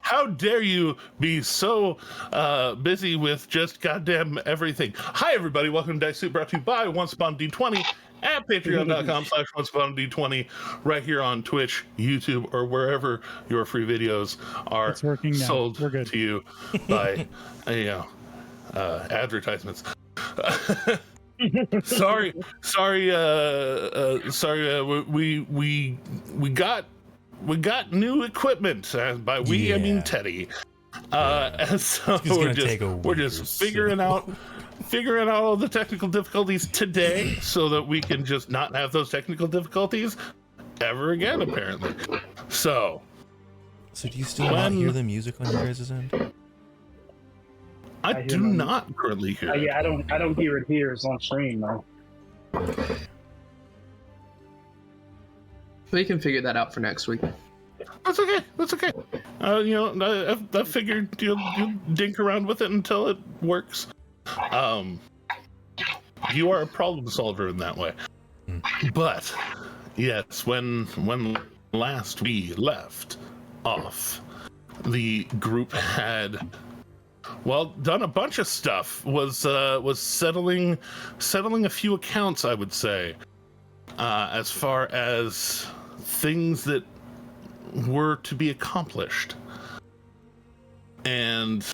How dare you be so busy with just goddamn everything? Hi, everybody. Welcome to Dice Soup, brought to you by Once Upon D20 at patreon.com/OnceUponD20, right here on Twitch, YouTube, or wherever your free videos are sold to you by, advertisements. sorry. We got new equipment. By we, I mean Teddy. And so we're just figuring out all the technical difficulties today, so that we can just not have those technical difficulties ever again. Apparently, so do you still not hear the music on your guys' end? I do not currently hear it. Yeah, I don't hear it here. It's on stream though. Okay. We can figure that out for next week. That's okay. I figured you'll dink around with it until it works. You are a problem solver in that way. But yes, when last we left off, the group had done a bunch of stuff. Was settling a few accounts, I would say, as far as things that were to be accomplished, and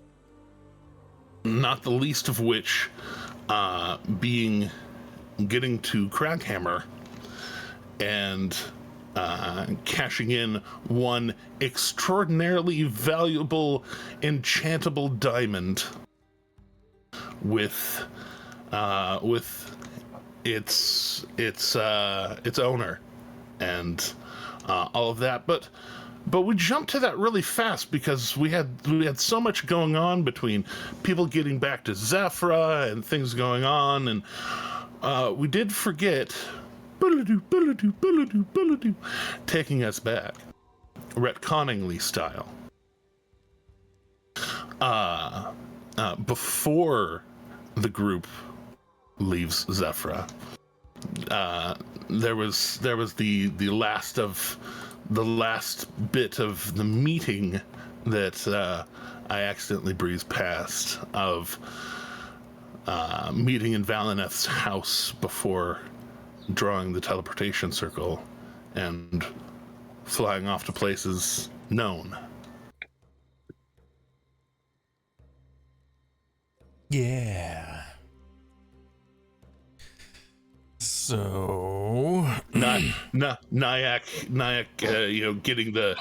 not the least of which being getting to Craghammer and cashing in one extraordinarily valuable enchantable diamond with its owner and all of that, but we jumped to that really fast because we had so much going on between people getting back to Zephyra and things going on, and we did forget taking us back, retconningly style. Before the group leaves Zephyra, there was the last bit of the meeting that I accidentally breezed past, of meeting in Valineth's house before drawing the teleportation circle and flying off to places known. Yeah. So Nyack, getting the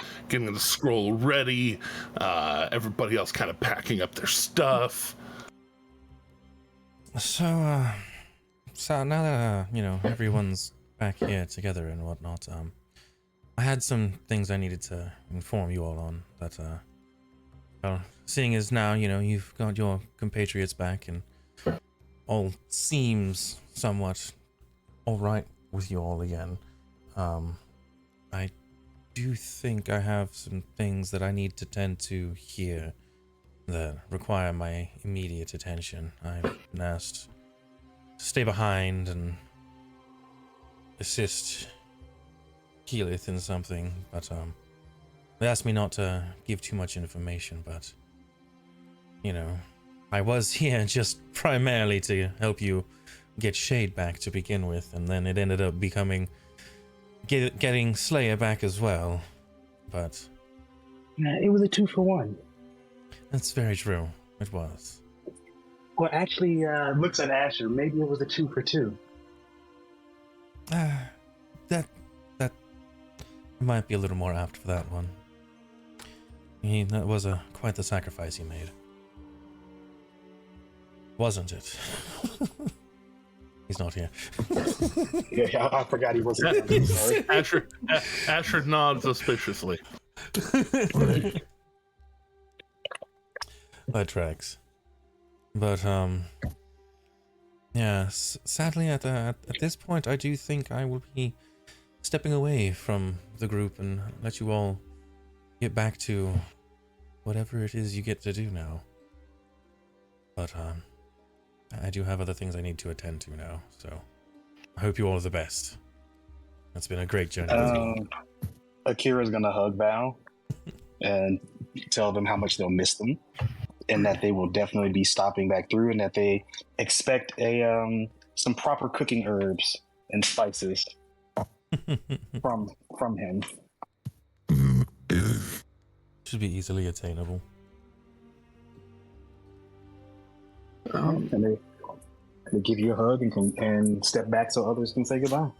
scroll ready. Everybody else kind of packing up their stuff. So now that everyone's back here together and whatnot, I had some things I needed to inform you all on. That seeing as now you've got your compatriots back and all seems somewhat all right with you all again, I do think I have some things that I need to tend to here that require my immediate attention. I've been asked to stay behind and assist Keyleth in something, but they asked me not to give too much information, but I was here just primarily to help you get Shade back to begin with, and then it ended up becoming getting Slayer back as well. But it was a 2-for-1. That's very true. It was. Well, actually, looks at Asher. Maybe it was a 2-for-2. That might be a little more apt for that one. That was quite the sacrifice he made, wasn't it? He's not here. Yeah, I forgot he wasn't here. Sorry. Asher nods suspiciously. That tracks. But yeah, sadly at this point I do think I will be stepping away from the group and let you all get back to whatever it is you get to do now. But I do have other things I need to attend to now, so I hope you all are the best. It's been a great journey. Akira's gonna hug Val and tell them how much they'll miss them, and that they will definitely be stopping back through, and that they expect some proper cooking herbs and spices from him. Should be easily attainable. And they give you a hug and step back so others can say goodbye.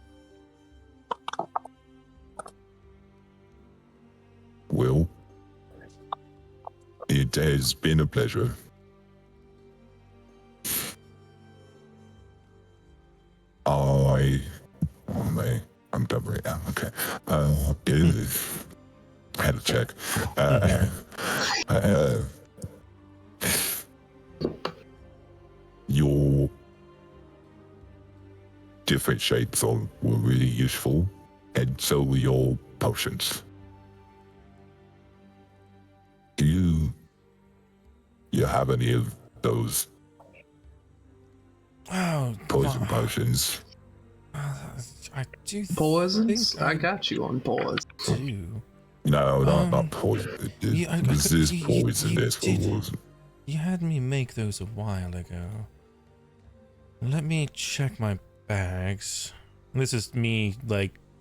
Well, it has been a pleasure. I'm done right now. Okay. I had to check. Your different shapes were really useful, and so were your potions. Do you have any of those poison potions? I do Poisons? think I got you on poison. do. No, not poison. This is poisonous. You had me make those a while ago. Let me check my bags. This is me,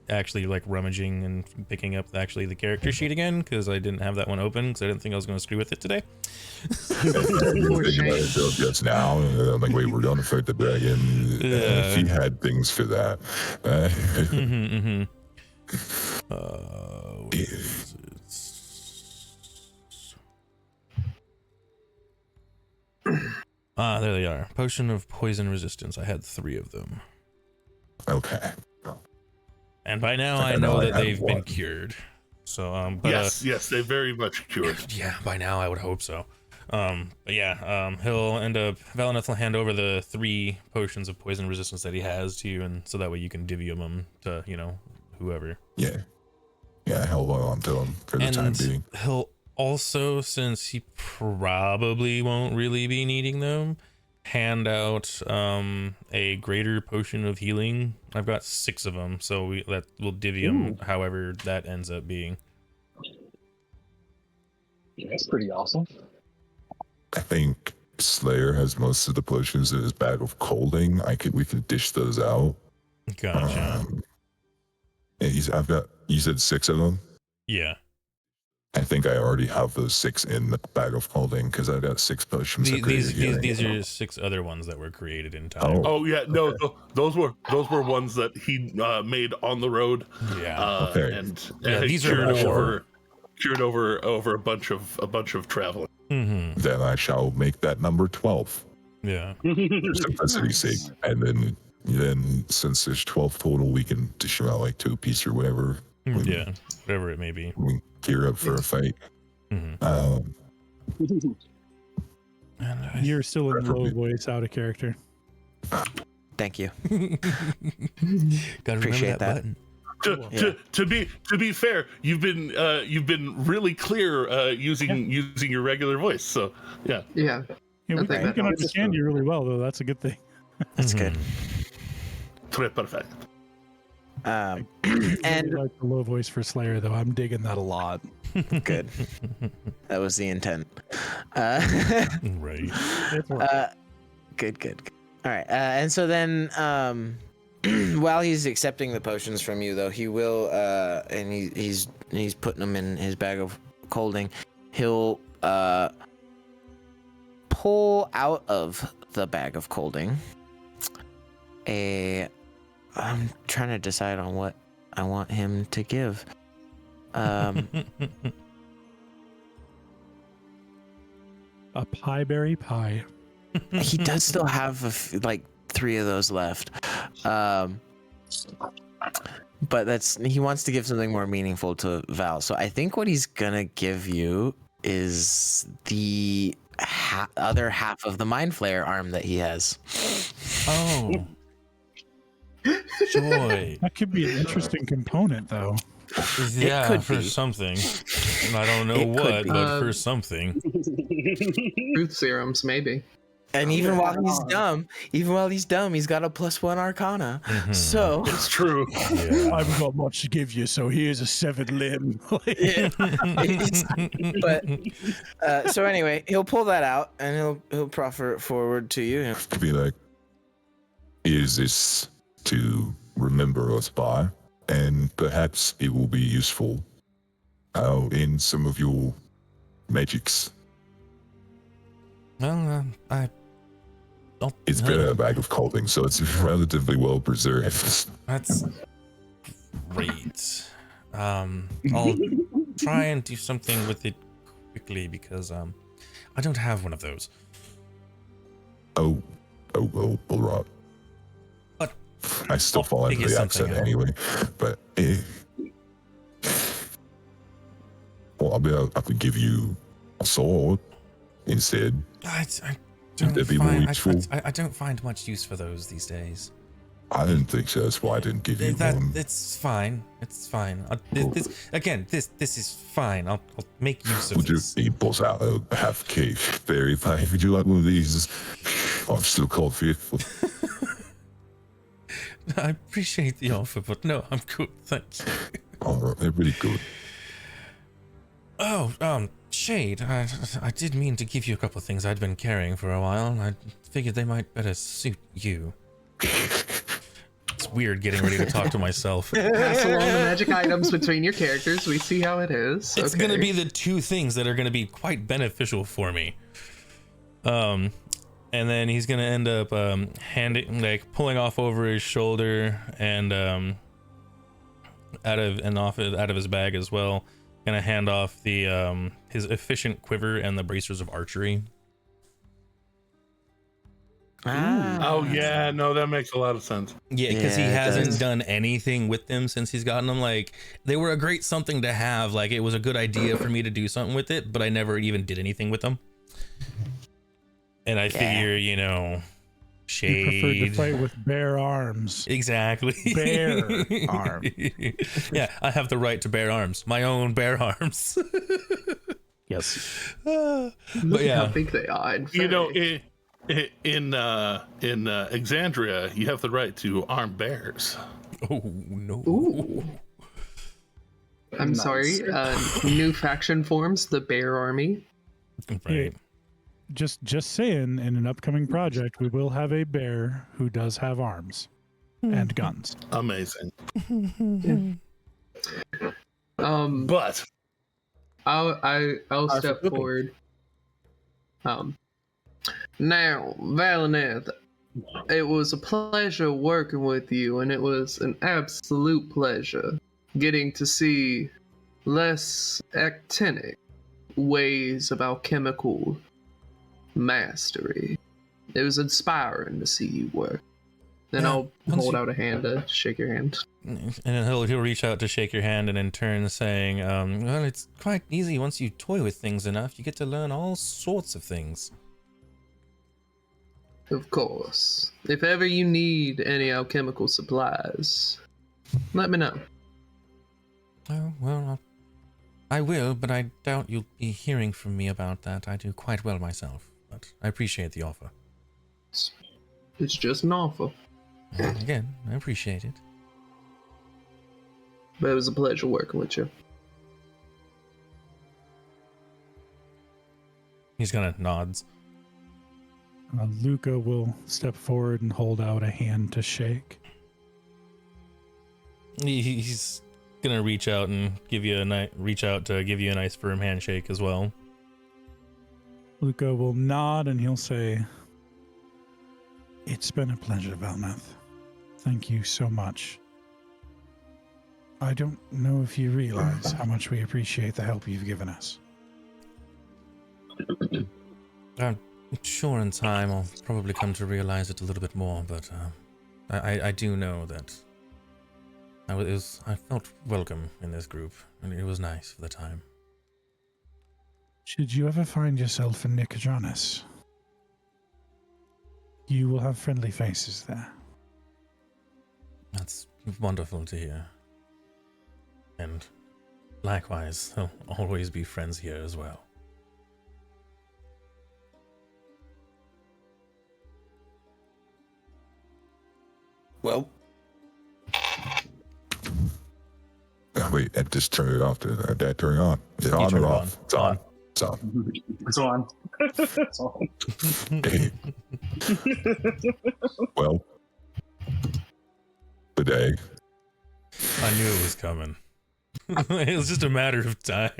actually, rummaging and picking up the character sheet again, because I didn't have that one open, because I didn't think I was going to screw with it today. Just now, wait, we're going to fight the dragon. She had things for that. What is it? There they are. Potion of poison resistance. I had 3 of them. Okay. And by now I know that they've been cured. So, yes, they very much cured. Yeah, by now I would hope so. He'll end up, Valineth will hand over the 3 potions of poison resistance that he has to you, and so that way you can divvy them to, whoever. Yeah, held on to them for the time being. He'll also, since he probably won't really be needing them, hand out a greater potion of healing. I've got 6 of them, so we'll divvy them however that ends up being. Yeah, that's pretty awesome. I think Slayer has most of the potions in his bag of colding. We could dish those out. Gotcha. You said 6 of them? Yeah. I think I already have those 6 in the bag of holding because I've got 6 potions. These are 6 other ones that were created in time. Oh yeah, no, those were ones that he made on the road. Yeah, okay. And these are cured over a bunch of traveling. Mm-hmm. Then I shall make that number 12. Yeah. For simplicity's sake, and then since there's 12 total, we can dish out 2 apiece or whatever. Yeah, whatever it may be. We gear up for a fight. Mm-hmm. You're still in low voice, out of character. Thank you. Gotta appreciate that. Button. To be fair, you've been really clear using your regular voice. So yeah. Yeah, we can understand you really well, though. That's a good thing. That's good. Perfect. I And really like the low voice for Slayer, though. I'm digging that a lot. good. That was the intent. Right. Good. All right. And so then, while he's accepting the potions from you, though, he will, and he's putting them in his bag of holding. He'll pull out of the bag of holding I'm trying to decide on what I want him to give. A pieberry pie. He does still have 3 of those left. But he wants to give something more meaningful to Val. So I think what he's gonna give you is the other half of the Mind Flayer arm that he has. Oh. Joy. That could be an interesting component, though. Yeah, could for be. something. I don't know It could what, be. but for something. Truth serums, maybe. And even while he's dumb, he's got a +1 Arcana. So It's true. Yeah. I haven't got much to give you, so here's a severed limb. So anyway, he'll pull that out and he'll proffer it forward to you. To be like, is this to remember us by? And perhaps it will be useful in some of your magics. Well, It's been a bag of clothing, so it's relatively well preserved. That's great. I'll try and do something with it quickly because I don't have one of those. Oh, all right. But I still I'll fall into figure the something accent out. anyway. But well, I could give you a sword instead. I Would that don't be more find useful? I don't find much use for those these days. I didn't think so. That's why I didn't give you one. It's fine. It's fine. This is fine. I'll make use of Would you this. he pulls out a half cake? Very fine. Would you like one of these? I'm still cold fearful. I appreciate the offer, but no, I'm good. Thank you. All right, they're really good. Oh, Shade, I did mean to give you a couple of things I'd been carrying for a while. I figured they might better suit you. It's weird getting ready to talk to myself. Pass along the magic items between your characters. We see how it is. It's gonna be the two things that are gonna be quite beneficial for me. And then he's gonna end up pulling off over his shoulder and out of his bag as well. Gonna hand off the his efficient quiver and the bracers of archery. Oh yeah, no, that makes a lot of sense. Yeah, because he Yeah, it hasn't does. done anything with them since he's gotten them. Like, they were a great something to have. Like, it was a good idea for me to do something with it, but I never even did anything with them. And I figure, You preferred Shade. to fight with bare arms. Exactly. Bare arm. Yeah, I have the right to bear arms. My own bare arms. Yes. But Look at how yeah. big they are. In You know, fact. in Exandria, you have the right to arm bears. Oh, no. Ooh. I'm sorry. New faction forms, the Bear Army. Right. Just saying, in an upcoming project, we will have a bear who does have arms and guns. Amazing. But I'll step forward. Now, Valineth, it was a pleasure working with you, and it was an absolute pleasure getting to see less actinic ways of alchemical mastery. It was inspiring to see you work. Then Yeah, I'll hold out a hand to shake your hand. And then he'll reach out to shake your hand and in turn saying, well, it's quite easy once you toy with things enough. You get to learn all sorts of things. Of course. If ever you need any alchemical supplies, let me know. Oh, well, I will, but I doubt you'll be hearing from me about that. I do quite well myself, but I appreciate the offer. It's just an offer. And again, I appreciate it. But it was a pleasure working with you. He's gonna nods. Luca will step forward and hold out a hand to shake. He's gonna reach out and give you a nice firm handshake as well. Luca will nod and he'll say, "It's been a pleasure, Valnath. Thank you so much. I don't know if you realize how much we appreciate the help you've given us." I'm sure in time I'll probably come to realize it a little bit more, but I do know that I felt welcome in this group, and it was nice for the time. Should you ever find yourself in Nicodranas, you will have friendly faces there. That's wonderful to hear. And likewise, there'll always be friends here as well. Well, Wait, and just turn it off. Did that turn it on? Is it You on turn or it off? on. It's on. It's on. It's on. It's on. Hey. Well, today, I knew it was coming. It was just a matter of time.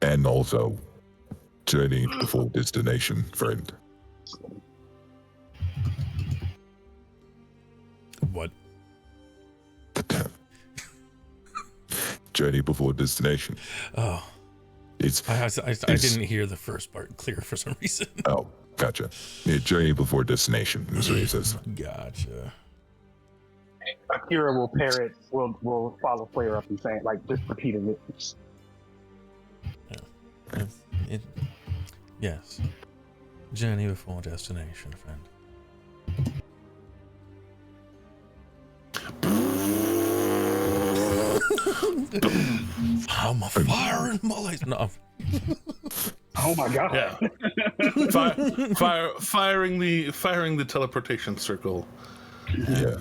and also journey to full destination, friend. What? Journey before destination. Oh, It's I didn't hear the first part clear for some reason. oh, gotcha. Yeah, journey before destination is what he says. Gotcha. Akira will parrot, will follow Flair up and saying, like, just repeating it. Yes. Journey before destination, friend. I'm a firing Mullin. No. Oh my god. Yeah. Firing the teleportation circle. Yeah.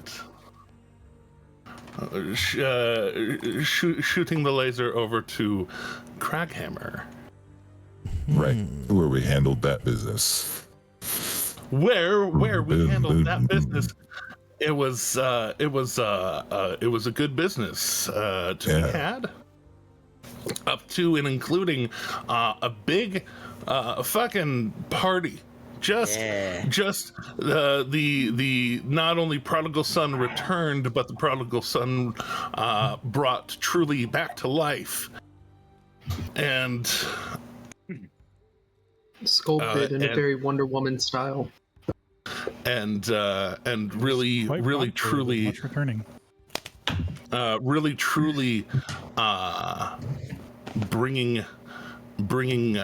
Shooting the laser over to Craghammer, Right. Where we handled that business. where we handled that business. It was a good business to be had, up to and including a big fucking party. Just the not only prodigal son returned, but the prodigal son brought truly back to life, and Sculpted in a and- very Wonder Woman style. and really Quite really popular, truly much returning. really truly bringing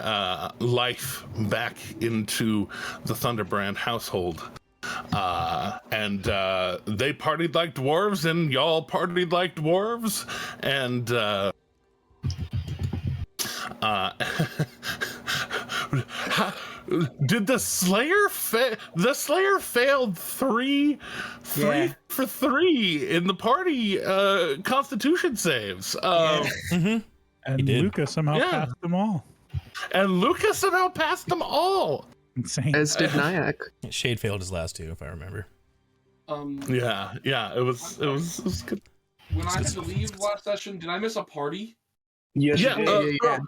life back into the Thunderbrand household. And they partied like dwarves, and y'all partied like dwarves, and did the Slayer the Slayer failed three for three in the party Constitution saves. And did. Luca somehow Yeah. passed them all. And Lucas somehow passed them all. Insane. As did Nyack. Shade failed his last two, if I remember. Yeah, it was good. When I had to leave last session, did I miss a party? Yes, Yeah, you did. yeah.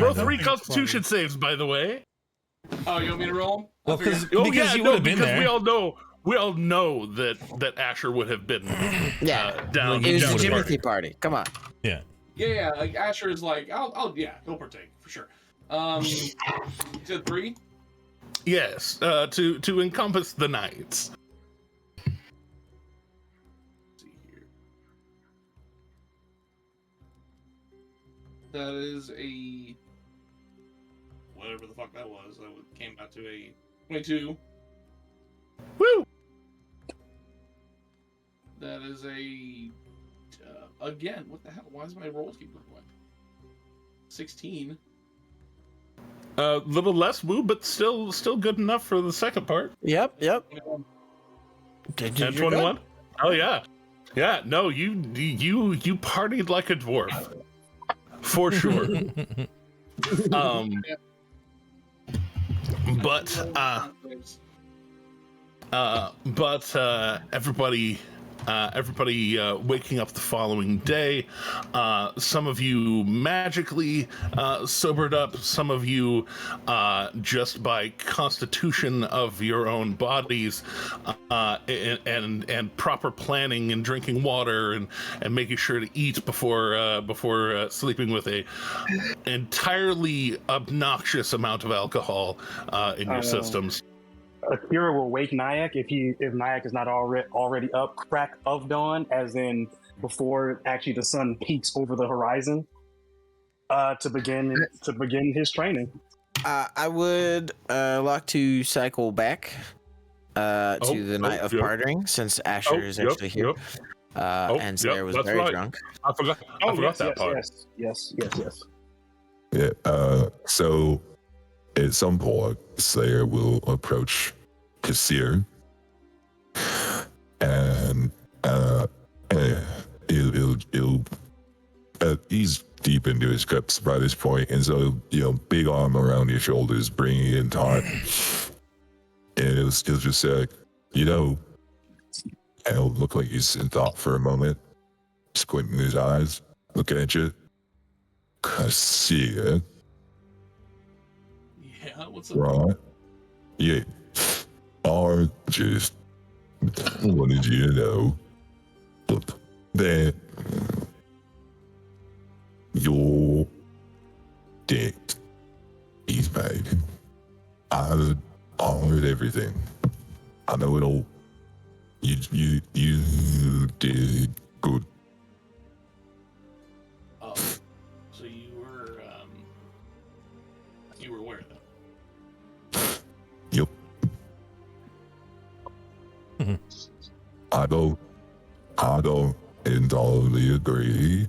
roll 3 Constitution saves, by the way. Oh, you want me to roll 'em? Well, I figured- because you would have been because there. we all know that Asher would have been down. It was down a the Jimothy party. Come on. Yeah. yeah, like Asher is like, he'll partake for sure. You said 3? Yes, to encompass the knights. Let's see here. That is a whatever the fuck that was. That came out to a 22. Woo! That is a again. What the hell? Why does my rolls keep going away? 16. A little less woo, but still good enough for the second part. Yep. And 21. Oh yeah, yeah. No, you partied like a dwarf, for sure. But everybody waking up the following day. Some of you magically sobered up. Some of you just by constitution of your own bodies, and proper planning and drinking water and making sure to eat before sleeping with a entirely obnoxious amount of alcohol in your systems. Akira will wake Nyack if Nyack is not already up, crack of dawn, as in before actually the sun peaks over the horizon, to begin his training. I would like to cycle back to the night of yep. partying, since Asher is actually here. And Slayer was that's very right. drunk. I forgot that part. Yes. Yeah. So at some point, Slayer will approach Kassir and he's deep into his cups by this point, and so big arm around your shoulders, bringing it in tight, and he'll just say, and it'll look like he's in thought for a moment, squinting his eyes, looking at you. I see it. Yeah, what's up? Right. Yeah. I just wanted you to know that your debt is paid. I heard everything. I know it all. You did good. Oh, so you were where then? Yep. I don't entirely agree.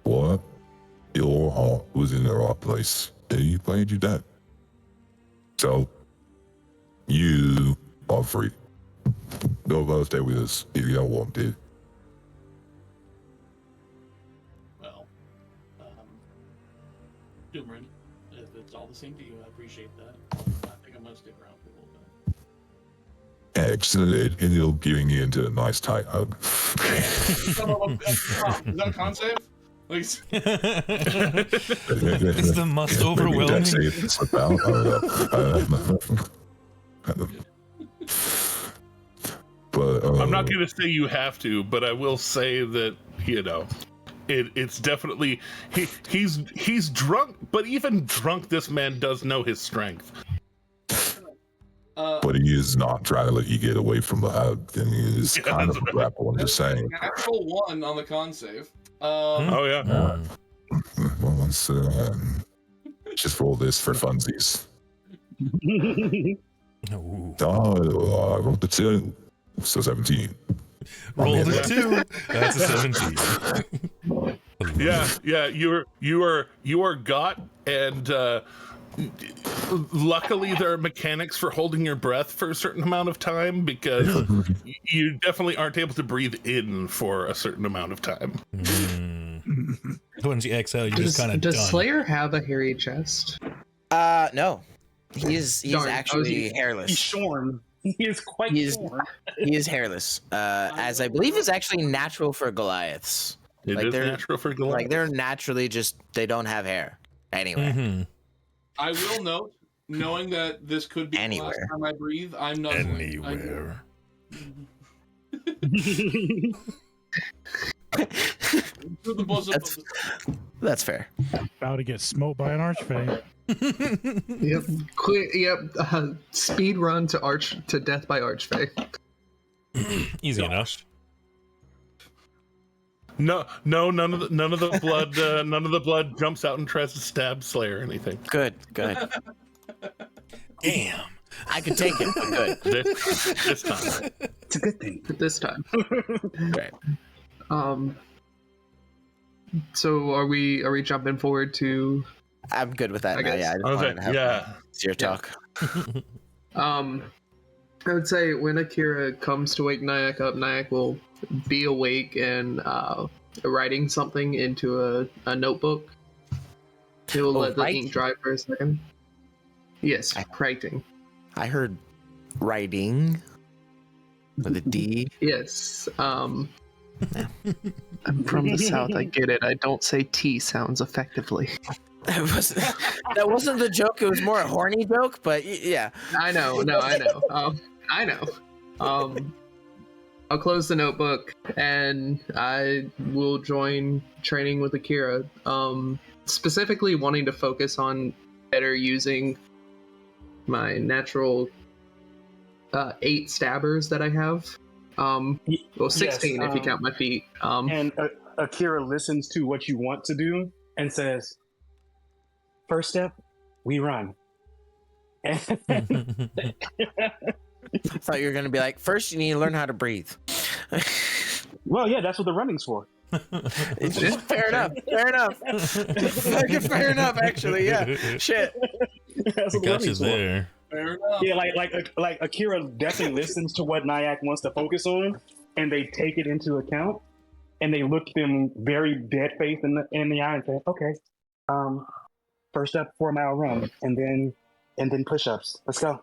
What? Your heart was in the right place. He played you dead. So, you are free. Go go stay with us if you don't want to. Well, Doomerin, if it's all the same to you, I appreciate that. I think I'm gonna stick around for a little bit. Excellent. And he'll giving you into a nice tight hug. Is that a con save? Like, It's the most overwhelming. But I'm not going to say you have to, but I will say that it's definitely he's drunk, but even drunk, this man does know his strength. But he is not trying to let you get away from the hug. And he is kind of grapple. I'm just saying. Natural 1 on the con save. Oh yeah. Well, let's just roll this for funsies. Ooh. Oh, I rolled the 2, so 17. Roll the 2. That's a 17. Yeah. You are got, and luckily there are mechanics for holding your breath for a certain amount of time, because you definitely aren't able to breathe in for a certain amount of time. Once you exhale, you're just kind of done. Does Slayer have a hairy chest? No. He's Darn, actually hairless. He's shorn. He is quite shorn. He is hairless. As I believe is actually natural for Goliaths. It is natural for Goliath. Like they're naturally they don't have hair. Anyway. Mm-hmm. I will note, knowing that this could be the last time I breathe, I'm nuzzling. Anywhere. Through the bosom of the... That's fair. About to get smoked by an archfey. Yep. Speed run to death by archfey. Easy enough. No, none of the blood, none of the blood jumps out and tries to stab Slayer or anything. Good. Damn. I could take it, but good. This time. It's a good thing. This time. Right. So are we jumping forward to? I'm good with that I now. guess. Yeah, I just wanted to have your talk. I would say when Akira comes to wake Nyack up, Nyack will be awake and writing something into a notebook. He will let the ink dry for a second. Yes, writing. I heard writing with a D. Yes. I'm from the South. I get it. I don't say T sounds effectively. That wasn't the joke. It was more a horny joke, but yeah. I know. I know. I'll close the notebook and I will join training with Akira. Specifically wanting to focus on better using my natural 8 stabbers that I have. Well, 16 if you count my feet. And Akira listens to what you want to do and says, "First step, we run." I thought you were going to be like, first you need to learn how to breathe. Well, yeah, that's what the running's for. It's just fair enough. Fair enough, actually. Yeah. Shit. That's what the Got you running's for. there. Fair enough. Yeah, like Akira definitely listens to what Nyack wants to focus on, and they take it into account, and they look them very dead face in the eye and say, "Okay, first up 4 mile run, and then push-ups. Let's go."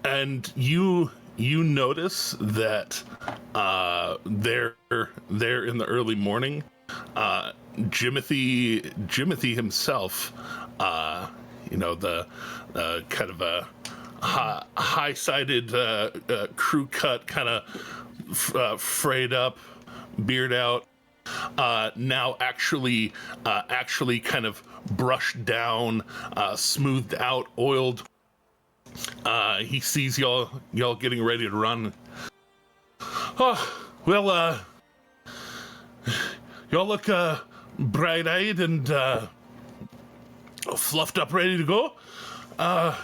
And you notice that there in the early morning, Jimothy himself, the kind of a high-sided crew cut, kind of frayed up, beard out, now actually kind of brushed down, smoothed out, oiled. He sees y'all getting ready to run. Oh, well, y'all look bright-eyed and fluffed up, ready to go. I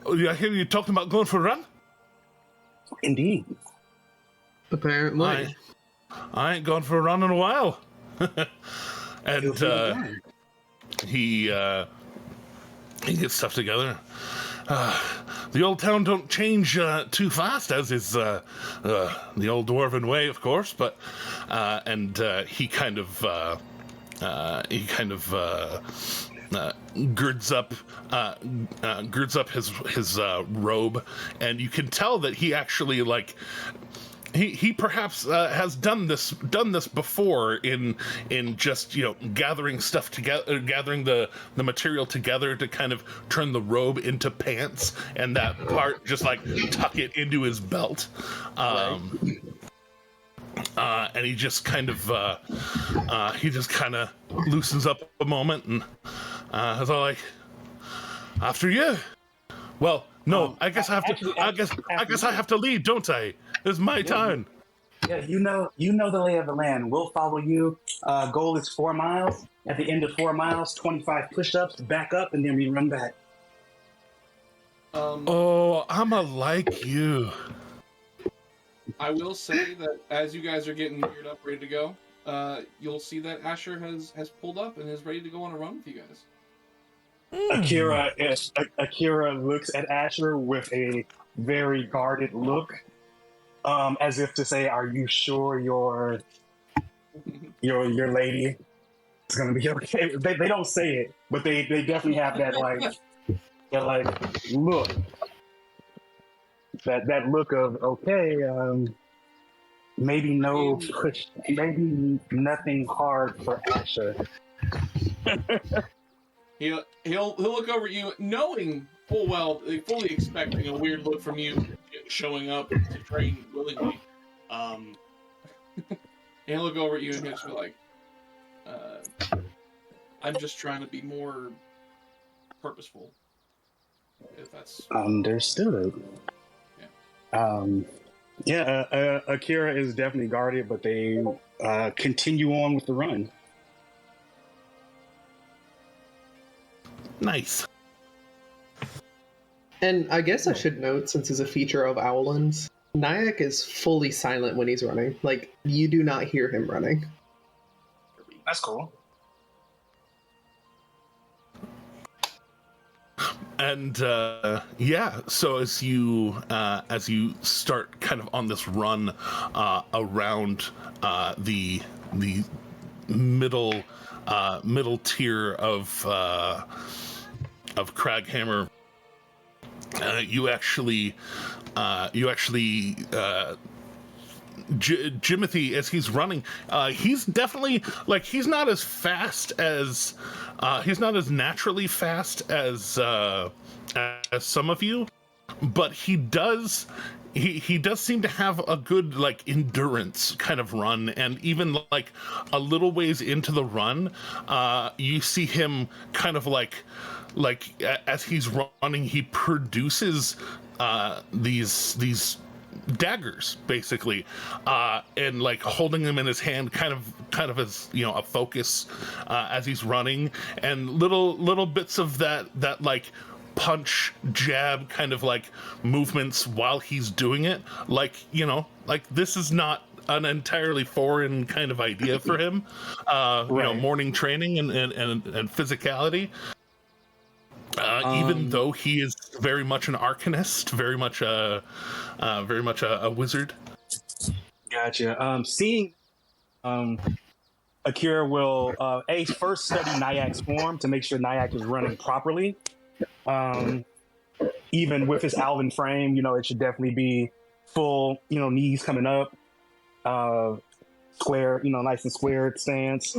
hear you talking about going for a run? Indeed. Apparently. I ain't gone for a run in a while. And he gets stuff together. The old town don't change too fast, as is the old dwarven way, of course. But he kind of girds up his robe, and you can tell that he actually he perhaps has done this before in just gathering stuff together, gathering the material together to kind of turn the robe into pants, and that part just tuck it into his belt. And he just kind of loosens up a moment and is all like, "After you." Well, no, I guess I have to lead, don't I? It's my turn. Yeah, you know the lay of the land. We'll follow you. Goal is 4 miles. At the end of 4 miles, 25 push-ups, back up, and then we run back. I'm like you. I will say that as you guys are getting geared up, ready to go, you'll see that Asher has pulled up and is ready to go on a run with you guys. Akira looks at Asher with a very guarded look, as if to say, "Are you sure your lady is gonna be okay?" They don't say it, but they definitely have that look. That look of okay, maybe no push, maybe nothing hard for Asher. He'll look over at you, knowing full well, fully expecting a weird look from you showing up to train willingly. He'll look over at you and he'll just be like, "I'm just trying to be more purposeful." If that's understood. Akira is definitely guarded, but they continue on with the run. Nice. And I guess I should note, since it's a feature of Owlin's, Nyack is fully silent when he's running. You do not hear him running. That's cool. And so as you start kind of on this run around the middle tier of Craghammer, you actually Jimothy, as he's running, he's definitely he's not as fast as he's not as naturally fast as some of you, but he does seem to have a good endurance kind of run, and even a little ways into the run, you see him kind of as he's running, he produces these daggers basically, and holding them in his hand, kind of as a focus as he's running, and little bits of that punch jab kind of movements while he's doing it, this is not an entirely foreign kind of idea for him. Right. Morning training and physicality. Even though he is very much an arcanist, very much a wizard. Gotcha. Seeing Akira will first study Nyak's form to make sure Nyak is running properly. Even with his Alvin frame, it should definitely be full, knees coming up, square, nice and squared stance.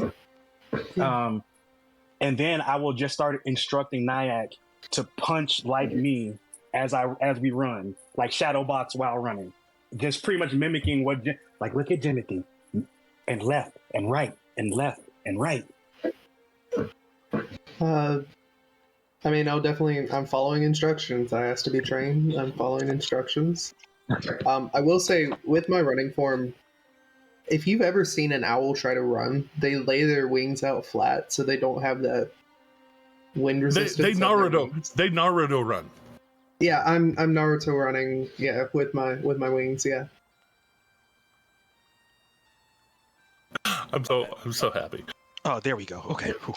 And then I will just start instructing Nyak to punch like me as we run, like shadow box while running. Just pretty much mimicking what, like, look at Timothy, and left and right and left and right. I'm following instructions. I asked to be trained. I'm following instructions. I will say, with my running form, if you've ever seen an owl try to run, they lay their wings out flat so they don't have that wind resistance. They Naruto run. Yeah, I'm Naruto running. Yeah, with my wings. Yeah. I'm so happy. Oh, there we go. Okay. Whew.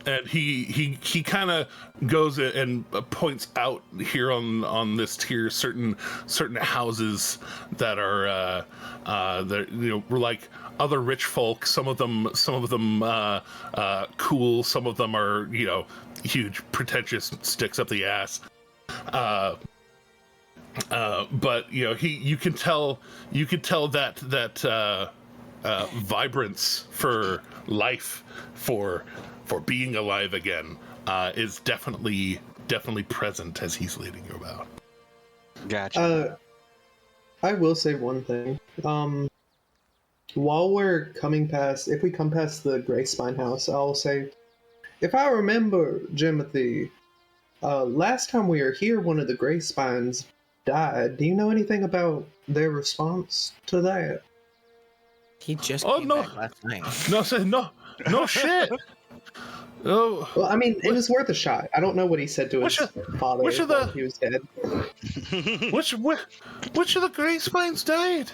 And he kind of goes and points out here on this tier certain houses that are were like other rich folk. Some of them cool. Some of them are huge pretentious sticks up the ass. But you can tell that vibrance for life, for being alive again, is definitely present as he's leading you about. Gotcha. I will say one thing. While we're if we come past the Gray Spine house, I'll say, if I remember, Jimothy, last time we were here, one of the Gray Spines died. Do you know anything about their response to that? He just came back last night. No shit. Oh, well, I mean, it was worth a shot. I don't know what he said to his father while he was dead. Which of the Gray Spines died?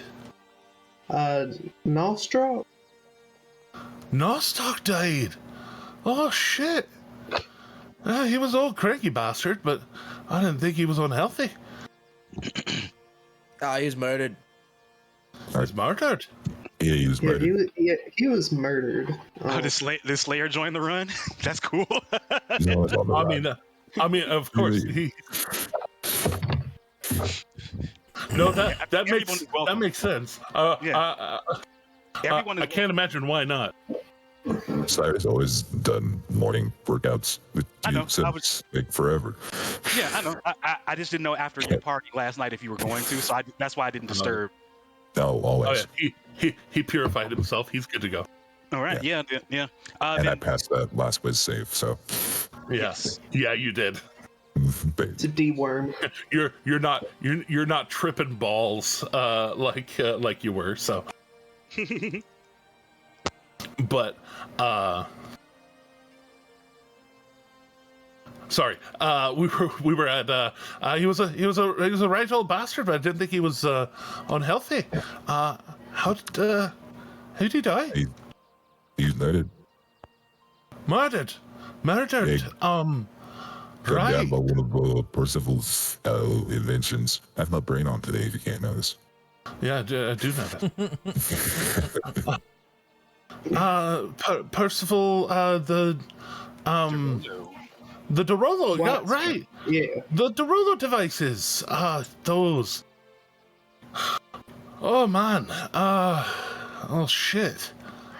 Nostrok. Nostoc died. Oh shit. He was old cranky bastard, but I didn't think he was unhealthy. He was murdered. He's murdered. Yeah, he was murdered. He was murdered. This Slayer joined the run. That's cool. No, it's on the run. I mean, of course he. No, that makes sense. Everyone is I can't imagine why not. Cyrus always done morning workouts with you since forever. Yeah, I know. I just didn't know after your party last night if you were going to, so that's why I didn't disturb. No, always. Oh, yeah. He purified himself. He's good to go. All right. Yeah. And I passed that last whiz save, so. Yes. Yeah, you did. It's a D-worm. You're not tripping balls like you were. So. But sorry. We were at he was a right old bastard, but I didn't think he was unhealthy. How did he die? He's murdered. Murdered. Right. Right. By one of Percival's inventions. I have my brain on today, if you can't notice. Yeah, I do know that. Percival, the Dorolo, yeah, right. Yeah. The Dorolo devices. Those. Oh man. Oh shit.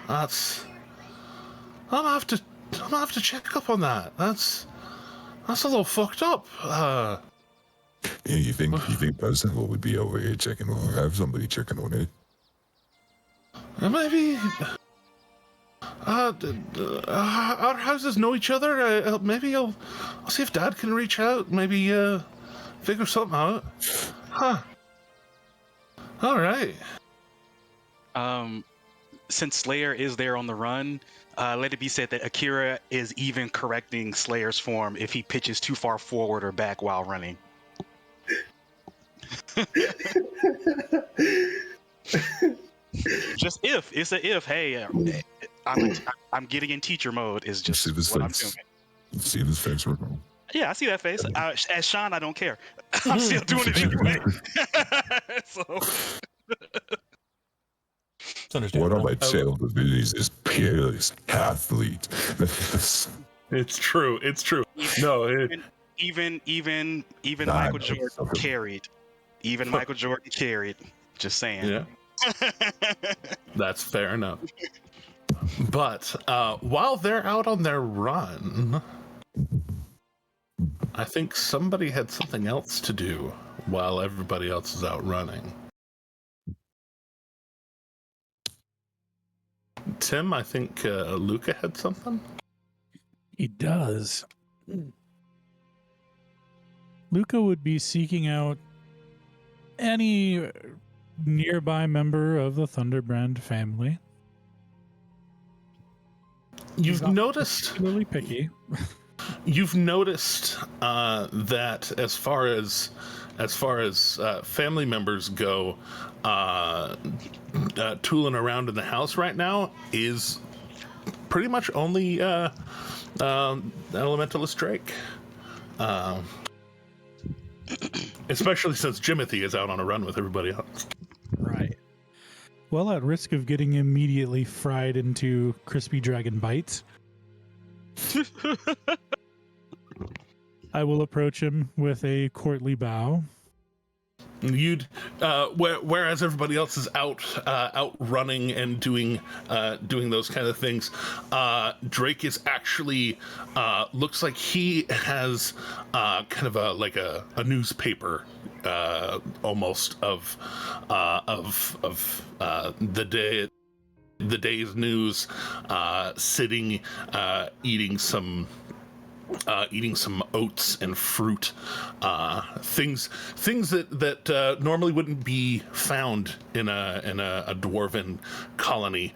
That's. I'm gonna have to check up on that. That's a little fucked up. Yeah, you think Percival would be over here checking on? Have somebody checking on it. Maybe. Our houses know each other. Maybe I'll see if Dad can reach out. Maybe figure something out. Huh. All right. Since Slayer is there on the run, let it be said that Akira is even correcting Slayer's form if he pitches too far forward or back while running. Just if it's a if. Hey, I'm getting in teacher mode. Is just what I'm doing. See this face right now. Yeah, I see that face. As Sean, I don't care. I'm still doing it anyway. So. It's understandable. What I tell the videos is peerless athlete. It's true. It's true. No, Even Nah, Michael no, Jordan okay. carried. Even Michael Jordan carried. Just saying. yeah, that's fair enough. But while they're out on their run, I think somebody had something else to do while everybody else is out running. Tim, I think Luca had something. He does. Luca would be seeking out any nearby member of the Thunderbrand family. You've noticed Particularly picky. You've noticed that as far as family members go, tooling around in the house right now is pretty much only Elementalist Drake. Especially since Jimothy is out on a run with everybody else. Right. Well, at risk of getting immediately fried into crispy dragon bites, I will approach him with a courtly bow. You'd whereas everybody else is out running and doing those kind of things, Drake is actually looks like he has kind of a newspaper almost of the day's news, sitting eating some oats and fruit, things that normally wouldn't be found in a dwarven colony.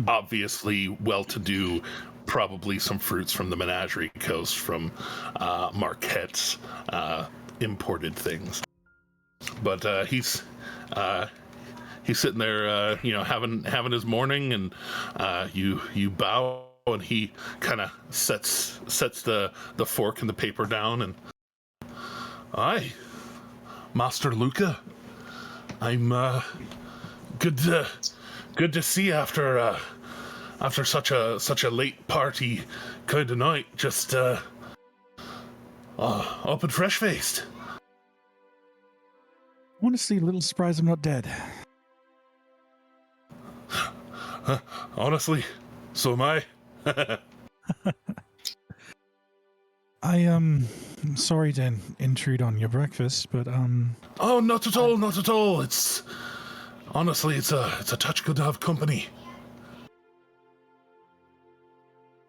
Obviously, well-to-do. Probably some fruits from the Menagerie Coast, from Marquette's imported things. But he's sitting there, having his morning, and you bow. And he kind of sets the fork and the paper down, and aye, Master Luca, I'm good to see after such a late party kind of night. Just up and fresh faced. Honestly, a little surprised I'm not dead. Honestly, so am I. I'm sorry to intrude on your breakfast, but Oh, not at all, not at all. It's honestly, it's a touch good to have company.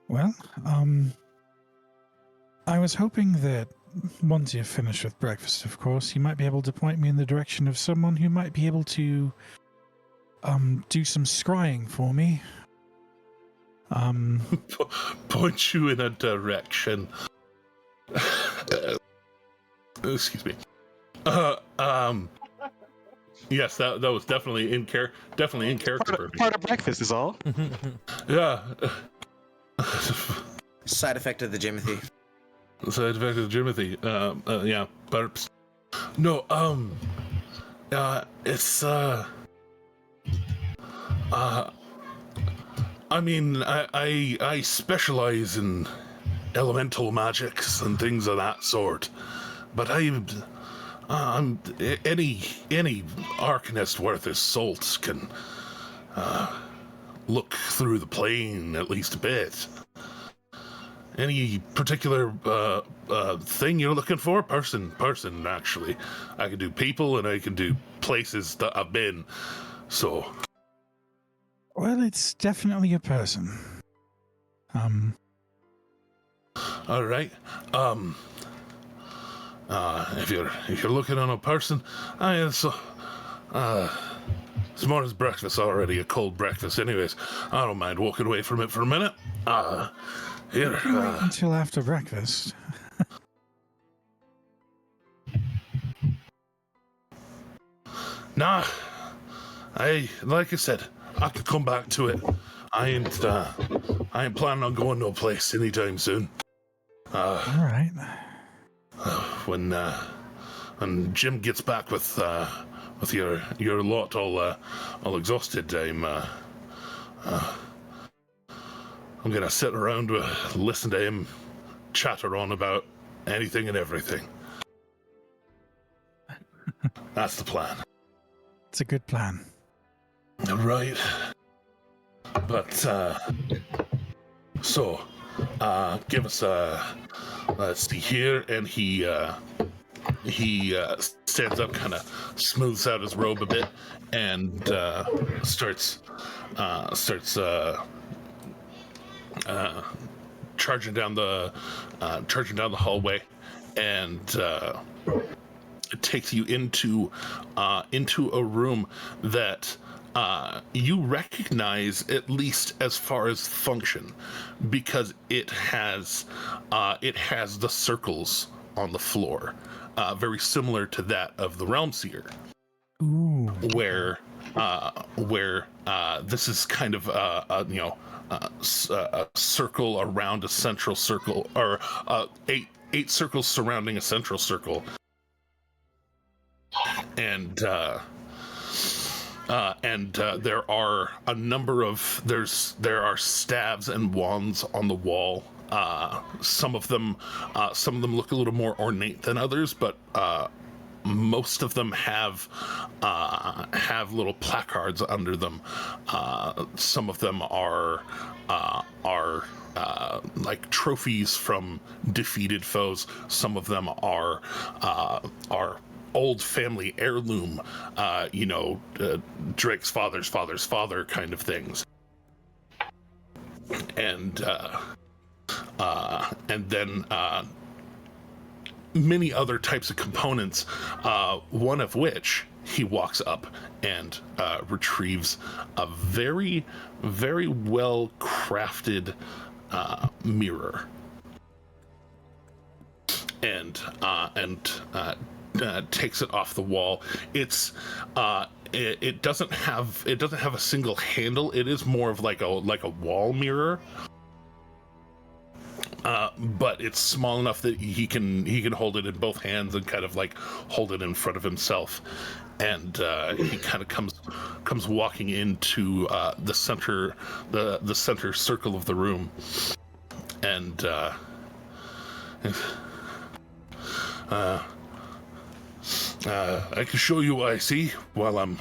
well, I was hoping that once you're finished with breakfast, of course, you might be able to point me in the direction of someone who might be able to do some scrying for me. Point you in a direction. Excuse me. Yes, that was definitely in character. Part of breakfast is all. Yeah. Side effect of the Jimothy. Side effect of Jimothy. Yeah, burps. No, it's I mean, I specialize in elemental magics and things of that sort, but I'm any arcanist worth his salt can look through the plane at least a bit. Any particular thing you're looking for? Person, actually. I can do people and I can do places that I've been. So. Well, it's definitely a person. All right. If you're looking on a person, it's morning's breakfast already, a cold breakfast. Anyways, I don't mind walking away from it for a minute. Here. Wait until after breakfast. Nah. Like I said, I could come back to it. I ain't planning on going no place anytime soon. All right. When Jim gets back with your lot all exhausted, I'm gonna sit around listen to him chatter on about anything and everything. That's the plan. It's a good plan. Right. But so give us let's see here, and he stands up, kind of smooths out his robe a bit, and starts charging down the hallway, and it takes you into a room that you recognize, at least as far as function, because it has the circles on the floor, very similar to that of the Realm Seer. Ooh. Where this is kind of a circle around a central circle, or eight circles surrounding a central circle, and there are a number of there are staves and wands on the wall. Some of them look a little more ornate than others, but most of them have little placards under them. Some of them are like trophies from defeated foes. Some of them are old family heirloom, Drake's father's father's father kind of things. And then many other types of components, one of which he walks up and retrieves a very, very well crafted mirror, and takes it off the wall. It doesn't have a single handle. It is more of like a wall mirror. But it's small enough that he can hold it in both hands and kind of like hold it in front of himself. And he kind of comes walking into the center circle of the room, and I can show you what I see while I'm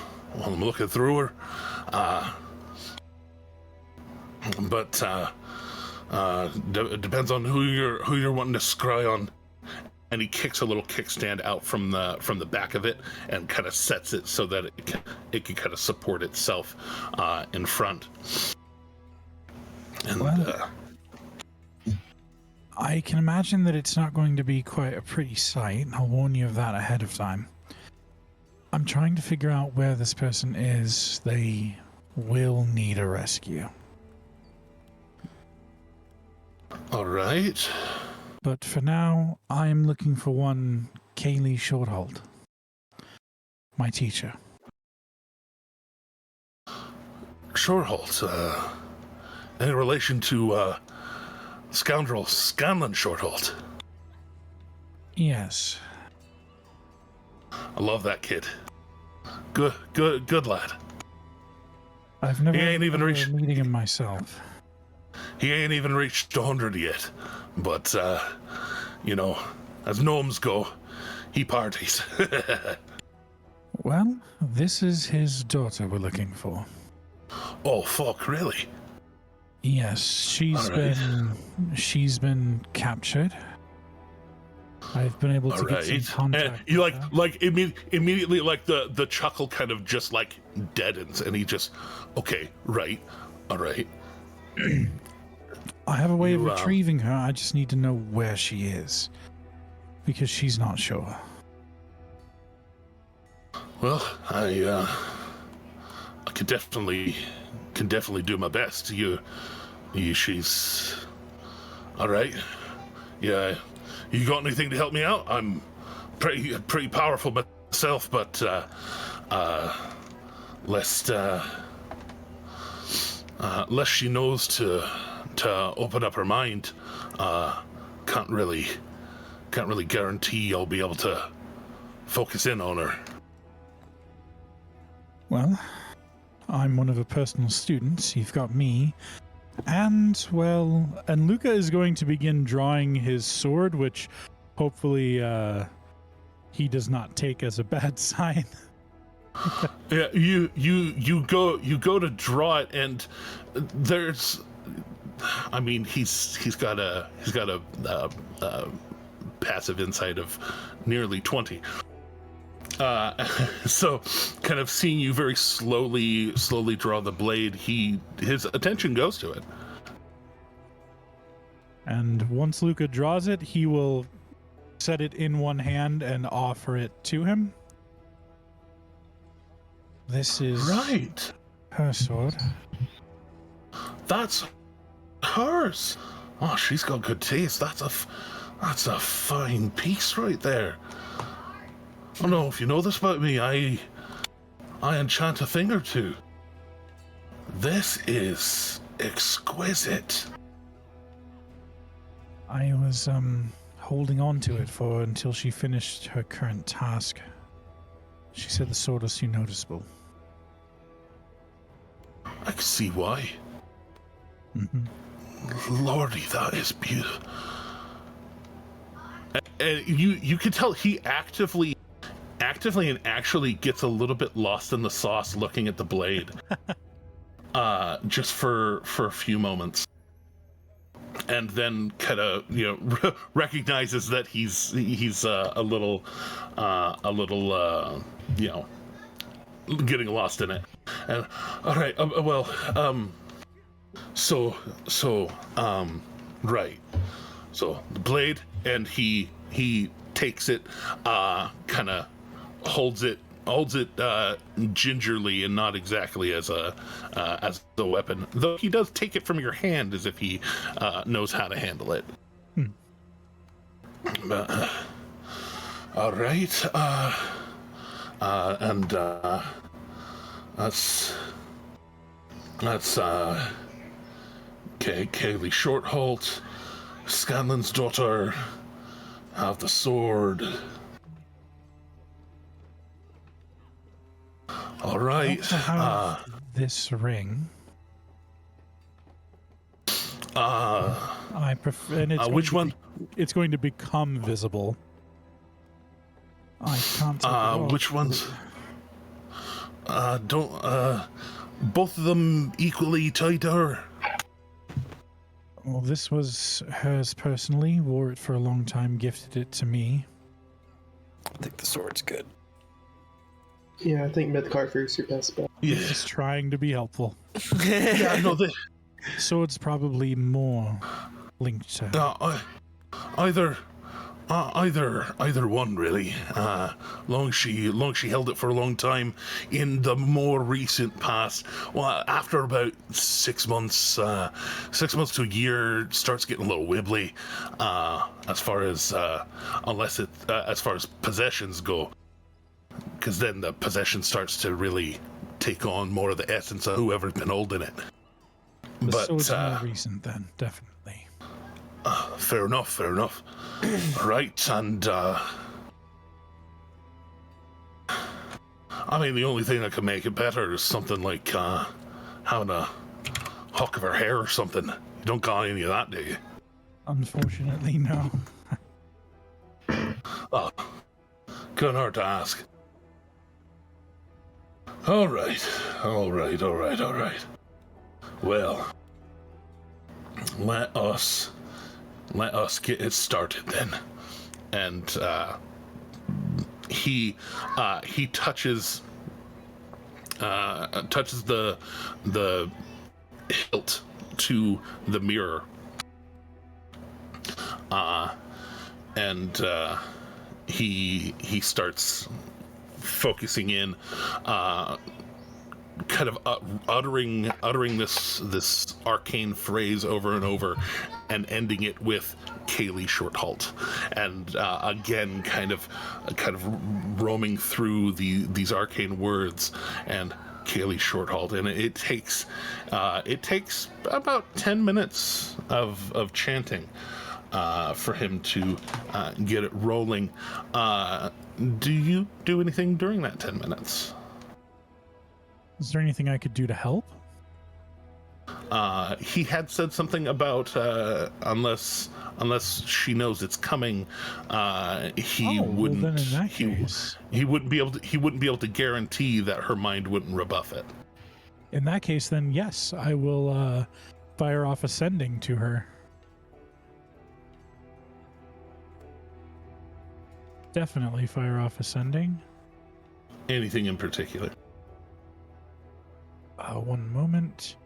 looking through her. But depends on who you're wanting to scry on. And he kicks a little kickstand out from the back of it and kind of sets it so that it can kind of support itself in front. And I can imagine that it's not going to be quite a pretty sight. I'll warn you of that ahead of time. I'm trying to figure out where this person is. They will need a rescue. all right. But for now, I'm looking for one Kaylee Shorthold, my teacher. Shorthold, in relation to scoundrel Scanlan Shorthold. Yes. I love that kid. Good lad. I've never He ain't even reached meeting him myself. He ain't even reached 100 yet, but as gnomes go, he parties. Well, this is his daughter we're looking for. Oh fuck, really? Yes, she's been captured. I've been able to get some contact. And you immediately the chuckle kind of just like deadens, and he just, okay, right, all right. I have a way of retrieving her. I just need to know where she is, because she's not sure. Well, I can definitely do my best. She's all right. Yeah, you got anything to help me out? I'm pretty powerful myself, but lest she knows to open up her mind, can't really guarantee I'll be able to focus in on her. Well, I'm one of her personal students. You've got me. And Luca is going to begin drawing his sword, which hopefully he does not take as a bad sign. Yeah, you go to draw it, and there's, I mean, he's got a passive insight of nearly 20. So kind of seeing you very slowly draw the blade, his attention goes to it. And once Luca draws it, he will set it in one hand and offer it to him. This is Right. her sword. That's hers. Oh, she's got good taste. That's a fine piece right there. I don't know if you know this about me. I enchant a thing or two. This is exquisite. I was holding on to it until she finished her current task. She said the sword was too noticeable. I can see why. Mm-hmm. Lordy, that is beautiful. And you can tell he actively and actually gets a little bit lost in the sauce looking at the blade. Just for a few moments. And then kind of, recognizes that he's a little getting lost in it. And all right, right. So the blade, and he takes it, kind of holds it gingerly and not exactly as a weapon, though he does take it from your hand as if he knows how to handle it. All right, and that's Kaylee Shortholt, Scanlan's daughter, have the sword. All right. This ring. I prefer. And it's which one? It's going to become visible. I can't. Take it off. Which ones? Both of them equally tied to her. Well, this was hers personally. Wore it for a long time. Gifted it to me. I think the sword's good. Yeah, I think Mythcarver's your best bet. Yeah. Just trying to be helpful. Yeah, no, Sword's probably more linked to. Either one really. Long she held it for a long time. In the more recent past, well, after about 6 months, 6 months to a year, starts getting a little wibbly. As far as as far as possessions go, because then the possession starts to really take on more of the essence of whoever's been holding it. But sword's more recent then, definitely. Fair enough. Right, and I mean, the only thing that could make it better is something like having a hawk of her hair or something. You don't got any of that, do you? Unfortunately, no. Oh, couldn't hurt to ask. All right. Well, let us get it started then. And he touches the hilt to the mirror, and he starts focusing in, kind of uttering this arcane phrase over and over, and ending it with Kaylee Shortholt, and again kind of roaming through these arcane words and Kaylee Shortholt, and it takes about 10 minutes of chanting. for him to get it rolling. Do you do anything during that 10 minutes? Is there anything I could do to help? He had said something about unless she knows it's coming, he wouldn't. Well, then in that case, he wouldn't be able to guarantee that her mind wouldn't rebuff it. in that case, then yes, I will fire off ascending to her. Definitely fire off ascending. Anything in particular? One moment.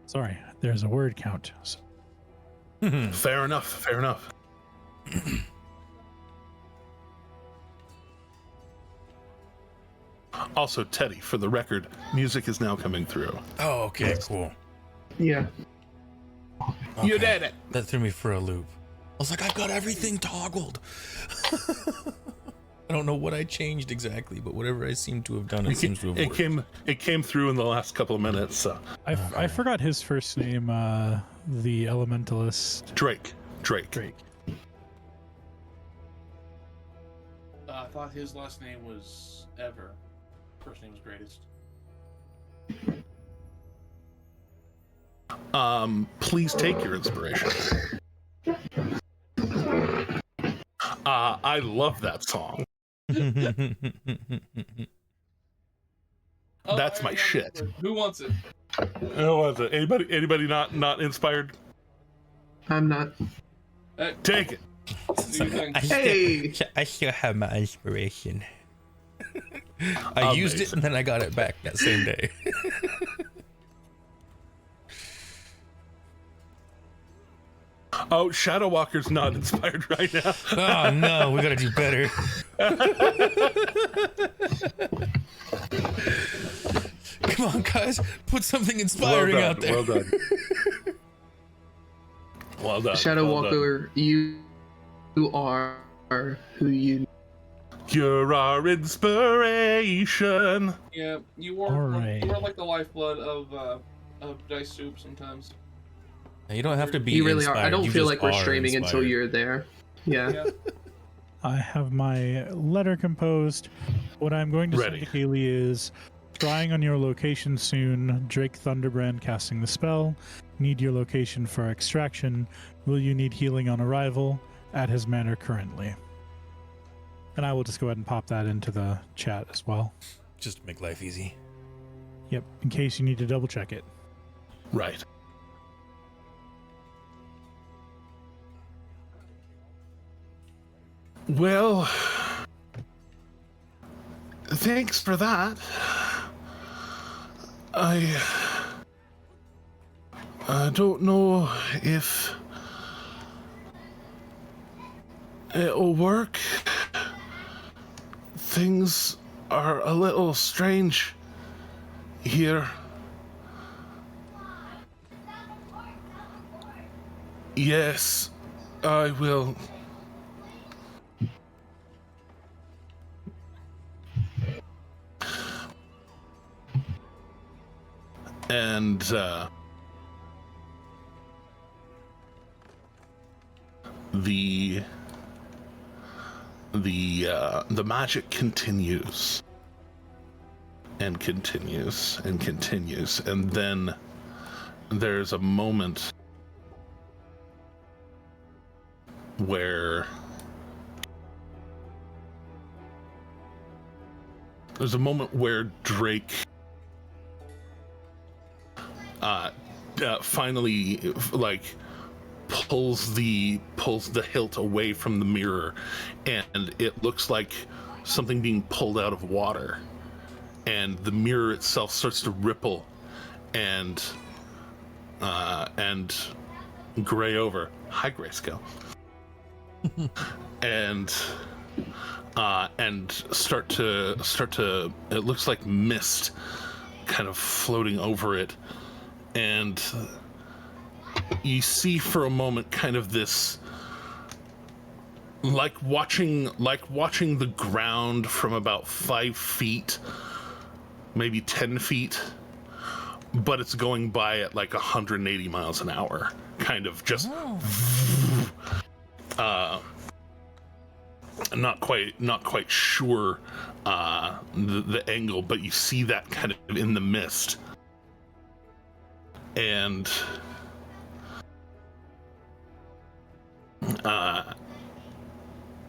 Sorry, there's a word count. Fair enough. Also, Teddy, for the record, music is now coming through. Oh, okay, cool. Yeah. Okay. You did it. That threw me for a loop. I was like, I've got everything toggled. I don't know what I changed exactly, but whatever I seem to have done, it seems to have worked. It came through in the last couple of minutes. So. I forgot his first name, the elementalist. Drake. I thought his last name was Ever. First name was Greatest. Please take your inspiration. I love that song. Oh, That's my shit. Who wants it? Who was it? Anybody not inspired? I'm not. Take it. Do your thing. Hey! I still have my inspiration. I used it and then I got it back that same day. Oh, Shadow Walker's not inspired right now. Oh no, we gotta do better. Come on, guys, put something inspiring out there. Well done. Well done. Shadow well Walker, done. you are who you. You're our inspiration. Yeah, you All are. right. You are like the lifeblood of Dice Soup sometimes. You don't have to be You really inspired. are. I don't you feel just like we're are streaming until inspired. you're there. Yeah. Yeah. I have my letter composed. What I'm going to Ready. say to Kaylee is, trying on your location soon. Drake Thunderbrand casting the spell. Need your location for extraction. Will you need healing on arrival? At his manor currently. And I will just go ahead and pop that into the chat as well. Just to make life easy. Yep, in case you need to double check it. Right. Well, thanks for that. I don't know if it'll work. Things are a little strange here. Yes, I will. And the magic continues and continues and continues, and then there's a moment where Drake finally like pulls the hilt away from the mirror, and it looks like something being pulled out of water, and the mirror itself starts to ripple and gray over. Hi, Grayscale. and start to it looks like mist kind of floating over it, and you see for a moment kind of this like watching the ground from about 5 feet, maybe 10 feet, but it's going by at like 180 miles an hour, kind of just not quite sure the angle, but you see that kind of in the mist. And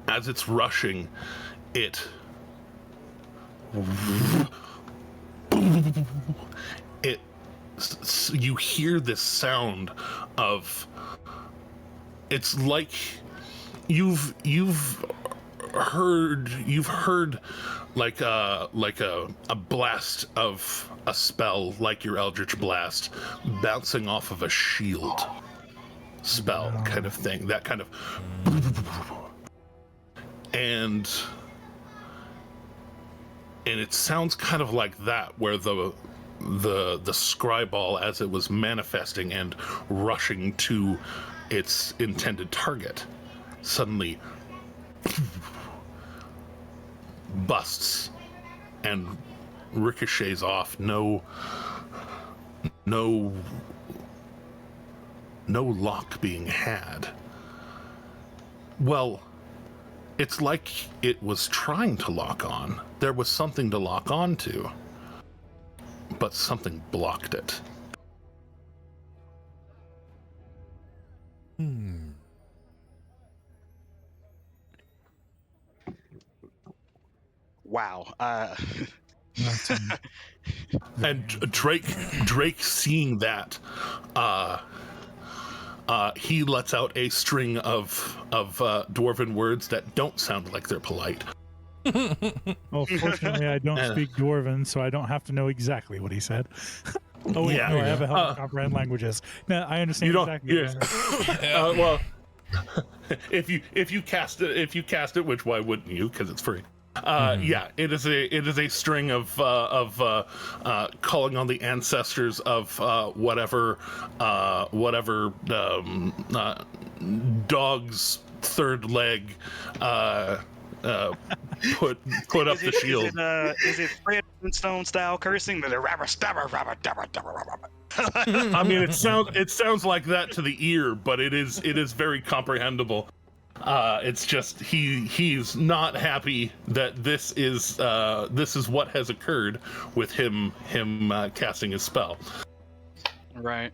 as it's rushing, you hear this sound of, it's like you've heard like a blast of a spell, like your Eldritch Blast bouncing off of a shield spell kind of thing, that kind of, and it sounds kind of like that, where the scry ball, as it was manifesting and rushing to its intended target, suddenly busts and ricochets off. No lock being had. Well, it's like it was trying to lock on. There was something to lock on to, but something blocked it. Wow. And Drake seeing that, he lets out a string of dwarven words that don't sound like they're polite. Well, fortunately, I don't speak Dwarven, so I don't have to know exactly what he said. Oh, wait, no, I have a help to comprehend languages. No, I understand exactly. Well, if you cast it, which why wouldn't you? Because it's free. Yeah, it is a string of calling on the ancestors of whatever dog's third leg put up the shield. Is it Fred Flintstone style cursing? I mean, it sounds like that to the ear, but it is very comprehensible. It's just he's not happy that this is what has occurred with him casting his spell. Right.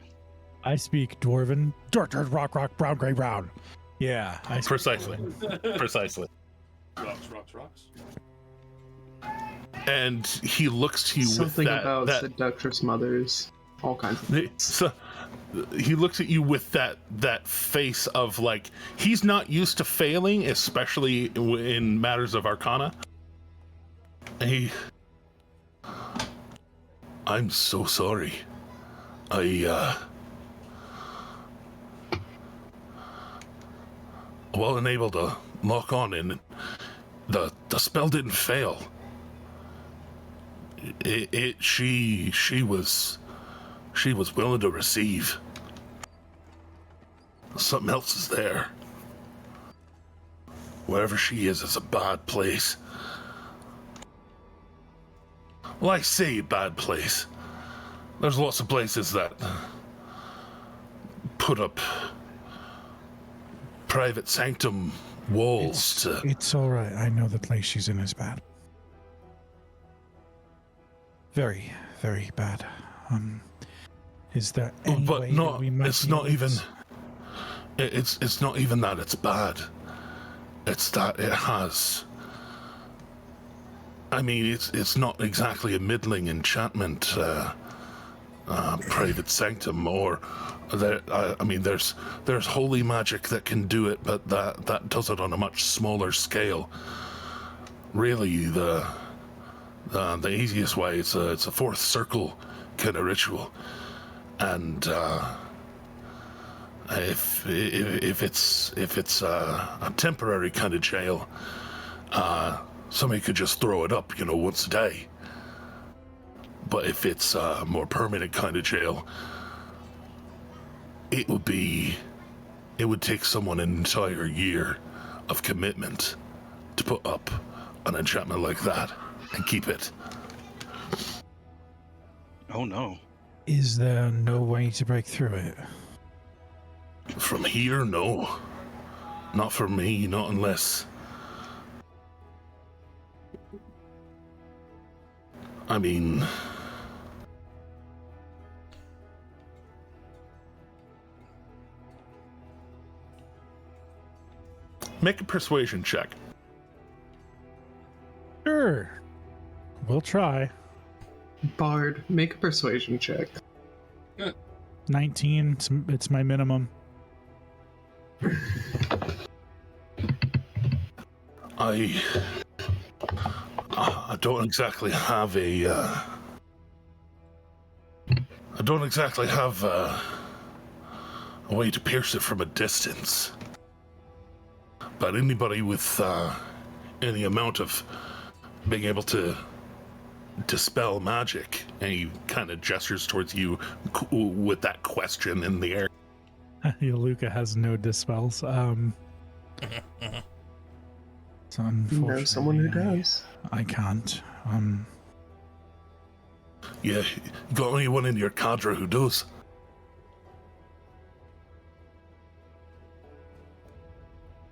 I speak Dwarven. Dirt, rock, brown, gray, brown. Yeah, I speak Precisely. Dwarven. Precisely. Rocks. And he looks to you Something with about that seductress mothers, all kinds of things. so he looks at you with that face of like, he's not used to failing, especially in matters of arcana. I'm so sorry. I wasn't able to lock on, and the spell didn't fail. She was willing to receive. Something else is there. Wherever she is a bad place. Well, I say bad place. There's lots of places that put up private sanctum walls to... It's all right. I know the place she's in is bad. Very, very bad. Is there any but way not, that we might it's be not able even... to- It's not even that it's bad. It's that it has... I mean, it's not exactly a middling enchantment, private sanctum, or there. I mean, there's holy magic that can do it, but that does it on a much smaller scale. Really, the easiest way it's a fourth circle kind of ritual, and if it's a temporary kind of jail, somebody could just throw it up, once a day. But if it's a more permanent kind of jail, it would take someone an entire year of commitment to put up an enchantment like that and keep it. Oh no. Is there no way to break through it? From here, no. Not for me, not unless... I mean... Make a persuasion check. Sure. We'll try. Bard, make a persuasion check. 19, it's my minimum. I don't exactly have a way to pierce it from a distance. But anybody with any amount of being able to dispel magic, and he kind of gestures towards you with that question in the air. Luca has no dispels. So You know someone who does. I can't. Yeah, you got anyone in your cadre who does?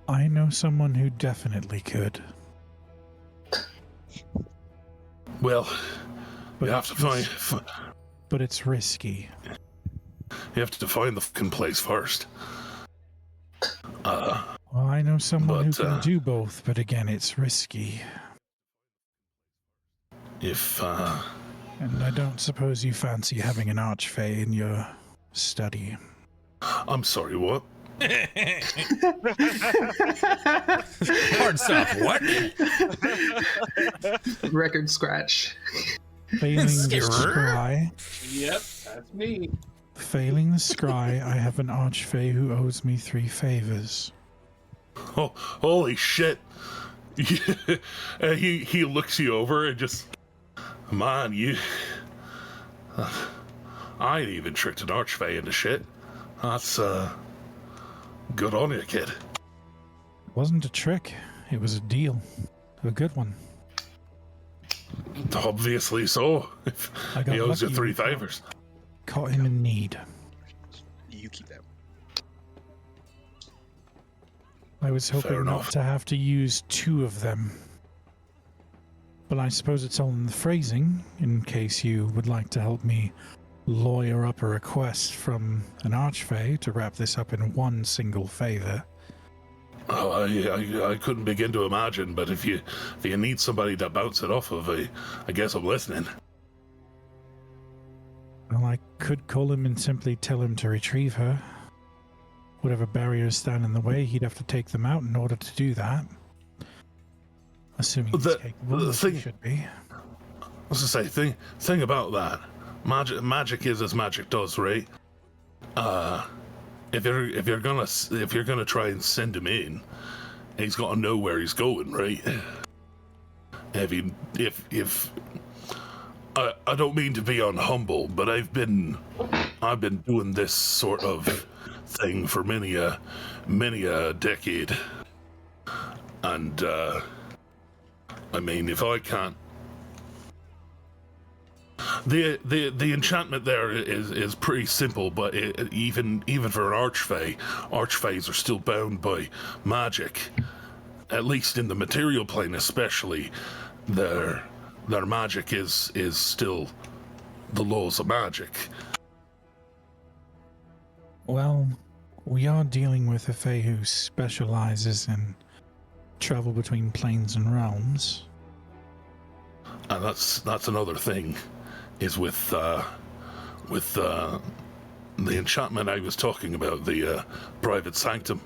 I know someone who definitely could. Well, But you have to find. But it's risky. You have to find the fucking place first. Well, I know someone who but, can do both, but again, it's risky. If And I don't suppose you fancy having an archfey in your study. I'm sorry, what? Hard stop. What? Record scratch. Failing the scry. Yep, that's me. Failing the scry, I have an archfey who owes me 3 favors. Oh, holy shit! He looks you over and just, man, you. I ain't even tricked an archfey into shit. That's good on you, kid. It wasn't a trick. It was a deal. A good one. Obviously so. I got He owes you lucky 3 and caught- favors. Caught him in need. You keep that. I was Fair hoping enough. not to have to use 2 of them. But I suppose it's all in the phrasing, in case you would like to help me lawyer up a request from an archfey to wrap this up in one single favor. Oh, I couldn't begin to imagine, but if you need somebody to bounce it off of, I guess I'm listening. Well, I could call him and simply tell him to retrieve her. Whatever barriers stand in the way, he'd have to take them out in order to do that. Assuming he's capable, the which he thing- should be. I was to say, thing about that, magic is as magic does, right? If you're gonna try and send him in, he's got to know where he's going, right? If I don't mean to be unhumble, but I've been doing this sort of thing for many a decade, and I mean, if I can't. The enchantment there is pretty simple, but even for an archfays are still bound by magic. At least in the material plane, especially, their magic is still the laws of magic. Well, we are dealing with a fae who specializes in travel between planes and realms. And that's another thing, is with the enchantment I was talking about, the private sanctum.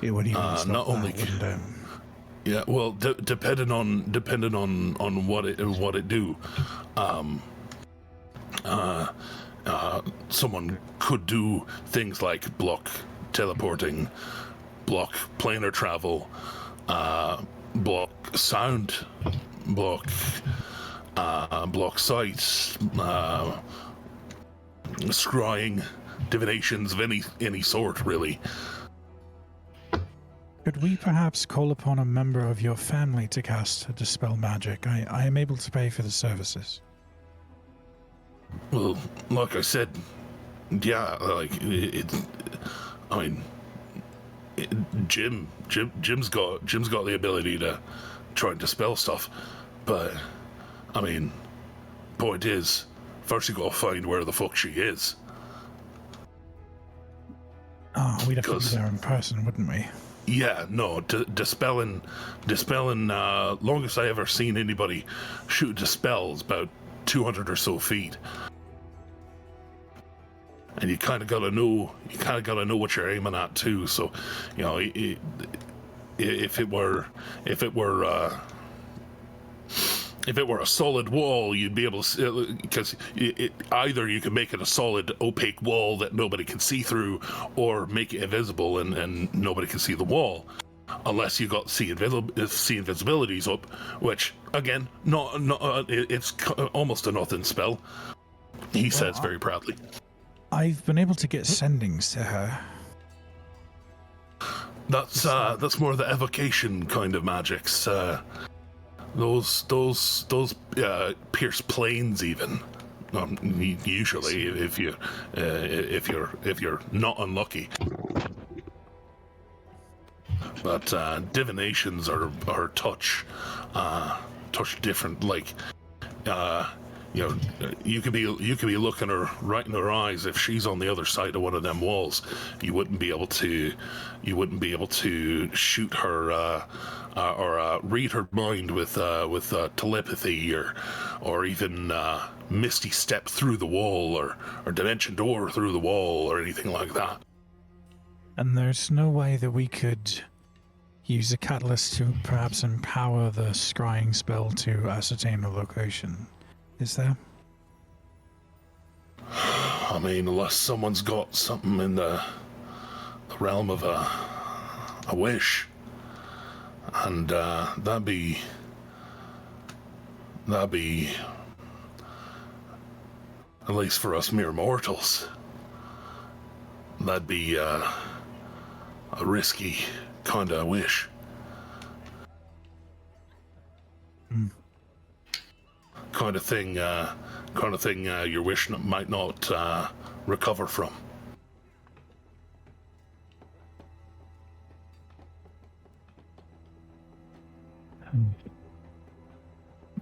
It would even not stop only that, wouldn't it? Yeah, well, depending on what it do, someone could do things like block teleporting, block planar travel, block sound, block sight, scrying, divinations of any sort, really. Could we perhaps call upon a member of your family to cast Dispel Magic? I am able to pay for the services. Well, like I said, yeah, like I mean, Jim's got the ability to try and dispel stuff, but I mean, point is, first you gotta find where the fuck she is. Oh, we'd have to be there in person, wouldn't we? Yeah, no, dispelling. Longest I ever seen anybody shoot dispels about 200 or so feet, and you kind of gotta know what you're aiming at too. So, you know, if it were a solid wall, you'd be able to, because either you can make it a solid opaque wall that nobody can see through, or make it invisible and nobody can see the wall, unless you got see invisibilities up, which again, it's almost a nothing spell. He says very proudly. I've been able to get sendings to her. That's more the evocation kind of magics. Those pierce planes even. Usually, if you're not unlucky. But divinations are touch different. Like, you know, you could be looking her right in her eyes. If she's on the other side of one of them walls, you wouldn't be able to shoot her or read her mind with telepathy or even misty step through the wall or dimension door through the wall or anything like that. And there's no way that we could use a catalyst to perhaps empower the scrying spell to ascertain a location, is there? I mean, unless someone's got something in the realm of a wish, and that'd be at least for us mere mortals. That'd be a risky kind of wish. Kind of thing your wish might not recover from.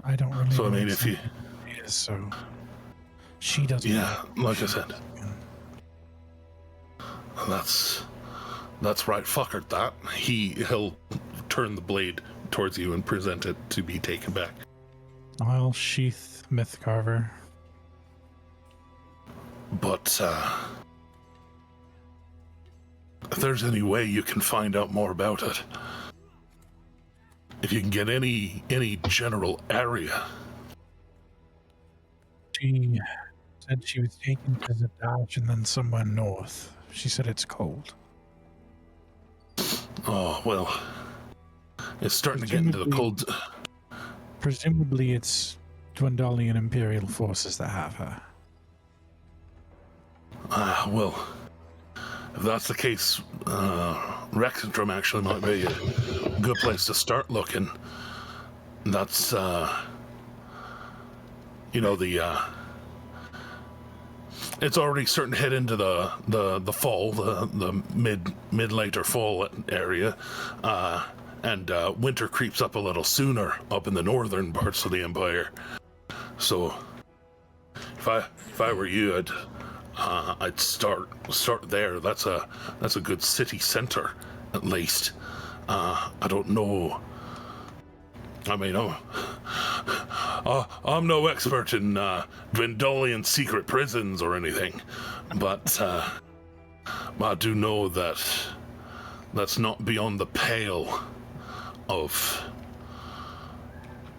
I don't really. So I mean, if you, so she doesn't. Yeah, like I said, that's right, fucker. That he'll turn the blade towards you and present it to be taken back. I'll sheath Mythcarver. But if there's any way you can find out more about it, if you can get any general area. She said she was taken to the Dash and then somewhere north. She said it's cold. Oh, well, it's starting to get into the cold. Presumably it's Dwendalian Imperial forces that have her. Well, if that's the case, Rexentrum actually might be a good place to start looking. That's, it's already starting to head into the fall, the mid-later fall area, and winter creeps up a little sooner up in the northern parts of the Empire. So, if I were you, I'd start there. That's a good city center, at least. I don't know. I mean, I'm no expert in Dwendalian secret prisons or anything, but I do know that that's not beyond the pale of.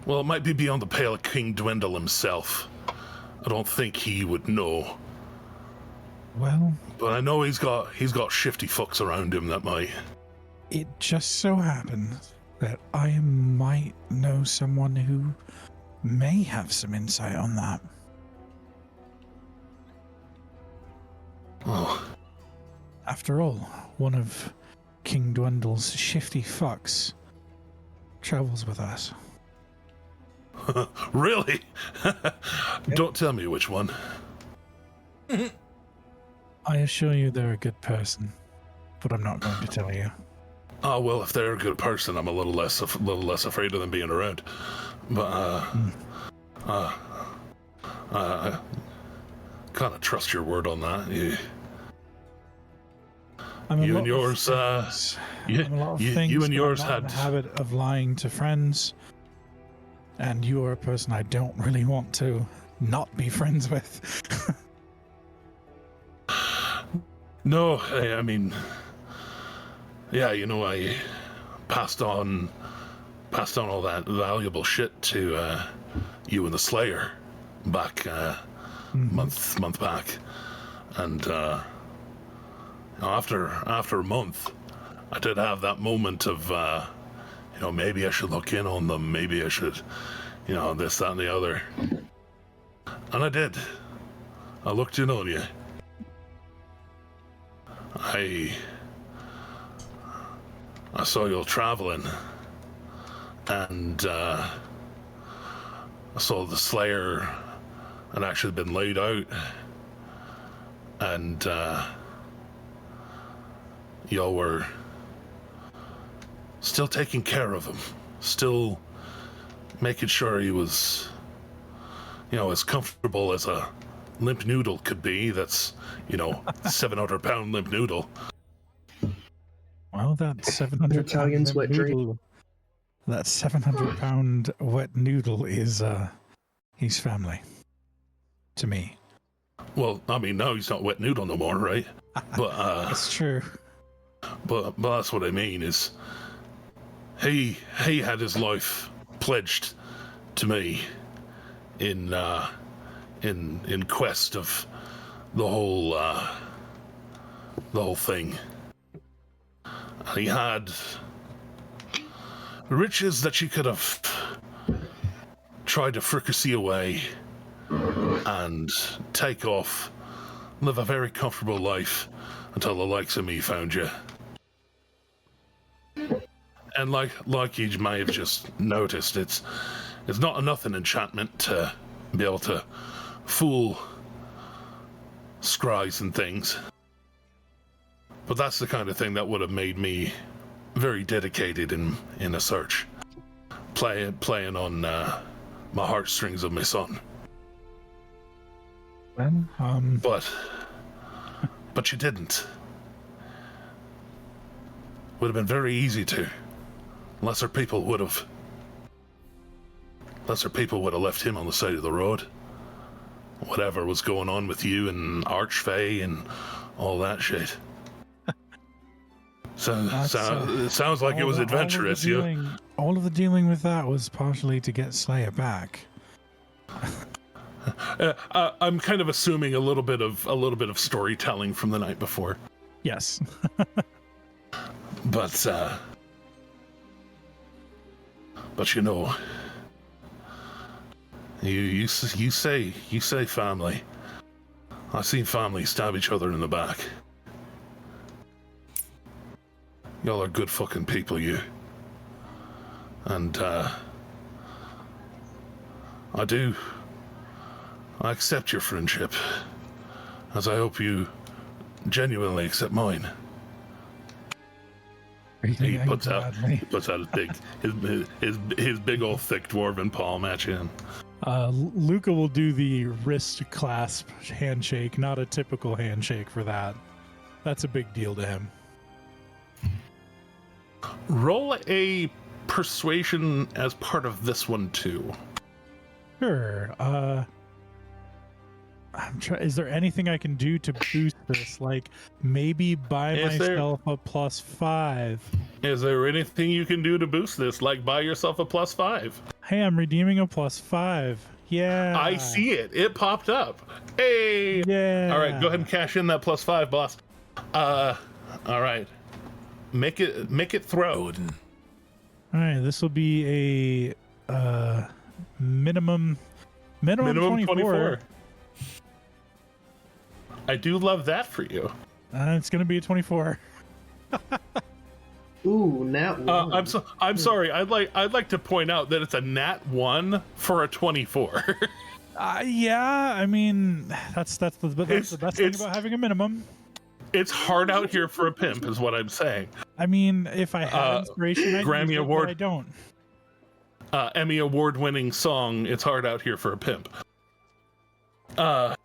Well, it might be beyond the pale of King Dwendal himself. I don't think he would know. Well, but I know he's got shifty fucks around him that might. It just so happens that I might know someone who may have some insight on that. Oh. After all, one of King Dwindle's shifty fucks travels with us. Really? Don't tell me which one. I assure you they're a good person, but I'm not going to tell you. Oh well, if they're a good person, I'm a little less afraid of them being around. But I kind of trust your word on that. You and yours, you and yours I'm not in the habit of lying to friends, and you are a person I don't really want to not be friends with. No, I mean, yeah, I passed on all that valuable shit to you and the Slayer back month back, and after a month, I did have that moment of maybe I should look in on them, maybe I should, this, that, and the other, and I did. I looked in on you. I saw you all traveling, and I saw the Slayer had actually been laid out, and y'all were still taking care of him, still making sure he was, as comfortable as a limp noodle could be. That's 700-pound limp noodle. Well, that 700 Italian's wet dream. noodle, that 700-pound wet noodle is he's family to me. Well, I mean, no, he's not wet noodle no more, right? But That's true. But that's what I mean is he had his life pledged to me in quest of the whole thing. And he had riches that you could have tried to fricassee away and take off, live a very comfortable life until the likes of me found you. And like you may have just noticed, it's not enough an enchantment to be able to fool scries and things. But that's the kind of thing that would have made me very dedicated in a search. Playing on my heartstrings of my son. Well, But you didn't. Would have been very easy to. Lesser people would have left him on the side of the road. Whatever was going on with you and Archfey and all that shit. It sounds like it was adventurous. All of the dealing with that was partially to get Slayer back. I'm kind of assuming a little bit of storytelling from the night before. Yes. But you say family. I've seen families stab each other in the back. Y'all are good fucking people, you. And I accept your friendship, as I hope you genuinely accept mine. He puts out his big old thick dwarven palm at you. Luca will do the wrist clasp handshake, not a typical handshake for that. That's a big deal to him. Roll a persuasion as part of this one too. Sure. Is there anything I can do to boost this? Like maybe buy myself a +5. Is there anything you can do to boost this? Like buy yourself a +5. Hey, I'm redeeming a +5. Yeah. I see it. It popped up. Hey. Yeah. All right, go ahead and cash in that +5, boss. All right. Make it throw. All right, this will be a minimum 24. I do love that for you. It's going to be a 24. Ooh, nat one. I'm sorry. I'd like to point out that it's a nat 1 for a 24. Yeah, I mean that's the best thing about having a minimum. It's hard out here for a pimp, is what I'm saying. I mean, if I had inspiration, I'd Grammy use it, Award. but I don't. Emmy award-winning song. It's hard out here for a pimp. But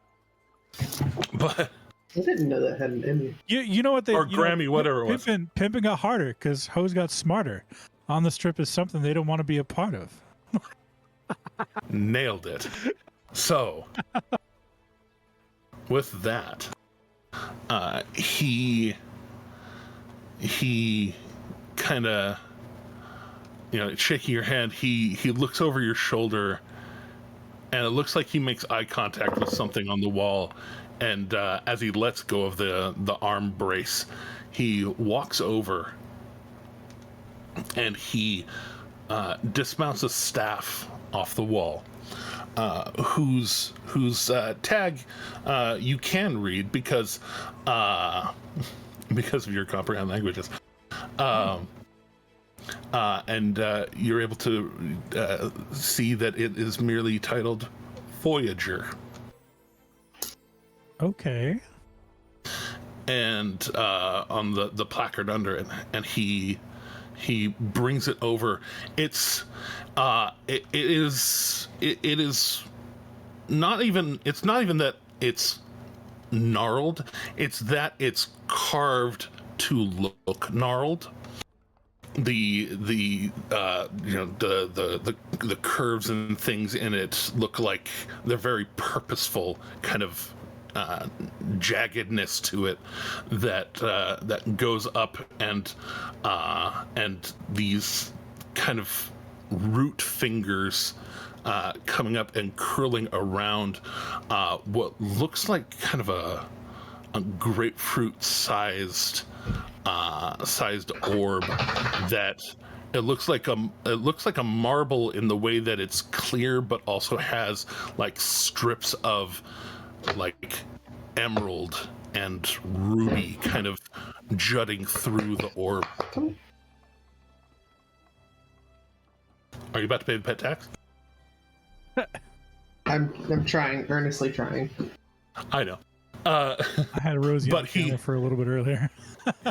I didn't know that had an Emmy. You know what they or Grammy, whatever it was. Pimping got harder because hoes got smarter. On the strip is something they don't want to be a part of. Nailed it. So, with that, he kind of, shaking your hand. He looks over your shoulder, and it looks like he makes eye contact with something on the wall. And as he lets go of the arm brace, he walks over, and he dismounts a staff off the wall. Whose tag you can read because of your comprehend languages, and you're able to see that it is merely titled Voyager. Okay. And on the placard under it, and he brings it over. It is not even that it's gnarled, it's that it's carved to look gnarled. The curves and things in it look like they're very purposeful, kind of jaggedness to it that goes up, and these kind of root fingers coming up and curling around what looks like kind of a grapefruit sized orb that it looks like a marble in the way that it's clear, but also has like strips of like emerald and ruby kind of jutting through the orb. Are you about to pay the pet tax? I'm trying, earnestly trying. I know. I had a Rosie but on camera for a little bit earlier.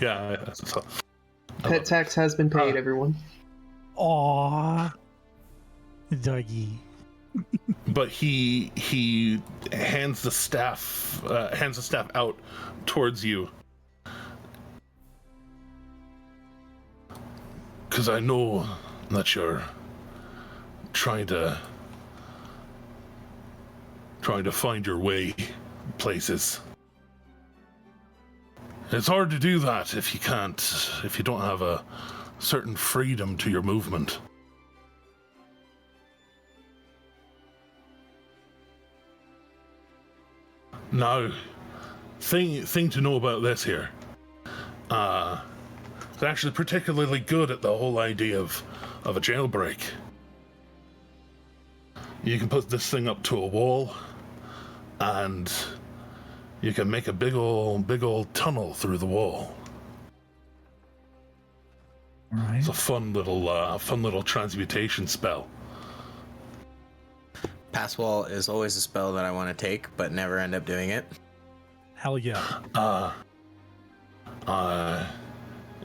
Yeah. So, Pet tax has been paid, everyone. Aww, doggy. But he hands the staff out towards you, because I know that you're trying to find your way places. It's hard to do that if you don't have a certain freedom to your movement. Now, thing to know about this here, it's actually particularly good at the whole idea of a jailbreak. You can put this thing up to a wall, and you can make a big old tunnel through the wall. Right. It's a fun little transmutation spell. Pass wall is always a spell that I want to take, but never end up doing it. Hell yeah.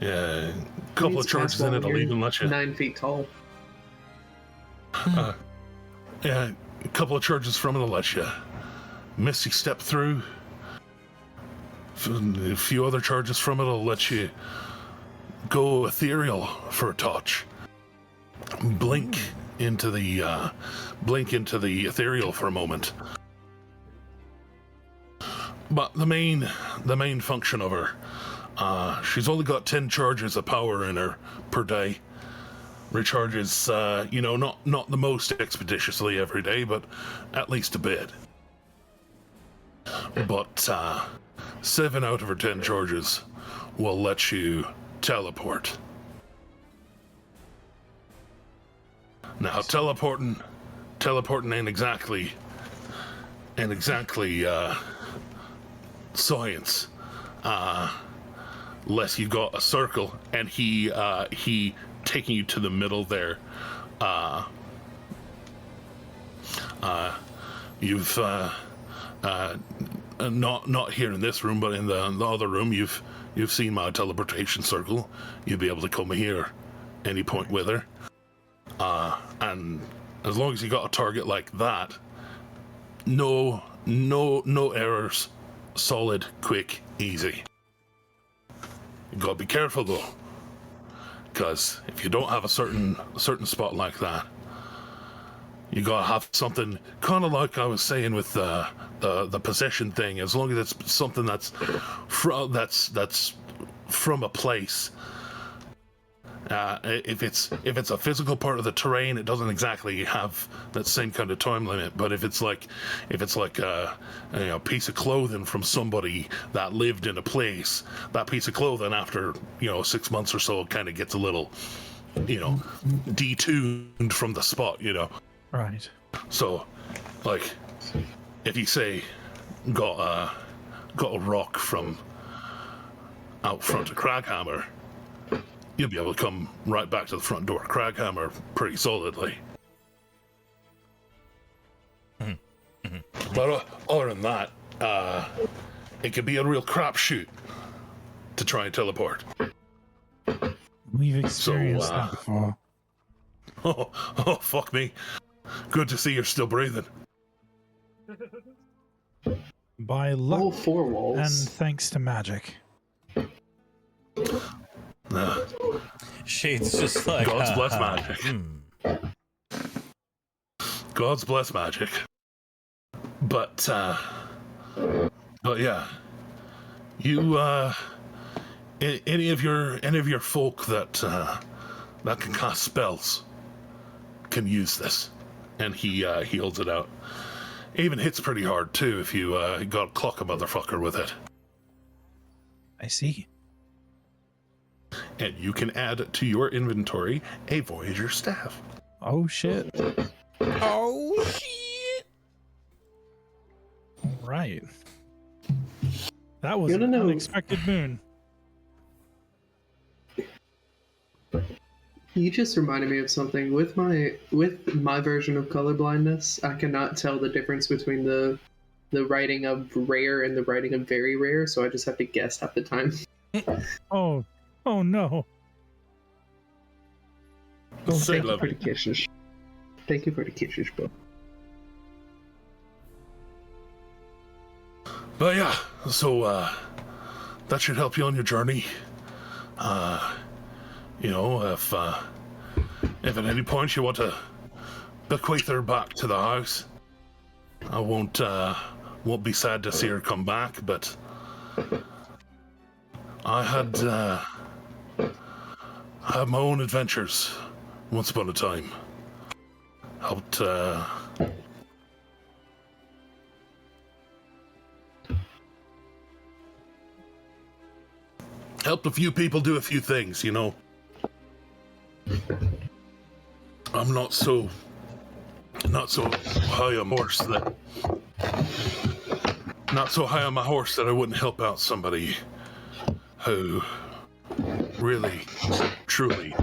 Yeah, a couple of charges in it, I'll even let you. 9 feet tall. Yeah, a couple of charges from it, I'll let you. Misty step through. A few other charges from it, I'll let you go ethereal for a touch. Blink into the ethereal for a moment. But the main function of her, she's only got 10 charges of power in her per day. Recharges, not the most expeditiously every day, but at least a bit. But 7 out of her 10 charges will let you teleport. Now, teleporting ain't exactly science. unless you got a circle, and he taking you to the middle there. You've not here in this room, but in the other room, you've seen my teleportation circle. You'd be able to come here any point with her, and as long as you got a target like that, no errors, solid, quick, easy. You gotta be careful though, because if you don't have a certain spot like that, you gotta have something kind of like I was saying with the possession thing. As long as it's something that's from a place. If it's a physical part of the terrain, it doesn't exactly have that same kind of time limit. But if it's like a piece of clothing from somebody that lived in a place, that piece of clothing after 6 months or so kind of gets a little detuned from the spot. Right. So, like, if you say got a rock from out front of Craghammer, you'll be able to come right back to the front door of Craghammer pretty solidly. But other than that, it could be a real crapshoot to try and teleport. We've experienced that before. Oh, fuck me. Good to see you're still breathing. By luck All four walls. and thanks to magic. Shade's just like God's bless magic. God's bless magic. But yeah, you any of your folk that can cast spells can use this, and he holds it out. Even hits pretty hard too if you got to clock a motherfucker with it. I see. And you can add to your inventory a Voyager staff. Oh shit. Oh shit! Right. That was an know. unexpected boon. You just reminded me of something. With my version of colorblindness, I cannot tell the difference between the writing of rare and the writing of very rare, so I just have to guess half the time. Oh no. Well, Say thank you for lovely. the kisses. Thank you for the kisses, bro. But yeah, so that should help you on your journey. If at any point you want to bequeath her back to the house, I won't be sad to see her come back. But I had my own adventures once upon a time. Helped a few people do a few things, I'm not so high on horse that I wouldn't help out somebody who really truly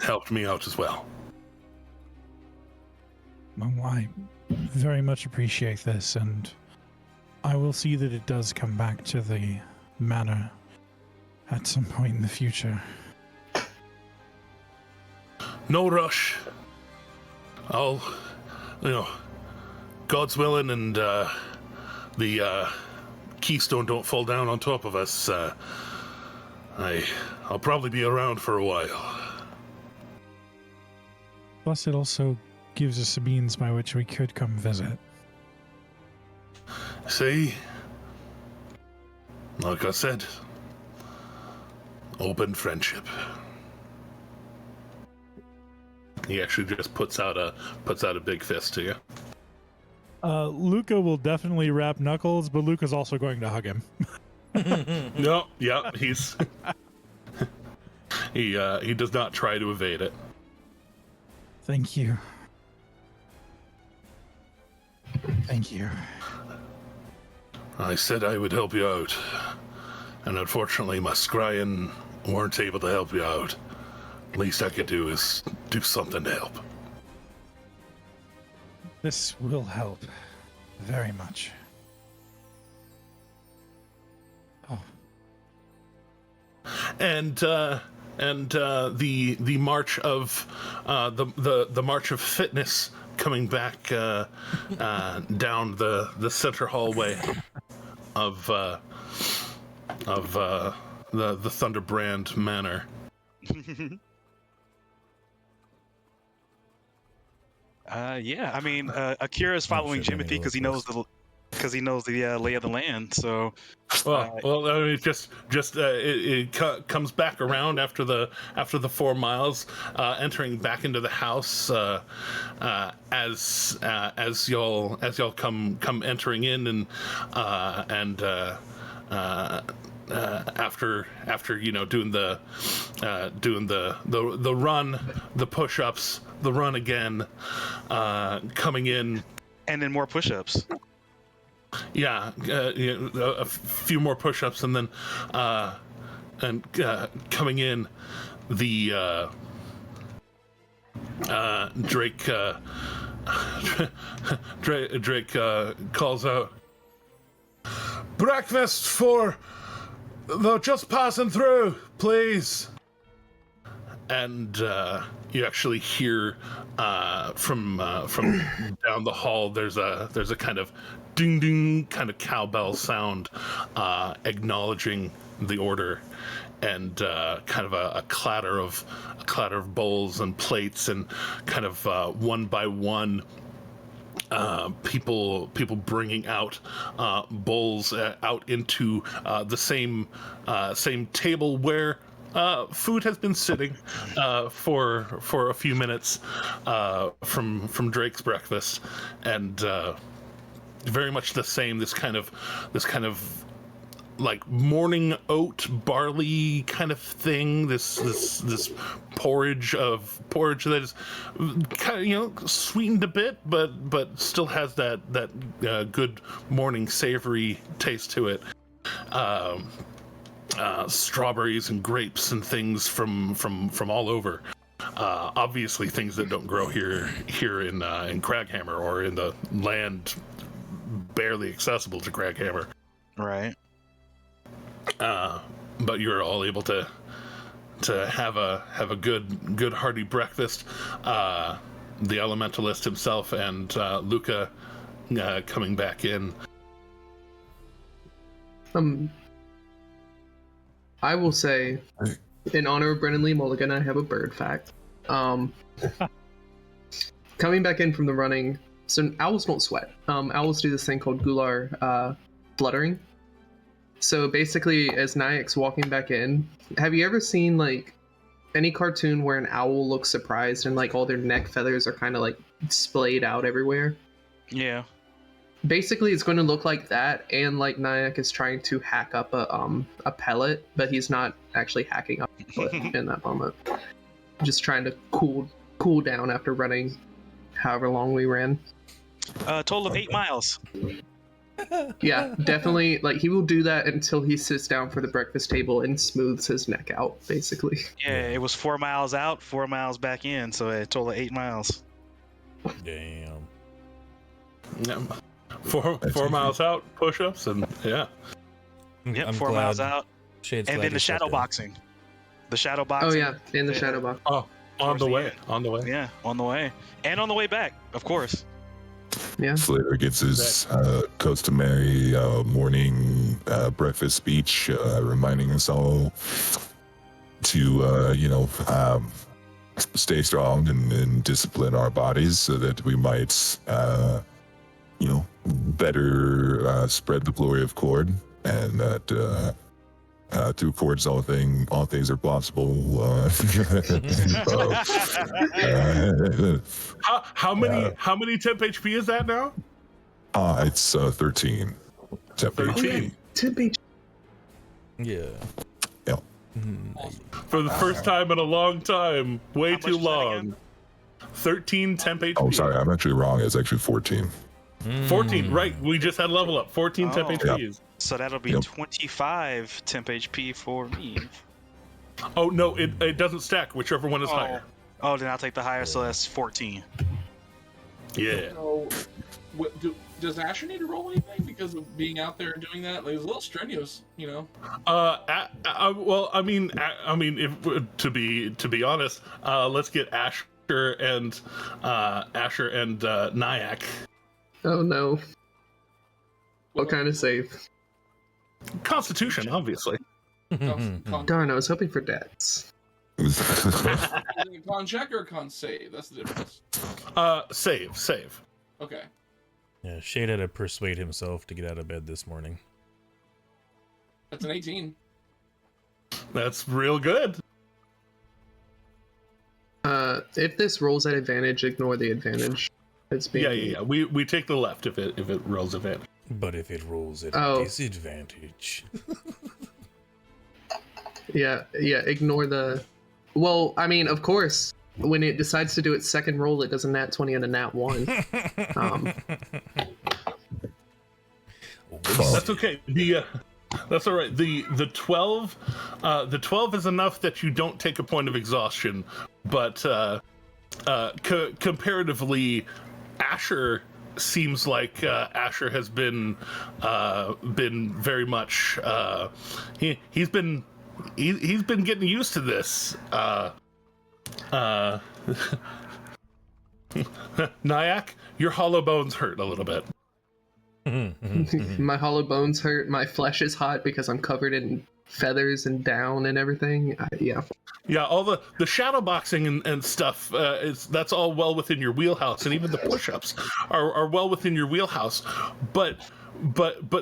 helped me out as well. Well, I very much appreciate this, and I will see that it does come back to the manor at some point in the future. No rush. I'll, God's willing, and the keystone don't fall down on top of us. I'll probably be around for a while. Plus, it also gives us a means by which we could come visit. See? Like I said, open friendship. He actually just puts out a big fist to you. Luca will definitely wrap Knuckles, but Luca's also going to hug him. No, yeah, he's he does not try to evade it. Thank you. Thank you. I said I would help you out, and unfortunately my scryen weren't able to help you out. Least I could do is do something to help. This will help very much. Oh. And the march of the march of fitness coming back down the center hallway of the Thunderbrand Manor. Yeah, I mean, Akira's following Jimothy because he knows the lay of the land. So, well, I mean, it comes back around after the 4 miles, entering back into the house as y'all come entering in, and after doing the run, the push-ups, the run again, coming in, and then more push-ups. Yeah, a few more push-ups, and then coming in, the Drake calls out, "Breakfast for the just passing through, please." And you actually hear from down the hall. There's a kind of ding ding kind of cowbell sound acknowledging the order, and kind of a clatter of bowls and plates, and kind of one by one. People bringing out bowls out into the same table where food has been sitting for a few minutes from Drake's breakfast, and very much the same. This kind of like morning oat barley kind of thing. This porridge that is kind of sweetened a bit, but still has that good morning savory taste to it. Strawberries and grapes and things from all over. Obviously, things that don't grow here in Craghammer, or in the land barely accessible to Craghammer. Right. But you're all able to have a good hearty breakfast. The Elementalist himself and Luca coming back in. I will say, in honor of Brennan Lee Mulligan, I have a bird fact. Coming back in from the running, so owls don't sweat. Owls do this thing called gular fluttering. So basically, as Nyack's walking back in, have you ever seen like any cartoon where an owl looks surprised and like all their neck feathers are kind of like splayed out everywhere? Yeah. Basically, it's going to look like that, and like Nyack is trying to hack up a pellet, but he's not actually hacking up a pellet in that moment. Just trying to cool down after running however long we ran. Total of 8 miles. Yeah, definitely. Like, he will do that until he sits down for the breakfast table and smooths his neck out, basically. Yeah, it was 4 miles out, 4 miles back in, so a total of 8 miles. Damn. Yeah. 4 miles out, push-ups, and yeah. Yep, I'm 4 glad miles out. Shade's And glad then the you stepped shadow in. boxing. The shadow boxing. Oh, yeah, in the shadow box. Oh, on the way. Yeah, on the way. And on the way back, of course. Yeah. Slater gives his customary morning breakfast speech, reminding us all to, stay strong and discipline our bodies so that we might, better spread the glory of Cord, and that through Cord's all things are possible. How many temp HP is that now? It's 13. Temp 13. HP. Yeah. Yeah. For the first time in a long time. Way How much too is that long. again? 13 temp HP. Oh, sorry, I'm actually wrong. It's actually 14. 14, right? We just had level up. 14 temp Oh. HPs. So that'll be Yep. 25 temp HP for me. Oh no, it doesn't stack. Whichever one is higher. Oh, then I'll take the higher, so that's 14. Yeah. So, does Asher need to roll anything because of being out there and doing that? Like, it's a little strenuous, you know. Well, I mean, if to be honest, let's get Asher and Nyack. Oh no. What kind of save? Constitution, obviously. Darn, I was hoping for dex. Is it a con check or a con save? That's the difference. Save. Okay. Yeah, Shade had to persuade himself to get out of bed this morning. That's an 18. That's real good. If this rolls at advantage, ignore the advantage. It's being... Yeah. We take the left if it rolls advantage. But if it rolls at Oh. disadvantage. Yeah, ignore the... Well, I mean, of course, when it decides to do its second roll, it does a nat 20 and a nat 1. That's okay. That's all right. The 12 is enough that you don't take a point of exhaustion, but comparatively, Asher seems like Asher has been very much he's been getting used to this. Nyack, your hollow bones hurt a little bit. My hollow bones hurt. My flesh is hot because I'm covered in feathers and down and everything. Yeah, all the shadow boxing and stuff, that's all well within your wheelhouse, and even the push-ups are well within your wheelhouse. But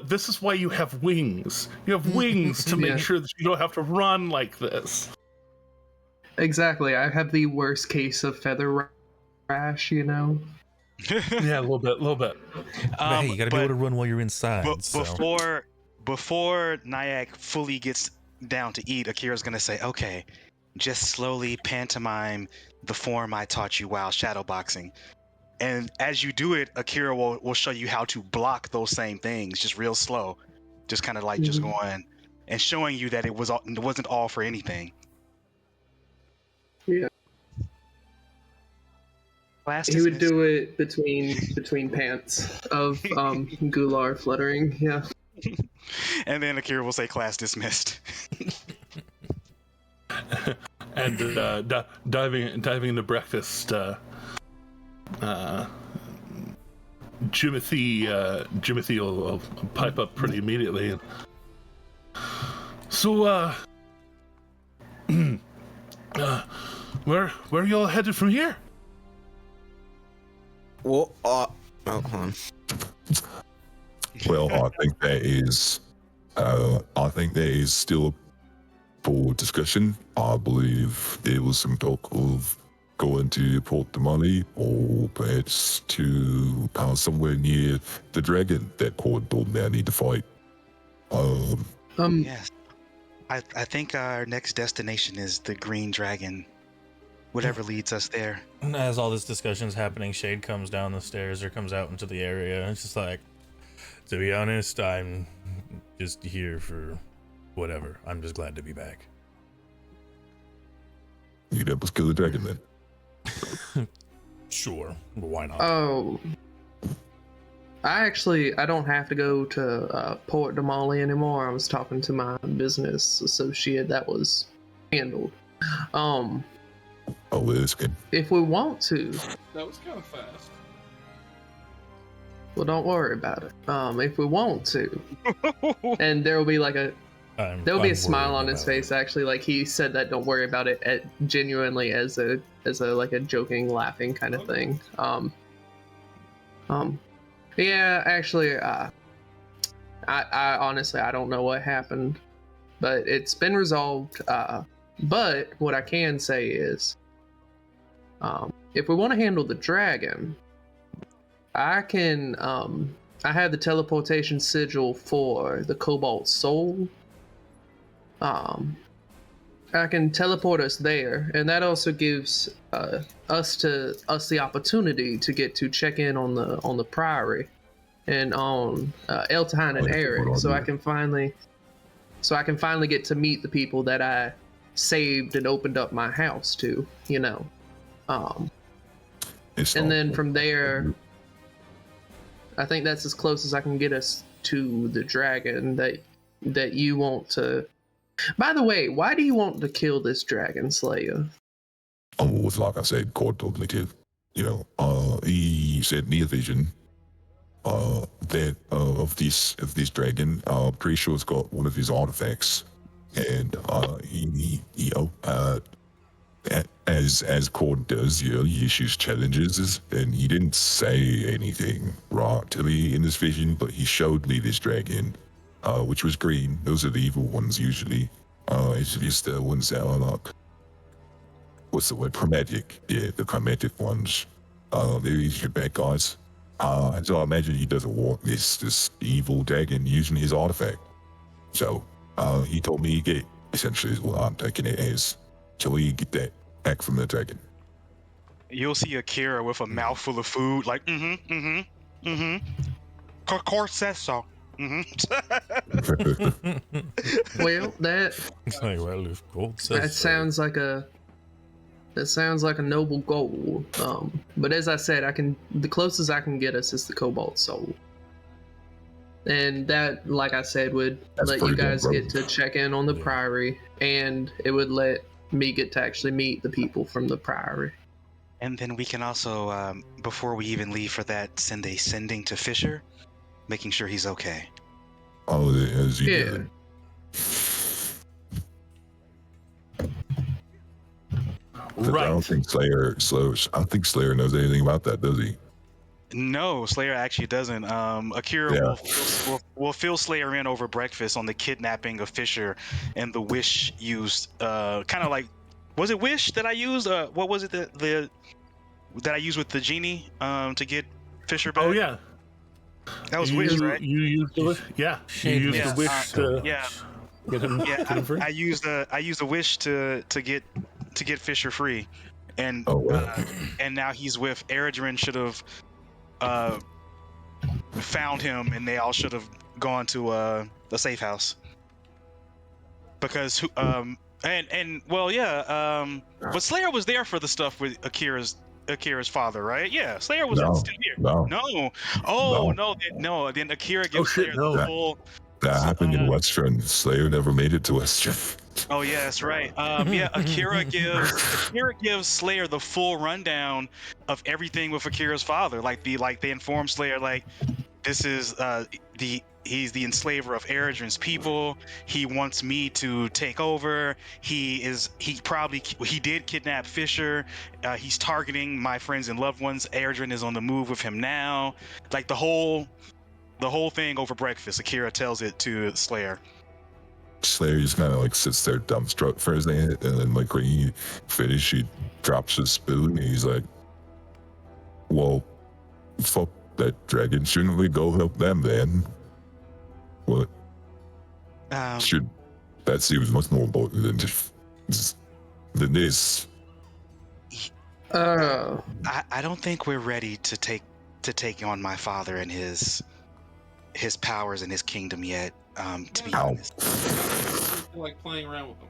this is why you have wings. You have wings to make sure that you don't have to run like this. Exactly. I have the worst case of feather rash, you know? Yeah, a little bit. But hey, you gotta be able to run while you're inside. Before Nyack fully gets down to eat, Akira's gonna say, okay, just slowly pantomime the form I taught you while shadowboxing. And as you do it, Akira will show you how to block those same things, just real slow. Just kind of like just going and showing you that it wasn't all for anything. Yeah. He would do it between pants of Gular fluttering, yeah. And then Akira will say, class dismissed. And diving into breakfast, Jimothy will pipe up pretty immediately. So, where are you all headed from here? Well, hold on. Well, I think there is still for discussion. I believe there was some talk of going to Port de Mali, or perhaps to somewhere near the dragon that Cord told me I need to fight. Yes. I think our next destination is the Green Dragon. Whatever leads us there. And as all this discussion's happening, Shade comes down the stairs or comes out into the area, and it's just like, to be honest, I'm just here for whatever. I'm just glad to be back. You'd help us kill the dragon then. Sure, but why not? Oh, I don't have to go to Port de Mali anymore. I was talking to my business associate that was handled. Oh, that's good. If we want to, That was kind of fast. well, don't worry about it. If we want to, and there will be like there'll be a smile on his face. Actually, like he said that. Don't worry about it. Genuinely, as a like a joking, laughing kind of thing. Yeah, actually, I honestly I don't know what happened, but it's been resolved. But what I can say is, if we want to handle the dragon, I can. I have the teleportation sigil for the Cobalt Soul. I can teleport us there, and that also gives us the opportunity to get to check in on the Priory and on Eltahine and Eric, so I can finally get to meet the people that I saved and opened up my house to, you know. And then from there, I think that's as close as I can get us to the dragon that you want to. By the way, why do you want to kill this dragon slayer? Oh, it's like I said, God told me to. You know, he sent me a vision. That of this dragon. Pretty sure it's got one of his artifacts, and as Cord does, you know, he issues challenges, and he didn't say anything right to me in this vision, but he showed me this dragon, which was green. Those are the evil ones usually. It's just the ones that are like, what's the word? Chromatic. Yeah, the chromatic ones. They're usually bad guys. So I imagine he doesn't want this evil dragon using his artifact. So he told me he get essentially is what I'm taking it as. So he get that back from the dragon. You'll see Akira with a mouthful of food, like, Of course says so. Well, it's like, well, if Gold says That sounds like a noble goal. But as I said, the closest I can get us is the Cobalt Soul. And that, like I said, would let you guys get to check in on the Priory, and it would let me get to actually meet the people from the Priory. And then we can also, before we even leave for that, send a sending to Fisher, making sure he's okay. Oh, as he did. Right. I don't think Slayer knows anything about that, does he? No, Slayer actually doesn't. Akira will fill Slayer in over breakfast on the kidnapping of Fisher and the wish used, kind of like, was it wish that I used? What was it that I used with the genie to get Fisher back? Oh yeah, that was wish, right? You used the wish. Yeah, you used the wish to get him. I used the wish to get Fisher free, and and now he's with Eredrin. Should have found him, and they all should have gone to a safe house. Because but Slayer was there for the stuff with Akira's father, right? Yeah, Slayer was still here. No. Then Akira gives Slayer the full. That happened in Western. Slayer never made it to Western. Oh yeah, that's right. Akira gives Slayer the full rundown of everything with Akira's father. They inform Slayer this is he's the enslaver of Eredrin's people. He wants me to take over. He did kidnap Fisher. He's targeting my friends and loved ones. Eredrin is on the move with him now. Like the whole thing over breakfast, Akira tells it to Slayer. Slayer just kind of like sits there dumbstruck for a second, and then like when he finishes, he drops his spoon, and he's like, "Well, fuck that dragon. Shouldn't we go help them then? What? That seems much more important than than this." I don't think we're ready to take on my father and his powers and his kingdom yet. To be honest, like playing around with them.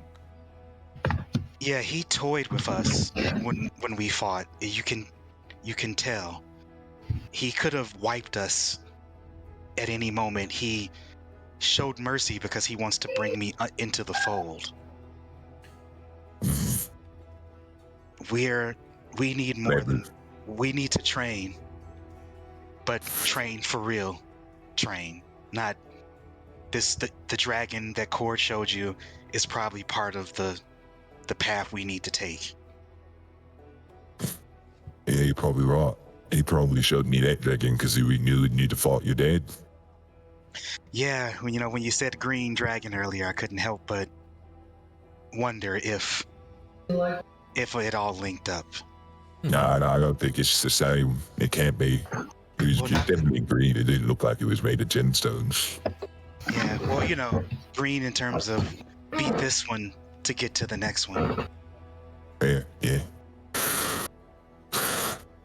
Yeah, he toyed with us when we fought. You can tell he could have wiped us at any moment. He showed mercy because he wants to bring me into the fold. We need more than we need to train, but train for real. Train, not the dragon that Cord showed you is probably part of the path we need to take. Yeah, you're probably right. He probably showed me that dragon because he knew he'd need to fight your dad. Yeah, when you said green dragon earlier, I couldn't help but wonder if it all linked up. Nah, I don't think it's the same. It can't be. It was definitely green. It didn't look like it was made of gemstones. Yeah, well, green in terms of beat this one to get to the next one. Yeah.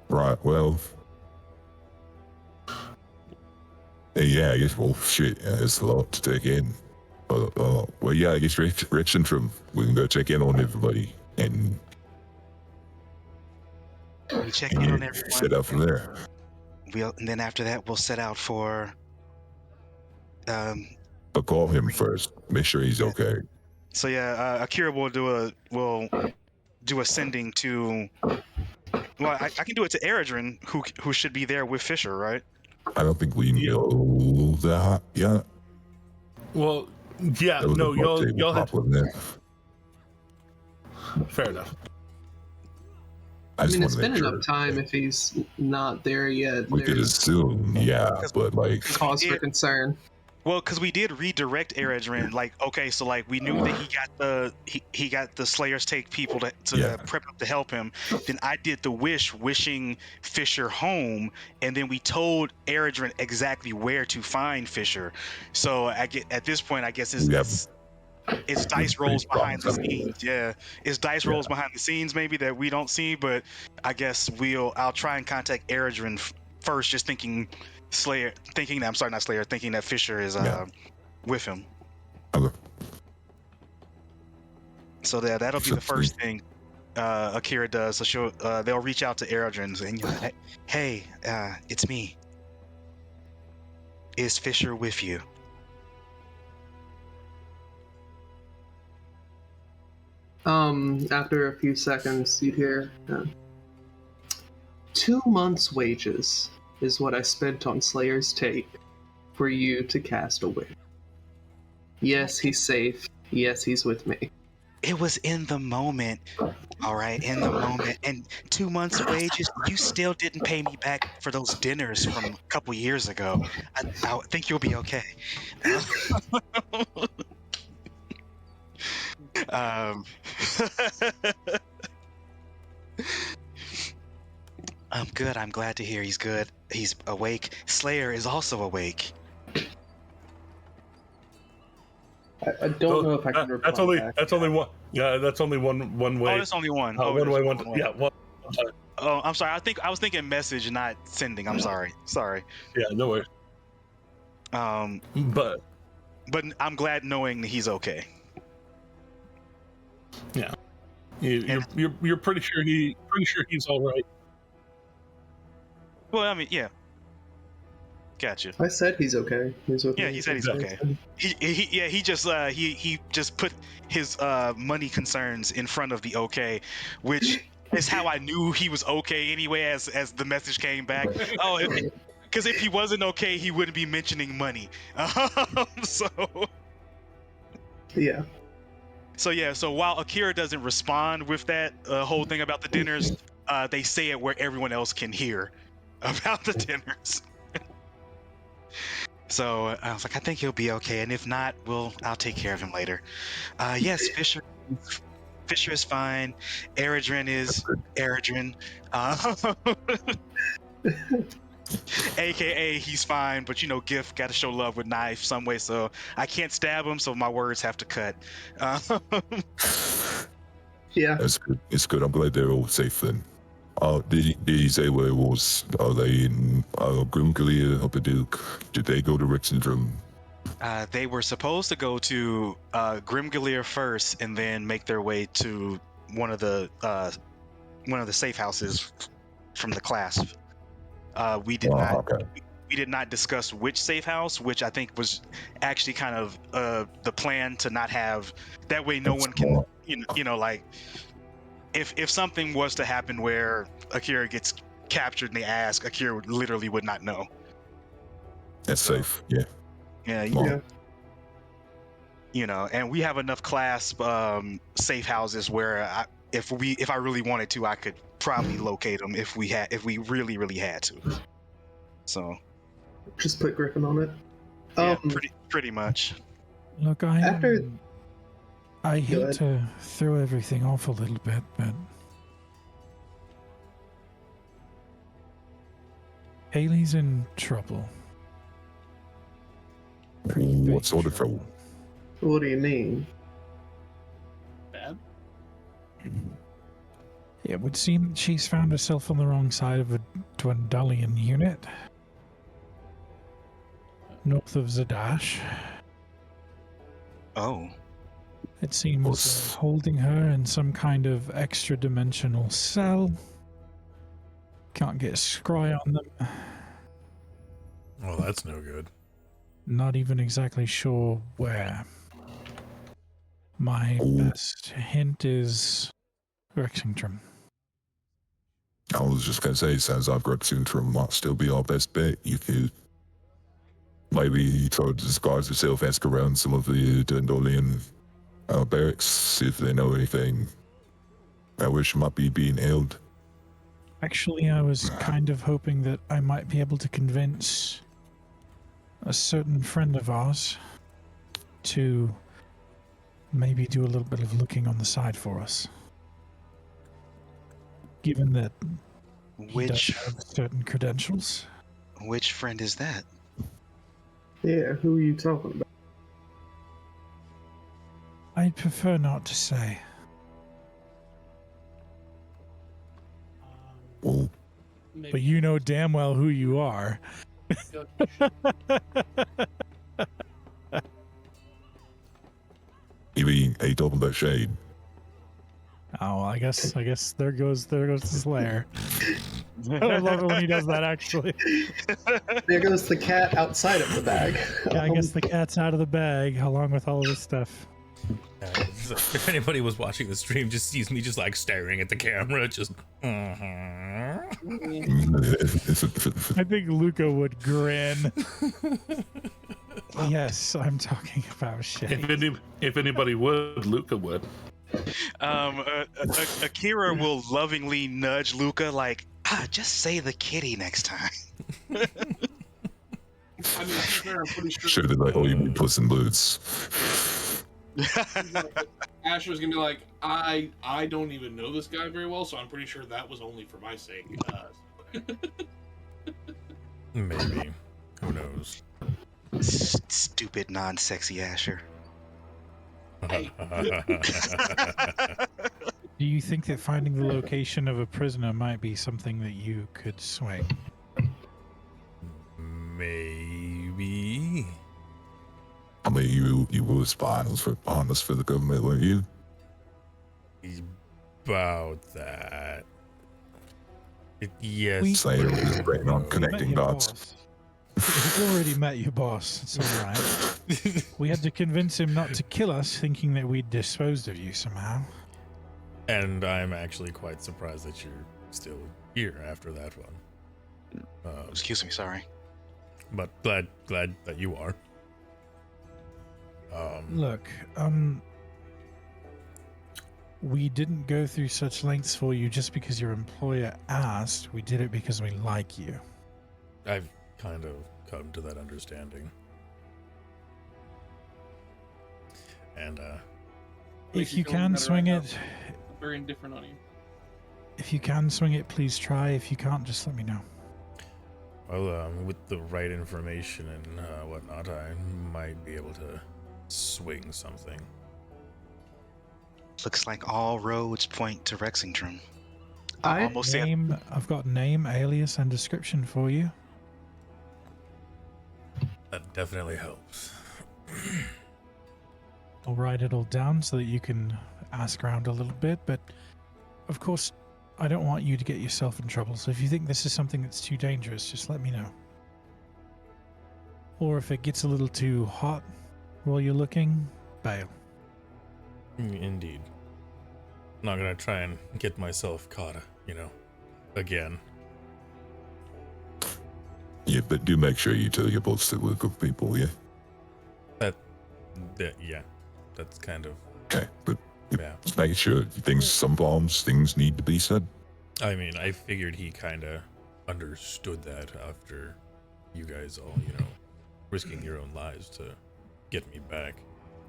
Right, well, Yeah, I guess. Well, shit, it's a lot to take in. Well, yeah, I guess Rex and Trim, we can go check in on everybody and We check in on set everyone. out from there. And then after that, we'll set out for. But call him first. Make sure he's okay. So yeah, Akira will do a sending to. Well, I can do it to Eredrin, who should be there with Fisher, right? I don't think we know that yet. Well, yeah, That was no, a board table y'all had. problem there. Fair enough. I mean, it's wanna been make enough time if he's not there yet. We could There's assume, yeah, but like, cause for concern. Well, because we did redirect Eredrin, like, okay, so like we knew that he got the Slayers take people to Yeah. prep up to help him. Then I did the wishing Fisher home, and then we told Eredrin exactly where to find Fisher. So at this point, I guess we have it's dice rolls pretty behind the promising. scenes. Yeah, it's dice rolls behind the scenes maybe that we don't see, but I guess I'll try and contact Eredrin first, just thinking thinking that Fisher is with him. Okay. So that'll be the first thing Akira does. So they'll reach out to Eredrin and hey, it's me. Is Fisher with you? After a few seconds, you'd hear 2 months' wages is what I spent on Slayer's tape for you to cast a wish. Yes, he's safe. Yes, he's with me. It was in the moment, all right, in the moment. And 2 months' wages, you still didn't pay me back for those dinners from a couple years ago. I think you'll be okay. I'm good. I'm glad to hear he's good. He's awake. Slayer is also awake. I don't know if I can reply back. That's only one. Yeah, that's only one way. Oh, that's only one. One way. Yeah, one time. Oh, I'm sorry. I was thinking message, not sending. I'm sorry. Yeah, no worries. But I'm glad knowing that he's okay. Yeah, you're pretty sure he's all right. Well, I mean, yeah. Gotcha. I said he's okay. He's okay. Yeah, he said he's okay. He just put his money concerns in front of the okay, which is how I knew he was okay anyway. As the message came back, because if he wasn't okay, he wouldn't be mentioning money. So yeah. So while Akira doesn't respond with that whole thing about the dinners, they say it where everyone else can hear about the dinners. So I was like, I think he'll be okay, and if not, I'll take care of him later. Yes, Fisher is fine. Eredrin is Eredrin. AKA he's fine, but Gift got to show love with knife some way, so I can't stab him, so my words have to cut. Yeah. That's good. It's good. I'm glad they're all safe then. Did he say where it was? Are they in Grimglia up at Duke? Did they go to Rexendrum? They were supposed to go to Grimgalier first, and then make their way to one of the safe houses from the class. We did not discuss which safe house, which I think was actually kind of the plan to not have. That way, no one can, like. If something was to happen where Akira gets captured and they ask, Akira literally would not know. That's safe. Yeah. Yeah. And we have enough class safe houses where if I really wanted to, I could probably locate them if we really, really had to. So. Just put Griffin on it. Yeah, pretty much. Look, I hate to throw everything off a little bit, but Haley's in trouble. What sort of trouble? What do you mean? Bad? It would seem she's found herself on the wrong side of a Dwendalian unit. north of Zadash. Oh, It seems holding her in some kind of extra-dimensional cell. Can't get a scry on them. Well, that's no good. Not even exactly sure where. My best hint is Rexington. I was just gonna say, sounds like Rexington might still be our best bet. You could maybe try to disguise yourself, ask around some of the Dendolian barracks, see if they know anything. I wish might be being held. Actually, I was kind of hoping that I might be able to convince a certain friend of ours to maybe do a little bit of looking on the side for us. Given that he does have certain credentials. Which friend is that? Yeah, who are you talking about? I'd prefer not to say. Well, But you know damn well who you are. you mean a double that shade? Oh, I guess there goes the Slayer. I love it when he does that, actually. There goes the cat outside of the bag. Yeah, I guess the cat's out of the bag along with all of this stuff. If anybody was watching the stream, just sees me just like staring at the camera, just. I think Luca would grin. Yes, I'm talking about shit. If anybody would, Luca would. Akira will lovingly nudge Luca like, just say the kitty next time. I mean, to be fair, I'm pretty sure. Should have been like, oh, you mean Puss in Boots. Asher's gonna be like, I don't even know this guy very well, so I'm pretty sure that was only for my sake. Maybe. Who knows? Stupid, non-sexy Asher. Do you think that finding the location of a prisoner might be something that you could swing? Maybe. I mean, you were spying for the government, weren't you? About that. Yes. Saying it was brain on connecting dots. We've already met your boss. It's all right. We had to convince him not to kill us, thinking that we'd disposed of you somehow. And I'm actually quite surprised that you're still here after that one. Excuse me, sorry. But glad that you are. Look, we didn't go through such lengths for you just because your employer asked. We did it because we like you. I've kind of come to that understanding. And if you can swing it, very indifferent on you. if you can swing it, please try. If you can't, just let me know. well, with the right information and whatnot, I might be able to swing something. Looks like all roads point to Rexington. I've got name, alias, and description for you. That definitely helps. I'll write it all down so that you can ask around a little bit, but of course, I don't want you to get yourself in trouble, so if you think this is something that's too dangerous, just let me know. Or if it gets a little too hot while you're looking, bail. Indeed. I'm not gonna try and get myself caught, again. Yeah, but do make sure you tell your boss that we're good people, yeah? Yeah, that's kind of... Okay, but Yeah. just making sure things need to be said. I mean, I figured he kind of understood that after you guys all, risking your own lives to get me back.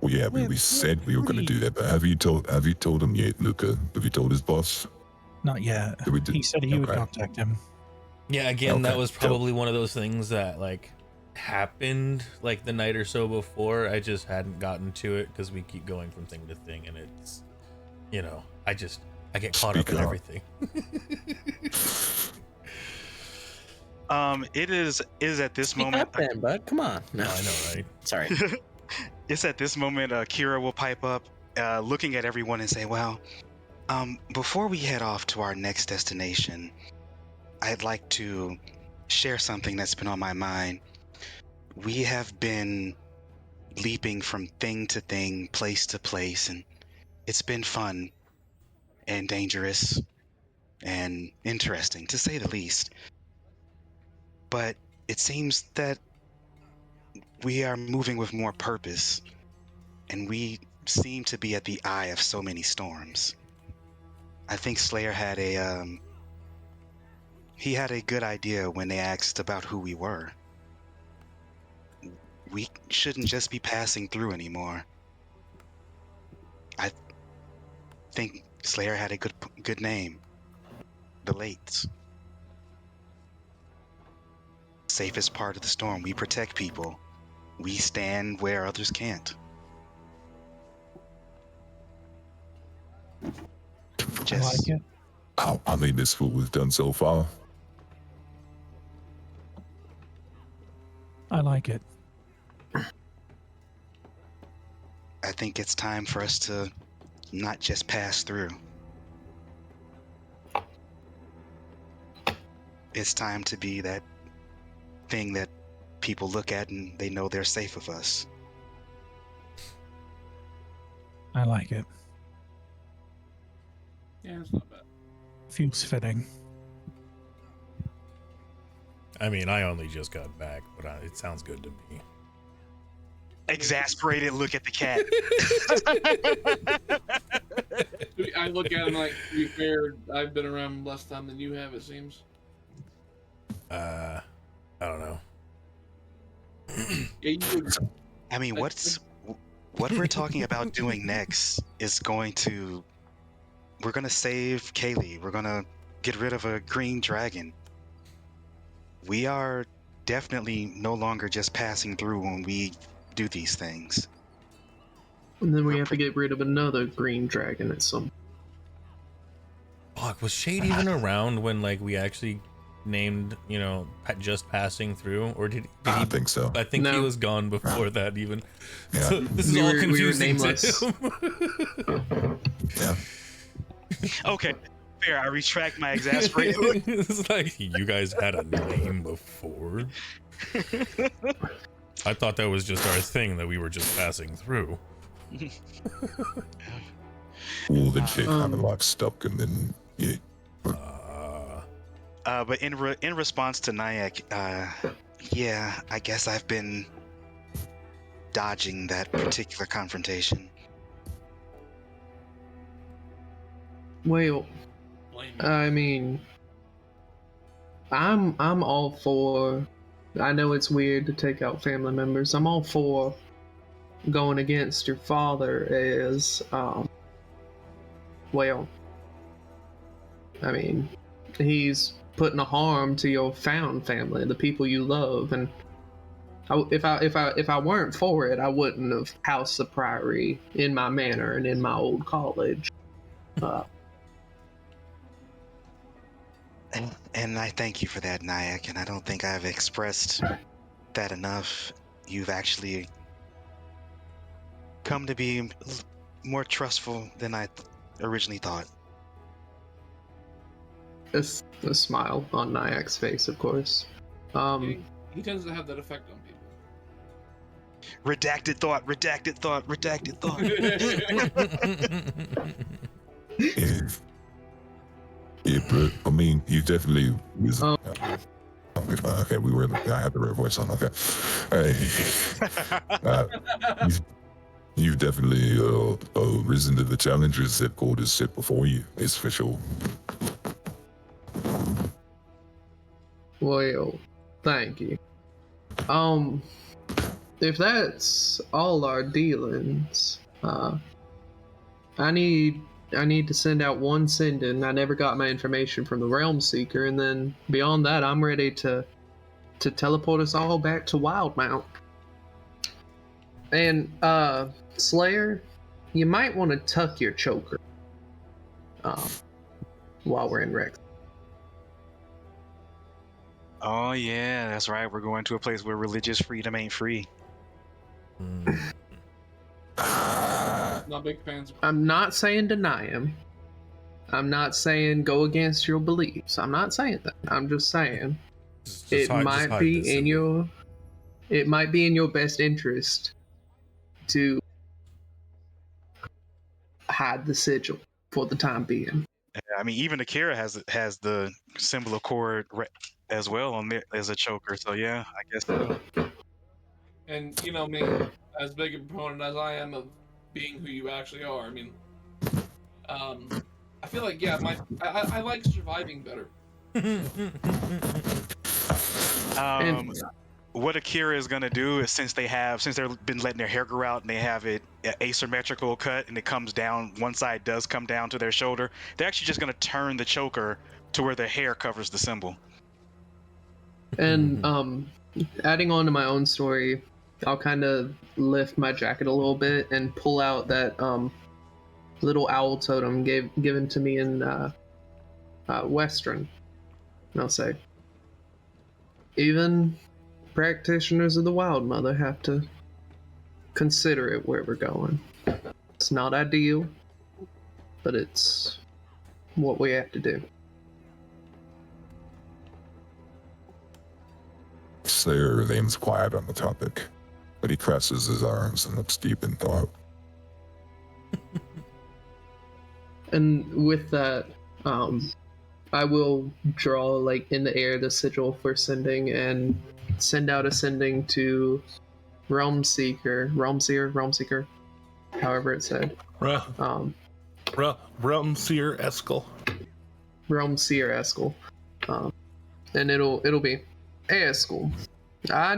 Well, yeah, we said we were going to do that, but have you told him yet, Luca? Have you told his boss? Not yet. He said he would contact him. Yeah, again, that Okay, was probably one of those things that, happened, the night or so before. I just hadn't gotten to it because we keep going from thing to thing, and it's, I get caught up in everything. It is at this Speak moment. up then, bud. Come on. No, I know, right? Sorry. It's at this moment Kira will pipe up, looking at everyone and say, "Well, before we head off to our next destination, I'd like to share something that's been on my mind. We have been leaping from thing to thing, place to place, and it's been fun and dangerous and interesting, to say the least. But it seems that we are moving with more purpose, and we seem to be at the eye of so many storms. I think Slayer had he had a good idea when they asked about who we were. We shouldn't just be passing through anymore. I think Slayer had a good name. The Lates. Safest part of the storm. We protect people. We stand where others can't. I like it. I mean, this is what we've done so far. I like it. I think it's time for us to not just pass through. It's time to be that thing that people look at and they know they're safe with us. I like it. Yeah, it's not bad. Feels fitting. I mean, I only just got back, but it sounds good to me. Exasperated look at the cat. I look at him like, to be fair, I've been around less time than you have, it seems. I don't know. Yeah, you would. I mean, what we're talking about doing next is we're gonna save Kaylee. We're gonna get rid of a green dragon. We are definitely no longer just passing through when we do these things. And then we have to get rid of another green dragon at some. Fuck, was Shade even around when like we actually named, just passing through, or did I he? think so. I think he No. was gone before that even. Yeah. So this is We all were confusing to nameless. him. Yeah. Okay, fair. I retract my exasperated look. It's like you guys had a name before. I thought that was just our thing that we were just passing through. Well, then shit kind of like stuck, and then yeah. But in response to Nyack, yeah, I guess I've been dodging that particular confrontation. Well, Blame me. I mean, I'm all for. I know it's weird to take out family members. I'm all for going against your father as, well, I mean, he's putting a harm to your found family, the people you love, and if I weren't for it, I wouldn't have housed the Priory in my manor and in my old college. And I thank you for that, Nyack, and I don't think I've expressed that enough. You've actually come to be more trustful than I originally thought. It's a smile on Nyack's face, of course. He tends to have that effect on people. Redacted thought, redacted thought, redacted thought. Yeah. Yeah, but I mean, you definitely was. Okay, we were. I had the right voice on. Okay, you've definitely risen to the challenges that God has set before you. It's for sure. Well, thank you. If that's all our dealings, I need to send out one send-in. I never got my information from the Realm Seeker, and then beyond that, I'm ready to teleport us all back to Wildmount. And Slayer, you might want to tuck your choker while we're in Rex. Oh yeah, that's right. We're going to a place where religious freedom ain't free. Not big fans. I'm not saying deny him. I'm not saying go against your beliefs. I'm not saying that. I'm just saying it might be in your best interest to hide the sigil for the time being. Yeah, I mean, even Akira has the symbol of cord as well on there as a choker. So yeah, I guess so. And you know me, as big a proponent as I am of being who you actually are, I mean, I feel like I like surviving better. What Akira is gonna do is since they've been letting their hair grow out and they have it asymmetrical cut and it comes down, one side does come down to their shoulder, they're actually just gonna turn the choker to where the hair covers the symbol. And adding on to my own story, I'll kind of lift my jacket a little bit and pull out that little owl totem given to me in Western. And I'll say, even practitioners of the Wild Mother have to consider it where we're going. It's not ideal, but it's what we have to do. Slayer remains quiet on the topic, but he crosses his arms and looks deep in thought. And with that, I will draw like in the air the sigil for sending and send out a sending to Realm Seeker, however it's said. Realm Seer Eskel. Realm Seer Eskel. And it'll be, hey Eskel, I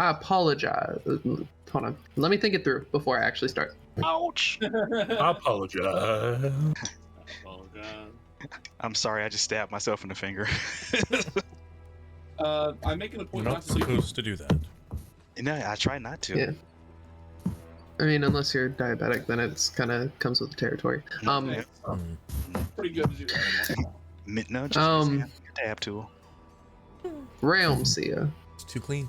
apologize. Hold on, let me think it through before I actually start. Ouch! I apologize. I'm sorry, I just stabbed myself in the finger. I make it a point You're not not supposed to do that. No, I try not to. Yeah. I mean, unless you're diabetic, then it's kind of comes with the territory. Yeah. Pretty good to do that. No, just use your dab tool. Realm Seer, It's too clean.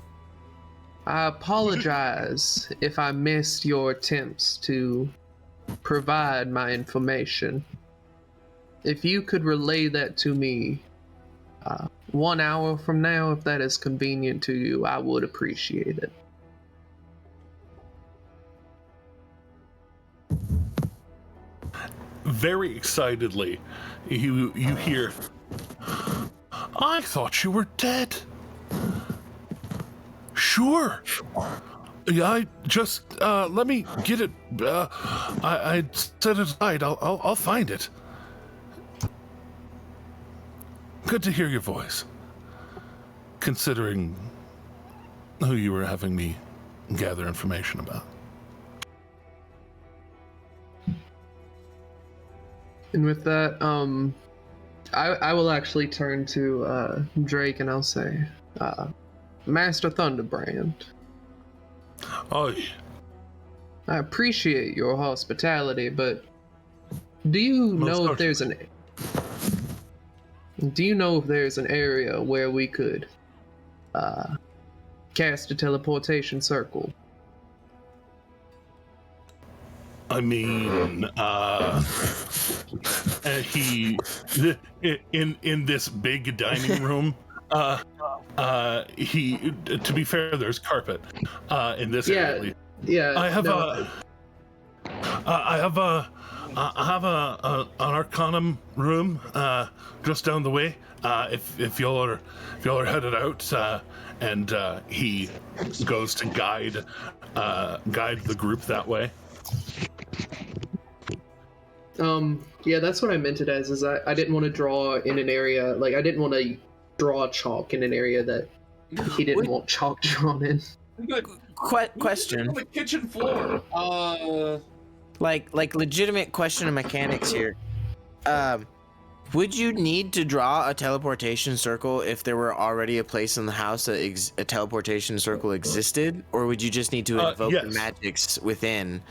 I apologize if I missed your attempts to provide my information. If you could relay that to me 1 hour from now, if that is convenient to you, I would appreciate it. Very excitedly, you hear, I thought you were dead. Sure. Yeah, I just let me get it. I set it aside. I'll find it. Good to hear your voice. Considering who you were having me gather information about. And with that, I will actually turn to Drake and I'll say, Master Thunderbrand. Oh, I appreciate your hospitality, but do you know if there's an area where we could cast a teleportation circle? I mean, he in this big dining room. He, to be fair, there's carpet in this area. Yeah. I have an Arcanum room just down the way. If y'all are headed out, and he goes to guide the group that way. Yeah, that's what I meant it as. Is I didn't want to draw in an area, like I didn't want to draw chalk in an area that he didn't want chalk drawn in. Question. The kitchen floor. Like legitimate question of mechanics here. Would you need to draw a teleportation circle if there were already a place in the house that a teleportation circle existed, or would you just need to invoke the magics within?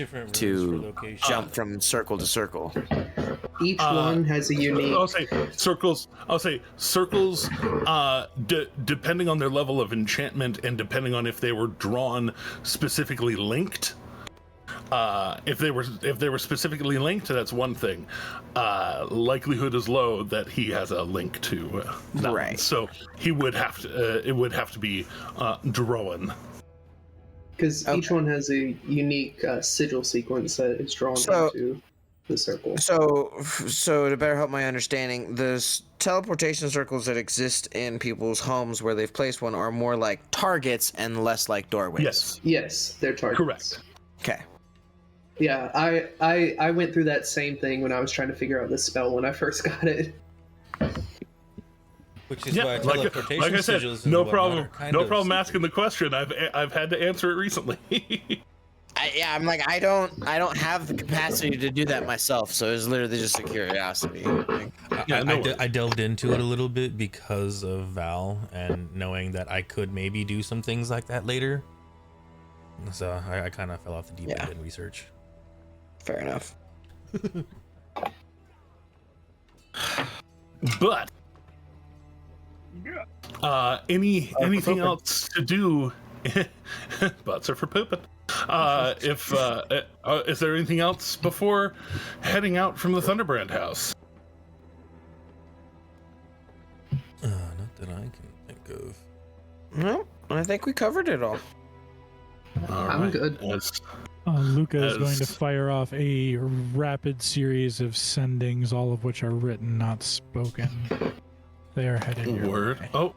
Different rules for to location. jump from circle to circle. Each one has a unique. I'll say circles. Depending on their level of enchantment and depending on if they were drawn specifically linked. If they were specifically linked, that's one thing. Likelihood is low that he has a link to that Right. one. So he would have to. It would have to be drawn. Because each one has a unique sigil sequence that is drawn into the circle. So to better help my understanding, the teleportation circles that exist in people's homes where they've placed one are more like targets and less like doorways. Yes, they're targets. Correct. Okay. Yeah, I went through that same thing when I was trying to figure out the spell when I first got it. Which is Yeah, why teleportation like I said, sigils and no whatnot problem. are kind No of problem secret. asking the question. I've had to answer it recently. I'm like, I don't have the capacity to do that myself, so it's literally just a curiosity. Like, Yeah, no worries. I delved into it a little bit because of Val and knowing that I could maybe do some things like that later. So I kind of fell off the deep end in research. fair enough. But anything else to do? Butts are for pooping. Is there anything else before heading out from the Thunderbrand house? Not that I can think of. No, I think we covered it all. I'm good. Luca is going to As- fire off a rapid series of sendings, all of which are written, not spoken. They are headed your Word. way. Oh,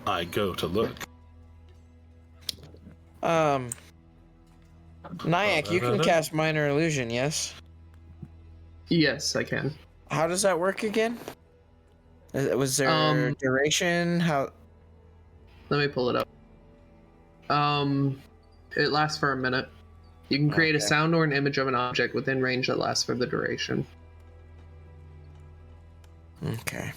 I go to look. Nyack, you can cast minor illusion, yes? Yes, I can. How does that work again? Was there duration? How? Let me pull it up. It lasts for a minute. You can create a Okay. sound or an image of an object within range that lasts for the duration. Okay.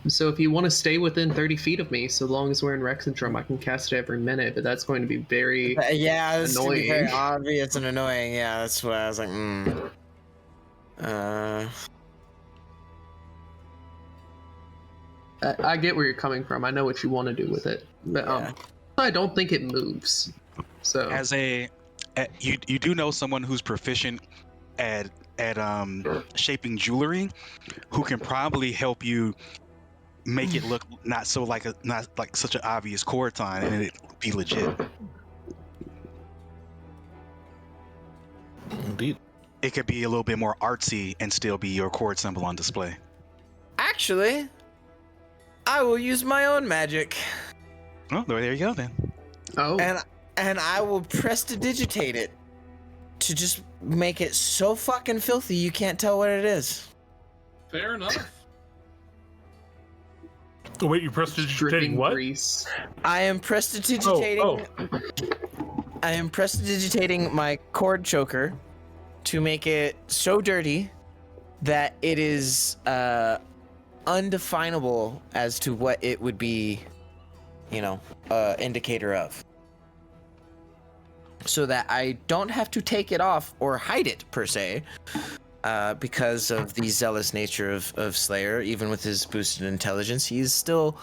So if you want to stay within 30 feet of me, so long as we're in Rexentrum, I can cast it every minute, but that's going to be very... Yeah, it's gonna be very Annoying. obvious and annoying. Yeah, that's why I was like, I get where you're coming from. I know what you want to do with it. But Yeah. I don't think it moves. So As you do know someone who's proficient at shaping jewelry, who can probably help you make it look not like such an obvious cord sign, and it be legit. Indeed. It could be a little bit more artsy and still be your cord symbol on display. actually, I will use my own magic, Oh, there you go then. and I will prestidigitate it to just make it so fucking filthy you can't tell what it is. Fair enough. Oh, wait, you're prestidigitating dripping what? grease. I am prestidigitating. I am prestidigitating my cord choker to make it so dirty that it is undefinable as to what it would be, indicator of. So that I don't have to take it off or hide it per se, because of the zealous nature of Slayer. Even with his boosted intelligence, he is still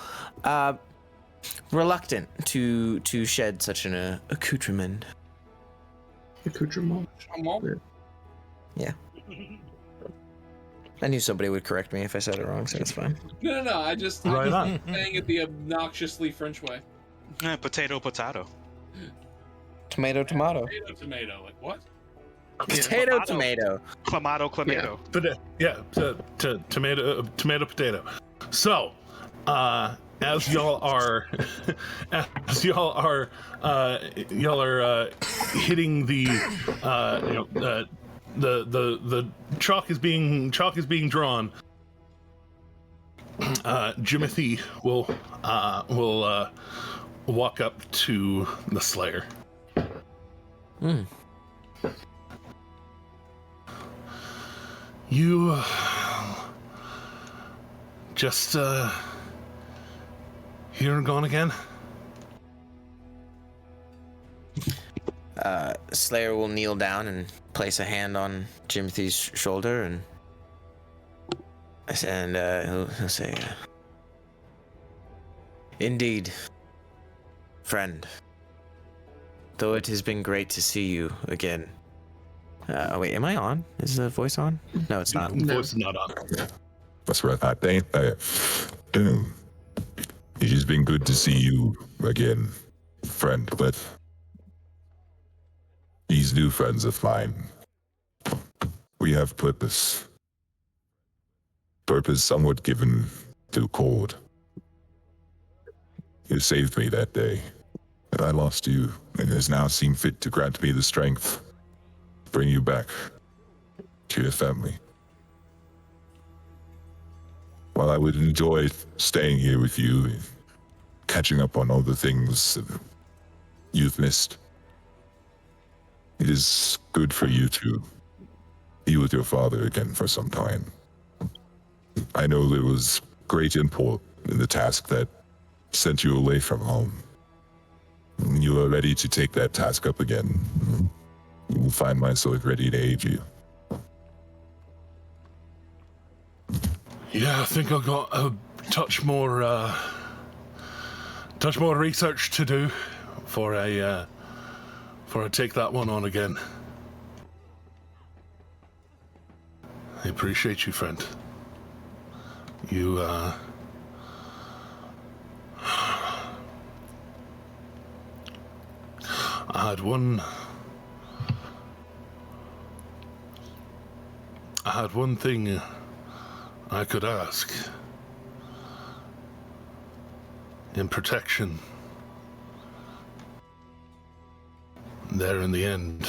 reluctant to shed such an accoutrement. Accoutrement. Yeah. I knew somebody would correct me if I said it wrong, so it's fine. No. I'm Right just on. saying it the obnoxiously French way. Potato. Tomato. Tomato. Like what? Potato. Clamato. But tomato, potato. So, as y'all are, hitting the chalk is being drawn. Jimothy will walk up to the Slayer. You just here and gone again? Slayer will kneel down and place a hand on Jimothy's shoulder, and he'll say, "Indeed, friend. Though it has been great to see you again." Oh wait, am I on? Is the voice on? No, it's not. The voice is not on. That's what I think. It has been good to see you again, friend, but these new friends of mine, we have purpose. Purpose somewhat given to Cord. You saved me that day, and I lost you, and has now seen fit to grant me the strength to bring you back to your family. While I would enjoy staying here with you, catching up on all the things that you've missed, it is good for you to be with your father again for some time. I know there was great import in the task that sent you away from home. When you are ready to take that task up again, you will find my sword ready to aid you. Yeah, I think I've got a touch more research to do before I take that one on again. I appreciate you, friend. You, I had one thing I could ask. In protection. There in the end.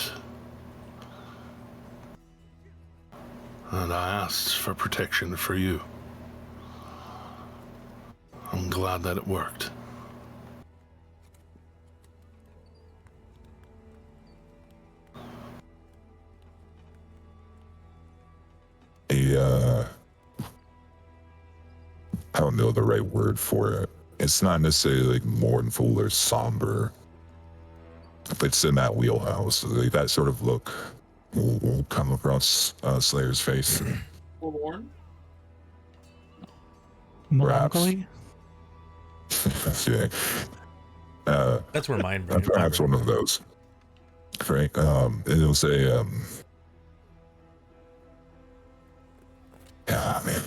And I asked for protection for you. I'm glad that it worked. I don't know the right word for it. It's not necessarily like mournful or somber. It's in that wheelhouse. Like that sort of look will come across Slayer's face. Forlorn? Melancholy? Yeah. That's where mine. Perhaps one of those. Right. And he'll say, yeah, man.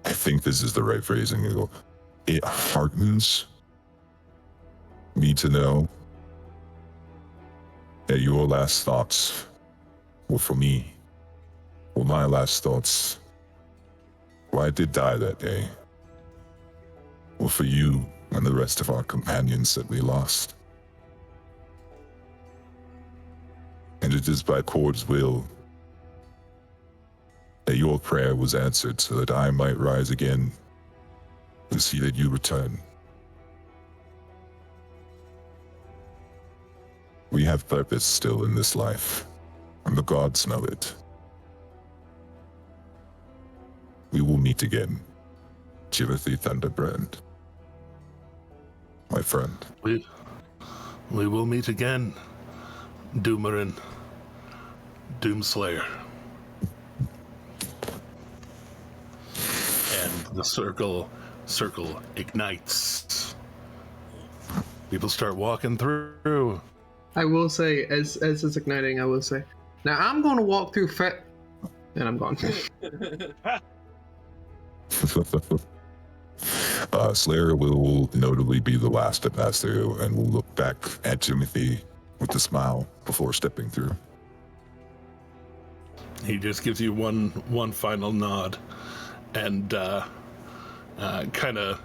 I think this is the right phrasing. It heartens me to know that your last thoughts were for me. Well, my last thoughts, well, I did die that day, were for you and the rest of our companions that we lost. And it is by Cord's will that your prayer was answered so that I might rise again to see that you return. We have purpose still in this life, and the gods know it. We will meet again, Jimothy Thunderbrand, my friend. We will meet again, Doomerin, Doomslayer. And the circle ignites. People start walking through. I will say, as it's igniting, I will say, now I'm going to walk through and I'm gone. Slayer will notably be the last to pass through and will look back at Timothy with a smile before stepping through. He just gives you one final nod, and kind of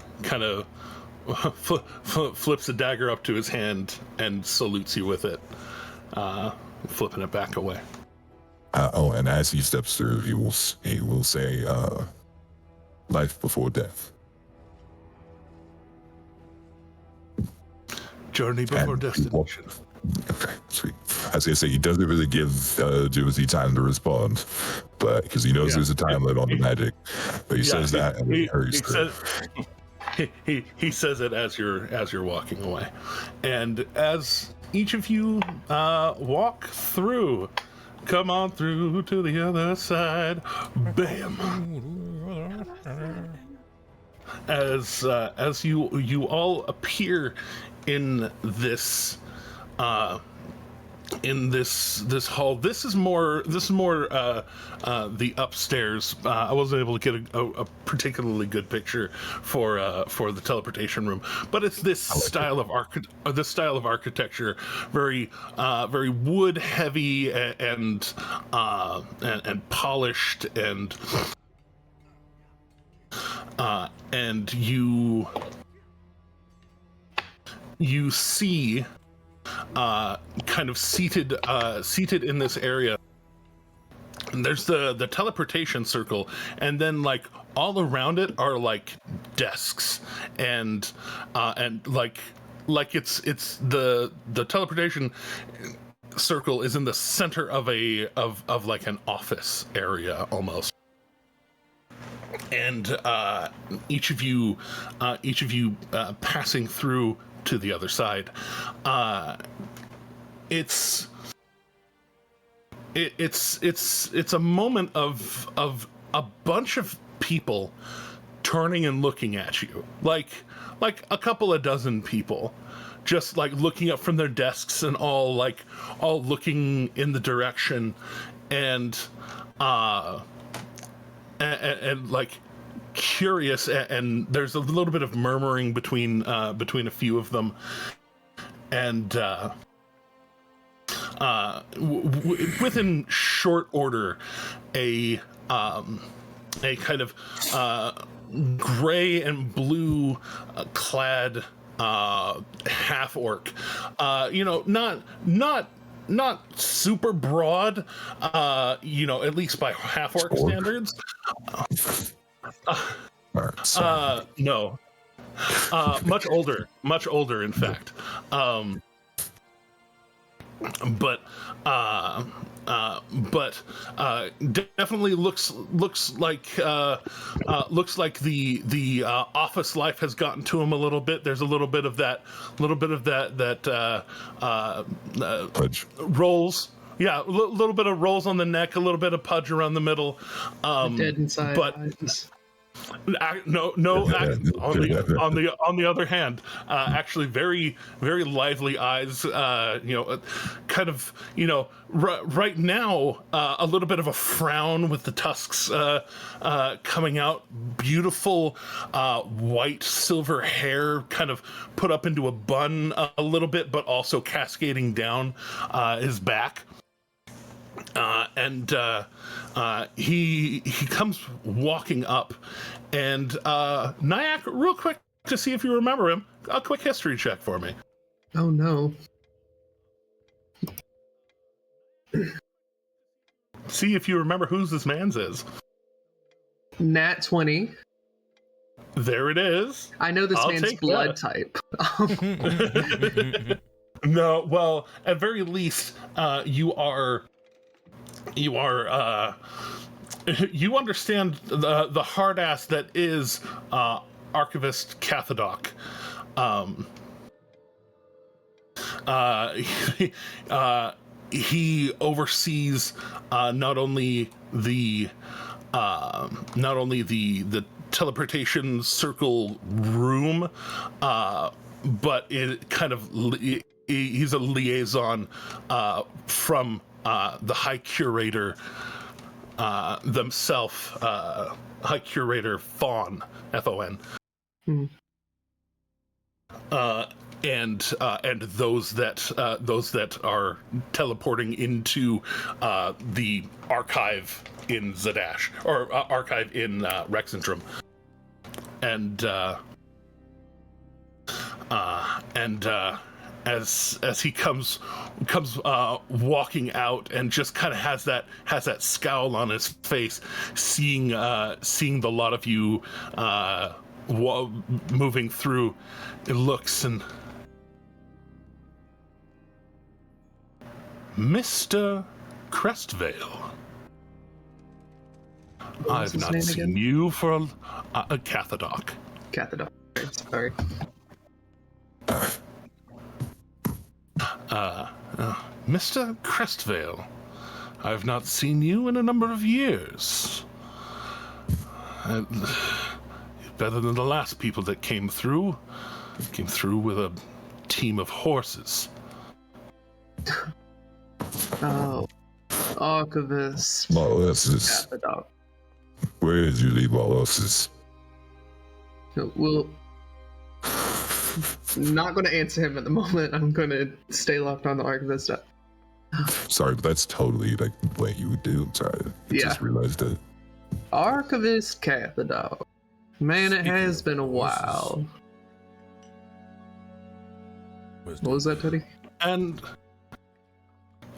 flips a dagger up to his hand and salutes you with it, flipping it back away. And as he steps through, he will say, "Life before death." Journey before destination. Okay, sweet. As I say, he doesn't really give Jimothy time to respond, but because he knows there's a time limit on the magic. But he says that and he hurries through. he says it as you're walking away, and as each of you walk through, come on through to the other side, bam. As you all appear in this hall. This is more the upstairs. I wasn't able to get a particularly good picture for the teleportation room, but it's this style of architecture, very wood heavy and polished, and you see kind of seated in this area, and there's the teleportation circle, and then like all around it are like desks, and like it's the teleportation circle is in the center of like an office area almost. And each of you passing through to the other side, it's a moment of a bunch of people turning and looking at you, like a couple of dozen people, just like looking up from their desks and all looking in the direction, and like curious, and there's a little bit of murmuring between a few of them, and within short order, a kind of gray and blue clad half orc, not super broad, at least by half orc standards. No. Much older, in fact. But definitely looks like the office life has gotten to him a little bit. There's a little bit of that Pudge. rolls. Yeah, a little bit of rolls on the neck, a little bit of pudge around the middle. Dead inside. But no. On the other hand, actually, very very lively eyes. Kind of right now, a little bit of a frown with the tusks coming out. Beautiful white silver hair, kind of put up into a bun a little bit, but also cascading down his back. He comes walking up, and Nyack, real quick to see if you remember him, a quick history check for me. Oh no. See if you remember whose this man's is. Nat 20. There it is. I know this I'll man's take blood that. type. No, well, at very least, you understand the hard ass that is Archivist Cathadoc. He oversees not only the teleportation circle room, but it kind of he's a liaison from the High Curator themselves, High Curator Fawn, F-O-N. And those that are teleporting into the archive in Zadash, or archive in Rexentrum, and as he comes walking out, and just kind of has that scowl on his face, seeing the lot of you moving through, it looks and Mr. Crestvale. I've not seen you for a Cathadoc. Cathadoc. Sorry. Mr. Crestvale, I've not seen you in a number of years. Better than the last people that came through. Came through with a team of horses. Oh, Archivist. Molasses. Got the dog. Where did you leave molasses? Well, not going to answer him at the moment. I'm going to stay locked on the Archivist. Sorry, but that's totally like what you would do. I'm sorry. I just realized it. Archivist Cathedral. Man, it has been a while. What was that, Teddy? And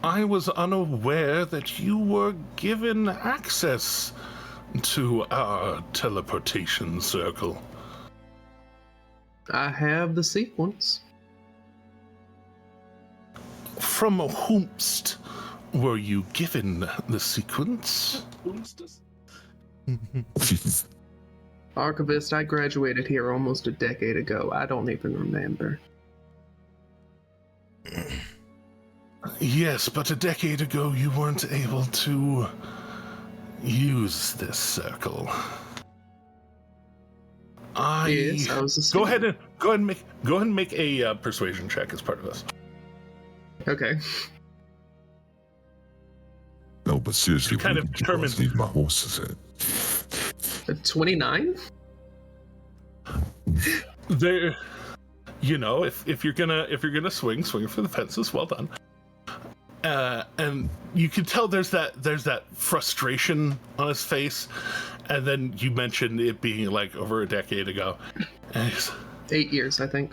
I was unaware that you were given access to our teleportation circle. I have the sequence. From whomst were you given the sequence? Archivist, I graduated here almost a decade ago. I don't even remember. Yes, but a decade ago you weren't able to use this circle. Yes, I was a go ahead and make a persuasion check as part of this. Okay. No, but seriously, Kind where of did you guys determined. leave my horses at? 29? There, you know, if you're gonna swing for the fences. Well done. And you can tell there's that frustration on his face, and then you mentioned it being like over a decade ago. And 8 years, I think.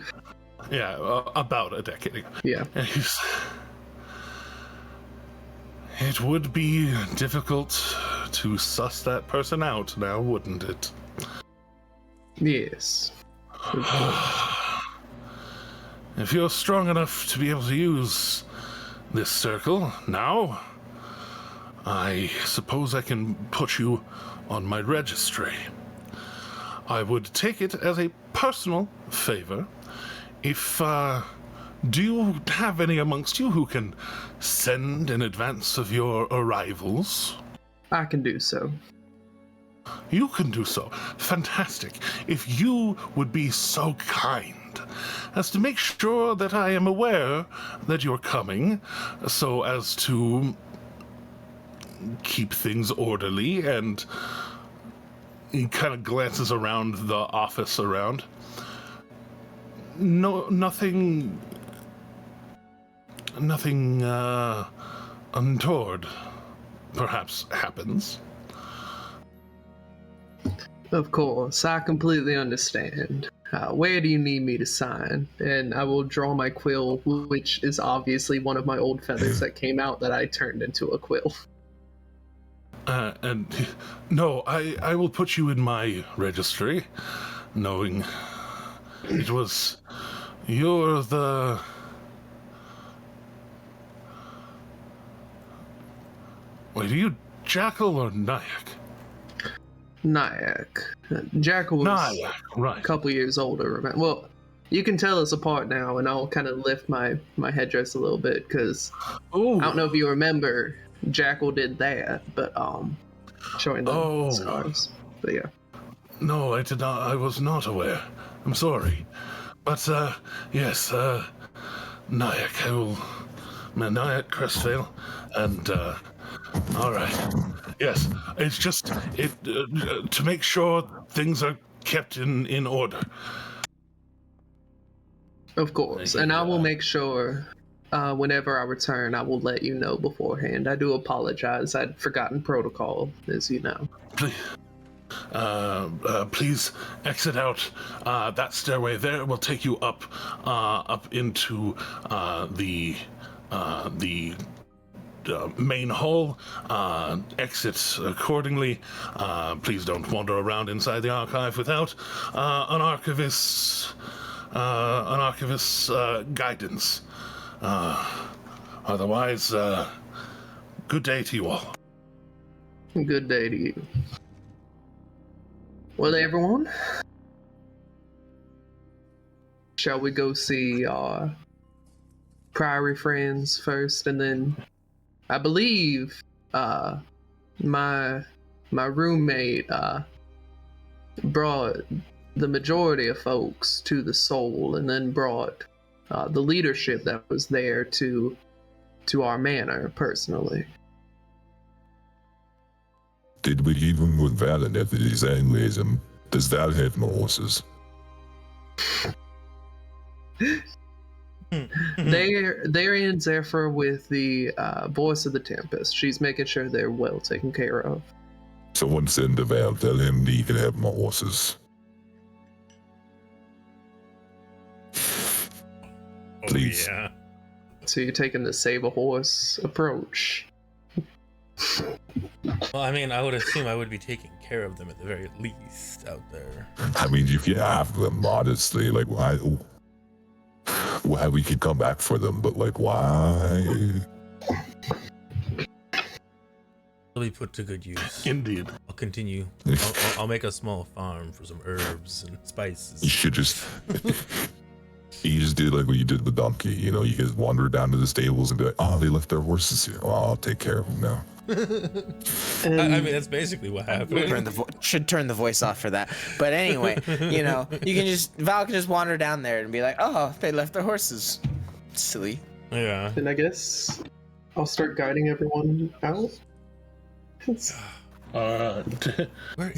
yeah, about a decade ago. Yeah. And it would be difficult to suss that person out now, wouldn't it? Yes. If you're strong enough to be able to use this circle now, I suppose I can put you on my registry. I would take it as a personal favor if, do you have any amongst you who can send in advance of your arrivals? I can do so. You can do so. Fantastic. If you would be so kind as to make sure that I am aware that you're coming, so as to keep things orderly, and he kind of glances around the office around. No, nothing untoward perhaps happens. Of course, I completely understand. Where do you need me to sign? And I will draw my quill, which is obviously one of my old feathers that came out that I turned into a quill. And no, I will put you in my registry, knowing it was you're the... Wait, are you Jackal or Nyack? Nyack. Jackal was Nyack, right. a couple years older. Remember? Well, you can tell us apart now, and I'll kind of lift my headdress a little bit, because I don't know if you remember, Jackal did that, but showing the scars. But yeah. No, I did not. I was not aware. I'm sorry. But, yes, Nyack, I will... Nyack Crestvale, and, all right. Yes, it's just to make sure things are kept in order. Of course, and I will make sure whenever I return, I will let you know beforehand. I do apologize. I'd forgotten protocol, as you know. Please exit out that stairway there. Will take you up into the main hall. Exit accordingly. Please don't wander around inside the archive without an archivist's guidance. Otherwise, good day to you all. Good day to you. Well, everyone, shall we go see our priory friends first, and then I believe my roommate brought the majority of folks to the Soul, and then brought the leadership that was there to our manor personally. Did we even with Valineth design does that have no horses? They're in Zephyr with the Voice of the Tempest. She's making sure they're well taken care of. Someone send to Val, tell him he can have my horses. Please. Oh, yeah. So you're taking the save a horse approach. Well, I mean, I would assume I would be taking care of them at the very least out there. I mean, you can have them, honestly. Like, why we could come back for them, but like, why? They'll be put to good use. Indeed. I'll continue. I'll make a small farm for some herbs and spices. You should just... You just do like what you did with the donkey, you know, you just wander down to the stables and be like, oh, they left their horses here. Well, I'll take care of them now. I mean, that's basically what happened. Should turn the voice off for that. But anyway, you know, Val can just wander down there and be like, oh, they left their horses. Silly. Yeah. And I guess I'll start guiding everyone out.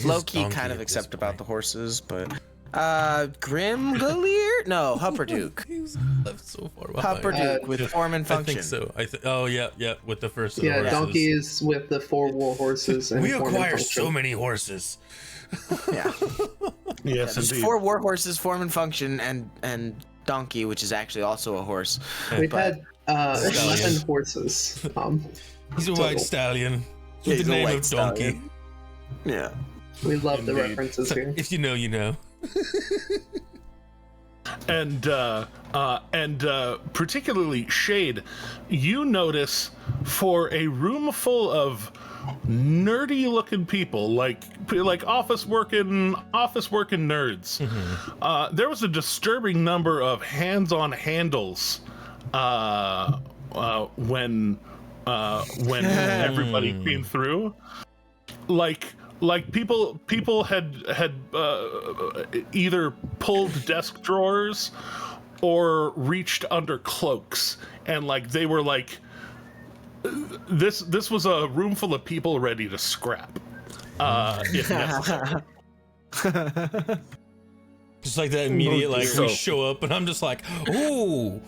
Low-key kind of accept about the horses, but... Grim Golier? No, Hupperduke. He was left so far behind. Hupperduke with form and function. I think so. Oh, yeah, with the first of the Yeah, horses. Donkey is with the 4 war horses. And we form and acquire function. so many horses. Yeah. Yes, There's indeed. 4 war horses, form and function, and Donkey, which is actually also a horse. We've But- had 11 horses. He's a white stallion. Yeah, With he's the a name white of Donkey. stallion. Yeah. We love the Indeed. references here. If you know, you know. And particularly Shade, you notice for a room full of nerdy looking people, like office working nerds, there was a disturbing number of hands on handles when everybody came through, like people had either pulled desk drawers or reached under cloaks, and like they were like, this was a room full of people ready to scrap if necessary. Just like that immediate, like, So- we show up and I'm just like, oh,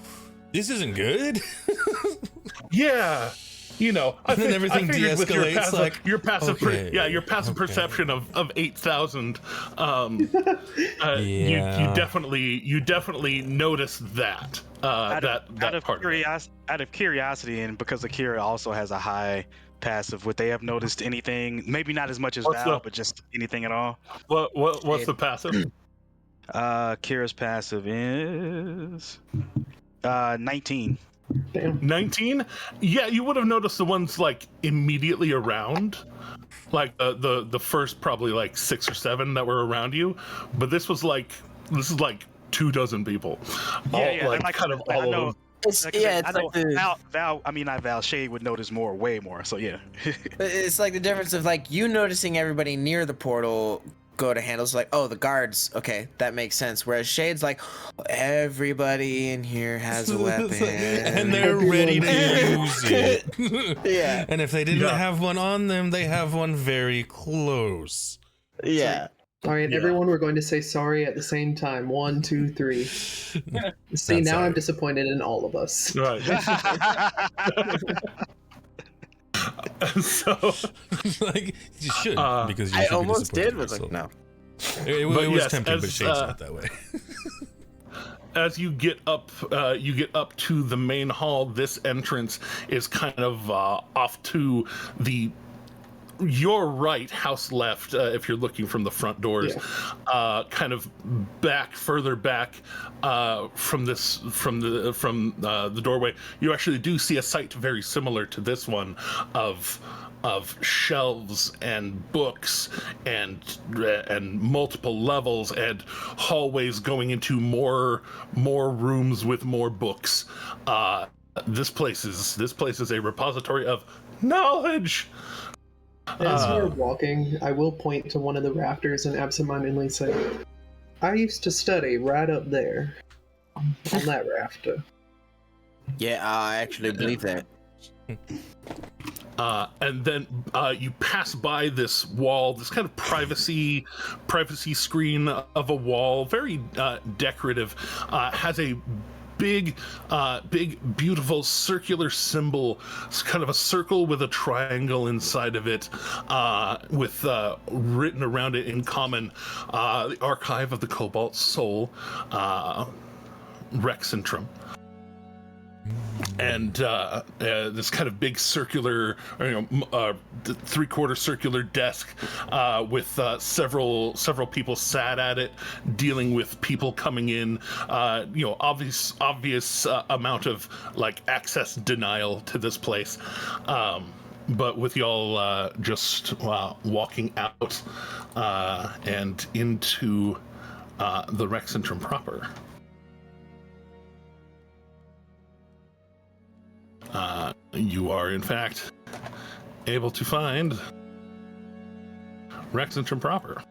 this isn't good. Yeah. You know, I And then everything figured with your de-escalates, passive, like, your passive, okay, your passive okay. perception of 8,000. Yeah. You definitely notice that. Out of curiosity, and because Akira also has a high passive, would they have noticed anything? Maybe not as much as Val, but just anything at all. What's the passive? Akira's passive is 19. Damn. 19? Yeah, you would have noticed the ones like immediately around, like the first probably like 6 or 7 that were around you, but this is like 24 people. I know. It's, Like, yeah, I it's know like the, Val Shade would notice way more. So yeah. it's like the difference of like you noticing everybody near the portal go to handles, like, oh, the guards, okay, that makes sense. Whereas Shade's like, everybody in here has a weapon. And they're ready to use it. Yeah. And if they didn't have one on them, they have one very close. Yeah. All right, Yeah. everyone, we're going to say sorry at the same time. 1, 2, 3. See, Not now sorry. I'm disappointed in all of us. Right. So, Like, you should, because you I should be almost disappointed did, was in like, yourself. no. It But was yes, tempting, but as, Shade's not that way. as you get up to the main hall, this entrance is kind of off to the your right, house left, if you're looking from the front doors, kind of further back from the doorway, you actually do see a sight very similar to this one of shelves and books and multiple levels and hallways going into more rooms with more books. This place is a repository of knowledge. As we're walking, I will point to one of the rafters and absentmindedly say, I used to study right up there on that rafter. Yeah, I actually believe that. And then you pass by this wall, this kind of privacy screen of a wall, very decorative, has a big, beautiful circular symbol. It's kind of a circle with a triangle inside of it, with written around it in common, the Archive of the Cobalt Soul, Rexentrum. And this kind of big circular, three-quarter circular desk with several people sat at it, dealing with people coming in. Obvious amount of like access denial to this place. But with y'all just walking out and into the Rexentrum proper. You are, in fact, able to find Rexentrum proper.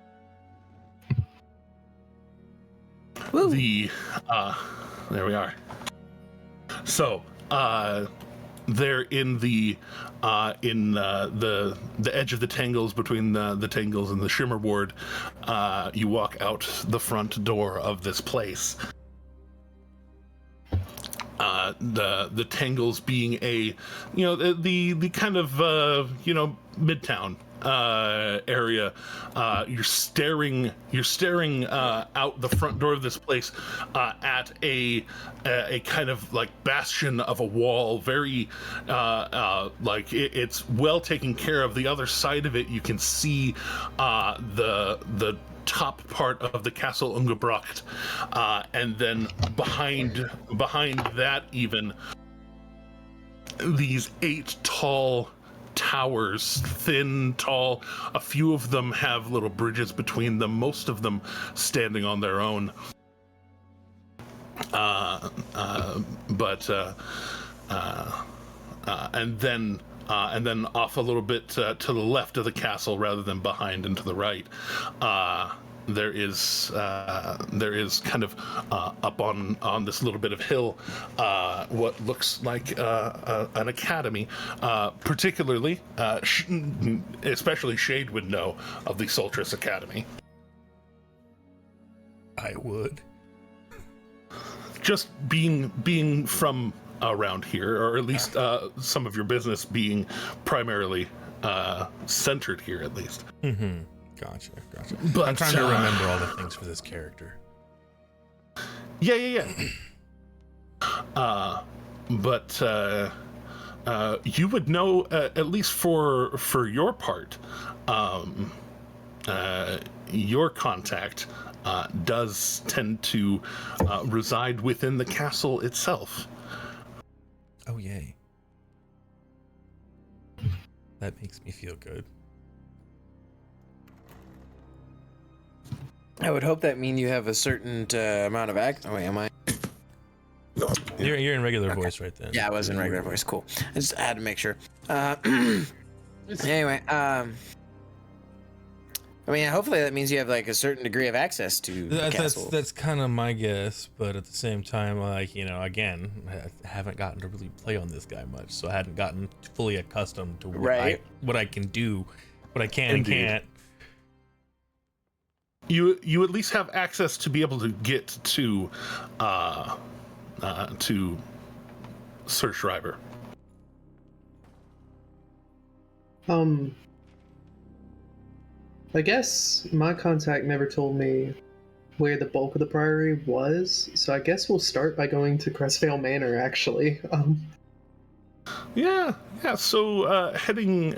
Woo. There we are. So, there in the edge of the tangles between the tangles and the Shimmer Ward, you walk out the front door of this place. The tangles being the kind of midtown area. You're staring out the front door of this place at a kind of like bastion of a wall, very it's well taken care of. The other side of it, you can see the top part of the Castle Ungebrocht, and then behind that, even these 8 tall towers, thin, tall. A few of them have little bridges between them, most of them standing on their own. And then off a little bit to the left of the castle, rather than behind and to the right, there is kind of up on this little bit of hill what looks like an academy. Particularly, especially Shade would know of the Soltris Academy. I would. Just being from around here, or at least some of your business being primarily centered here, at least. Mm-hmm. Gotcha. But I'm trying to remember all the things for this character. Yeah. But you would know, at least for your part, your contact does tend to reside within the castle itself. Oh, yay. That makes me feel good. I would hope that mean you have a certain amount of Oh, wait, am I? You're in regular voice right then. Yeah, I was in regular voice. Cool. I just had to make sure. Anyway, hopefully that means you have like a certain degree of access to the castle. That's kind of my guess, but at the same time, again, I haven't gotten to really play on this guy much, so I hadn't gotten fully accustomed to what I can do, what I can and can't. You at least have access to be able to get to Sir Shriver. I guess my contact never told me where the bulk of the priory was, so I guess we'll start by going to Crestvale Manor, actually. Yeah. So heading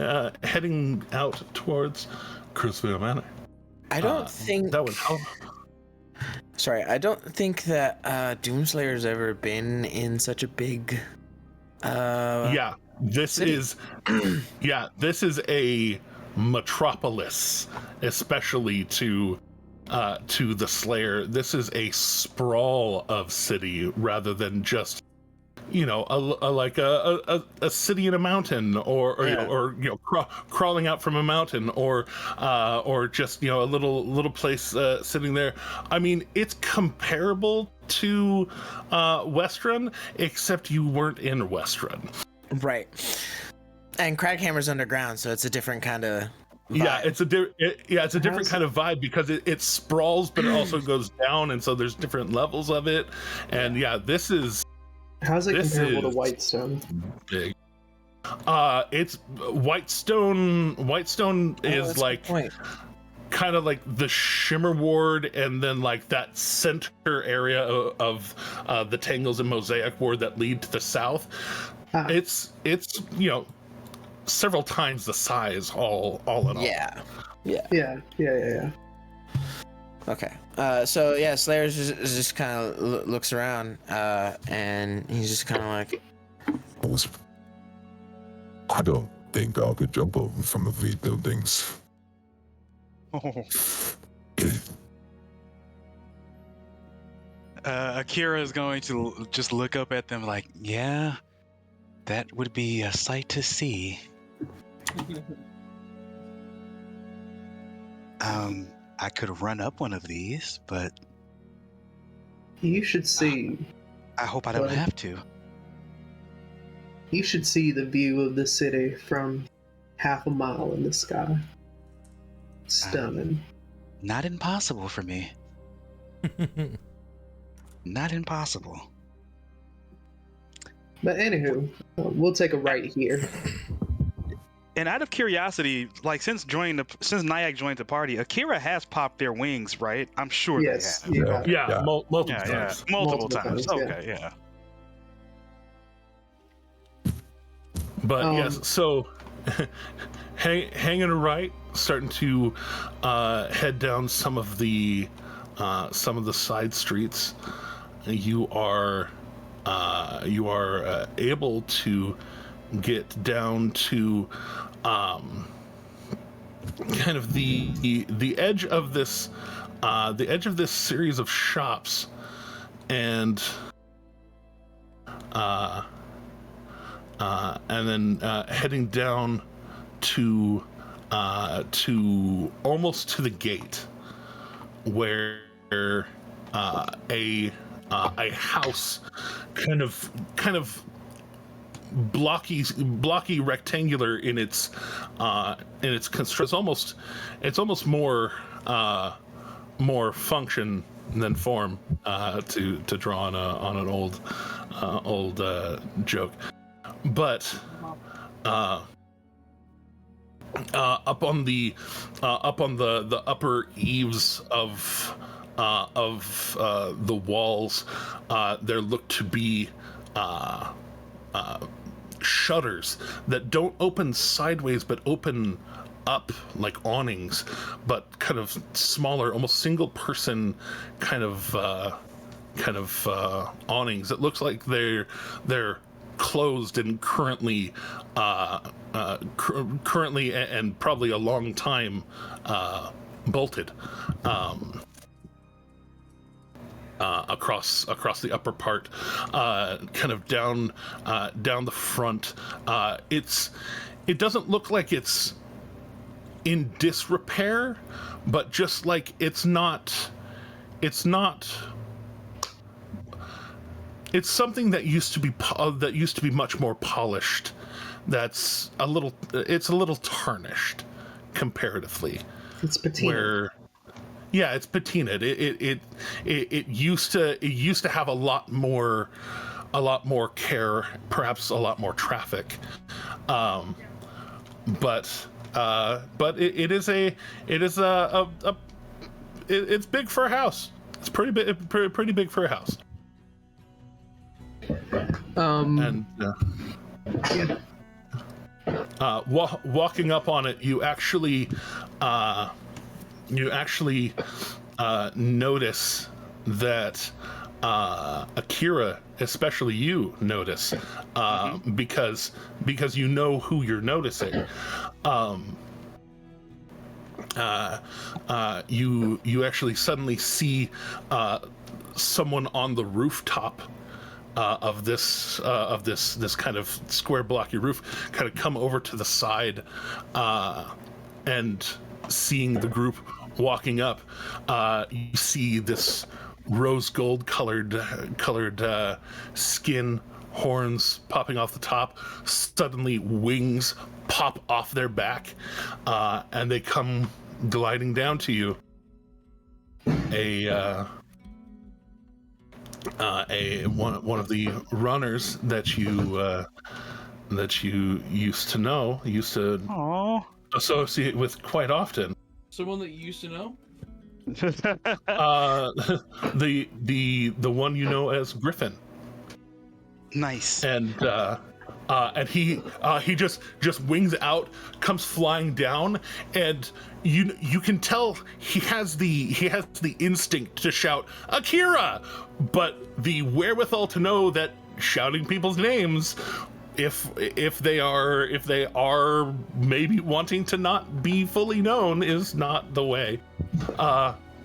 out towards Crucifix Manor. I don't think that would help. Sorry, I don't think that Doomslayer's ever been in such a big. This city. is. This is a metropolis, especially to the Slayer. This is a sprawl of city rather than just, a city in a mountain, or crawling out from a mountain, or just a little place sitting there. I mean, it's comparable to Westrun, except you weren't in Westrun. Right. And Craghammer's underground, so it's a different kind of vibe. Yeah, it's a different kind of vibe because it sprawls, but it also goes down, and so there's different levels of it. And this is. How's it comparable to Whitestone? Big. It's Whitestone. Whitestone is like kind of like the Shimmer Ward, and then like that center area of the Tangles and Mosaic Ward that lead to the south. It's several times the size all in all. Yeah. Okay. So Slayer just kind of looks around, and he's just kind of like, I don't think I could jump over some of these buildings. Akira is going to just look up at them like, yeah, that would be a sight to see. I could run up one of these, but you should see. I hope I don't have to. You should see the view of the city from half a mile in the sky. Stunning. Not impossible for me. Not impossible. But anywho, we'll take a right here. And out of curiosity, like since Nyack joined the party, Akira has popped their wings, right? I'm sure yes, they have. Multiple times. Multiple times. Okay, yeah. But yes, so hanging a right, starting to head down some of the side streets. You are able to get down to kind of the edge of this series of shops, and then heading down to almost to the gate, where a house kind of blocky rectangular in its construction. It's almost more function than form, to draw on an old joke. But up on the upper eaves of the walls, there look to be shutters that don't open sideways but open up like awnings, but kind of smaller, almost single person kind of awnings. It looks like they're closed and currently and probably a long time bolted across the upper part, kind of down the front. It doesn't look like it's in disrepair, but just like it's something that used to be much more polished. It's a little tarnished comparatively. It's patina. It's patina. It used to have a lot more care, perhaps a lot more traffic. But it's big for a house. It's pretty big for a house. Walking up on it, you actually notice that Akira, especially you, notice because you know who you're noticing. You actually suddenly see someone on the rooftop of this kind of square blocky roof kind of come over to the side, and seeing the group walking up, you see this rose gold colored skin, horns popping off the top. Suddenly wings pop off their back, and they come gliding down to you. One of the runners that you used to Aww. associate with quite often. Someone that you used to know? The one you know as Griffin. Nice. And he just wings out, comes flying down, and you can tell he has the instinct to shout Akira, but the wherewithal to know that shouting people's names, if they are maybe wanting to not be fully known, is not the way.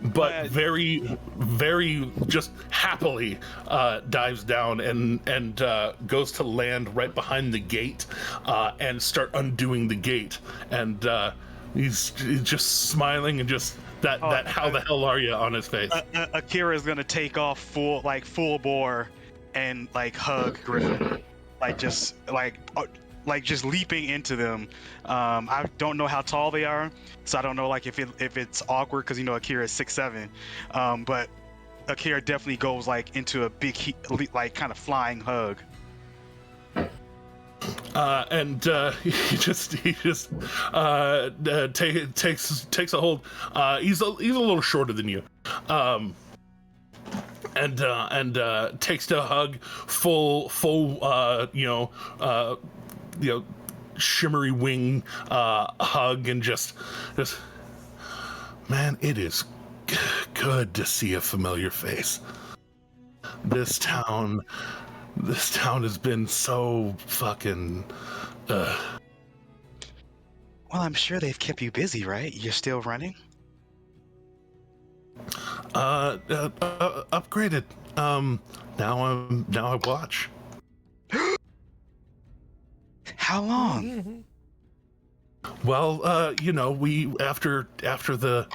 But very, very just happily dives down and goes to land right behind the gate and start undoing the gate. And he's just smiling and just that how the hell are you on his face. Akira is gonna take off full bore and like hug Griffin, just leaping into them. I don't know how tall they are, so I don't know if it's awkward because Akira is 6'7", but Akira definitely goes into a big kind of flying hug. And he just takes a hold. He's a little shorter than you. And takes to hug full shimmery wing hug, and just man, it is good to see a familiar face. This town has been so fucking Well, I'm sure they've kept you busy, right? You're still running? Upgraded. Now I watch. How long? Well, we after the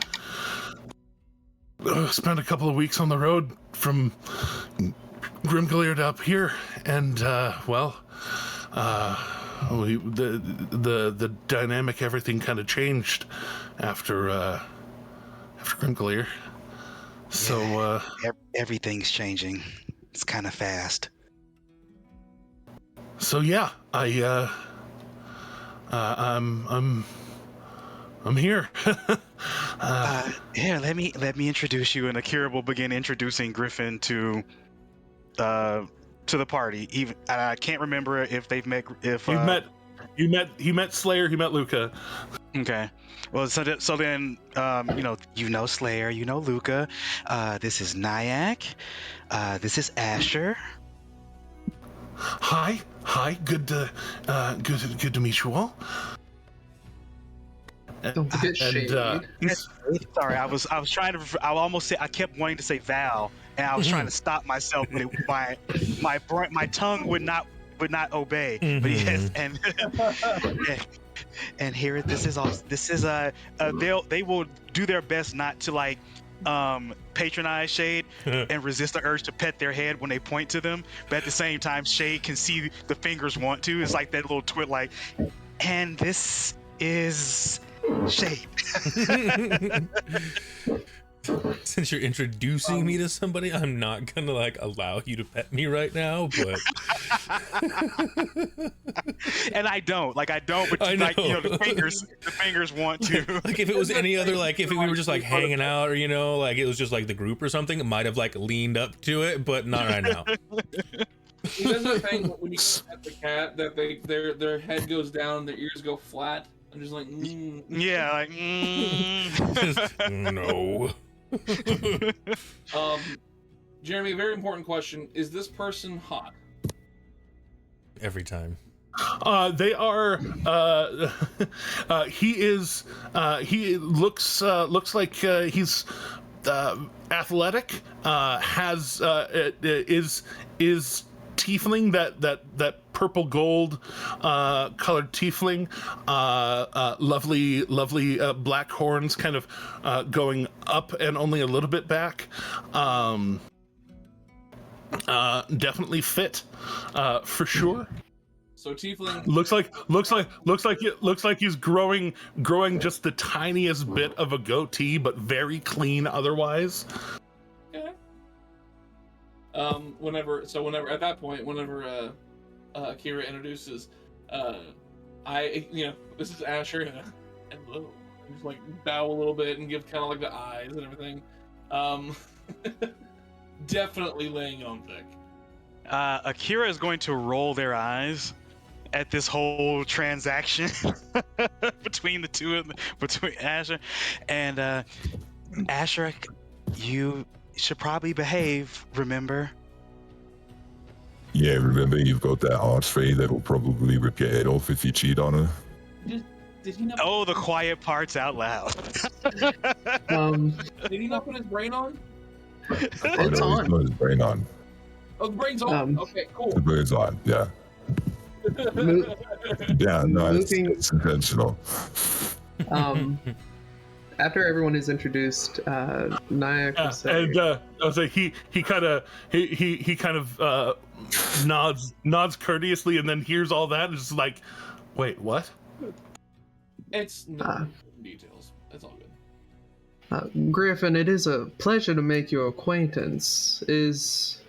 spent a couple of weeks on the road from Grimgleard up here, and the dynamic, everything kind of changed after Grimgleard. So everything's changing. It's kind of fast. So yeah, I'm here. Here, let me introduce you, and Akira will begin introducing Griffin to the party. Even I can't remember if they've met. If he met Slayer, he met Luca. Okay. Well, so then Slayer, Luca. This is Nyack. This is Asher. Hi. Good to meet you all. Don't forget Shade. Sorry, I kept wanting to say Val, and I was trying to stop myself, but my tongue would not obey. But yes, and here they will do their best not to patronize Shade and resist the urge to pet their head when they point to them, but at the same time Shade can see the fingers want to. It's like that little twit, and this is Shade. Since you're introducing me to somebody, I'm not gonna allow you to pet me right now, but and I don't, but I know. the fingers want to. If it was any other, if we were just hanging out, or it was just the group or something, it might have leaned up to it, but not right now. There's that thing when you pet the cat that their head goes down, their ears go flat. I'm just like, Yeah, like. No. Jeremy, a very important question: is this person hot? Every time. They are. He is. He looks like he's athletic. Is tiefling that purple gold colored tiefling. Lovely black horns, kind of going up and only a little bit back. Definitely fit, for sure. So tiefling Looks like he's growing just the tiniest bit of a goatee, but very clean otherwise. Okay. Whenever at that point, whenever Akira introduces, this is Asher, and hello, just like bow a little bit and give kind of like the eyes and everything. Definitely laying on thick. Akira is going to roll their eyes at this whole transaction between the two of them, between Asher and Asher. You should probably behave. Remember? Yeah, remember you've got that archfey that will probably rip your head off if you cheat on her. Did he not? Oh, the quiet parts out loud. Did he not put his brain on? Oh, no, he's got his brain on. Oh, the brain's on. Okay, cool. The brain's on, yeah. Yeah, no, it's intentional. After everyone is introduced, Nyack will say, And I was like, he kind of nods courteously, and then hears all that, and is like, wait, what? It's no details. It's all good. Griffin, it is a pleasure to make your acquaintance. Is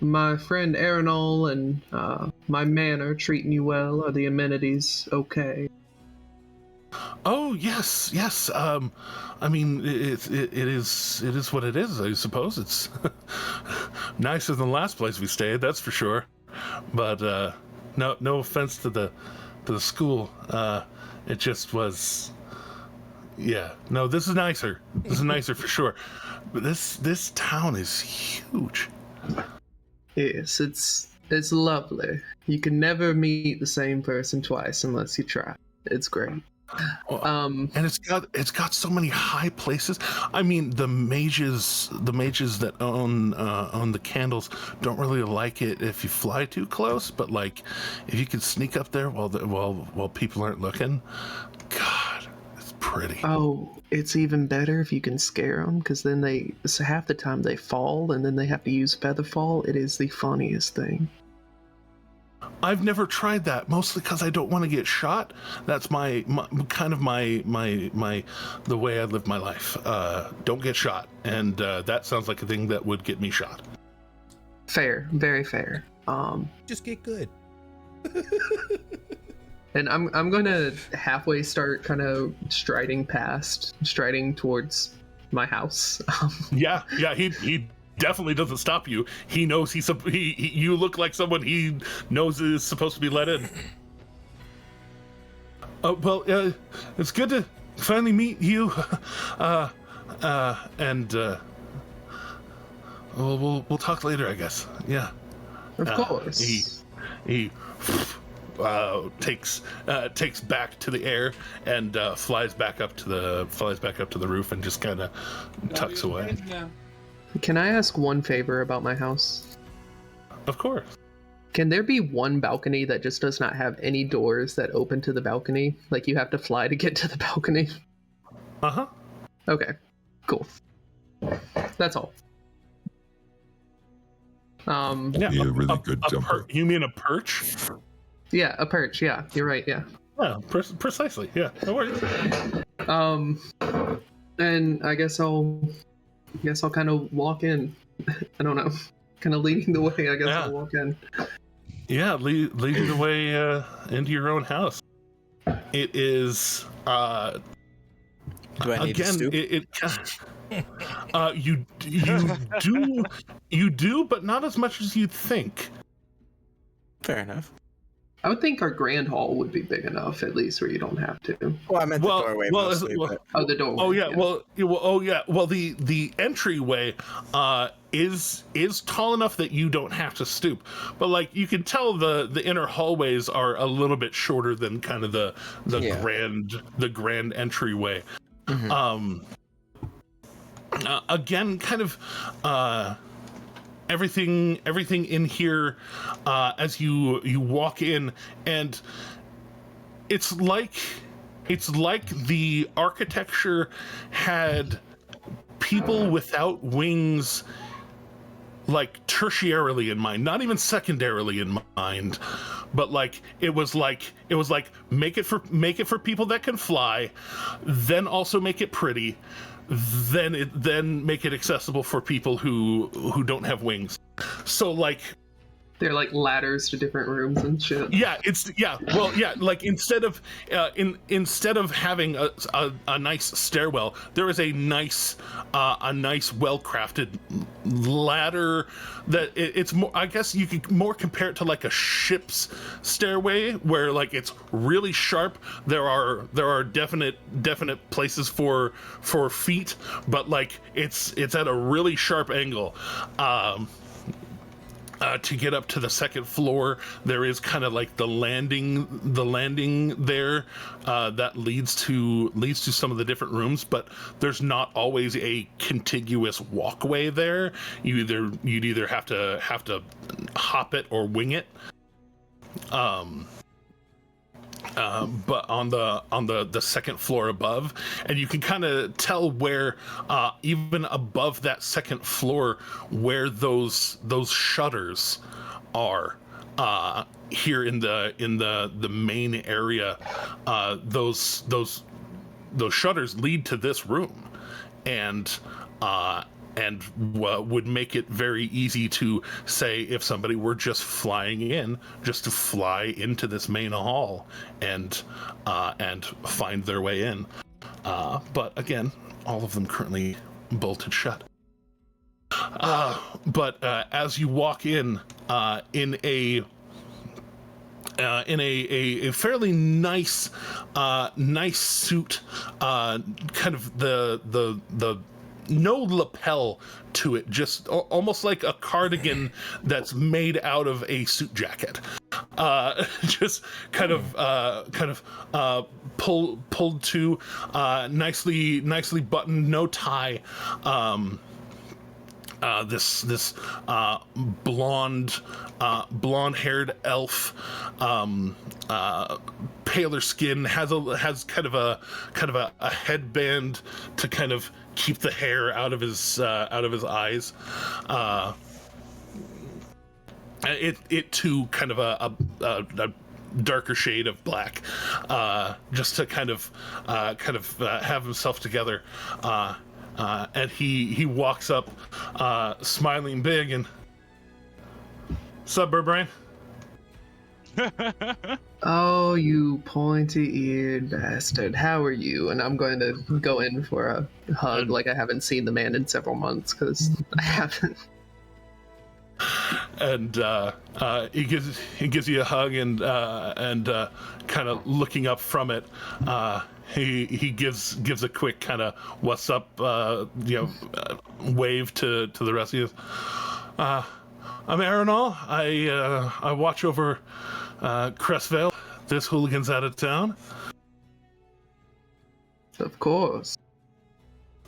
my friend Arenol and my manor treating you well? Are the amenities okay? Oh yes. I mean, it is what it is. I suppose it's nicer than the last place we stayed. That's for sure. But no offense to the school. It just was. Yeah. No, this is nicer. This is nicer for sure. But this town is huge. Yes, it's lovely. You can never meet the same person twice unless you try. It's great. And it's got so many high places. I mean, the mages that own the candles don't really like it if you fly too close. But like, if you could sneak up there while people aren't looking, God, it's pretty. Oh, it's even better if you can scare them, because then half the time they fall and then they have to use feather fall. It is the funniest thing. I've never tried that, mostly because I don't want to get shot. That's my the way I live my life. Don't get shot, and that sounds like a thing that would get me shot. Fair, very fair. Just get good. And I'm gonna halfway start kind of striding towards my house. Yeah, he definitely doesn't stop you. He knows you look like someone he knows is supposed to be let in. Well, it's good to finally meet you. We'll talk later, I guess. Yeah. Of course. He takes back to the air and flies back up to the roof and just kind of tucks away. Can I ask one favor about my house? Of course. Can there be one balcony that just does not have any doors that open to the balcony? Like you have to fly to get to the balcony? Uh-huh. Okay, cool. That's all. Yeah, You're a really good jumper. You mean a perch? Yeah, a perch. Yeah, you're right. Yeah. Yeah, precisely. Yeah, no worries. And I guess I'll kind of walk in. I don't know. Kind of leading the way. I guess I'll walk in. Yeah, leading the way into your own house. It is. Do I need to stoop? You do, but not as much as you'd think. Fair enough. I would think our grand hall would be big enough, at least, where you don't have to. Well, I meant the doorway mostly. But... Oh, the doorway. Oh yeah, well, the entryway is tall enough that you don't have to stoop, but like you can tell the inner hallways are a little bit shorter than kind of the grand entryway. Mm-hmm. Again, kind of everything in here as you walk in, and it's like the architecture had people without wings like tertiarily in mind, not even secondarily in mind, but like it was like make it for people that can fly, then also make it pretty, then make it accessible for people who don't have wings. So like they're like ladders to different rooms and shit. Like instead of having a nice stairwell, there is a nice well-crafted ladder that it's more, I guess you could more compare it to like a ship's stairway, where like it's really sharp. There are definite places for feet, but like it's at a really sharp angle. To get up to the second floor, there is kind of like the landing there that leads to some of the different rooms, but there's not always a contiguous walkway there. You'd either have to hop it or wing it. But on the second floor above, and you can kind of tell where even above that second floor where those shutters are here in the main area. Those shutters lead to this room, and would make it very easy to say if somebody were just flying in, just to fly into this main hall and find their way in. But again, all of them currently bolted shut. But as you walk in a fairly nice suit, kind of the no lapel to it, just almost like a cardigan that's made out of a suit jacket. Just kind of pulled to, nicely buttoned, no tie. This blonde-haired elf, paler skin, has kind of a headband to kind of keep the hair out of his eyes. It too kind of a darker shade of black, just to kind of have himself together. And he walks up, smiling big, and "Sup, Brian?" Oh, you pointy-eared bastard. How are you? And I'm going to go in for a hug, like I haven't seen the man in several months, because I haven't. And he gives you a hug, and kind of looking up from it, he gives a quick kind of "what's up," wave to the rest of you. I'm Arenal. I watch over Crestvale. This hooligan's out of town. Of course.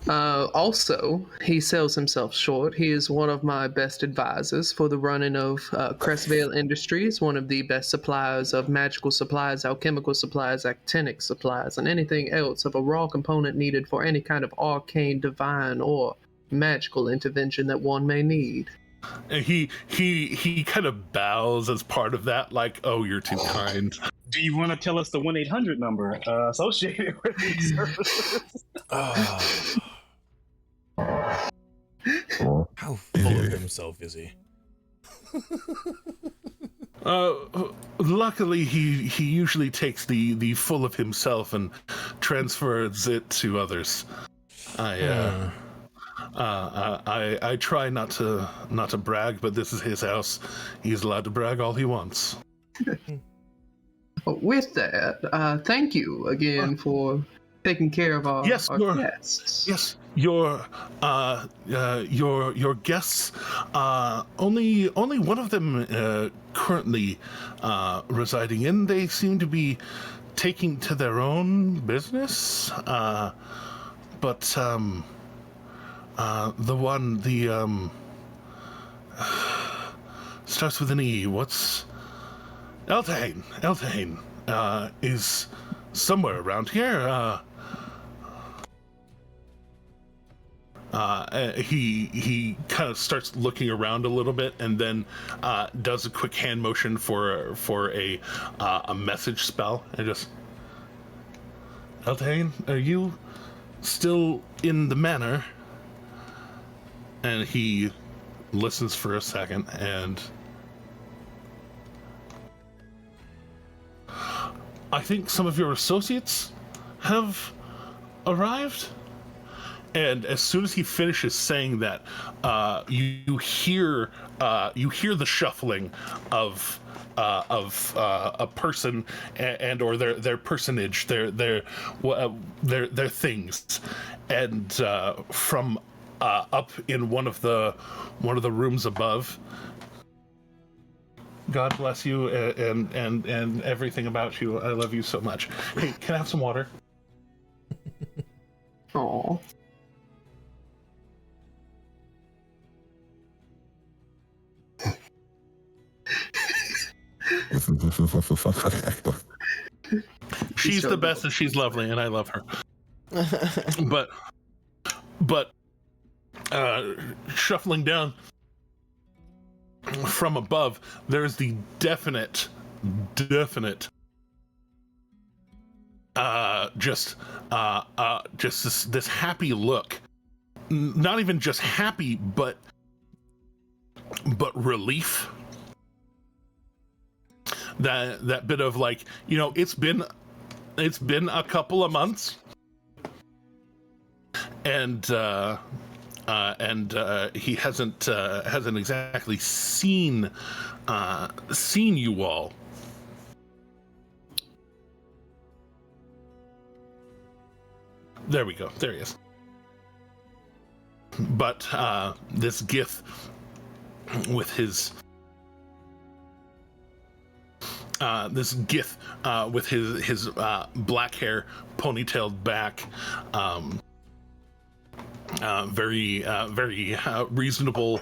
Also, he sells himself short. He is one of my best advisors for the running of Crestvale Industries, one of the best suppliers of magical supplies, alchemical supplies, actinic supplies, and anything else of a raw component needed for any kind of arcane, divine, or magical intervention that one may need. And he kind of bows as part of that, like, "Oh, you're too kind." Do you want to tell us the 1-800 number associated with these services? How full of himself is he? Luckily, he usually takes the full of himself and transfers it to others. I try not to brag, but this is his house. He's allowed to brag all he wants. With that, thank you again for taking care of our guests. Yes, your guests. Only one of them currently residing in. They seem to be taking to their own business. But the one starts with an E. What's Eltane? Eltane is somewhere around here. He kind of starts looking around a little bit, and then does a quick hand motion for a message spell, and just, Eltane, are you still in the manor? And he listens for a second, and I think some of your associates have arrived. And as soon as he finishes saying that, you hear the shuffling of a person and or their personage, their things, and from up in one of the rooms above. God bless you and everything about you. I love you so much. Hey, can I have some water? Aww. She's the best and she's lovely and I love her. but shuffling down from above, there's the definite just this happy look. Not even just happy, but relief. That bit of like, it's been a couple of months, and he hasn't exactly seen you all. There we go. There he is. But this Gith with his black hair ponytailed back, very reasonable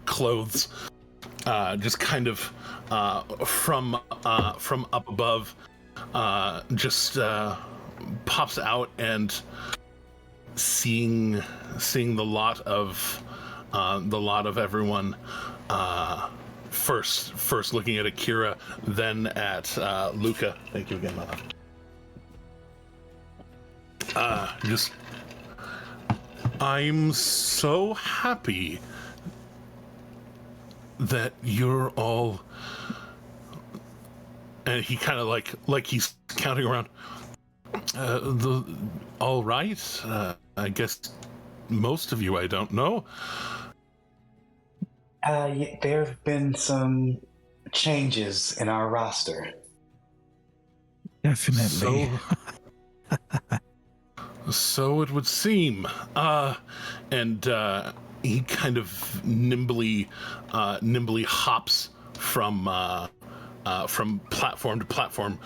clothes, just kind of from up above, just pops out, and seeing the lot of everyone, first looking at Akira, then at Luca. Thank you again, my love. I'm so happy that you're all, and he kind of like he's counting around, all right. I guess most of you I don't know. There have been some changes in our roster. Definitely. So it would seem. And he kind of nimbly hops from platform to platform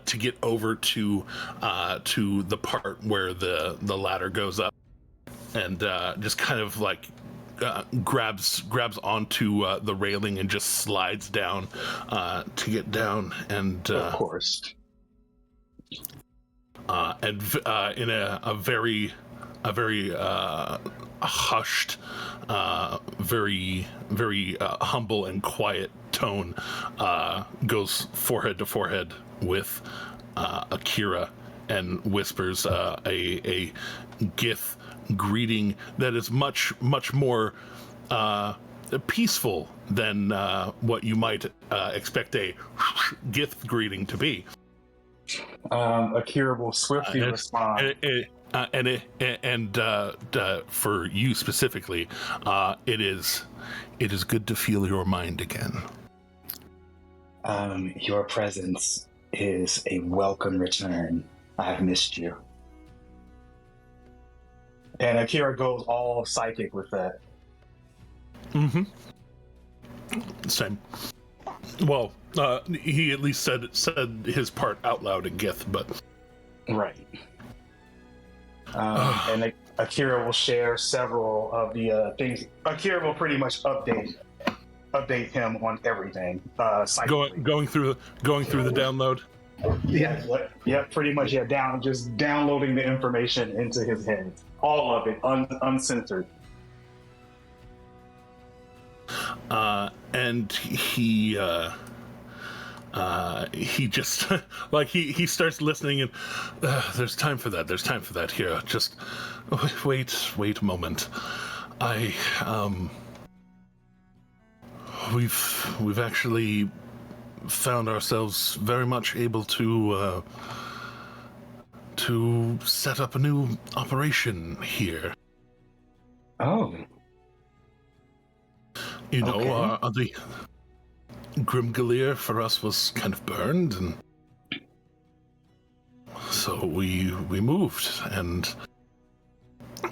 to get over to the part where the ladder goes up, and just kind of like grabs onto the railing and just slides down to get down, and of course, and in a very hushed, very humble and quiet tone, goes forehead to forehead with Akira and whispers a Gith greeting that is much more peaceful than what you might expect a Gith greeting to be. Akira will swiftly respond. For you specifically, it is good to feel your mind again. Your presence is a welcome return. I've missed you. And Akira goes all psychic with that. Mm-hmm. Same. Well, he at least said his part out loud in Gith, but right. And Akira will share several of the things. Akira will pretty much update him on everything. Going through the download. Yeah, pretty much. Yeah, just downloading the information into his head, all of it, uncensored. And he just like he starts listening, and there's time for that here. Just wait a moment. We've actually found ourselves very much able to set up a new operation here. Oh. You know, the Grimgalir for us was kind of burned, and so we moved, and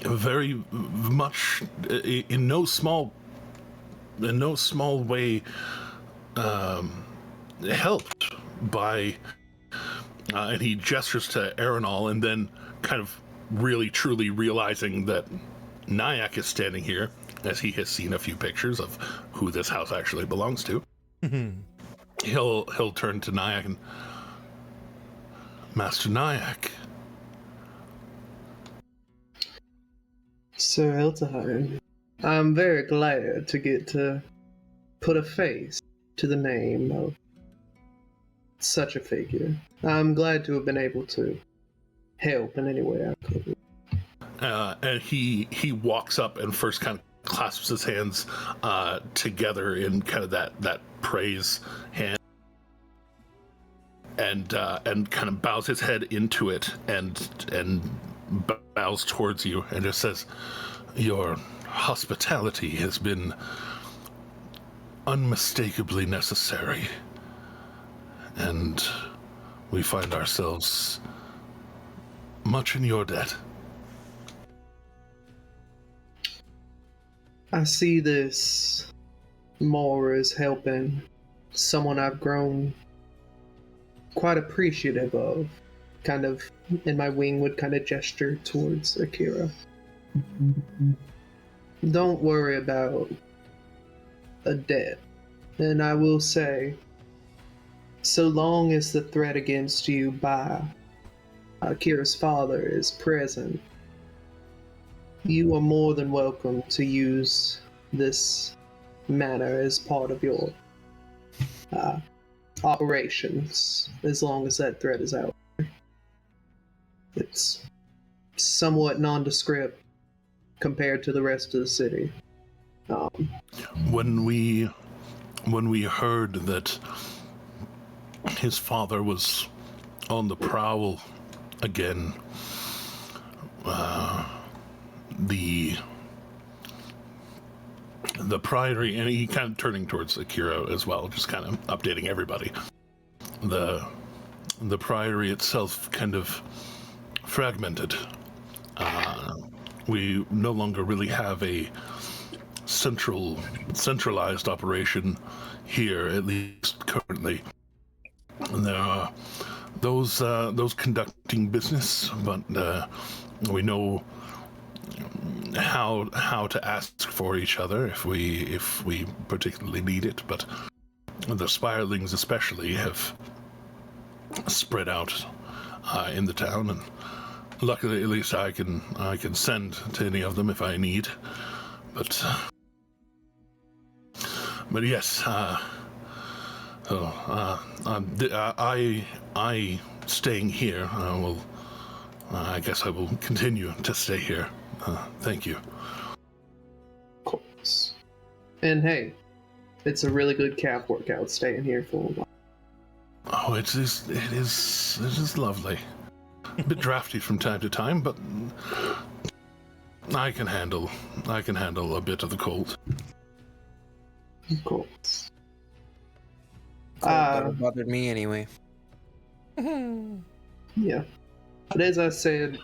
very much in no small way helped by and he gestures to Arenal, and then kind of really truly realizing that Nyack is standing here, as he has seen a few pictures of who this house actually belongs to. He'll turn to Nyack and, Master Nyack. Sir Eltahine, I'm very glad to get to put a face to the name of such a figure. I'm glad to have been able to help in any way I could. And he walks up and first kind of clasps his hands together in kind of that praise hand, and kind of bows his head into it and bows towards you and just says, "Your hospitality has been unmistakably necessary, and we find ourselves much in your debt." I see this more as helping someone I've grown quite appreciative of. Kind of, in my wing would kind of gesture towards Akira. Don't worry about a debt. And I will say, so long as the threat against you by Akira's father is present, you are more than welcome to use this manor as part of your operations, as long as that threat is out there. It's somewhat nondescript compared to the rest of the city. When we heard that his father was on the prowl again, the priory, and he kind of turning towards Akira as well, just kind of updating everybody. The priory itself kind of fragmented. We no longer really have a centralized operation here, at least currently. There are those conducting business, but we know how to ask for each other if we particularly need it. But the Spirelings especially have spread out in the town, and luckily at least I can send to any of them if I need. But yes, I staying here. I guess I will continue to stay here. Thank you. Of course. And hey, it's a really good calf workout staying here for a while. Oh, it is lovely. a bit drafty from time to time, but I can handle a bit of the cold. Of course. Never bothered me anyway. Yeah. But as I said,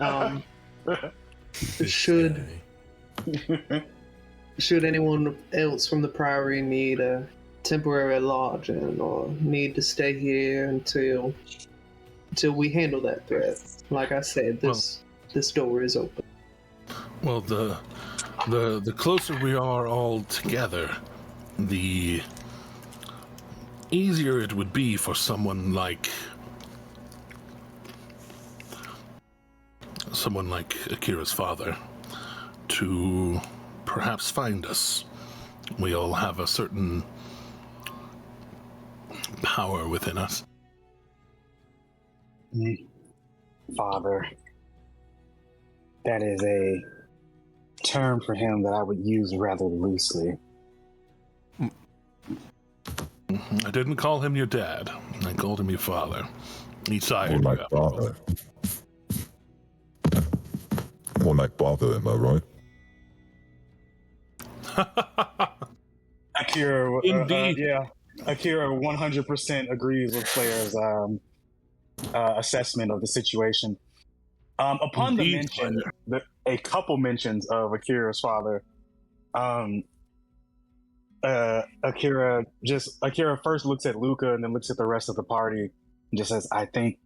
This should guy. should anyone else from the Priory need a temporary lodging or need to stay here until we handle that threat, like I said, this door is open. Well, the closer we are all together, the easier it would be for someone like Akira's father to perhaps find us. We all have a certain power within us. Father. That is a term for him that I would use rather loosely. I didn't call him your dad. I called him your father. He More sired like you. father. More like father, am I right? Akira, Indeed. yeah. Akira 100% agrees with Claire's assessment of the situation. Upon the Indeed, mention, a couple mentions of Akira's father, Akira first looks at Luca and then looks at the rest of the party and just says, "I think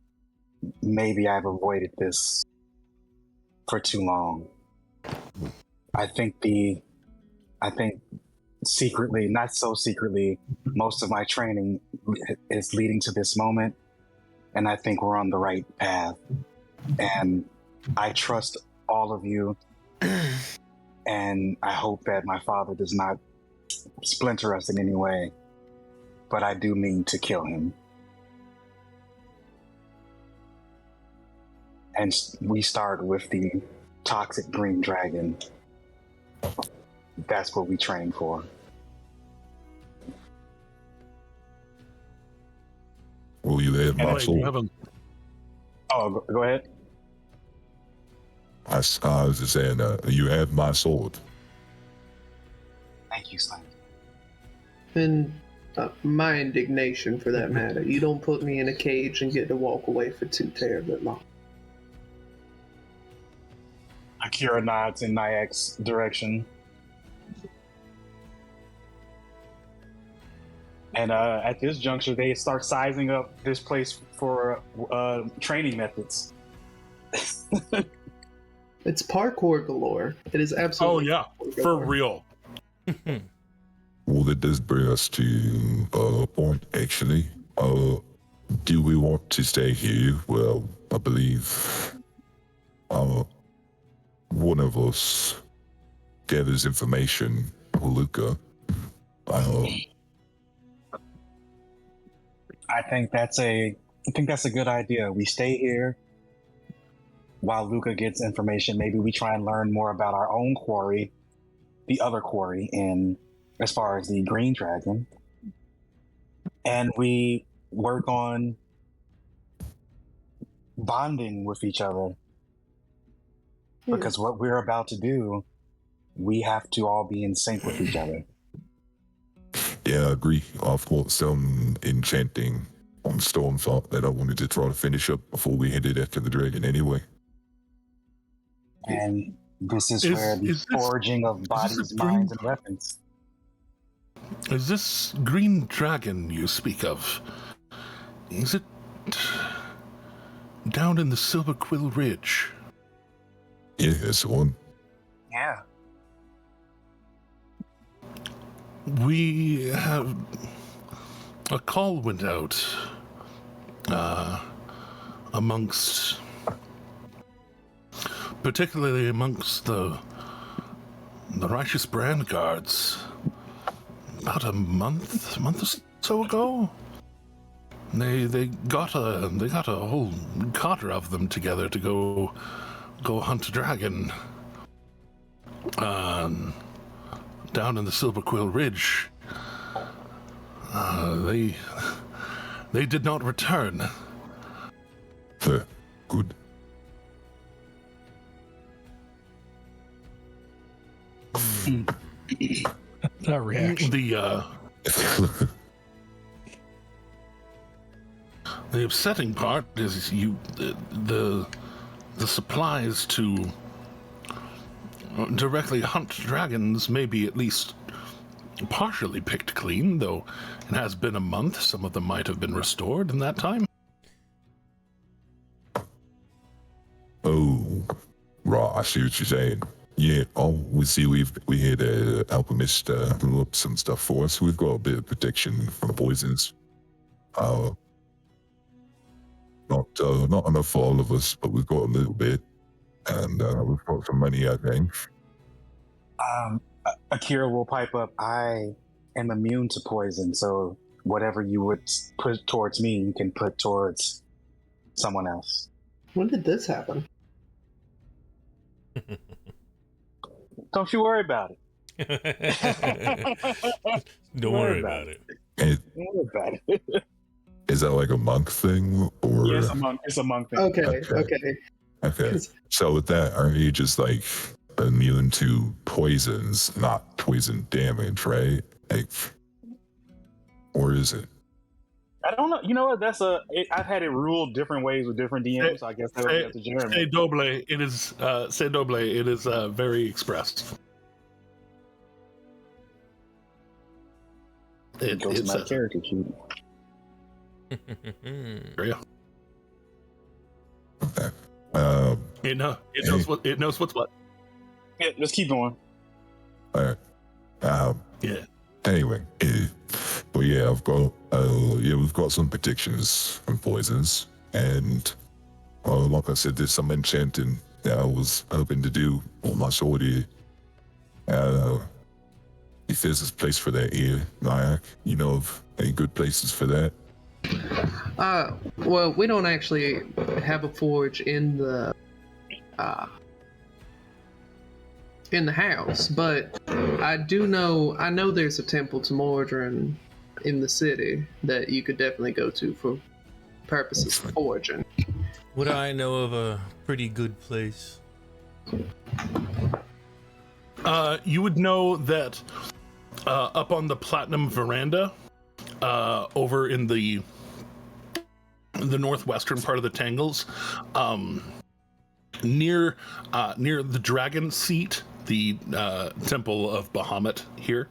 maybe I've avoided this for too long. I think secretly, not so secretly, most of my training is leading to this moment, and I think we're on the right path. And I trust all of you, and I hope that my father does not splinter us in any way, but I do mean to kill him." And we start with the toxic green dragon. That's what we train for. Will you have my Wait, you sword? haven't. Oh, go ahead. I was just saying, you have my sword. Thank you, Slim. And my indignation, for that matter. You don't put me in a cage and get to walk away for too terribly long. Akira nods in Nyak's direction. And at this juncture, they start sizing up this place for training methods. It's parkour galore. It is Oh absolutely. yeah, parkour for galore. real. Well, that does bring us to a point, actually. Do we want to stay here? Well, I believe one of us gathers information, Luca. I think that's a good idea. We stay here while Luca gets information. Maybe we try and learn more about our own quarry, the other quarry, in as far as the green dragon, and we work on bonding with each other. Because what we're about to do, we have to all be in sync with each other. Yeah, I agree. I've got some enchanting on Stormthought that I wanted to try to finish up before we headed after the dragon anyway. And this is Is- where the is this- forging of this bodies, a green- minds, and weapons. Is this green dragon you speak of? Is it down in the Silver Quill Ridge? Yeah, that's the one. Yeah. We have a call went out particularly amongst the righteous brand guards about a month or so ago. They got a whole cadre of them together to go hunt a dragon down in the Silver Quill Ridge. They did not return. Good. That reaction. The upsetting part is the supplies to directly hunt dragons may be at least partially picked clean, though it has been a month. Some of them might have been restored in that time. Oh, right. I see what you're saying. Yeah. Oh, we see. We had a alchemist blew up some stuff for us. We've got a bit of protection from poisons. Not enough for all of us, but we've got a little bit, and we've got some money, I think. Akira will pipe up. I am immune to poison, so whatever you would put towards me, you can put towards someone else. When did this happen? Don't you worry about it. Don't worry about it. Don't worry about it. Is that like a monk thing, or? Yeah, it's a monk thing. Okay. So with that, aren't you just like immune to poisons, not poison damage, right? Like, or is it? I don't know. You know what? I've had it ruled different ways with different DMs. So I guess that would be up to Jeremy. Say doble. It is say doble. It is very expressed. It goes to my character sheet. Yeah. Okay. It knows what. It knows what's what. Yeah, let's keep going. All right. Yeah. Anyway, but yeah, we've got some predictions from poisons, and like I said, there's some enchanting that I was hoping to do on my sword here. If there's a place for that here, Nyack, you know of any good places for that? Well, we don't actually have a forge in the house, but I know there's a temple to Mordrin in the city that you could definitely go to for purposes of forging. Would I know of a pretty good place? You would know that up on the Platinum Veranda, over in the northwestern part of the Tangles, near the Dragon Seat, the Temple of Bahamut here,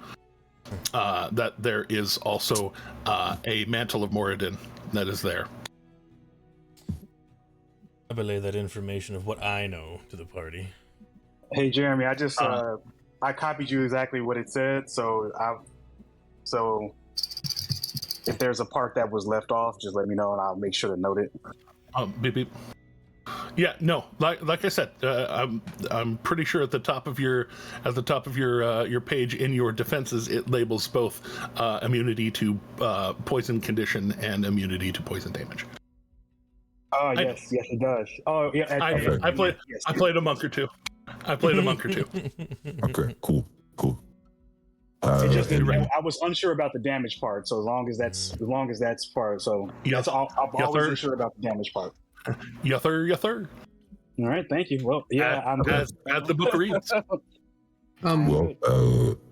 that there is also a Mantle of Moradin that is there. I relay that information of what I know to the party. Hey, Jeremy, I just I copied you exactly what it said. So if there's a part that was left off, just let me know and I'll make sure to note it. Beep beep. Yeah, no, like I said, I'm pretty sure at the top of your page in your defenses, it labels both immunity to poison condition and immunity to poison damage. Oh yes, it does. Oh yeah, I played a monk or two. Okay, cool. It just I was unsure about the damage part, so as long as that's part, so that's all. I'm always unsure about the damage part. Yuther. All right, thank you. Well, yeah, I'm good. As the book reads. Well,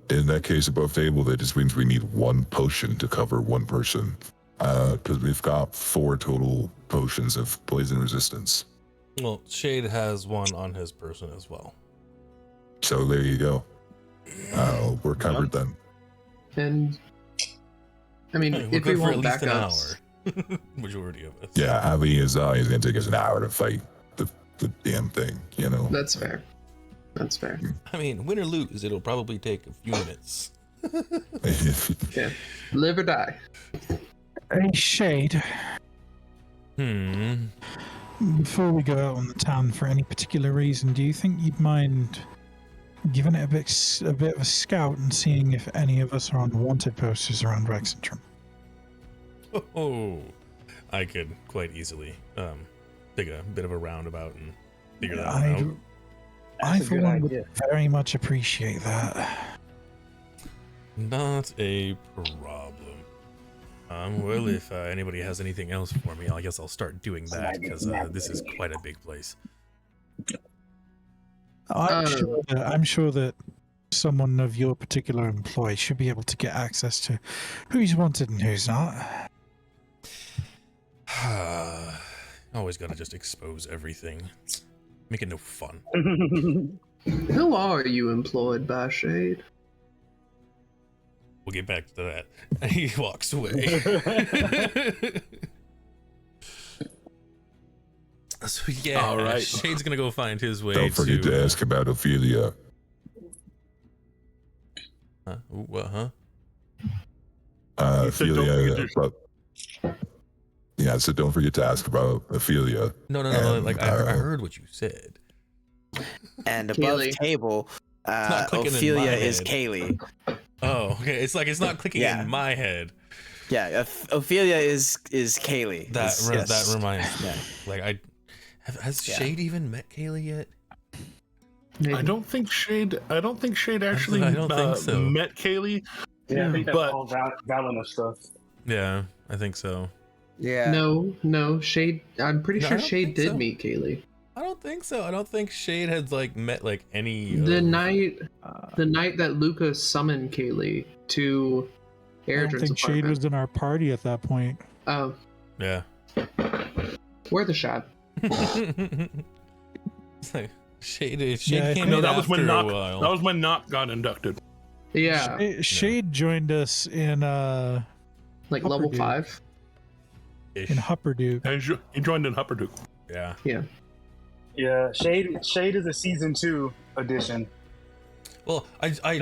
in that case, above table, that just means we need one potion to cover one person, because we've got 4 total potions of poison resistance. Well, Shade has one on his person as well. So there you go. We're covered then. And I mean, We're if we good for want at least an backups, hour. Majority of us. Yeah, I mean, it's gonna take us an hour to fight the damn thing, you know. that's fair. I mean, win or lose, it'll probably take a few minutes. Yeah, live or die. Hey, Shade. Before we go out on the town for any particular reason, do you think you'd mind giving it a bit of a scout and seeing if any of us are on wanted posters around Rexentrum? Oh, I could quite easily take a bit of a roundabout and figure that out. I for one would very much appreciate that. Not a problem. Well, if anybody has anything else for me, I guess I'll start doing that, because this is quite a big place. I'm sure that someone of your particular employ should be able to get access to who's wanted and who's not. Always gotta just expose everything. Make it no fun. Who are you employed by, Shade? We'll get back to that. And he walks away. So yeah, All right. Shade's gonna go find his way. Don't forget to ask about Ophelia. Huh? Ooh, what? Huh? You said don't Ophelia. forget Yeah, so don't forget to ask about Ophelia. No. And, Like I heard what you said. And above Kaylee. table, not clicking in Ophelia my is head. Kaylee. Oh, okay. It's like it's not clicking Yeah. in my head. Yeah, Ophelia is Kaylee. That Yes. that reminds me. Yeah. Like has Yeah. Shade even met Kaylee yet? I don't think Shade actually I don't think so. met Kaylee. Yeah, I think that's But- all Valina stuff. Yeah, I think so. Yeah. No, Shade. I'm pretty No, I sure don't Shade think did so. meet Kaylee. I don't think so. I don't think Shade had like met like any. The night that Lucas summoned Kaylee to I don't Airdrin's think Shade apartment. was in our party at that point. Oh, Yeah. worth a shot. It's like Shade Yeah, came No, in that was when after a Knock. while. That was when Knock got inducted. Yeah, Shade joined us in like level Upperduke. 5. Ish. in Hupperduke. And he joined in Hupperduke. Yeah. Yeah, Shade is a season 2 edition. Well, I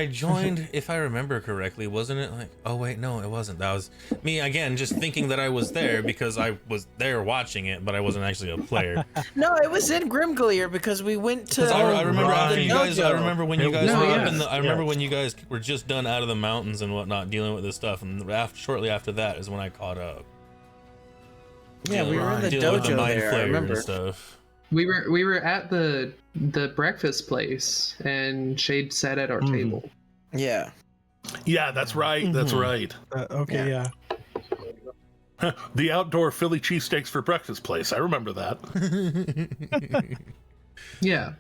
joined, if I remember correctly, wasn't it like? Oh wait, no, it wasn't. That was me again, just thinking that I was there because I was there watching it, but I wasn't actually a player. No, it was in Grimglear because we went to. 'Cause I remember after the you guys. I dojo. remember when you guys No, were yeah. up in the. I remember Yeah. when you guys were just done out of the mountains and whatnot, dealing with this stuff, and shortly after that is when I caught up. Yeah, we were in the Dealing with the dojo mind there. I flayer remember. and stuff. We were at the breakfast place, and Shade sat at our table. Yeah. Yeah, that's right. That's right. Okay, yeah. The outdoor Philly cheesesteaks for breakfast place. I remember that. Yeah.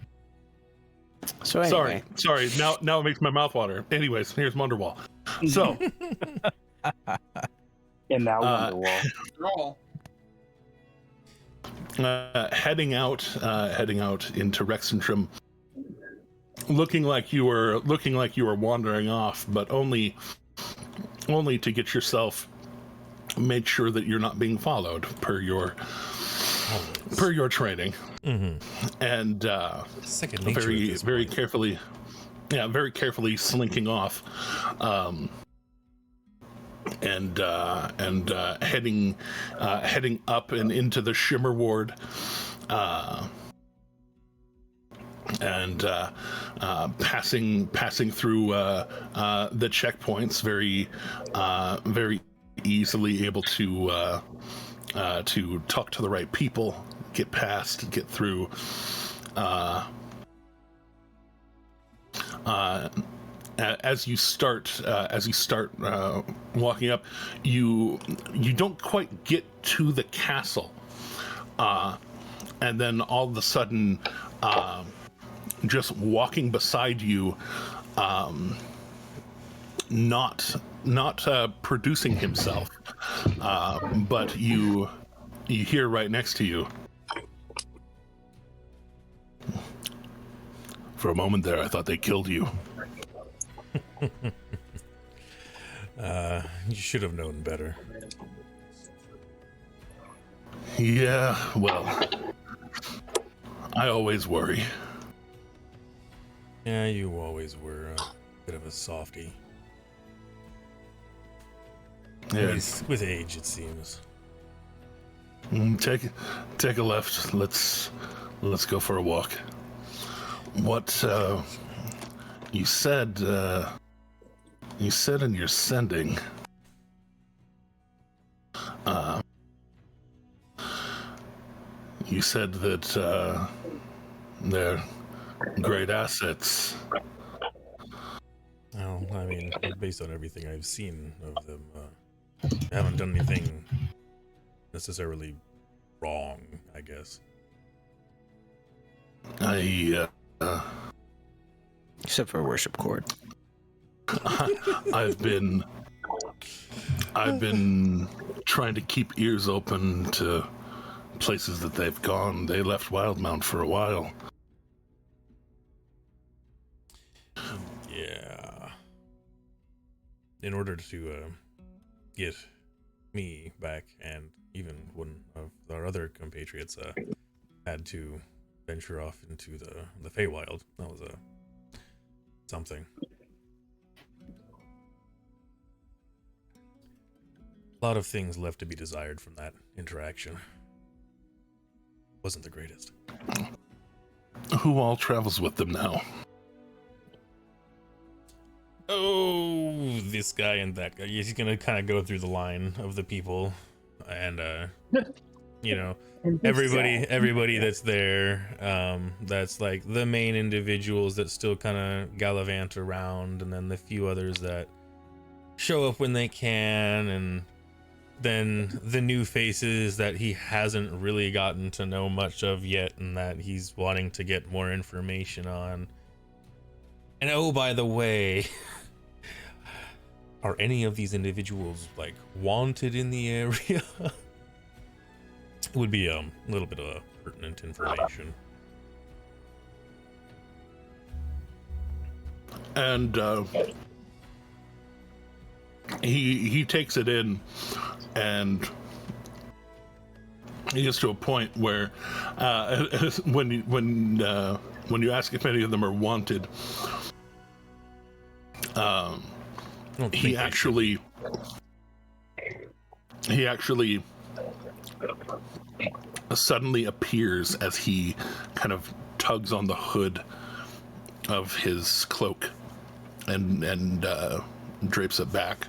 So anyway. Sorry. Now it makes my mouth water. Anyways, here's Wonderwall. So, And now Uh, Wonderwall. After all, heading out into Rexentrum, looking like you were wandering off, but only to get yourself make sure that you're not being followed per your training, and Second nature at this very point. carefully slinking off, and heading up and into the Shimmer Ward, and passing through the checkpoints, very easily able to talk to the right people, get past, get through. As you start walking up, you don't quite get to the castle, and then all of a sudden, just walking beside you, not producing himself, but you hear right next to you. For a moment there, I thought they killed you. You should have known better. Yeah, well, I always worry. Yeah, you always were a bit of a softie. At Yeah. least with age, it seems. Take a left. Let's go for a walk. What you said in your sending, you said that they're great assets. Well, I mean, based on everything I've seen of them, they haven't done anything necessarily wrong, I Except for worship cord. I've been trying to keep ears open to places that they've gone. They left Wildmount for a while. Yeah. In order to get me back, and even one of our other compatriots had to venture off into the Feywild. That was something. A lot of things left to be desired from that interaction. Wasn't the greatest. Who all travels with them now? Oh, this guy and that guy. He's gonna kind of go through the line of the people, and you know, everybody that's there. That's like the main individuals that still kind of gallivant around, and then the few others that show up when they can, and then the new faces that he hasn't really gotten to know much of yet, and that he's wanting to get more information on. And oh, by the way, are any of these individuals like wanted in the area? Would be a little bit of pertinent information. And he takes it in, and he gets to a point where when you ask if any of them are wanted, he actually suddenly appears as he kind of tugs on the hood of his cloak and drapes it back.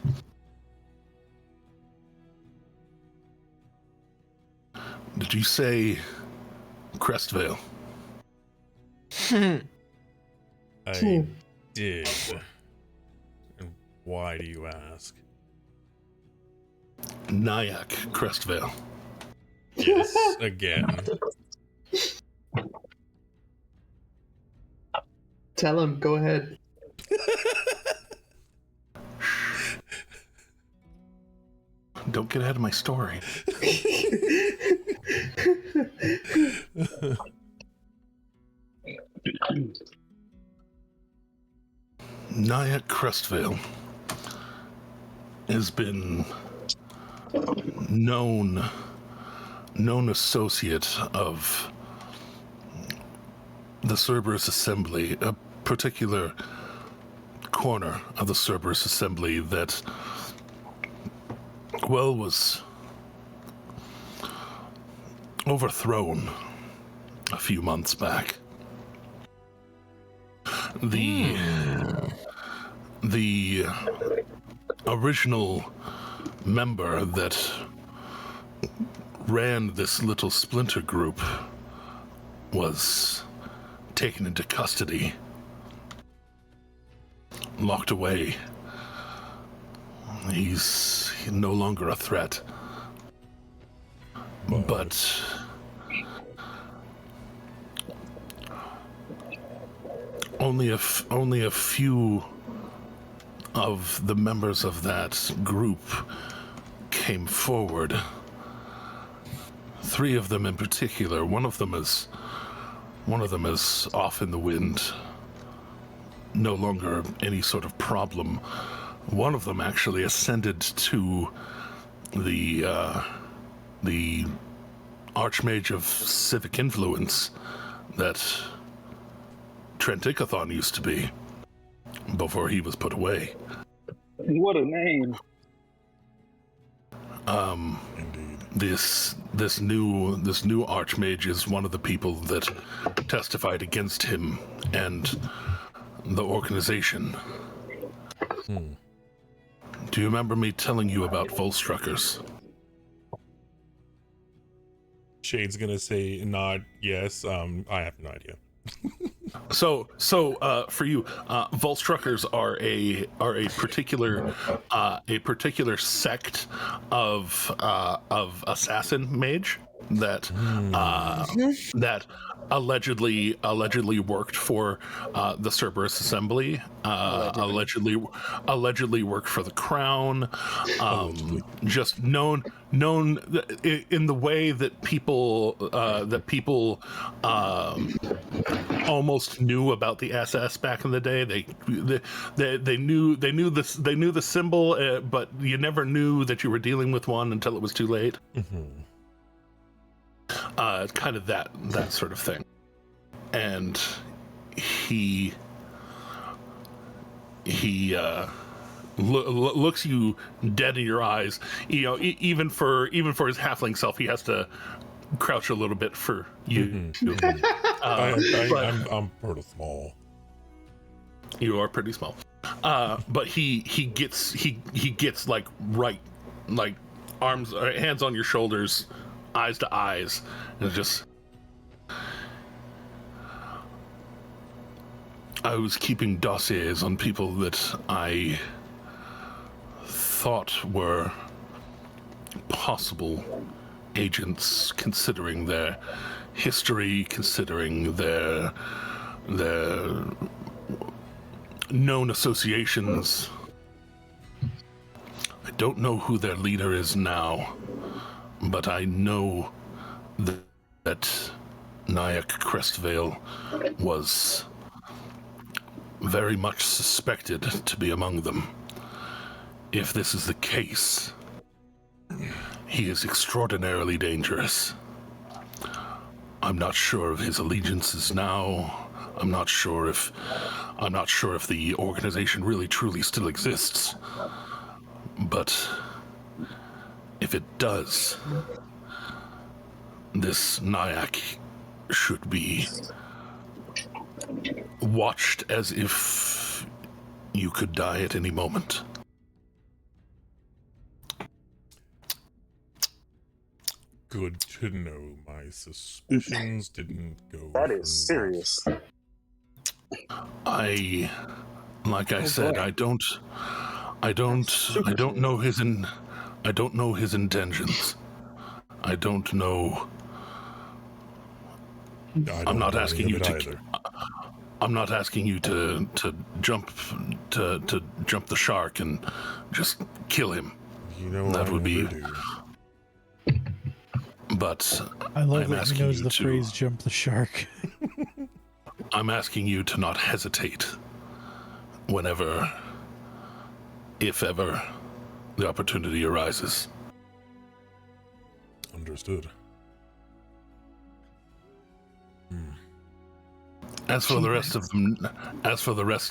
Did you say Crestvale? I did. And why do you ask? Nyack Crestvale. Yes, again. Tell him, go ahead. Don't get ahead of my story. Nyack Crestvale has been known associate of the Cerberus Assembly, a particular corner of the Cerberus Assembly that, well, was overthrown a few months back. The original member that ran this little splinter group was taken into custody, locked away. He's no longer a threat. But only a few of the members of that group came forward. 3 of them in particular. One of them is off in the wind. No longer any sort of problem. One of them actually ascended to the Archmage of Civic Influence that Trent Ickathon used to be before he was put away. What a name! Indeed. This new Archmage is one of the people that testified against him and the organization. Do you remember me telling you about Volstruckers? Shade's gonna say nod yes. I have no idea. So for you, Volstruckers are a particular sect of assassin mage. that that allegedly worked for the Cerberus Assembly, allegedly worked for the Crown, just known in the way that people almost knew about the SS back in the day. They knew the symbol, but you never knew that you were dealing with one until it was too late. Kind of that sort of thing. And he looks you dead in your eyes. You know, even for his halfling self, he has to crouch a little bit for you. I'm pretty small. You are pretty small. But he gets like right, like arms, hands on your shoulders, eyes to eyes, and just, I was keeping dossiers on people that I thought were possible agents, considering their history, considering their known associations. I don't know who their leader is now, but I know that Nyack Crestvale was very much suspected to be among them. If this is the case, he is extraordinarily dangerous. I'm not sure of his allegiances now. I'm not sure if the organization really truly still exists. But if it does, this Nyack should be watched as if you could die at any moment. Good to know. My suspicions didn't go. That is serious. I said, I don't know his intentions. I don't know. I'm not asking you to. I'm not asking you to jump the shark and just kill him. You know, that would be. Do. But I love I'm that he knows the to, phrase "jump the shark." I'm asking you to not hesitate whenever, if ever, the opportunity arises. Understood. As for the rest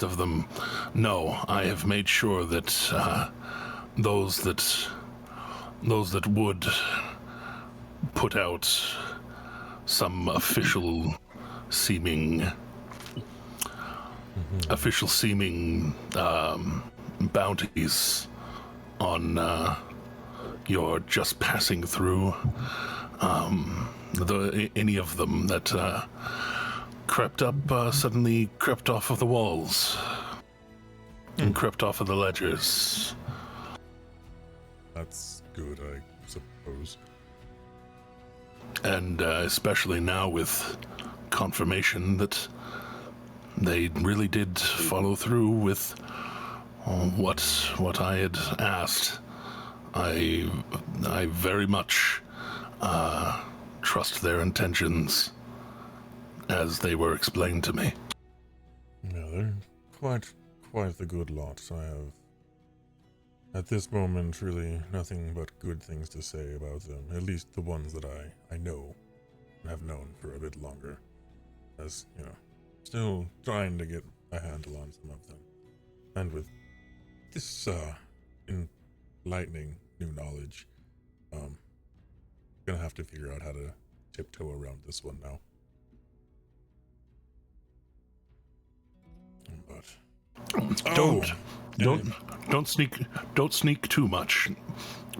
of them, no. I have made sure that those that would put out some official seeming bounties on your just passing through, any of them that suddenly crept off of the walls and crept off of the ledgers. That's good, I suppose. And especially now with confirmation that they really did follow through with what I had asked. I very much trust their intentions as they were explained to me. Yeah, they're quite the good lot. I have, at this moment, really nothing but good things to say about them. At least the ones that I know and have known for a bit longer. As, you know, still trying to get a handle on some of them. And with this enlightening new knowledge, gonna have to figure out how to tiptoe around this one now. But don't sneak too much.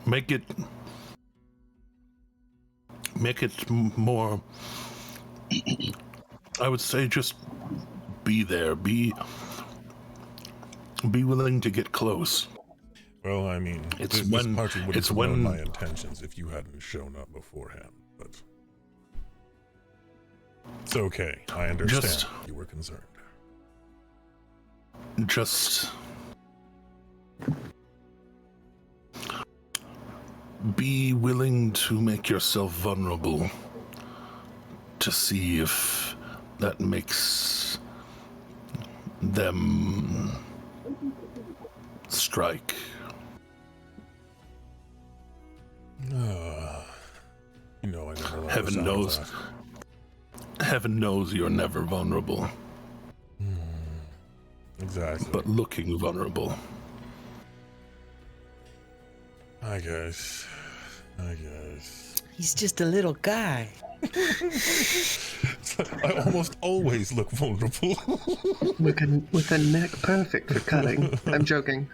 Make it more, I would say, just be there, be willing to get close. Well, I mean, this party would have known my intentions if you hadn't shown up beforehand, but It's okay. I understand you were concerned. Just be willing to make yourself vulnerable to see if that makes them strike. You know, I never like Heaven knows. Heaven knows you're never vulnerable. Exactly. But looking vulnerable. I guess. He's just a little guy. I almost always look vulnerable. with a neck perfect for cutting. I'm joking.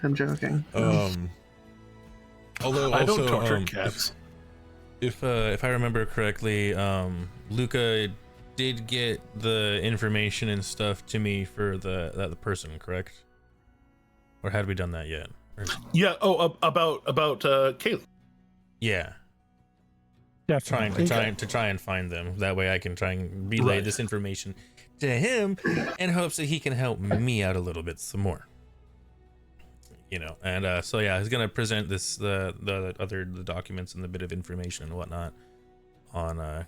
Although I also, don't torture cats. If I remember correctly, Luca did get the information and stuff to me for the person, correct? Or had we done that yet? Yeah. Oh, about Kaylee. Yeah. Definitely. To try and find them. That way I can try and relay this information to him in hopes that he can help me out a little bit some more. You know, and so yeah, he's gonna present the documents and the bit of information and whatnot on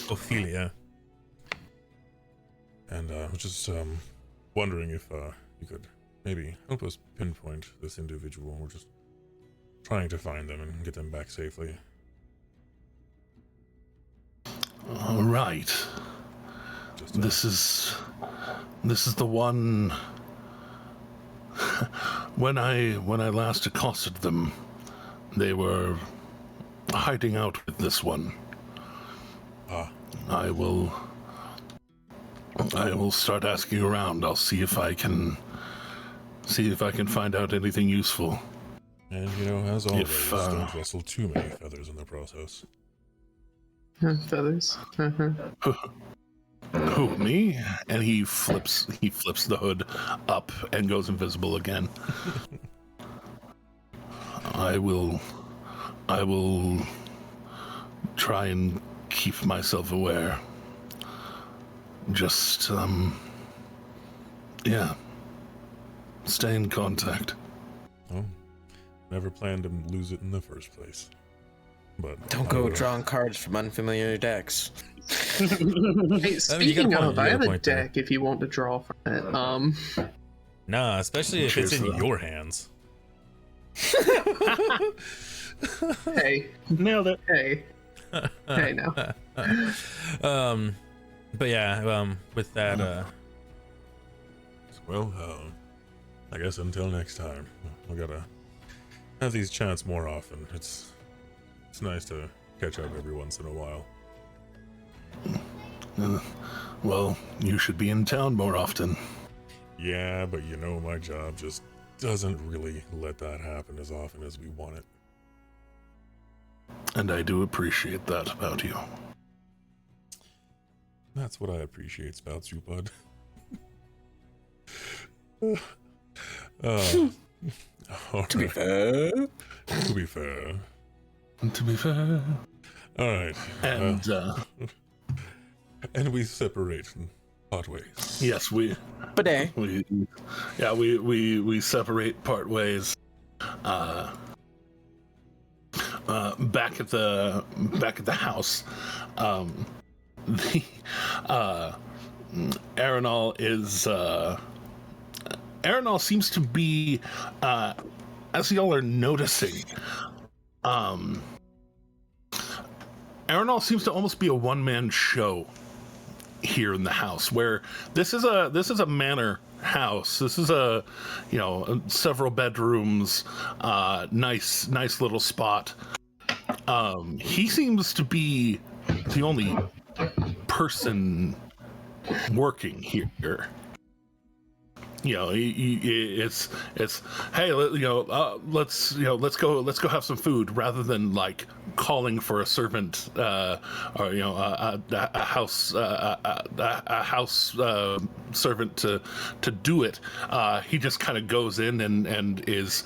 Ophelia. And I was just wondering if you could maybe help us pinpoint this individual. We're just trying to find them and get them back safely. All right. This is the one. When I last accosted them, they were hiding out with this one. I will start asking around. I'll see if I can find out anything useful. And you know, as always, don't rustle too many feathers in the process. Feathers. Who, me? And he flips the hood up and goes invisible again. I will try and keep myself aware. Just stay in contact. Oh, never planned to lose it in the first place. But Don't go drawing cards from unfamiliar decks. Hey, speaking of, I have a point deck if you want to draw from it. Nah, especially if it's in your hands. Hey, Nailed it. hey now. But yeah, with that, well, I guess until next time, we gotta have these chats more often. It's nice to catch up every once in a while. Well, you should be in town more often. Yeah, but you know, my job just doesn't really let that happen as often as we want it. And I do appreciate that about you. That's what I appreciate about you, bud. To be fair. To be fair. To be fair. All right. And and we separate and part ways. yes, we separate part ways. Back at the house, the Arenal seems to be, as y'all are noticing, Arenal seems to almost be a one-man show here in the house, where this is a manor house. This is several bedrooms, nice little spot. He seems to be the only person working here. You know, it's hey, let's go have some food, rather than like calling for a servant or a house servant to do it. He just kind of goes in and is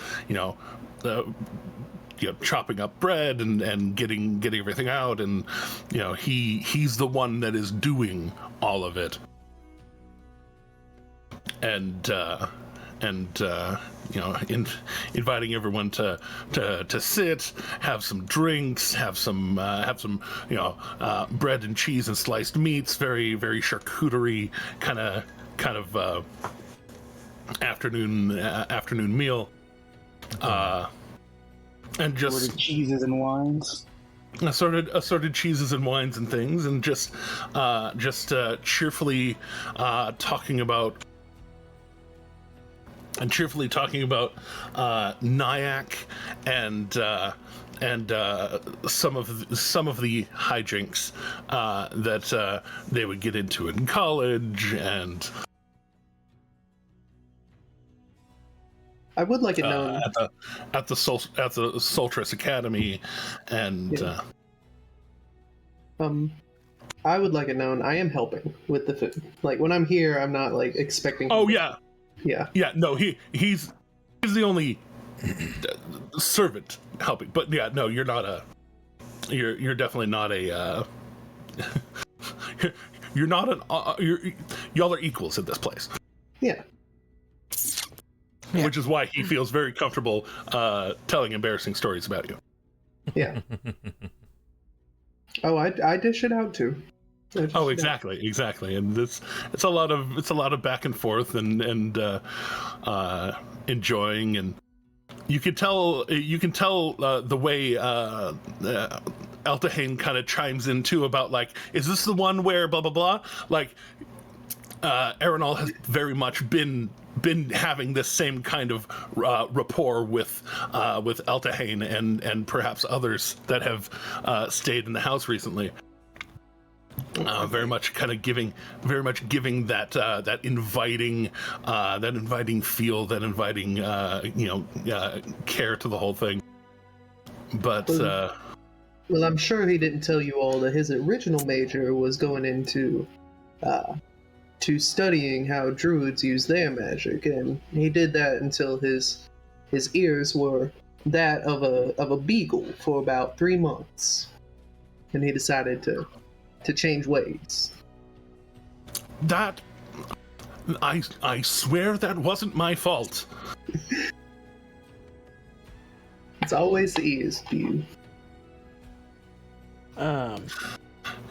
chopping up bread and getting everything out, and he's the one that is doing all of it, and inviting everyone to sit, have some drinks, have some bread and cheese and sliced meats, very very charcuterie kind of afternoon meal, and just assorted cheeses and wines. Assorted cheeses and wines and things, and just cheerfully talking about Nyack and some of the hijinks that they would get into in college, and I would like it known at the Soltris Academy, and I would like it known I am helping with the food. Like when I'm here, I'm not like expecting. Oh yeah. Yeah. Yeah, no, he's the only servant helping. But yeah, no, you're you're definitely not a you're not an y'all are equals in this place. Yeah. Which is why he feels very comfortable telling embarrassing stories about you. Yeah. Oh, I dish it out too. Oh, exactly, and it's a lot of back and forth and enjoying, and you can tell the way Eltahane kind of chimes in too about like, is this the one where blah blah blah? Like, Arenal has very much been having this same kind of rapport with Eltahane and perhaps others that have stayed in the house recently. Very much giving that inviting feel, that inviting care to the whole thing. But well, I'm sure he didn't tell you all that his original major was going into to studying how druids use their magic, and he did that until his ears were that of a beagle for about 3 months, and he decided to change ways. That I swear that wasn't my fault. It's always the ears, you.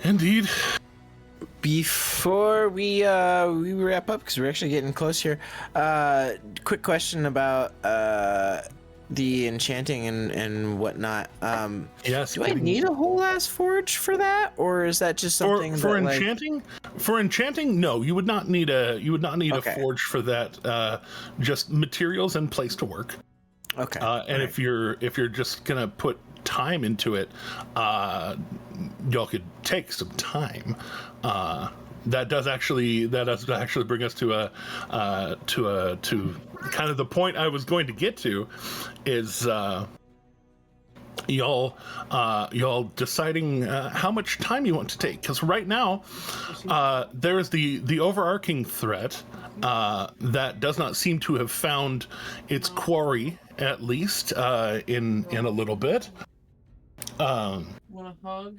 Indeed. Before we wrap up, because we're actually getting close here, quick question about the enchanting and whatnot. Yes. Do I need a whole ass forge for that, or is that just something for that, enchanting? Like... For enchanting, no, you would not need a a forge for that. Just materials and place to work. Okay. And if you're just gonna put time into it, y'all could take some time. That does actually bring us to kind of the point I was going to get to, is y'all deciding how much time you want to take, because right now there is the overarching threat that does not seem to have found its quarry, at least in a little bit. Want a hug?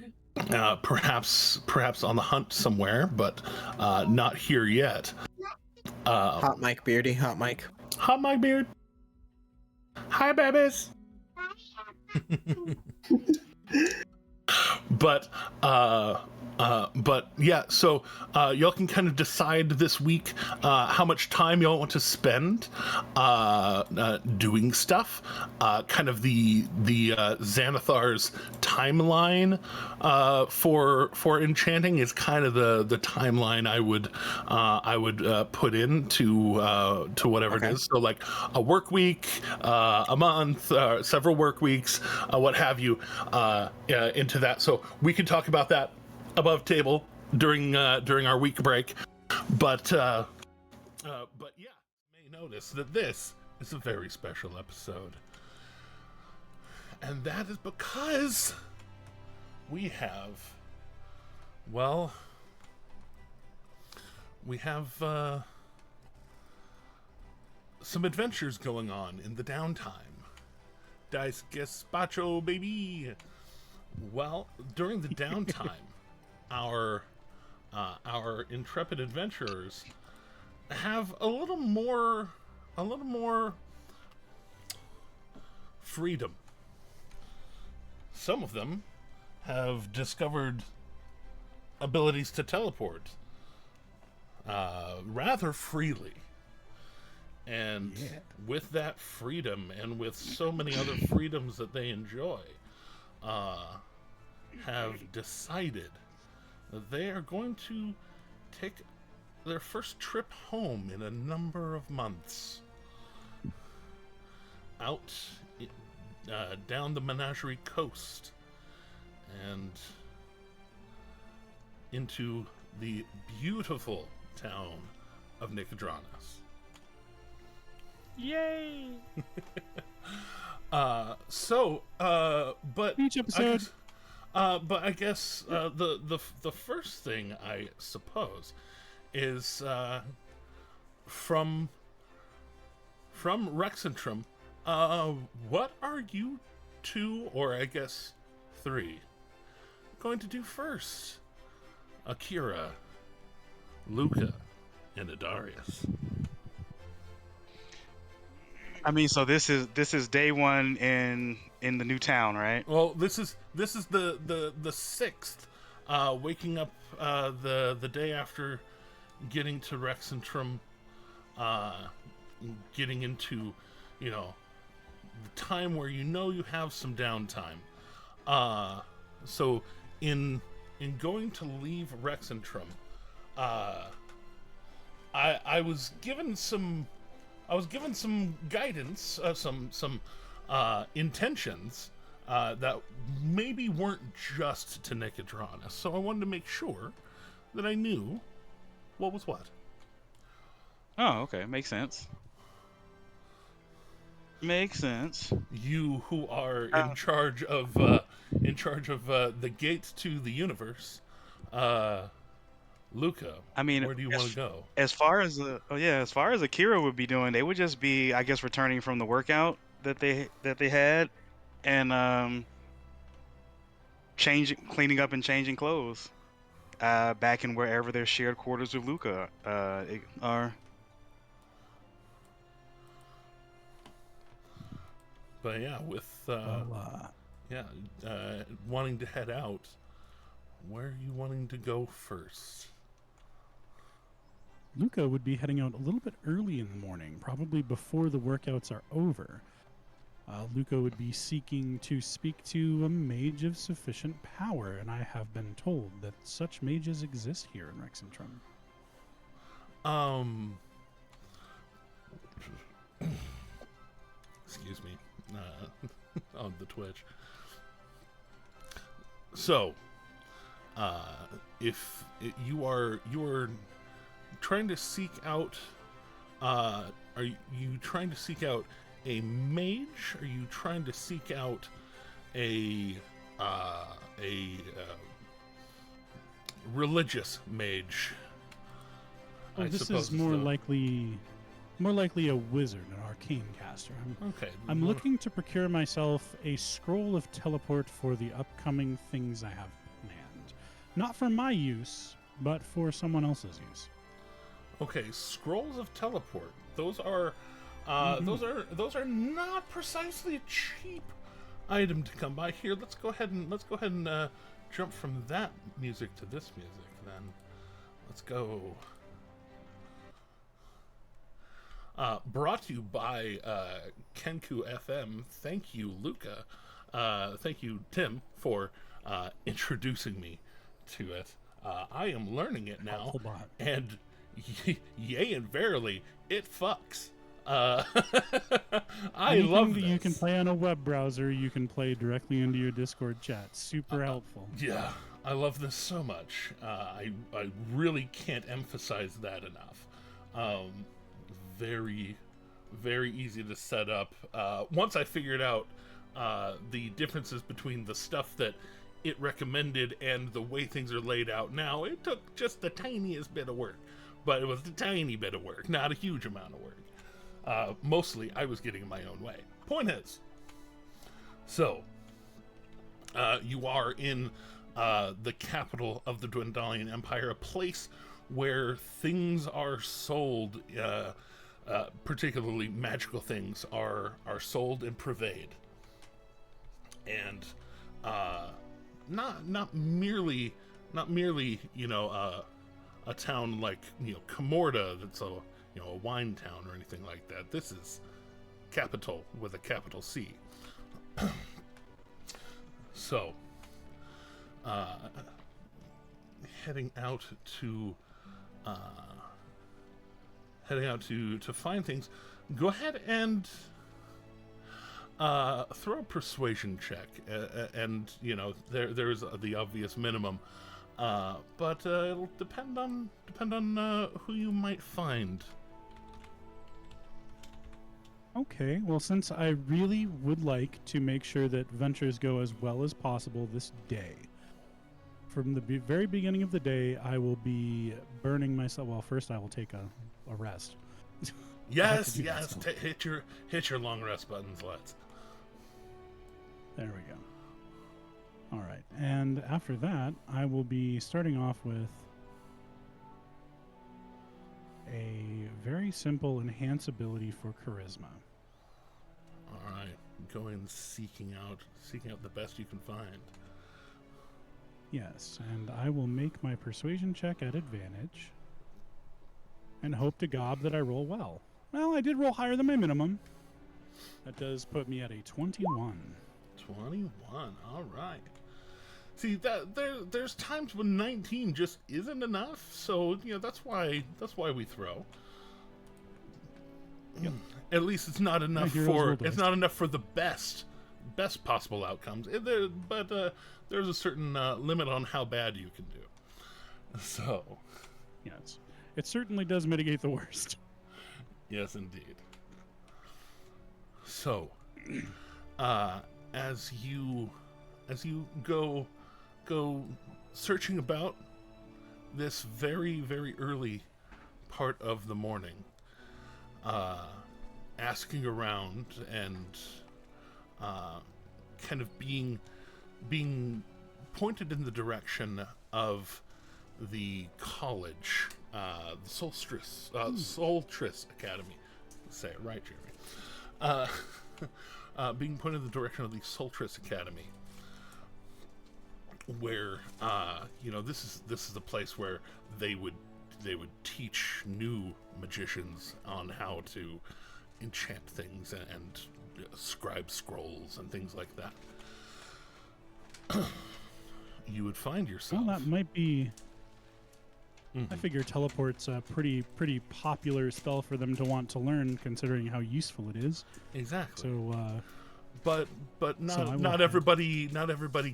Perhaps on the hunt somewhere, but not here yet. Hot mic, Beardy. Hot mic. Hot mic, Beard. Hi, babies. But yeah, so y'all can kind of decide this week how much time y'all want to spend doing stuff. Kind of the Xanathar's timeline for enchanting is kind of the timeline I would put into to whatever it is. So like a work week, a month, several work weeks, what have you, into that. So we can talk about that above table during our week break, but yeah, you may notice that this is a very special episode, and that is because we have some adventures going on in the downtime, dice gazpacho, baby. Well, during the downtime, our intrepid adventurers have a little more freedom. Some of them have discovered abilities to teleport rather freely. And with that freedom, and with so many other freedoms that they enjoy, have decided that they are going to take their first trip home in a number of months. Out down the Menagerie coast and into the beautiful town of Nicodranus. Yay! But each episode. I guess the first thing, I suppose, is from Rexentrum. What are you two, or I guess three, going to do first? Akira, Luca, and Adarius. I mean, so this is day one in the new town, right? Well, this is the sixth, waking up the day after getting to Rexentrum, getting into, the time where you have some downtime. So in going to leave Rexentrum, I was given some guidance, some intentions that maybe weren't just to Nicodranus. So I wanted to make sure that I knew what was what. Oh, okay, makes sense. Makes sense. You who are in charge of the gate to the universe, Luca. I mean, where do you want to go? As far as Akira would be doing, they would just be, I guess, returning from the workout that they had, and cleaning up and changing clothes, back in wherever their shared quarters with Luca are. But yeah, with wanting to head out, where are you wanting to go first? Luca would be heading out a little bit early in the morning, probably before the workouts are over. Luca would be seeking to speak to a mage of sufficient power, and I have been told that such mages exist here in Rexentrum. Excuse me. On the Twitch. So, if you are trying to seek out, are you trying to seek out a mage? Are you trying to seek out a religious mage? Oh, this is more likely a wizard, an arcane caster. I'm looking to procure myself a scroll of teleport for the upcoming things I have planned. Not for my use, but for someone else's use. Okay, scrolls of teleport. Those are those are not precisely a cheap item to come by. Here, let's go ahead and jump from that music to this music. Then let's go. Brought to you by Kenku FM. Thank you, Luca. Thank you, Tim, for introducing me to it. I am learning it now, and yea and verily, it fucks. I love this. You can play on a web browser. You can play directly into your Discord chat. Super helpful. Yeah, I love this so much. I really can't emphasize that enough. Very, very easy to set up. Once I figured out the differences between the stuff that it recommended and the way things are laid out now, it took just the tiniest bit of work. But it was a tiny bit of work, not a huge amount of work. Mostly, I was getting in my own way. Point is, So, you are in the capital of the Dwendalian Empire, a place where things are sold, particularly magical things, are sold and purveyed. And not merely a town like Comorta that's a wine town or anything like that. This is capital with a capital C. So, heading out to find things. Go ahead and throw a persuasion check, and there's the obvious minimum, but it'll depend on who you might find. Okay, well, since I really would like to make sure that ventures go as well as possible this day, from the very beginning of the day, I will be burning myself. Well, first I will take a rest. Yes. Hit your long rest buttons, let's. There we go. All right, and after that, I will be starting off with a very simple enhance ability for charisma. All right, going seeking out the best you can find. Yes, and I will make my persuasion check at advantage and hope to gob that I roll well. Well, I did roll higher than my minimum. That does put me at a 21. 21. All right. See, that there's times when 19 just isn't enough, so that's why we throw. Yep. At least it's not enough for the best possible outcomes. But there's a certain limit on how bad you can do. So, yes, it certainly does mitigate the worst. Yes, indeed. So, as you go searching about this very, very early part of the morning, asking around and kind of being pointed in the direction of the college, the Solstice Academy. Say it right, Jeremy. Being pointed in the direction of the Solstice Academy, where this is the place where they would teach new magicians on how to enchant things and scribe scrolls and things like that. You would find yourself. Well, that might be. I figure teleport's a pretty popular spell for them to want to learn, considering how useful it is. Exactly. So, but not everybody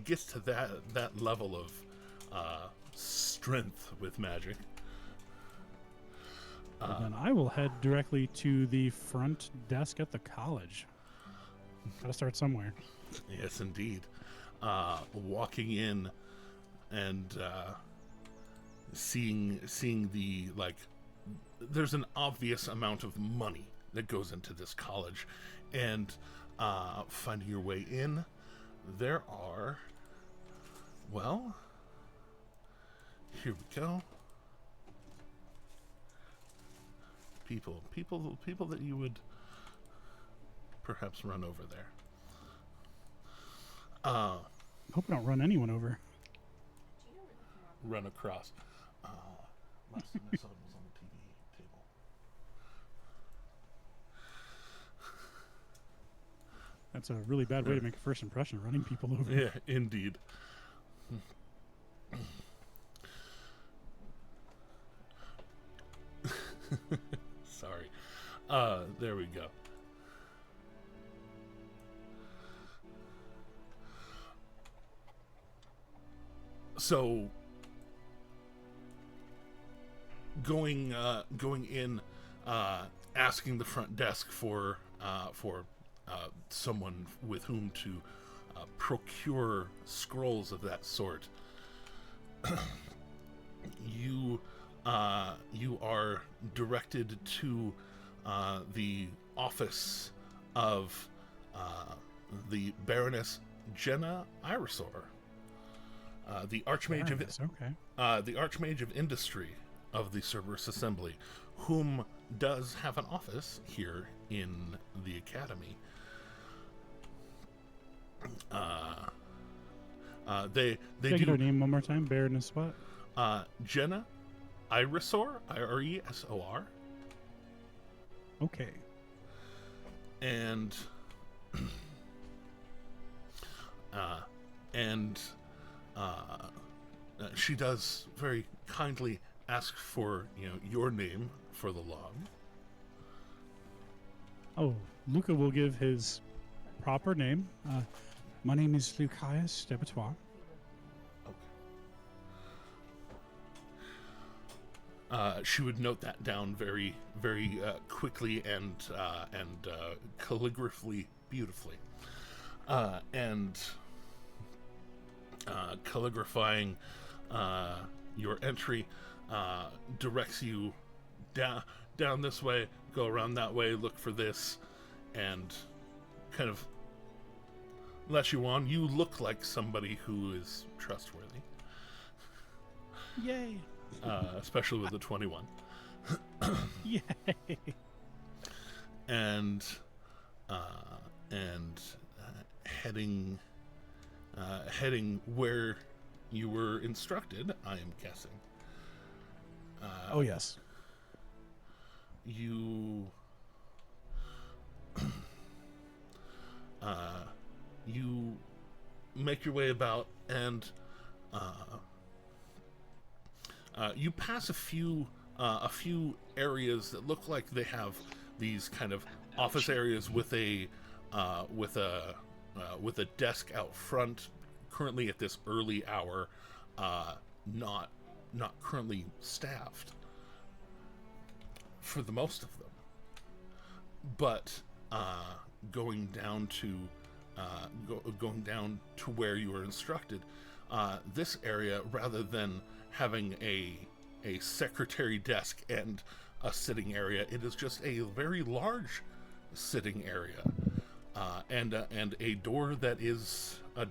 gets to that level of strength with magic. Then I will head directly to the front desk at the college. Gotta start somewhere. Yes, indeed. Walking in and seeing the there's an obvious amount of money that goes into this college, and finding your way in, there are, well, here we go. People that you would perhaps run over there. Hope I don't run anyone over. Run across. Last time I saw it was on the TV table. That's a really bad way to make a first impression, running people over. Yeah, indeed. Sorry. There we go. So going in, asking the front desk for someone with whom to procure scrolls of that sort. You are directed to the office of the Baroness Jenna Irisor, the Archmage the Archmage of Industry of the Cerberus Assembly, whom does have an office here in the Academy. They Take do her name one more time. Baroness what? Jenna Irisor, Iresor. Okay. And she does very kindly ask for your name for the log. Oh, Luca will give his proper name. My name is Lucas Debatois. She would note that down very, very quickly and calligraphically beautifully, and calligraphing your entry, directs you down this way, go around that way, look for this, and kind of lets you on. You look like somebody who is trustworthy. Yay! Especially with the 21. Yay! And heading where you were instructed, I am guessing. Oh yes. You you make your way about, and you pass a few areas that look like they have these kind of office areas with a desk out front. Currently at this early hour, not currently staffed for the most of them, but going down to where you were instructed. This area, rather than having a secretary desk and a sitting area, it is just a very large sitting area, and a door that is a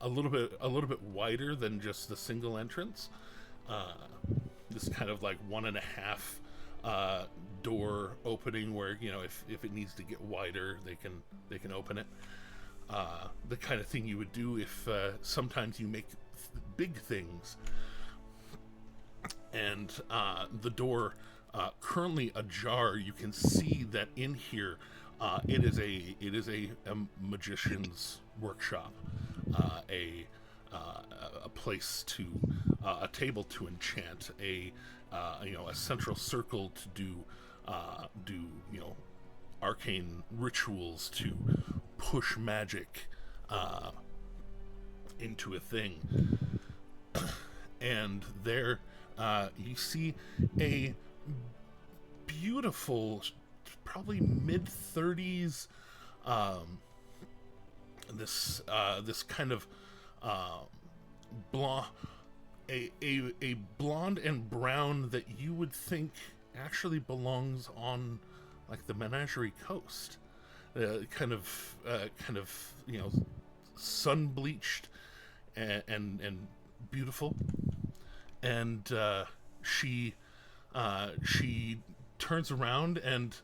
little bit wider than just the single entrance. This kind of like 1.5 door opening where, if it needs to get wider, they can open it. The kind of thing you would do if sometimes you make big things. And the door currently ajar, you can see that in here it is a magician's workshop, a place to a table to enchant, a central circle to do arcane rituals, to push magic into a thing. And there you see a beautiful, probably mid-30s, this kind of blonde, a blonde and brown that you would think actually belongs on like the Menagerie Coast, kind of sun bleached and beautiful. And she turns around and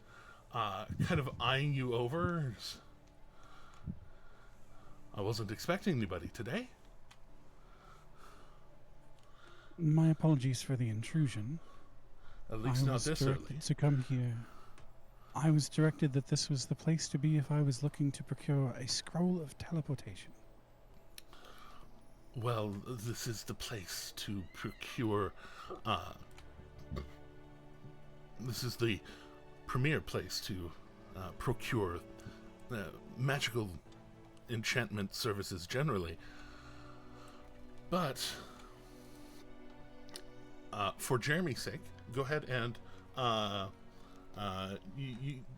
kind of eyeing you over. I wasn't expecting anybody today. My apologies for the intrusion. At least not this early. To come here. I was directed that this was the place to be if I was looking to procure a scroll of teleportation. Well, this is the place to procure. This is the premier place to procure magical enchantment services generally. But for Jeremy's sake, go ahead and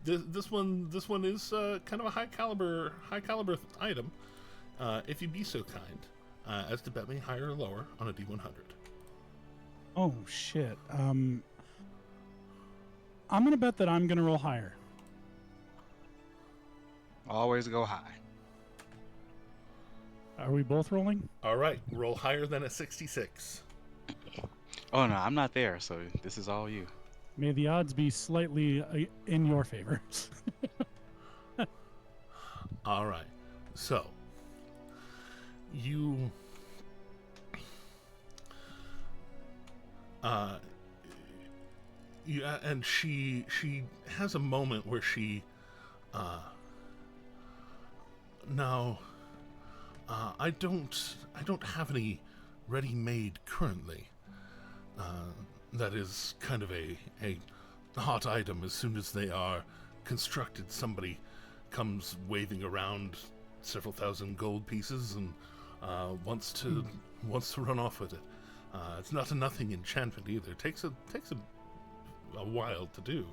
this one is kind of a high caliber item. If you'd be so kind as to bet me higher or lower on a D100. Oh shit. I'm gonna bet that I'm gonna roll higher. Always go high. Are we both rolling? All right, roll higher than a 66. Oh no, I'm not there, so this is all you. May the odds be slightly in your favor. All right, so you and she has a moment where she now I don't have any ready-made currently. That is kind of a hot item. As soon as they are constructed, somebody comes waving around several thousand gold pieces and wants to run off with it. It's not a nothing enchantment either. It takes a while to do.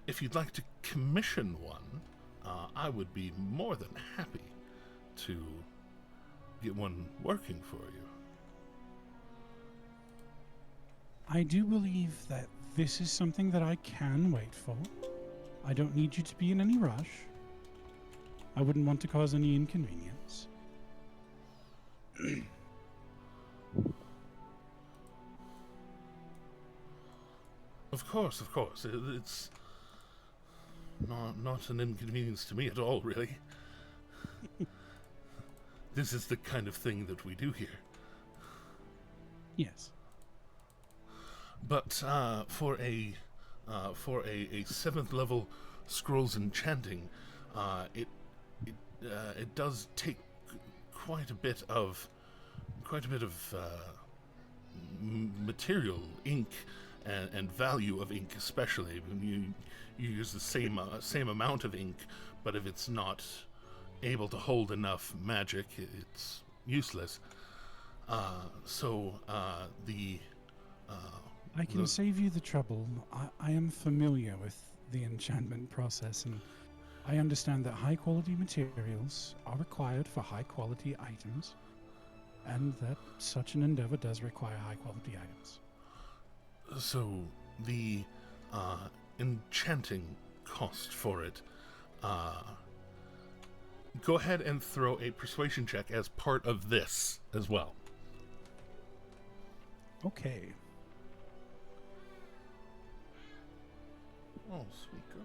If you'd like to commission one, I would be more than happy to get one working for you. I do believe that this is something that I can wait for. I don't need you to be in any rush. I wouldn't want to cause any inconvenience. Of course. It's not an inconvenience to me at all, really. This is the kind of thing that we do here. Yes. But for a 7th level scrolls enchanting, it does take quite a bit of material, ink, and value of ink, especially when you use the same amount of ink, but if it's not able to hold enough magic, it's useless. I can save you the trouble. I am familiar with the enchantment process, and I understand that high quality materials are required for high quality items, and that such an endeavor does require high quality items. So the enchanting cost for it, go ahead and throw a persuasion check as part of this as well. Okay. Oh, sweet girl.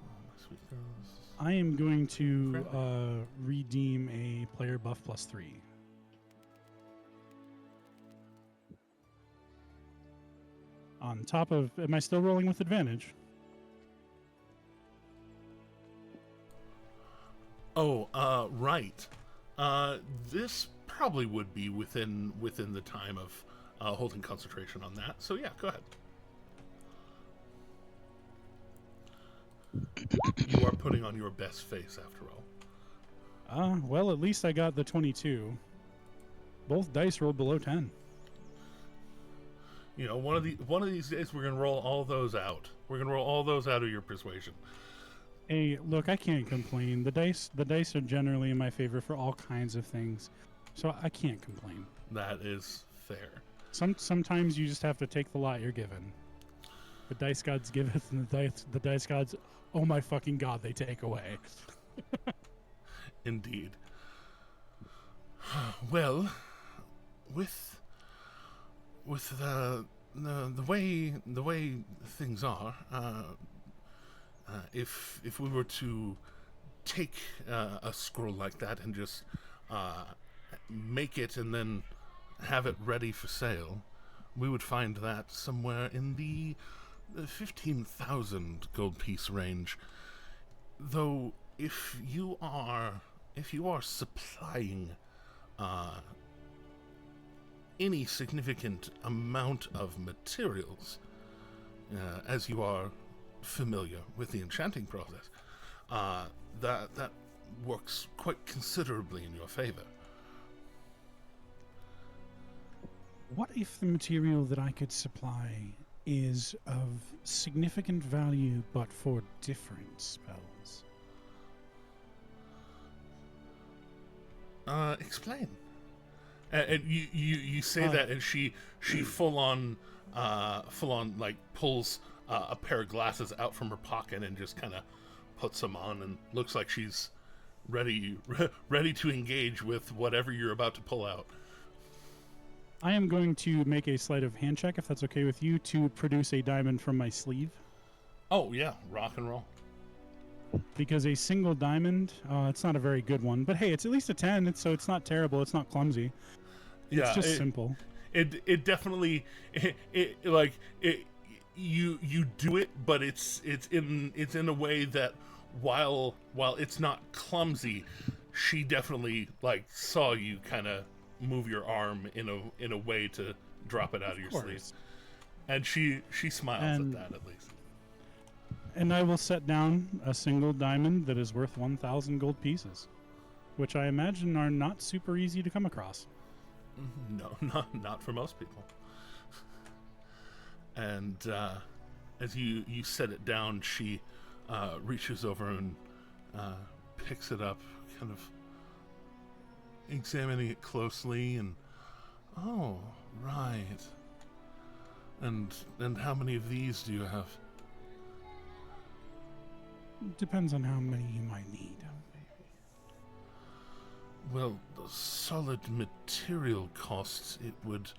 Oh, my sweet girls. I am going to redeem a player buff +3. On top of, am I still rolling with advantage? Oh, right. This probably would be within the time of holding concentration on that. So yeah, go ahead. You are putting on your best face after all. Well, at least I got the 22. Both dice rolled below 10. You know, one of these days we're gonna roll all those out. We're gonna roll all those out of your persuasion. Hey, look, I can't complain. The dice are generally in my favor for all kinds of things, so I can't complain. That is fair. Sometimes you just have to take the lot you're given. The dice gods giveth, and the dice gods, oh my fucking god, they take away. Indeed. Well, with the way things are, if we were to take a scroll like that and just make it and then have it ready for sale, we would find that somewhere in the 15,000 gold piece range. Though if you are supplying any significant amount of materials, as you are familiar with the enchanting process, that works quite considerably in your favor. What if the material that I could supply is of significant value but for different spells? Explain. And you say that, and she full on like pulls a pair of glasses out from her pocket and just kind of puts them on and looks like she's ready to engage with whatever you're about to pull out. I am going to make a sleight of hand check, if that's okay with you, to produce a diamond from my sleeve. Oh, yeah. Rock and roll. Because a single diamond, it's not a very good one. But hey, it's at least a 10, so it's not terrible. It's not clumsy. Yeah, it's just simple. It definitely you do it, but it's in a way that while it's not clumsy, she definitely saw you kind of move your arm in a way to drop it out of your sleeve, and she smiles at that at least. And I will set down a single diamond that is worth 1,000 gold pieces, which I imagine are not super easy to come across. No, not for most people. And as you set it down, she reaches over and picks it up, kind of examining it closely, and oh, right. And how many of these do you have? Depends on how many you might need. Well, the solid material costs, it would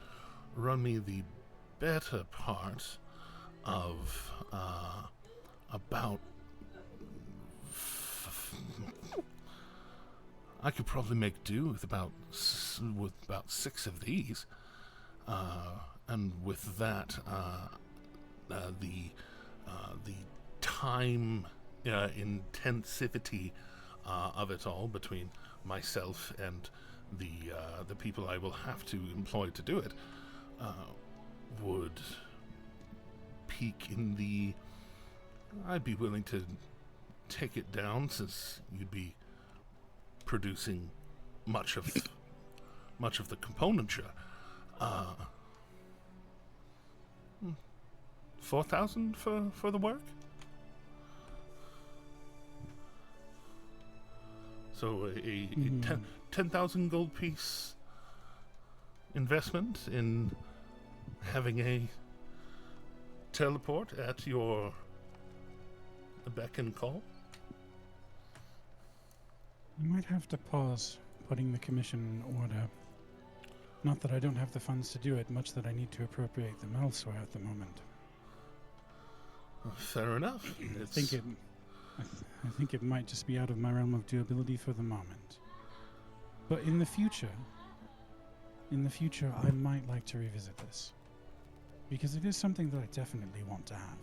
run me the better part of about... I could probably make do with about 6 of these. And with that, the time intensivity of it all between myself and the people I will have to employ to do it would peak in the... I'd be willing to take it down, since you'd be producing much of the componentry. 4,000 for the work. So a 10,000 gold piece investment in having a teleport at your beck and call. You might have to pause putting the commission in order. Not that I don't have the funds to do it, much that I need to appropriate them elsewhere at the moment. Fair enough. I think it might just be out of my realm of doability for the moment. But in the future, I might like to revisit this. Because it is something that I definitely want to have.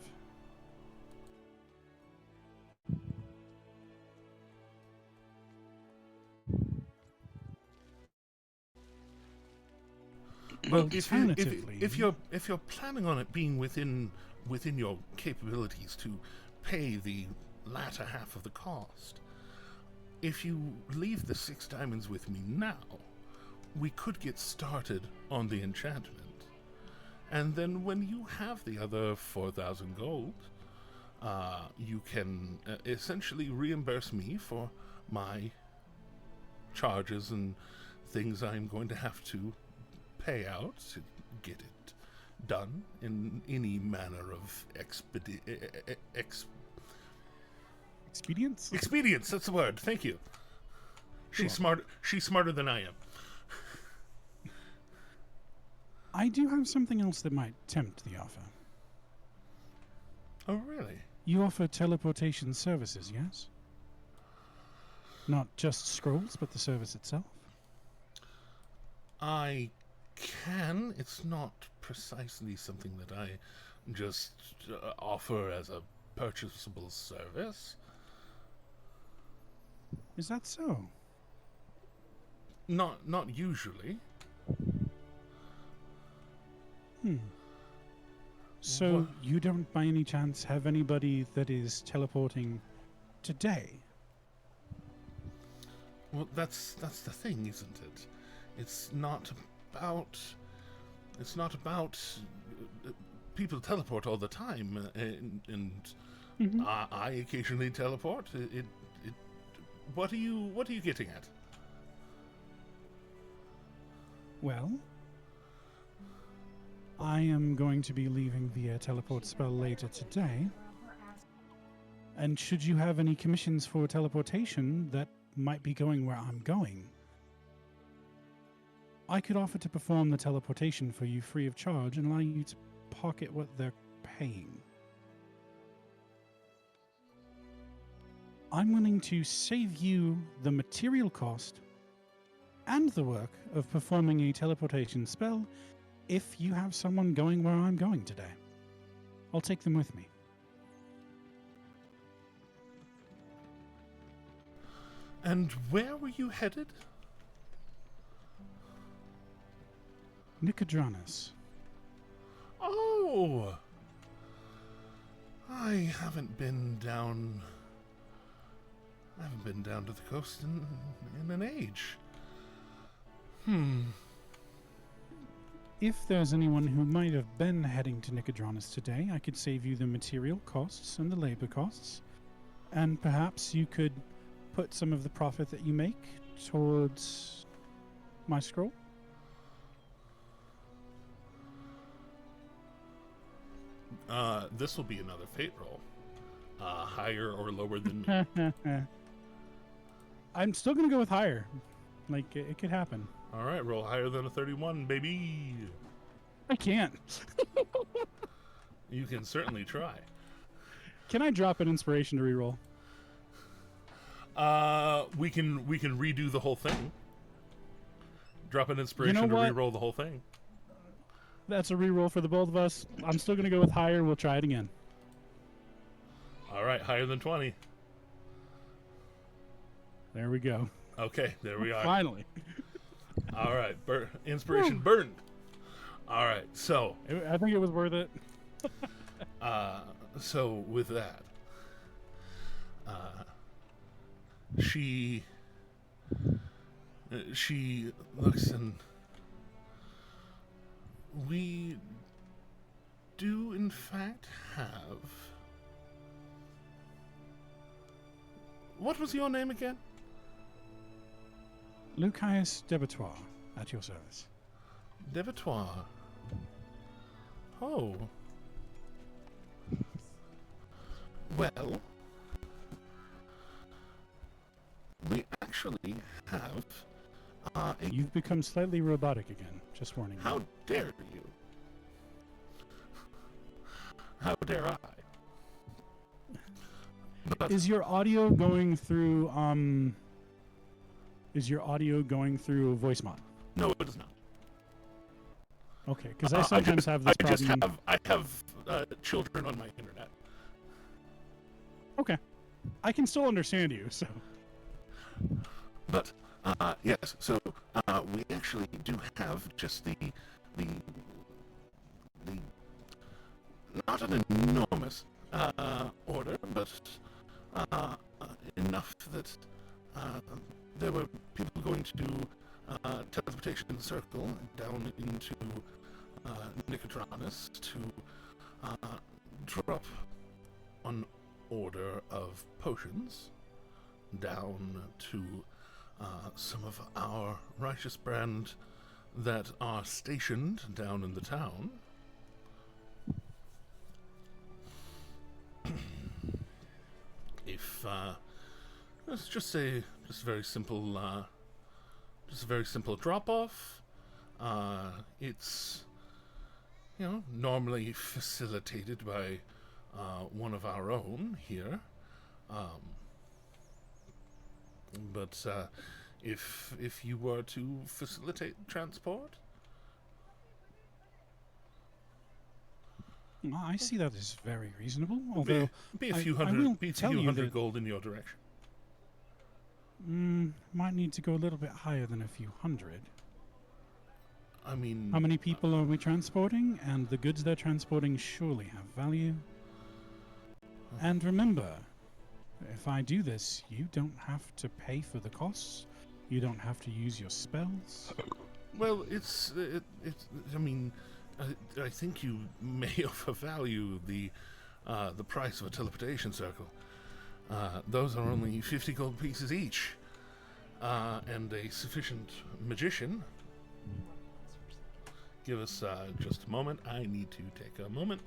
Well, if you're planning on it being within your capabilities to pay the latter half of the cost, if you leave the 6 diamonds with me now, we could get started on the enchantment. And then when you have the other 4,000 gold, you can essentially reimburse me for my charges and things I'm going to have to pay out to get it done in any manner of expedience. Expedience, that's the word. Thank you. She's smart. She's smarter than I am. I do have something else that might tempt the offer. Oh, really? You offer teleportation services, yes? Not just scrolls, but the service itself? I can. It's not precisely something that I just offer as a purchasable service. Is that so? Not usually. So What? you don't by any chance have anybody that is teleporting today? Well, that's the thing, isn't it? It's not about people teleport all the time, and I occasionally teleport. What are you getting at? I am going to be leaving via teleport spell later today. And should you have any commissions for teleportation that might be going where I'm going, I could offer to perform the teleportation for you free of charge and allow you to pocket what they're paying. I'm willing to save you the material cost and the work of performing a teleportation spell if you have someone going where I'm going today. I'll take them with me. And where were you headed? Nicodranus. Oh! I haven't been down to the coast in an age. If there's anyone who might have been heading to Nicodranus today, I could save you the material costs and the labor costs. And perhaps you could put some of the profit that you make towards my scroll. This will be another fate roll. Higher or lower than... I'm still going to go with higher. Like, it could happen. All right, roll higher than a 31, baby. I can't. You can certainly try. Can I drop an inspiration to reroll? We can redo the whole thing. Drop an inspiration to reroll the whole thing. That's a reroll for the both of us. I'm still going to go with higher. We'll try it again. All right, higher than 20. There we go. Okay, there we are. Finally. All right, inspiration burned. All right, so I think it was worth it. So with that, she looks and we do in fact have. What was your name again? Lucius Debatoire, at your service. Debatoire. Oh. Well, we actually have You've become slightly robotic again, just warning you. How dare you? How dare I? But Is your audio going through voice mod? no, it is not. Okay, because I sometimes have this problem. I have children on my internet. Okay. I can still understand you, so. But yes, so we actually do have just the not an enormous order, but enough that there were people going to do teleportation circle down into Nicodranus to drop an order of potions down to some of our righteous brand that are stationed down in the town. If let's just say just a very simple drop off. It's normally facilitated by one of our own here. But if you were to facilitate transport, I see that as very reasonable. Although be a few I hundred, will be a tell few you hundred that- gold in your direction. Might need to go a little bit higher than a few hundred. I mean, How many people are we transporting? And the goods they're transporting surely have value. And remember, if I do this, you don't have to pay for the costs. You don't have to use your spells. well, I mean, I think you may overvalue the price of a teleportation circle. Those are only 50 gold pieces each, and a sufficient magician give us just a moment. I need to take a moment.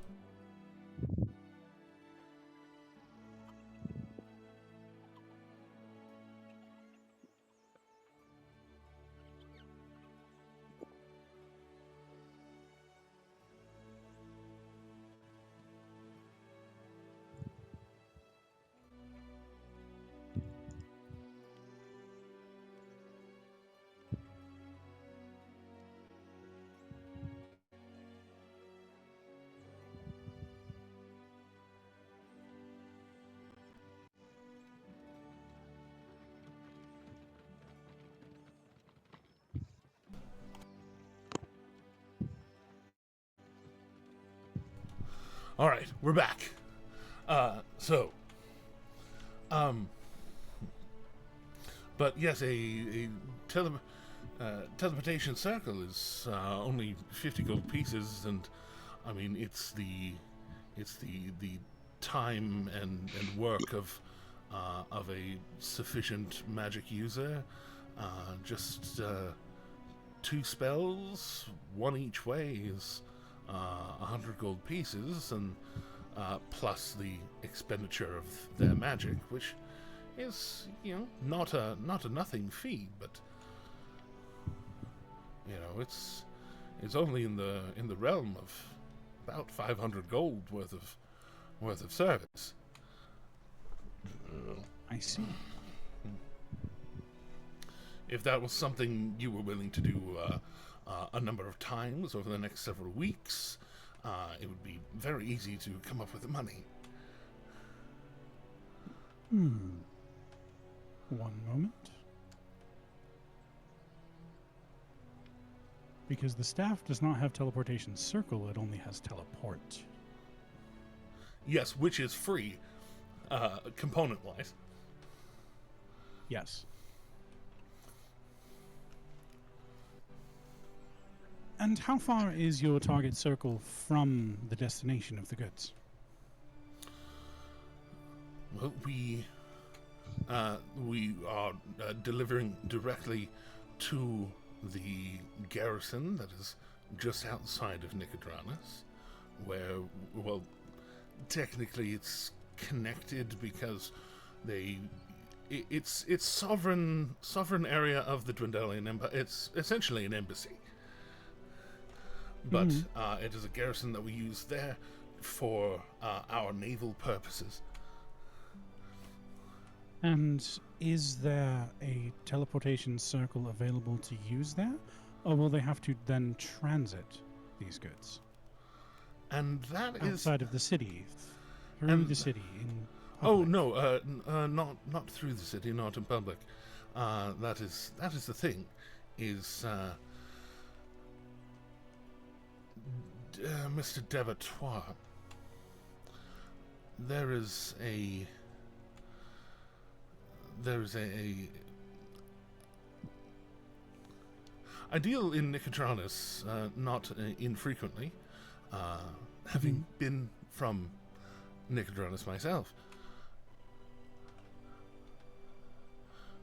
All right, we're back. But yes, a teleportation circle is only 50 gold pieces, and I mean it's the time and work of a sufficient magic user. Just 2 spells, 1 each way is 100 gold pieces, and plus the expenditure of their magic, which is, not a nothing fee, but it's only in the realm of about 500 gold worth of service. I see. If that was something you were willing to do a number of times over the next several weeks, it would be very easy to come up with the money. One moment. Because the staff does not have teleportation circle, it only has teleport. Yes, which is free, component-wise. Yes. And how far is your target circle from the destination of the goods? Well, we are delivering directly to the garrison that is just outside of Nicodranus, where, well, technically it's connected because it's sovereign area of the Dwendalian Empire. It's essentially an embassy. But it is a garrison that we use there for our naval purposes. And is there a teleportation circle available to use there? Or will they have to then transit these goods? And that is outside of the city, through the city in Oh public? no, not through the city, not in public. That is the thing, is Mr. Devatoire. There is a I deal in Nicodranus not infrequently, having been from Nicodranus myself.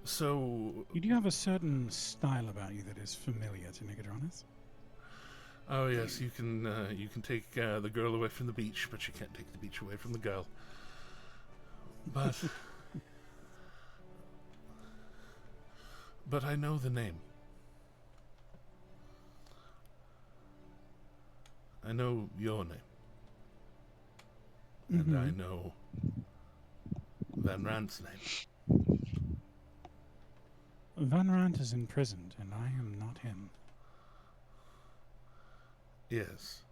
So You do have a certain style about you that is familiar to Nicodranus. oh yes, you can take the girl away from the beach, but you can't take the beach away from the girl. But I know the name. I know your name. And I know Van Rant's name. Van Rant is imprisoned, and I am not him. Yes.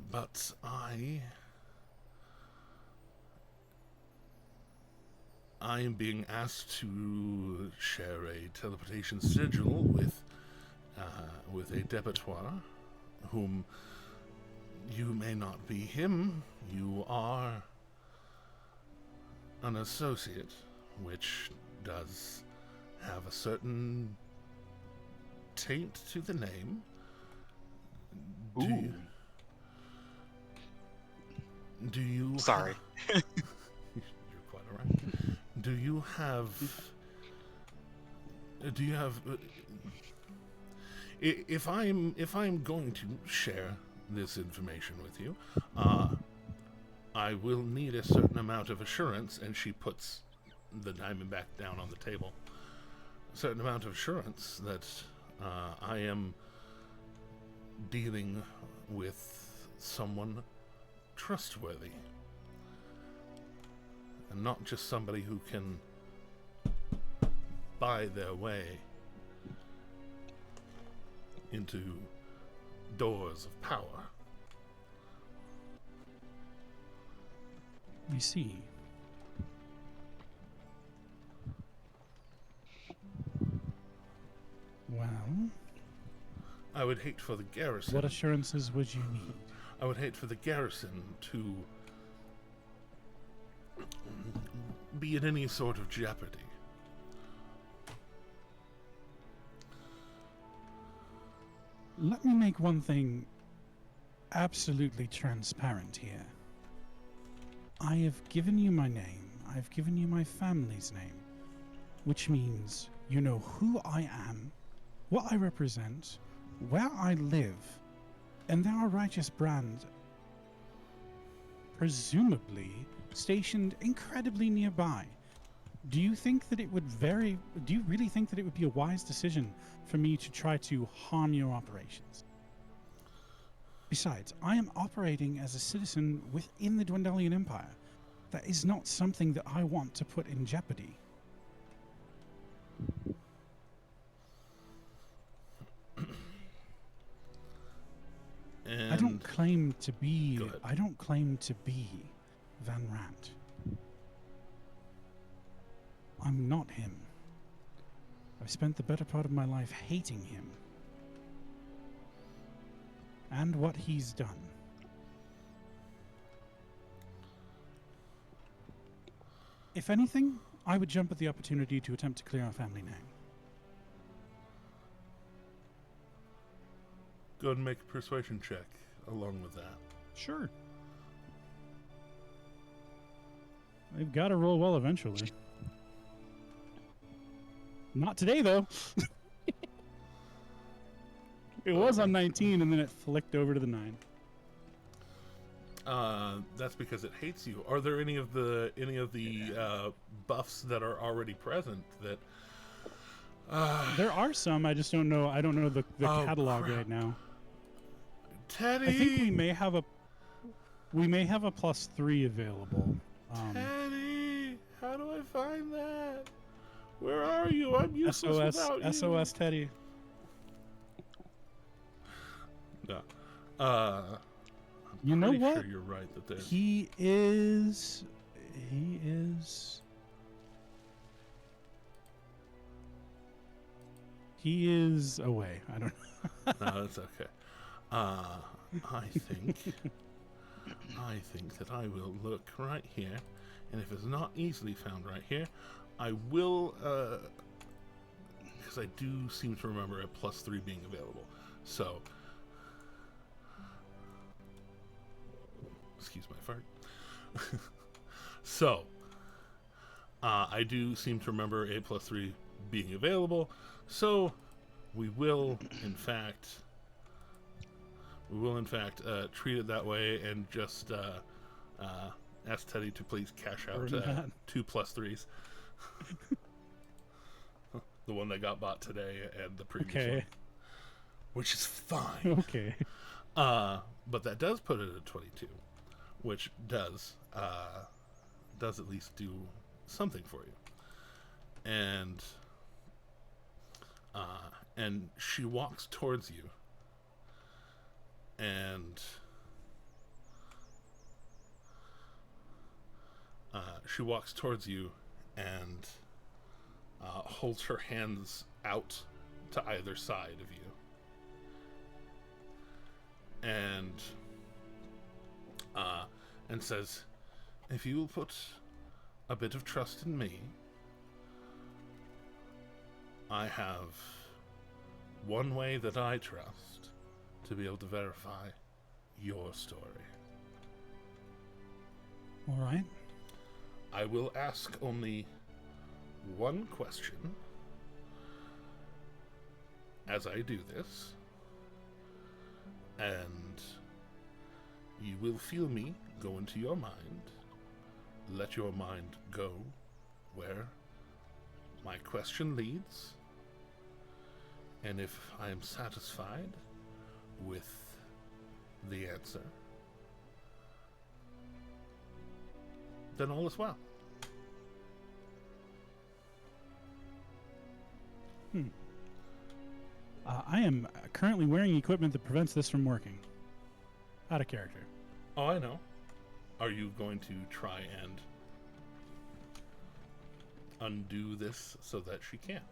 But I am being asked to share a teleportation sigil with a debitoire, whom you may not be him. You are an associate, which does have a certain taint to the name. Do you Sorry. You're quite alright. Do you have Do you have? If I'm going to share this information with you, I will need a certain amount of assurance, and she puts the diamond back down on the table. A certain amount of assurance that I am dealing with someone trustworthy, and not just somebody who can buy their way into doors of power. I see. Well, I would hate for the garrison. what assurances would you need? I would hate for the garrison to be in any sort of jeopardy. Let me make one thing absolutely transparent here. I have given you my name. I've given you my family's name, which means you know who I am, what I represent, where I live, and there are righteous brands presumably stationed incredibly nearby. Do you think that it would do you really think that it would be a wise decision for me to try to harm your operations? Besides, I am operating as a citizen within the Dwendalian Empire. That is not something that I want to put in jeopardy. I don't claim to be Van Rant. I'm not him. I've spent the better part of my life hating him. And what he's done. If anything, I would jump at the opportunity to attempt to clear our family name. Go ahead and make a persuasion check along with that. Sure. They've got to roll well eventually. Not today, though. It was on 19, and then it flicked over to the 9. That's because it hates you. Are there any of the buffs that are already present that? There are some. I just don't know. I don't know the catalog right now. Teddy, I think we may have a +3 available. Teddy, how do I find that? Where are you? I'm useless without you. SOS Teddy. No. You know what? Sure you're right that there's... He is away. I don't know. No, that's okay. I think that I will look right here, and if it's not easily found right here, I will, because I do seem to remember a +3 being available. So, excuse my fart. So, I do seem to remember a +3 being available. So, we will, in fact, treat it that way and just ask Teddy to please cash out 2 +3s. The one that got bought today and the previous one. Which is fine. Okay. But that does put it at 22, which does at least do something for you. And she walks towards you, and holds her hands out to either side of you, and says, "If you will put a bit of trust in me, I have one way that I trust to be able to verify your story. All right. I will ask only one question, and if it is not easily found right here, I will jump at the opportunity to attempt to clear our family name. There are some buffs that are already present that I think will be as I do this, and you will feel me go into your mind, let your mind go where my question leads, and if I am satisfied with the answer, then all is well. I am currently wearing equipment that prevents this from working. Out of character. Oh, I know. Are you going to try and undo this so that she can't?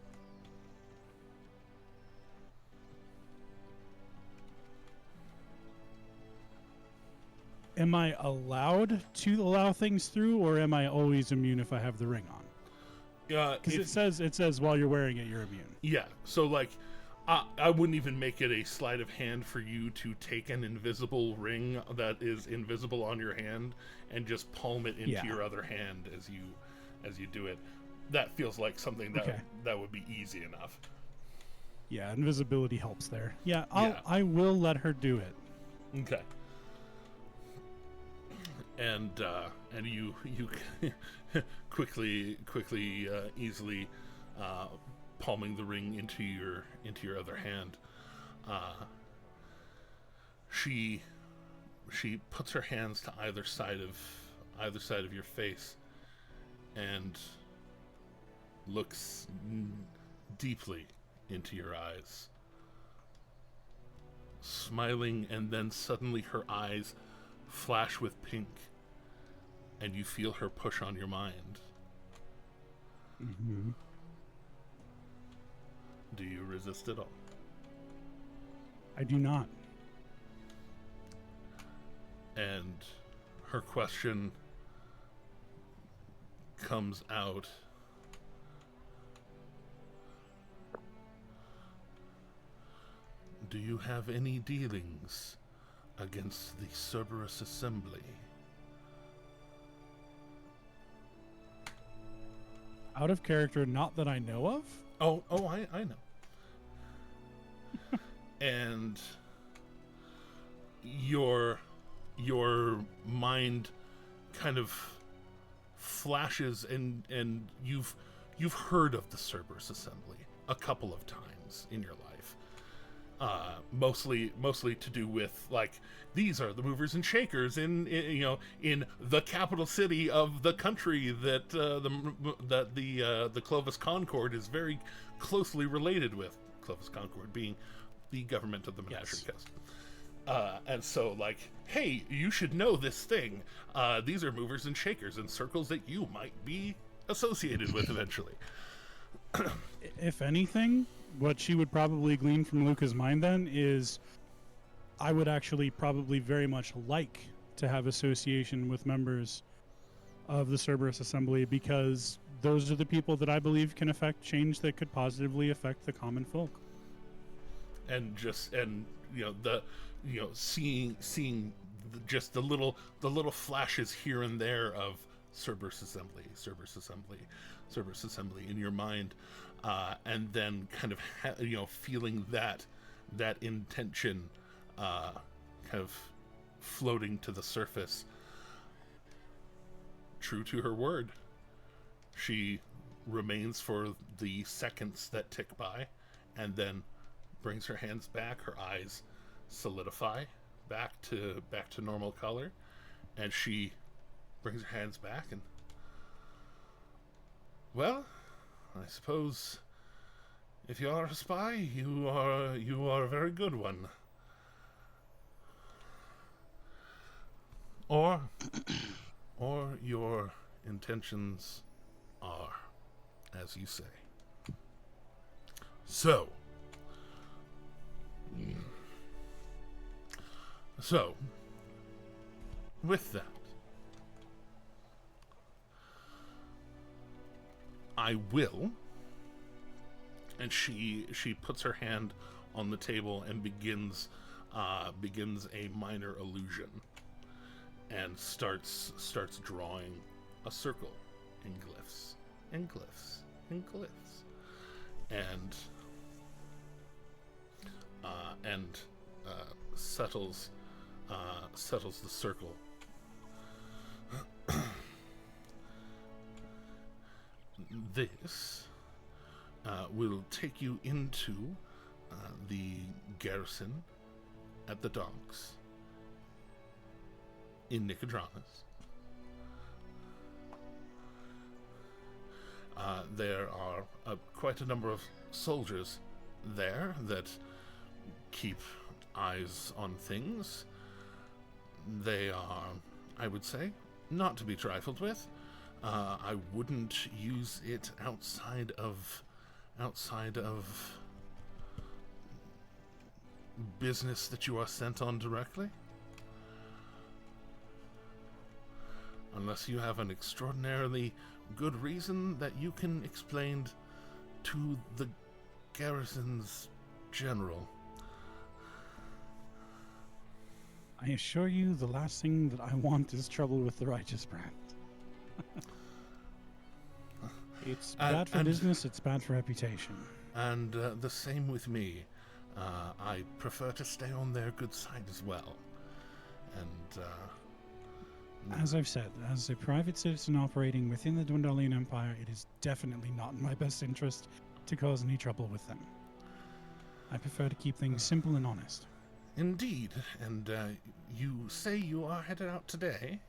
Am I allowed to allow things through, or am I always immune if I have the ring on? Because it says while you're wearing it, you're immune. Yeah, so like, I wouldn't even make it a sleight of hand for you to take an invisible ring that is invisible on your hand and just palm it into your other hand as you do it. That feels like something that would be easy enough. Yeah, invisibility helps there. Yeah, I will let her do it. Okay. And you quickly easily palming the ring into your other hand. She puts her hands to either side of your face and looks deeply into your eyes, smiling, and then suddenly her eyes flash with pink, and you feel her push on your mind. Mm-hmm. Do you resist at all? I do not. And her question comes out. Do you have any dealings against the Cerberus Assembly? Out of character, not that I know of. Oh, I know. And your mind kind of flashes, and you've heard of the Cerberus Assembly a couple of times in your life. Mostly to do with, like, these are the movers and shakers in the capital city of the country that the Clovis Concord is very closely related with. Clovis Concord being the government of the Menagerie Coast. And so, like, hey, you should know this thing. These are movers and shakers in circles that you might be associated with eventually. If anything, what she would probably glean from Luca's mind then is I would actually probably very much like to have association with members of the Cerberus Assembly, because those are the people that I believe can affect change that could positively affect the common folk. And seeing just the little flashes here and there of Cerberus Assembly in your mind, and then kind of feeling that intention kind of floating to the surface. True to her word, she remains for the seconds that tick by, and then brings her hands back. Her eyes solidify back to normal color, and she brings her hands back and, well, I suppose if you are a spy, you are a very good one. Or your intentions are as you say. So, with that, I will, and she puts her hand on the table and begins a minor illusion, and starts drawing a circle in glyphs and glyphs and glyphs, and and settles the circle. This will take you into the garrison at the docks in Nicodranus. There are quite a number of soldiers there that keep eyes on things. They are, I would say, not to be trifled with. I wouldn't use it outside of business that you are sent on directly. Unless you have an extraordinarily good reason that you can explain to the garrison's general. I assure you, the last thing that I want is trouble with the righteous brand. It's bad for business, it's bad for reputation. And the same with me. I prefer to stay on their good side as well. And, as I've said, as a private citizen operating within the Dwendalian Empire, it is definitely not in my best interest to cause any trouble with them. I prefer to keep things simple and honest. Indeed. And you say you are headed out today?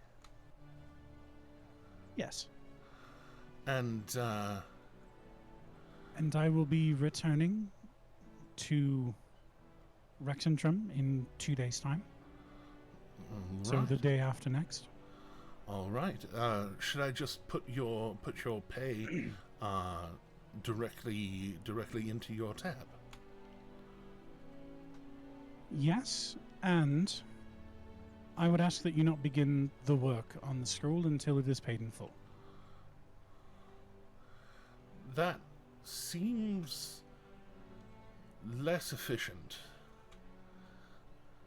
Yes. And I will be returning to Rexentrum in 2 days' time. Right. So the day after next. All right. Should I just put your pay directly into your tab? Yes, and I would ask that you not begin the work on the scroll until it is paid in full. That seems less efficient.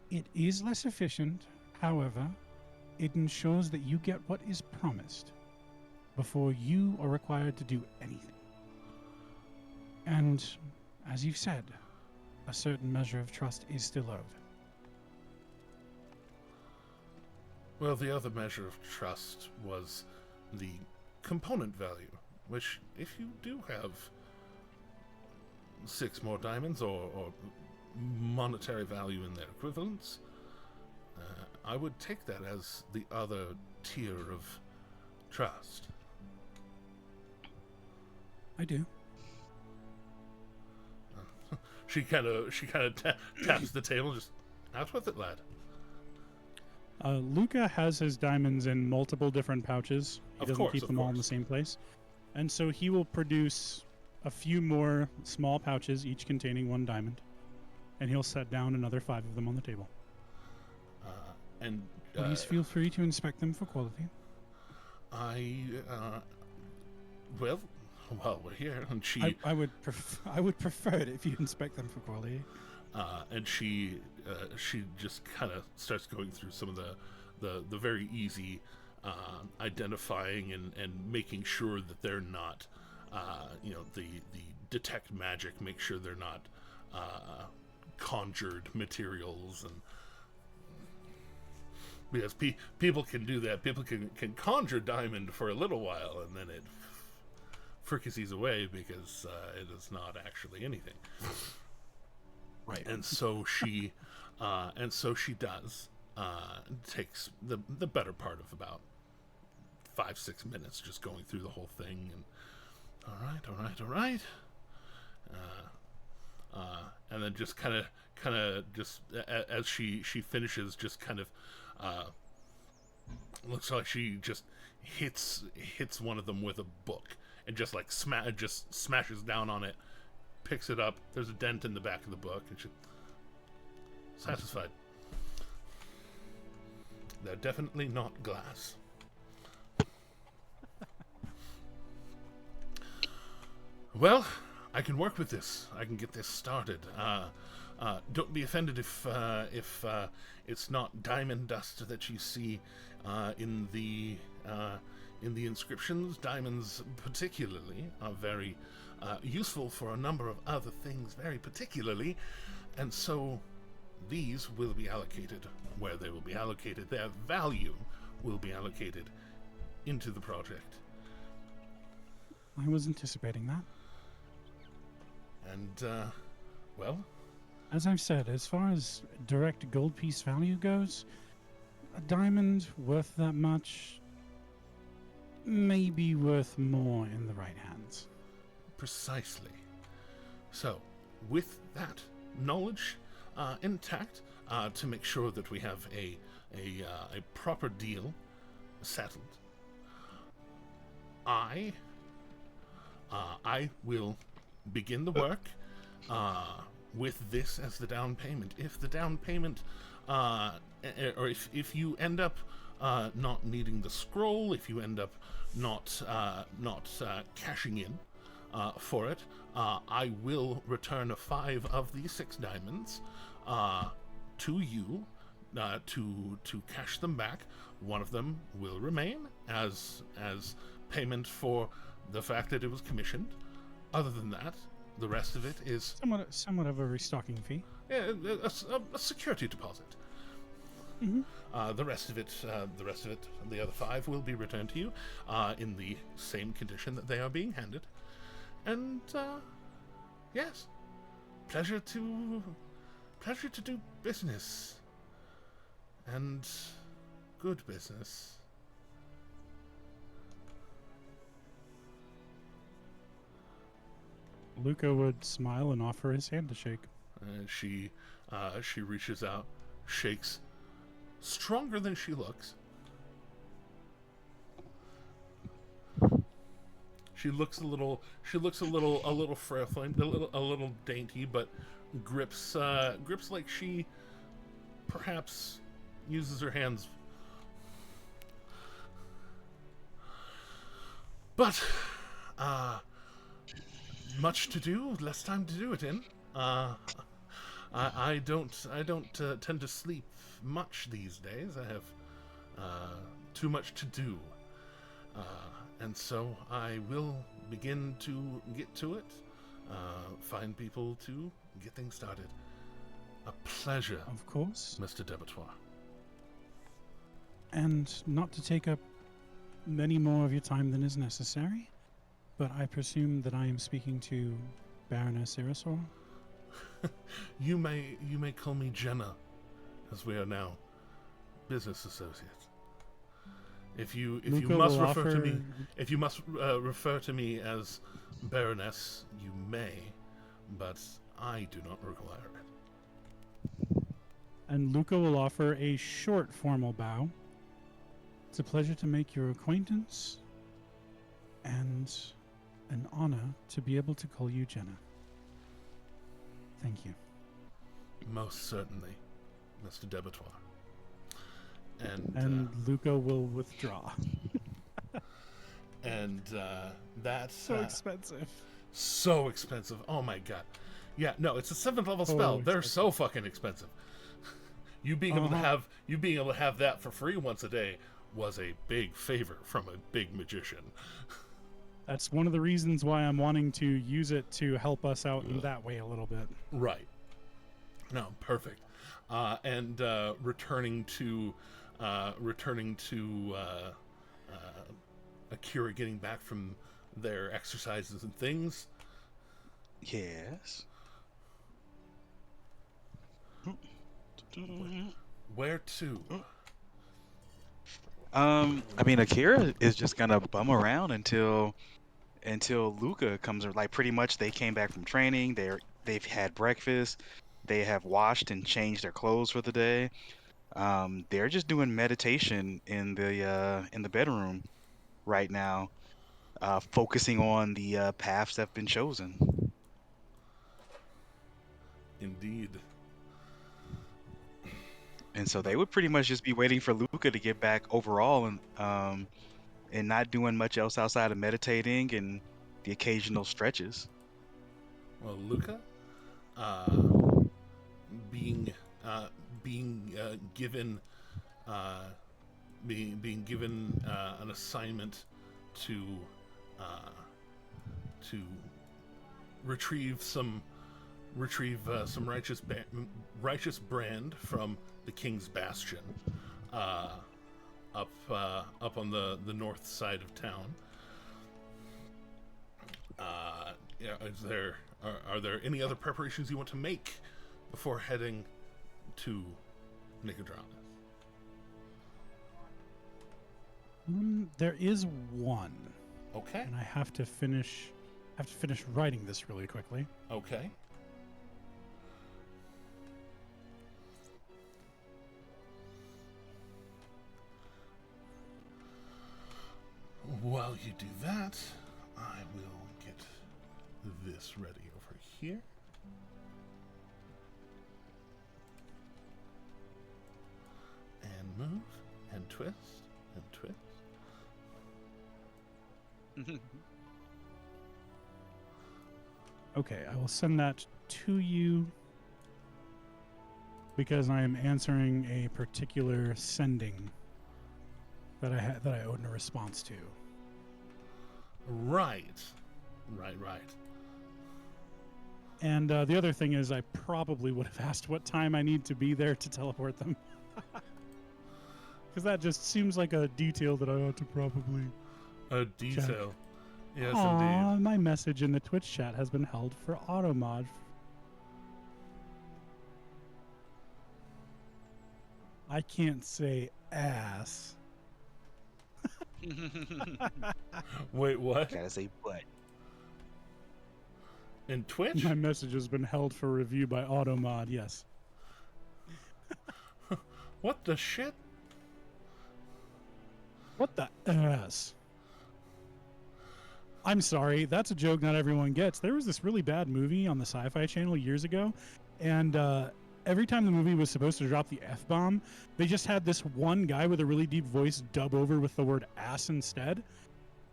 It is less efficient, however, it ensures that you get what is promised before you are required to do anything. And, as you've said, a certain measure of trust is still owed. Well, the other measure of trust was the component value, which, if you do have 6 more diamonds or monetary value in their equivalents, I would take that as the other tier of trust. I do. She kind of taps the table, just out with it, lad. Luca has his diamonds in multiple different pouches. He doesn't keep them all in the same place. And so he will produce a few more small pouches, each containing 1 diamond. And he'll set down another 5 of them on the table. Please feel free to inspect them for quality. Well, while we're here, and she... I would prefer it if you inspect them for quality. And she just kind of starts going through some of the very easy identifying and making sure that they're not, the detect magic, make sure they're not conjured materials, and because people can do that. People can conjure diamond for a little while, and then it fricassees away because it is not actually anything. Right. And so she does. Takes the better part of about 5-6 minutes just going through the whole thing, and all right. And then just kind of just as she finishes, just kind of looks like she just hits one of them with a book and just like smashes down on it, picks it up. There's a dent in the back of the book, and she's satisfied. They're definitely not glass. Well, I can work with this. I can get this started. Don't be offended if it's not diamond dust that you see in the inscriptions. Diamonds, particularly, are very useful for a number of other things, very particularly, and so these will be allocated where they will be allocated. Their value will be allocated into the project. I was anticipating that. And, well, as I've said, as far as direct gold piece value goes, a diamond worth that much may be worth more in the right hands. precisely. So, with that knowledge intact, to make sure that we have a proper deal settled, I will begin the work with this as the down payment. If the down payment, or if you end up not needing the scroll, if you end up not cashing in for it, I will return 5 of the 6 diamonds to you to cash them back. One of them will remain as payment for the fact that it was commissioned. Other than that, the rest of it is somewhat of a restocking fee. Yeah, a security deposit. Mm-hmm. The rest of it, the other 5 will be returned to you in the same condition that they are being handed. And yes, pleasure to do business, and good business. Luca would smile and offer his hand to shake. She reaches out, shakes, stronger than she looks. She looks a little frail-flamed, a little dainty, but grips like she perhaps uses her hands. But much to do, less time to do it in. I don't tend to sleep much these days. I have too much to do, and so I will begin to get to it. Find people to get things started. A pleasure, of course, Mr. Debattoir. And not to take up many more of your time than is necessary, but I presume that I am speaking to Baroness Irisor? You may call me Jenna, as we are now business associates. If you must refer to me as Baroness, you may, but I do not require it. And Luca will offer a short formal bow. It's a pleasure to make your acquaintance, and an honor to be able to call you Jenna. Thank you. Most certainly, Mr. Debattoir. And Luca will withdraw. And that's so expensive. So expensive. Oh my god. Yeah, no, it's a 7th level spell. They're so fucking expensive. You being able to have that for free once a day was a big favor from a big magician. That's one of the reasons why I'm wanting to use it to help us out in that way a little bit. Right. No, perfect. And returning to Akira getting back from their exercises and things. Yes. Where to? I mean, Akira is just gonna bum around until Luca comes. Like, pretty much, they came back from training. They've had breakfast. They have washed and changed their clothes for the day. They're just doing meditation in the bedroom right now, focusing on the paths that have been chosen. Indeed. And so they would pretty much just be waiting for Luca to get back overall, and not doing much else outside of meditating and the occasional stretches. Well, Luca, being given an assignment to retrieve some retrieve some righteous brand from the King's Bastion, up on the north side of town. Are there any other preparations you want to make before heading to Nicodranus? There is one. Okay. And I have to finish writing this really quickly. Okay. While you do that, I will get this ready over here. And move, and twist, and twist. Okay, I will send that to you because I am answering a particular sending that I owed a response to. Right. And the other thing is I probably would have asked what time I need to be there to teleport them. Because that just seems like a detail that I ought to probably... A detail. check. Yes, Aww, indeed. my message in the Twitch chat has been held for automod. I can't say ass. Wait, what? Gotta say what? In Twitch? My message has been held for review by automod, yes. What the shit? What the ass? I'm sorry, that's a joke not everyone gets. There was this really bad movie on the Sci-Fi Channel years ago, and every time the movie was supposed to drop the F-bomb, they just had this one guy with a really deep voice dub over with the word ass instead.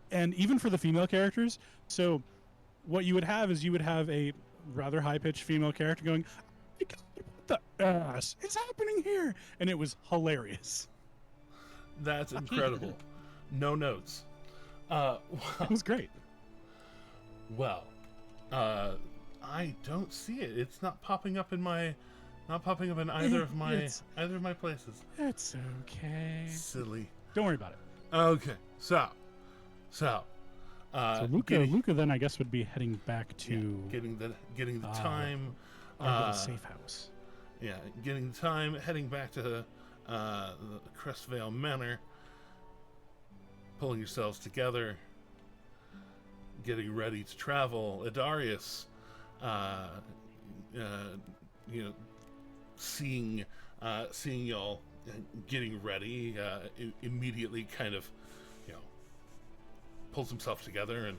And even for the female characters, so what you would have is you would have a rather high-pitched female character going, what the ass? It's happening here! And it was hilarious. That's incredible. No notes. It was great. Well, I don't see it. It's not popping up in either of my places. It's okay. Silly. Don't worry about it. Okay, so Luca then I guess would be heading back to getting the time, our little safe house. Yeah, getting the time, heading back to the Crestvale Manor, pulling yourselves together, getting ready to travel. Adarius, seeing y'all getting ready, immediately kind of, pulls himself together and,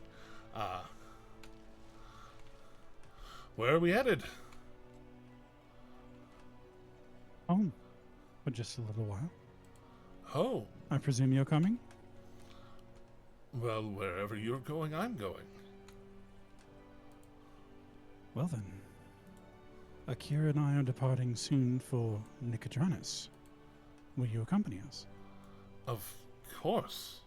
where are we headed? Home. For just a little while. Oh. I presume you're coming? Well, wherever you're going, I'm going. Well then. Akira and I are departing soon for Nicodranus. Will you accompany us? Of course.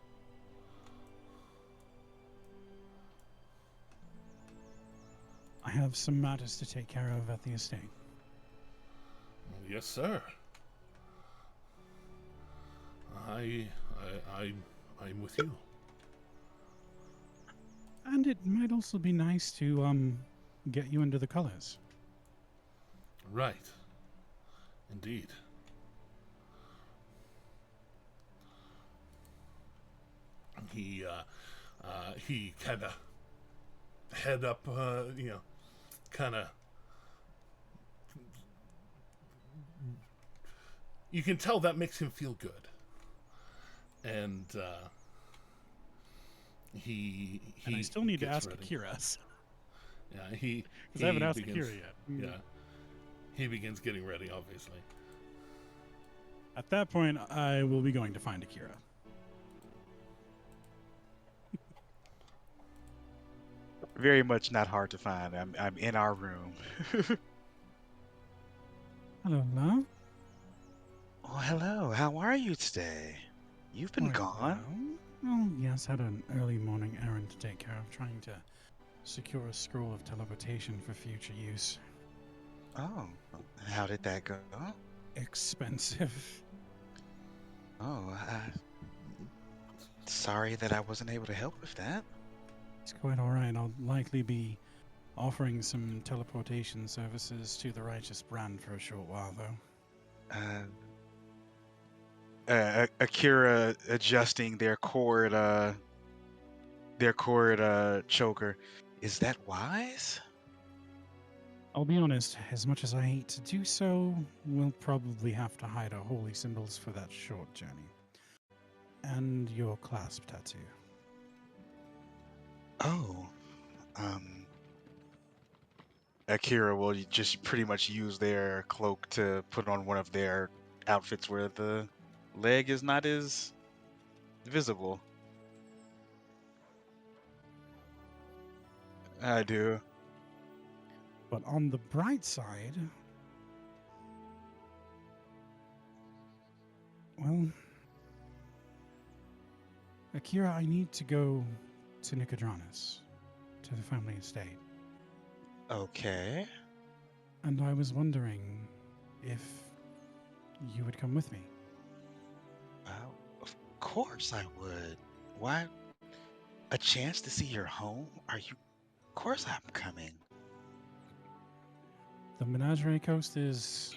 I have some matters to take care of at the estate. Yes, sir. I'm with you. And it might also be nice to get you into the colors. Right. Indeed. He kind of head up, kind of. You can tell that makes him feel good, and he. And I still need to ask ready. Akira. Yeah, because I haven't asked Akira yet. Yeah, he begins getting ready, obviously. At that point, I will be going to find Akira. Very much not hard to find. I'm in our room. Hello, love. Oh, hello. How are you today? You've been gone. Well, yes, had an early morning errand to take care of, trying to secure a scroll of teleportation for future use. Oh, how did that go? Expensive. Oh, sorry that I wasn't able to help with that. It's quite all right. I'll likely be offering some teleportation services to the Righteous Brand for a short while, though. Akira adjusting their cord choker. Is that wise? I'll be honest, as much as I hate to do so, we'll probably have to hide our holy symbols for that short journey. And your clasp tattoo. Oh, Akira will just pretty much use their cloak to put on one of their outfits where the leg is not as visible. I do. But on the bright side, well, Akira, I need to go to Nicodranus, to the family estate. Okay. And I was wondering if you would come with me. Of course I would. Why? A chance to see your home? Are you? Of course I'm coming. The Menagerie Coast is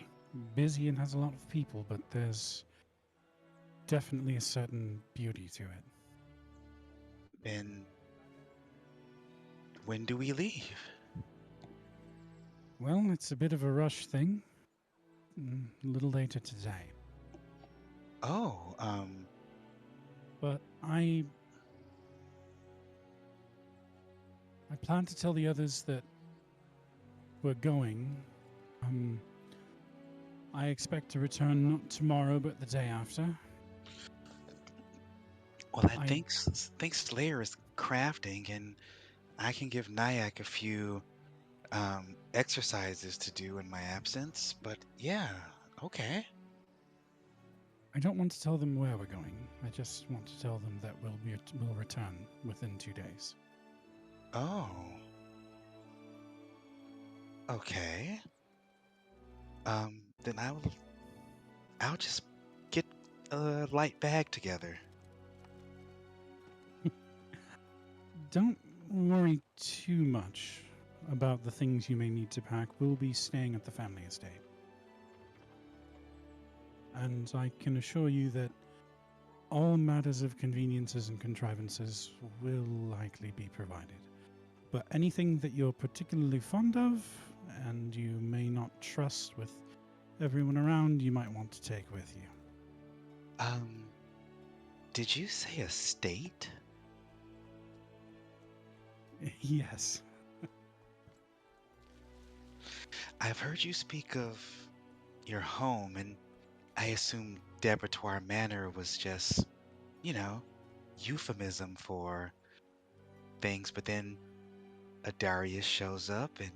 busy and has a lot of people, but there's definitely a certain beauty to it. Then when do we leave? Well, it's a bit of a rush thing. A little later today. Oh, But I plan to tell the others that we're going. I expect to return not tomorrow, but the day after. well, I think Slayer is crafting, and I can give Nyack a few exercises to do in my absence. But yeah, okay. I don't want to tell them where we're going. I just want to tell them that we'll return within 2 days. Oh. Okay. Then I'll just get a light bag together. Don't worry too much about the things you may need to pack. We'll be staying at the family estate. And I can assure you that all matters of conveniences and contrivances will likely be provided. But anything that you're particularly fond of and you may not trust with everyone around, you might want to take with you. Did you say estate? Yes. I've heard you speak of your home, and I assumed Debratoire Manor was just, euphemism for things, but then a Darius shows up and...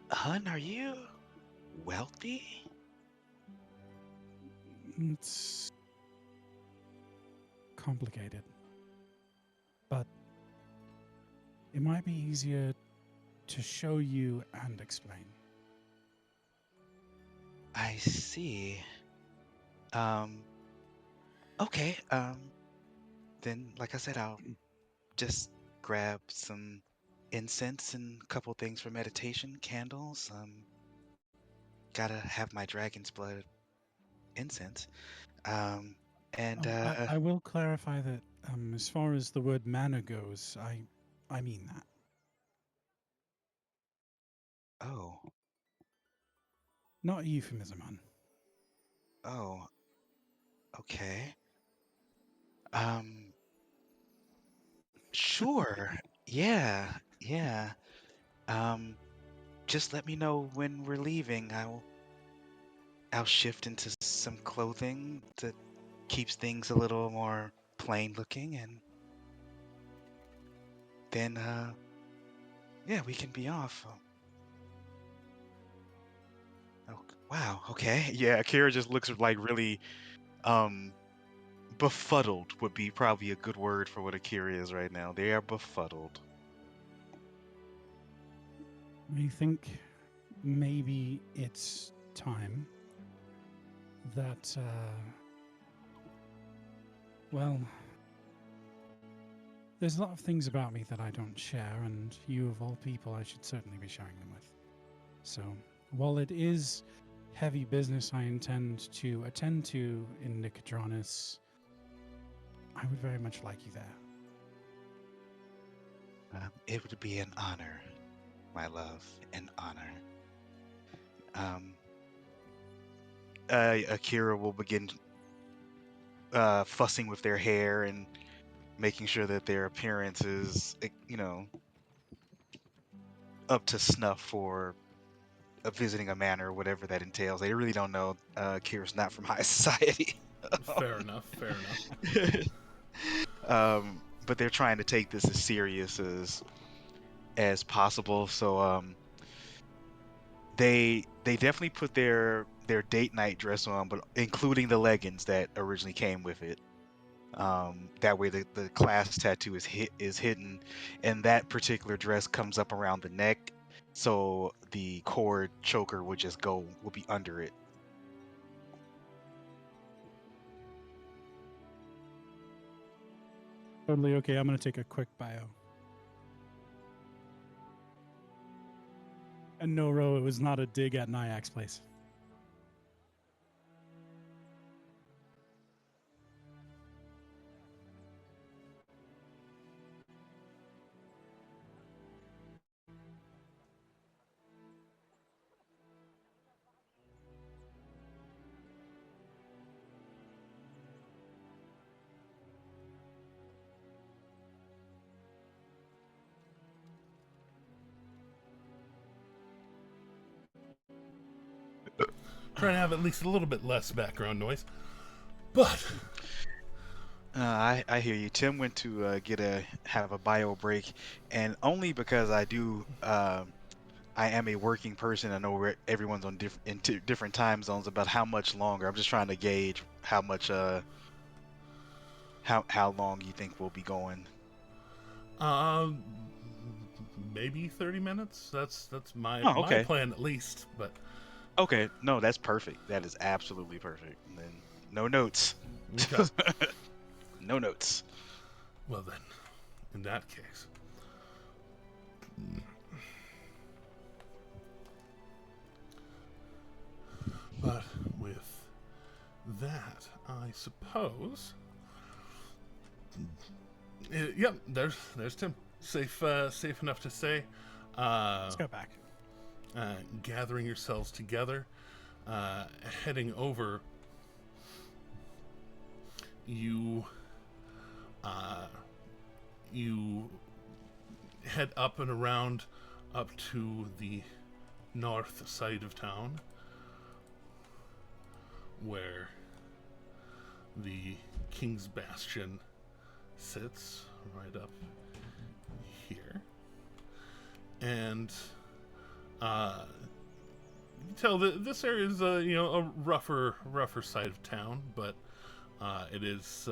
Hun, are you wealthy? It's complicated. But it might be easier to show you and explain. I see. Okay, then, like I said, I'll just grab some incense and a couple things for meditation, candles. Gotta have my dragon's blood incense. I will clarify that as far as the word manor goes, I mean that. Oh. Not a euphemism, hon. Oh. Okay. Sure. Yeah. Yeah. Just let me know when we're leaving. I'll shift into some clothing that keeps things a little more plain looking, and then yeah, we can be off. Oh, wow. Okay. Yeah, Akira just looks like really befuddled would be probably a good word for what Akira is right now. They are befuddled. I think maybe it's time that, well, there's a lot of things about me that I don't share, and you of all people, I should certainly be sharing them with. So, while it is heavy business I intend to attend to in Nicodranus, I would very much like you there. It would be an honor, my love, an honor. Akira will begin fussing with their hair and making sure that their appearance is, up to snuff for visiting a manor, whatever that entails. They really don't know. Akira's not from high society. Fair enough. Fair enough. But they're trying to take this as serious as possible. So they definitely put their date night dress on, but including the leggings that originally came with it. That way the class tattoo is hidden, and that particular dress comes up around the neck, so the cord choker will be under it. Totally okay. I'm going to take a quick bio. And no, Ro, it was not a dig at Nyak's place. Trying to have at least a little bit less background noise. But I hear you. Tim went to have a bio break, and only because I am a working person. I know where everyone's on different time zones about how much longer. I'm just trying to gauge how much how long you think we'll be going. Maybe 30 minutes. That's my okay. my plan at least. But okay, no, that's perfect. That is absolutely perfect. And then no notes. Okay. No notes. Well then, in that case. But with that, I suppose. Yep, there's Tim. Safe enough to say. Let's go back. Gathering yourselves together, heading over. You head up and around up to the north side of town, where the King's Bastion sits, right up here. And you can tell that this area is a rougher side of town, but it is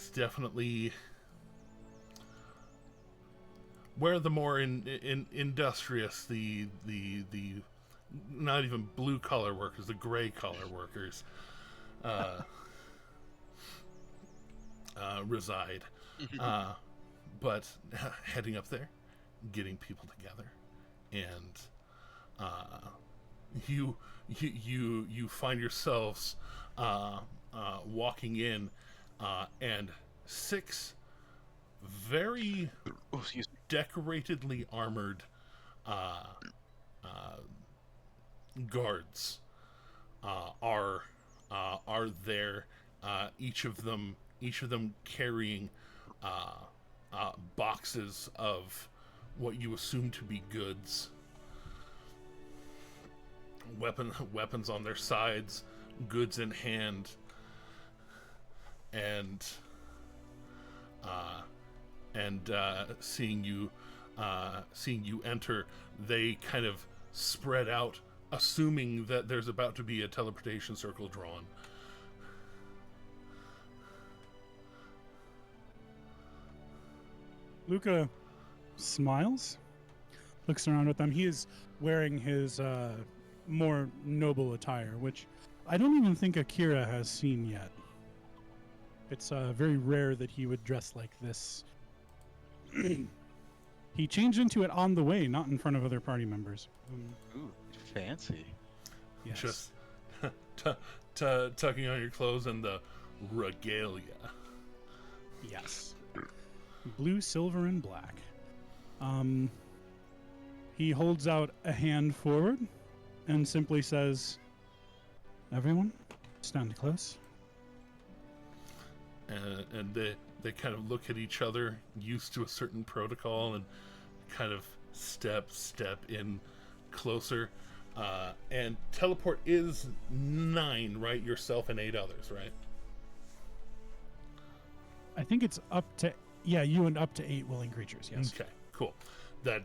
definitely where the more industrious, the not even blue collar workers, the gray collar workers reside. But heading up there, getting people together, and you find yourselves walking in, and 6 very decoratedly armored guards are there. Each of them carrying boxes of what you assume to be goods. Weapons on their sides, goods in hand, and seeing you enter, they kind of spread out, assuming that there's about to be a teleportation circle drawn. Luca smiles looks around with them. He is wearing his more noble attire, which I don't even think Akira has seen yet. It's very rare that he would dress like this. He changed into it on the way, not in front of other party members. Ooh, fancy. Yes. Just tucking on your clothes and the regalia. Yes. Blue, silver, and black. He holds out a hand forward and simply says, "Everyone, stand close." And they kind of look at each other, used to a certain protocol, and kind of step in closer. And teleport is 9, right? Yourself and 8 others, right? I think it's up to, you and up to 8 willing creatures, yes. Okay, cool. That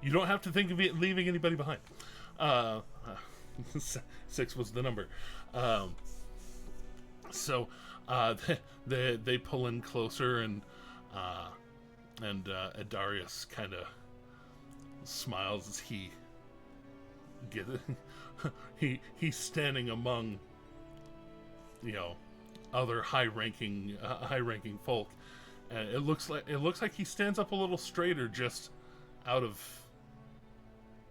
you don't have to think of it leaving anybody behind. 6 was the number. So they pull in closer, and Darius kind of smiles as he he's standing among other high-ranking folk, and it looks like he stands up a little straighter just out of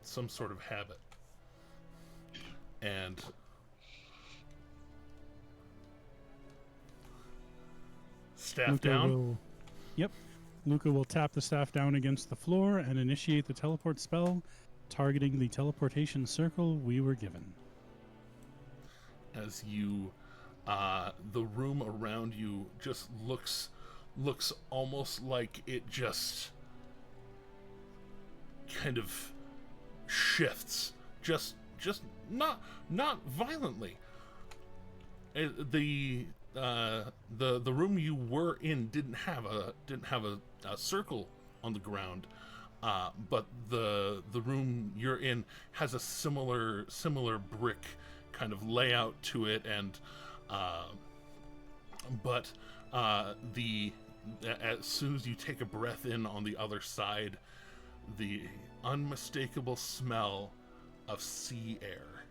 some sort of habit. And staff down. Luca will tap the staff down against the floor and initiate the teleport spell, targeting the teleportation circle we were given. As you, the room around you just looks almost like it just kind of shifts, just not violently. The room you were in didn't have a circle on the ground, but the room you're in has a similar brick kind of layout to it, and but as soon as you take a breath in on the other side, the unmistakable smell of sea air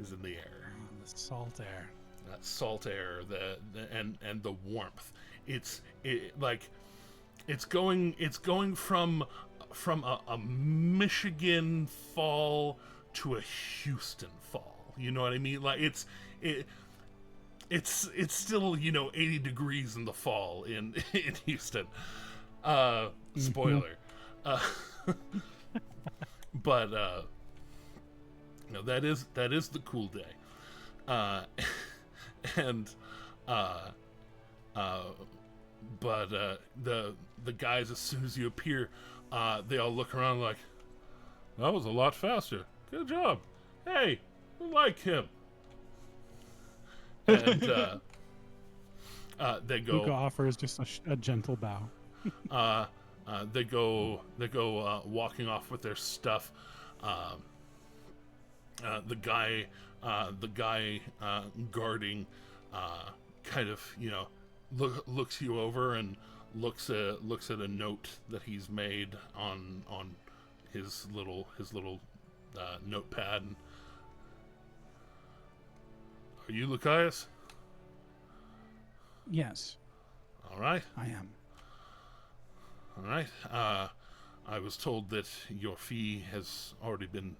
is in the air. The salt air. That salt air, and the warmth. It's going from a Michigan fall to a Houston fall. You know what I mean? Like it's still 80 degrees in the fall in Houston. Spoiler. But no, that is the cool day. But the guys, as soon as you appear, they all look around like, that was a lot faster. Good job. Hey, we like him. And they go. Luca offers just a gentle bow. They go walking off with their stuff. The guy guarding kind of looks you over and looks at a note that he's made on his little notepad. Are you Lucius? Yes. All right. I am. All right. I was told that your fee has already been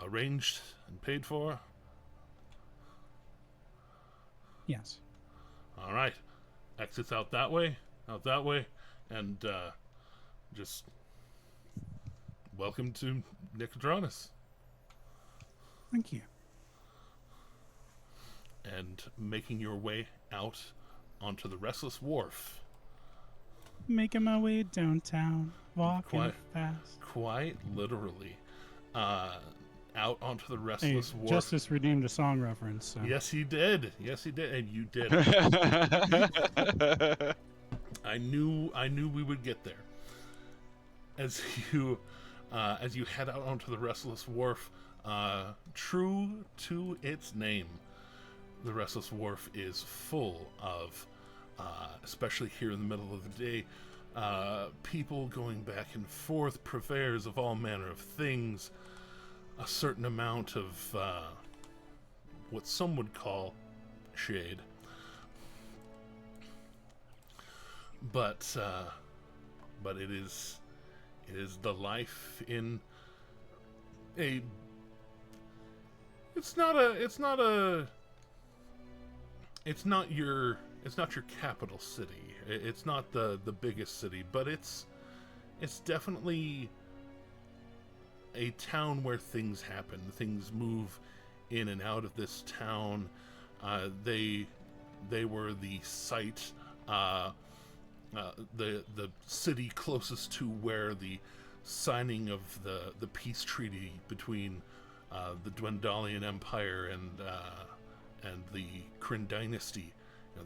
arranged and paid for. Yes. All right. Exits out that way, and just welcome to Nicodranus. Thank you. And making your way out onto the Restless Wharf. Making my way downtown, walking fast. Quite literally. Out onto the Restless Wharf. Justice redeemed a song reference. So. Yes, he did. And you did. I knew we would get there. As you head out onto the Restless Wharf, true to its name, the Restless Wharf is full of, especially here in the middle of the day, people going back and forth, purveyors of all manner of things, a certain amount of what some would call shade. But it is the life in a. It's not your capital city. It's not the biggest city, but it's definitely a town where things happen. Things move in and out of this town. They were the site, the city closest to where the signing of the peace treaty between the Dwendalian Empire and the Kryn dynasty,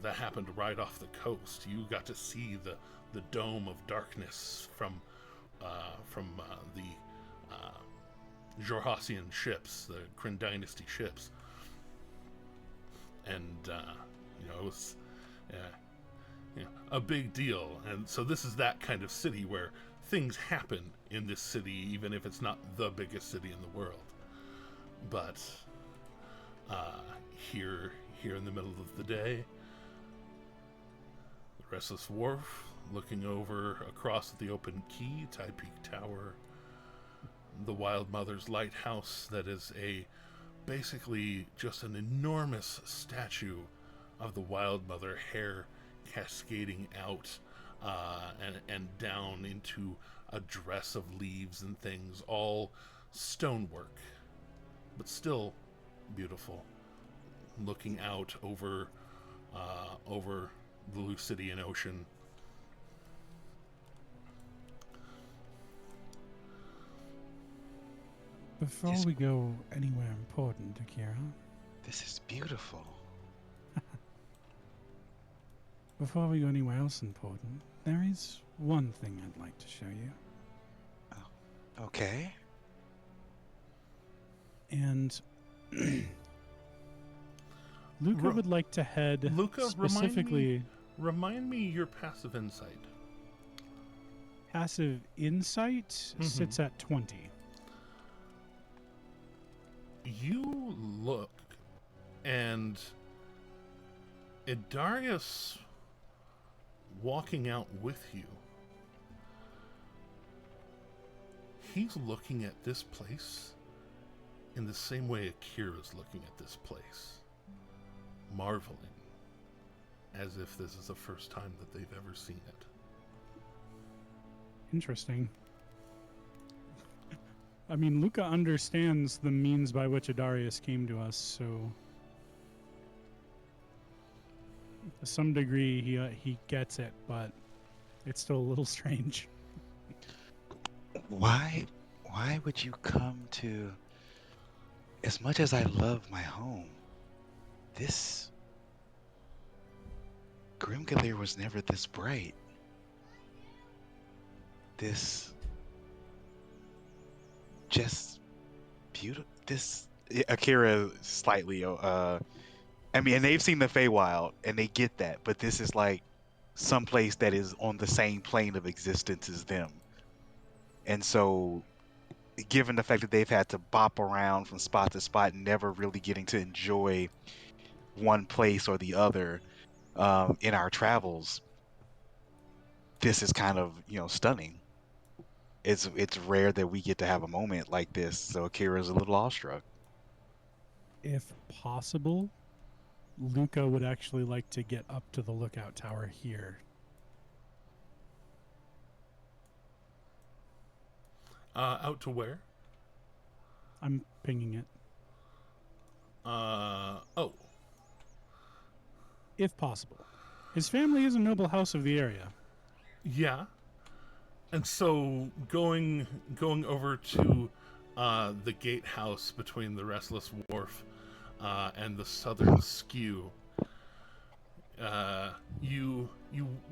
that happened right off the coast. You got to see the dome of darkness from the Jorhassian ships, the Kryn dynasty ships, and it was a big deal. And so this is that kind of city where things happen in this city, even if it's not the biggest city in the world. But here in the middle of the day, the Restless Wharf, looking over across the open quay, Tide Peak Tower, the Wild Mother's lighthouse that is basically just an enormous statue of the Wild Mother, hair cascading out and down into a dress of leaves and things, all stonework, but still beautiful, looking out over the Lucidian Ocean. Before we go anywhere important, Akira. This is beautiful. Before we go anywhere else important, there is one thing I'd like to show you. Oh, okay. And Luca would like to head specifically. Remind me your passive insight. Passive insight sits at 20. You look, and Idarius walking out with you. He's looking at this place in the same way Akira's looking at this place, marveling, as if this is the first time that they've ever seen it. Interesting. I mean, Luca understands the means by which Idarius came to us, so to some degree he gets it, but it's still a little strange. Why would you come to? As much as I love my home, this Grimgalir was never this bright. This just beautiful. This Akira slightly. I mean, and they've seen the Feywild, and they get that, but this is like someplace that is on the same plane of existence as them, and so, given the fact that they've had to bop around from spot to spot, never really getting to enjoy one place or the other in our travels, this is kind of stunning. It's rare that we get to have a moment like this, so Akira's a little awestruck. If possible, Luca would actually like to get up to the lookout tower here. Out to where? I'm pinging it. Oh. If possible. His family is a noble house of the area. Yeah. And so going over to the gatehouse between the Restless Wharf and the Southern Skew, you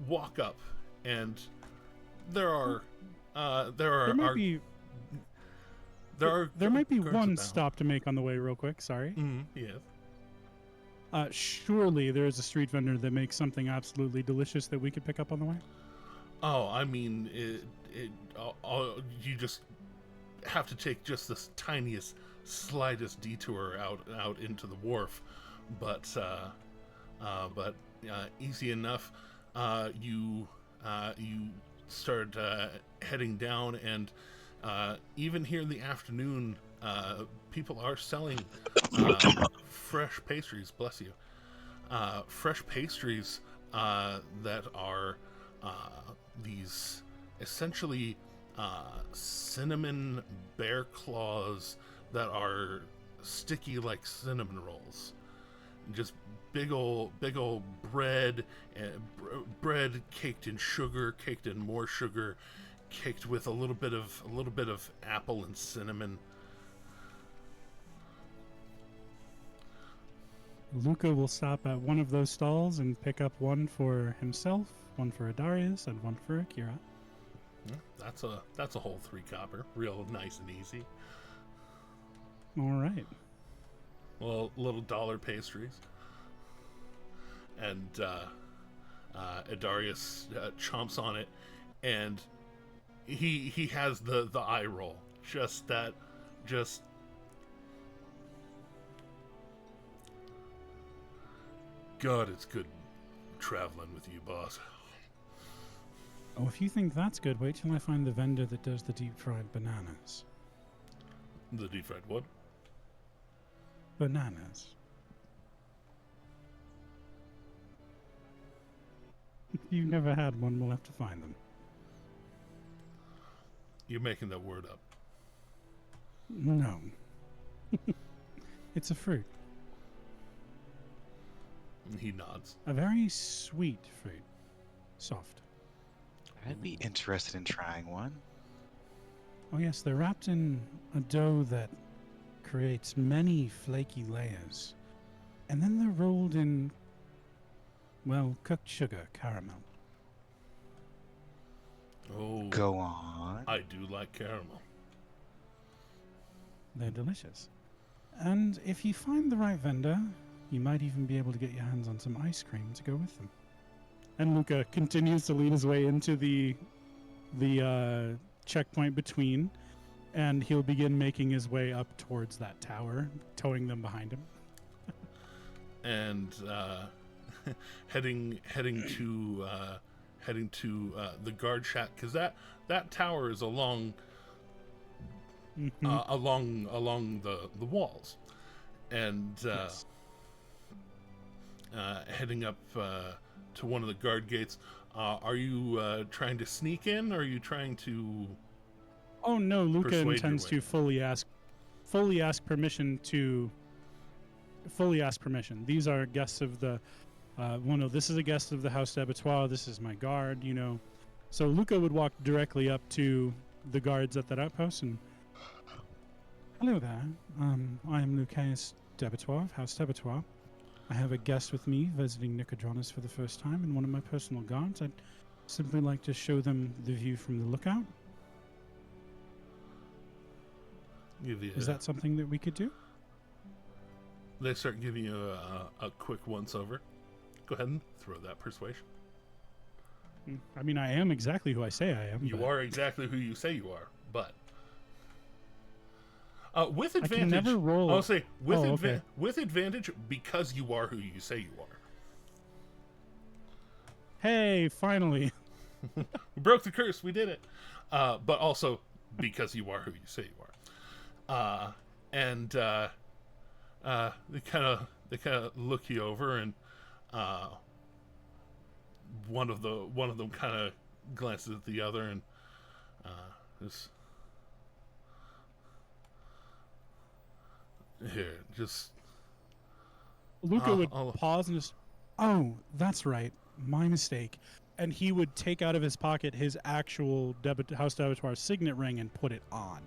walk up, and there might be one about. stop to make on the way real quick, sorry. Yes. Surely there is a street vendor that makes something absolutely delicious that we could pick up on the way? Oh, I mean, you just have to take just the tiniest, slightest detour out into the wharf, but easy enough. You start heading down, and even here in the afternoon, people are selling fresh pastries. Bless you. Fresh pastries that are these essentially cinnamon bear claws that are sticky like cinnamon rolls. Just big old bread, bread caked in sugar, caked in more sugar, caked with a little bit of apple and cinnamon. Luca will stop at one of those stalls and pick up one for himself, one for Adarius, and one for Akira. Yeah, that's a whole 3 copper, real nice and easy. All right. Well, little dollar pastries. And Adarius chomps on it, and he has the eye roll. Just God, it's good traveling with you, boss. Oh, if you think that's good, wait till I find the vendor that does the deep-fried bananas. The deep-fried what? Bananas. If you've never had one, we'll have to find them. You're making that word up. No. It's a fruit. And he nods. A very sweet fruit. Soft. I'd be interested in trying one. Oh yes, they're wrapped in a dough that creates many flaky layers. And then they're rolled in, well, cooked sugar caramel. Oh, Go on. I do like caramel. They're delicious. And if you find the right vendor, you might even be able to get your hands on some ice cream to go with them. And Luca continues to lead his way into the checkpoint between, and he'll begin making his way up towards that tower, towing them behind him. And heading to the guard shack, because that tower is along along the walls, and Yes. Heading up to one of the guard gates. Are you trying to sneak in, or are you trying to? Oh no, Luca persuade your intends way? to fully ask permission. These are guests of the. This is a guest of the House d'Abattoir. This is my guard. So Luca would walk directly up to the guards at that outpost and. Hello there. I am Lucas d'Abattoir of House d'Abattoir. I have a guest with me visiting Nicodranus for the first time, and one of my personal guards. I'd simply like to show them the view from the lookout. Is that something that we could do? They start giving you a quick once-over. Go ahead and throw that persuasion. I mean, I am exactly who I say I am. You are exactly who you say you are, but with I advantage. can never roll. I'll say with okay. with advantage because you are who you say you are. Hey, finally. We broke the curse. We did it. But also because you are who you say you are. And they kind of look you over, and one of them kind of glances at the other, and just here, just Luca would pause and just, oh, that's right, my mistake. And he would take out of his pocket his actual House d'Abattoir signet ring and put it on.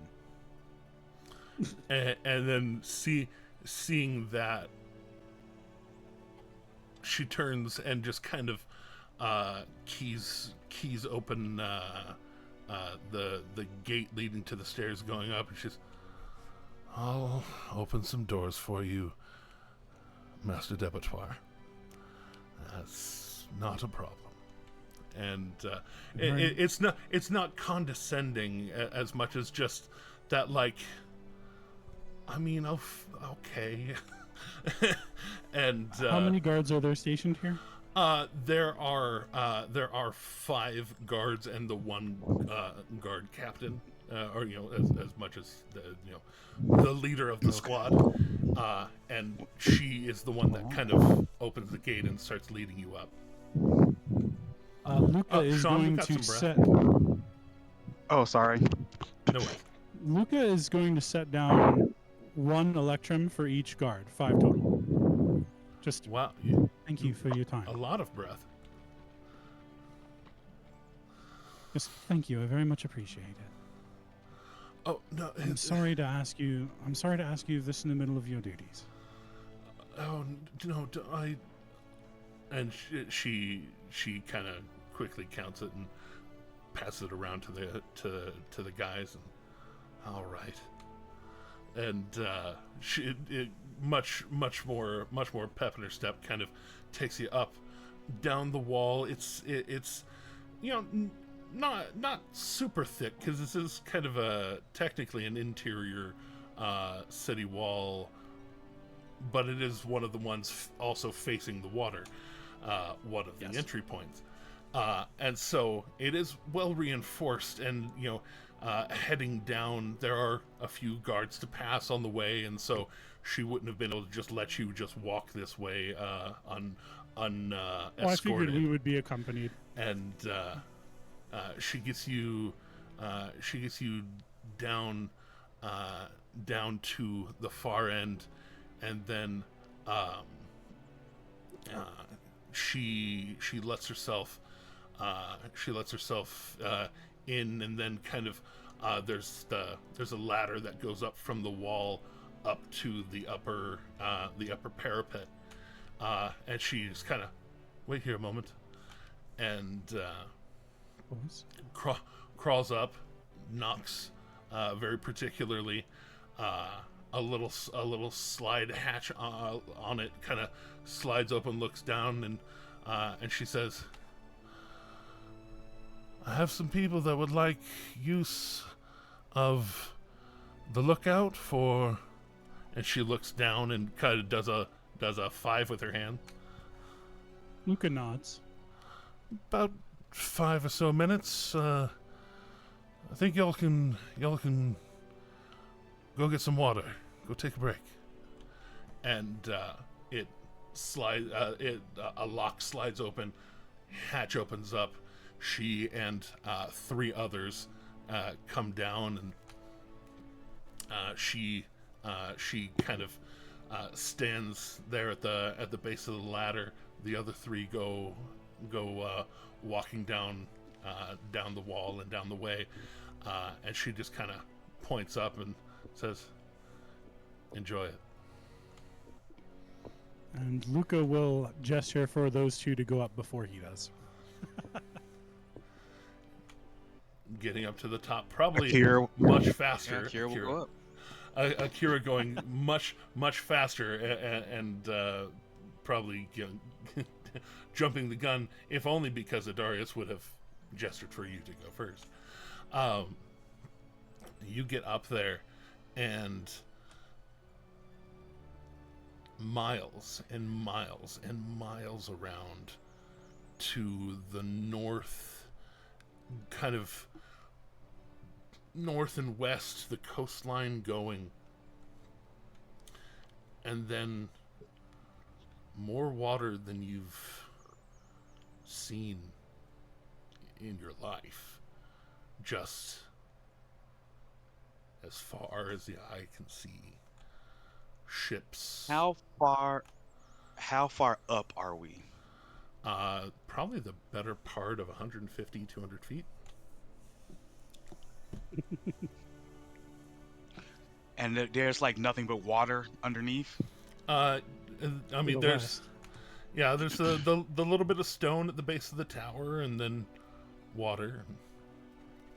and then seeing that, she turns and just kind of keys open the gate leading to the stairs going up, and she's, I'll open some doors for you, Master d'Abattoir. That's not a problem. and it's not condescending as much as just that, like, I mean, okay. And how many guards are there stationed here? There are 5 guards and the one guard captain, or as much as the leader of the squad. And she is the one that kind of opens the gate and starts leading you up. Luca is Sean, going got to some set. Oh, sorry. No way. Luca is going to set down 1 electrum for each guard, 5 total. Just Wow. thank you for your time. A lot of breath. Just thank you. I very much appreciate it. Oh no! I'm sorry to ask you this in the middle of your duties. Oh no! I. And she kind of quickly counts it and passes it around to the guys. And all right. And she much more pep in her step, kind of takes you up down the wall. It's not super thick, because this is kind of technically an interior city wall, but it is one of the ones also facing the water, one of the entry points, and so it is well reinforced. And heading down, there are a few guards to pass on the way, and so she wouldn't have been able to just let you just walk this way escorted. I figured we would be accompanied. And she gets you down to the far end, and then she lets herself in, and then kind of there's a ladder that goes up from the wall up to the upper parapet, and she's kind of, wait here a moment, and crawls up, knocks very particularly a little slide hatch on it, kind of slides open, looks down, and she says, I have some people that would like use of the lookout for, and she looks down and kind of does a 5 with her hand. Luca nods. About 5 or so minutes. I think y'all can go get some water. Go take a break. And it slides. A lock slides open. Hatch opens up. She and 3 others come down, and she kind of stands there at the base of the ladder. The other 3 go walking down the wall and down the way, and she just kind of points up and says, enjoy it. And Luca will gesture for those 2 to go up before he does. Getting up to the top, probably Akira, much faster. Akira will go up. Akira going much faster, and probably jumping the gun, if only because Adarius would have gestured for you to go first. You get up there, and miles and miles and miles around to the north, kind of north and west, the coastline going, and then more water than you've seen in your life, just as far as the eye can see. Ships. How far up are we? Probably the better part of 150, 200 feet. And there's like nothing but water underneath? I mean, there's the little bit of stone at the base of the tower, and then water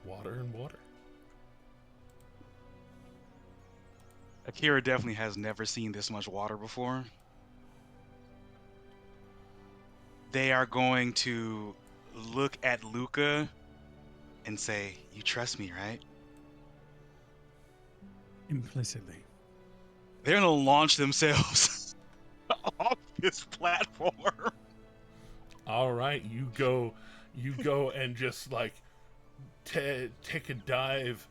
and water. Akira definitely has never seen this much water before. They are going to look at Luca and say, "You trust me, right?" Implicitly. They're gonna launch themselves off this platform. All right, you go and just like take a dive,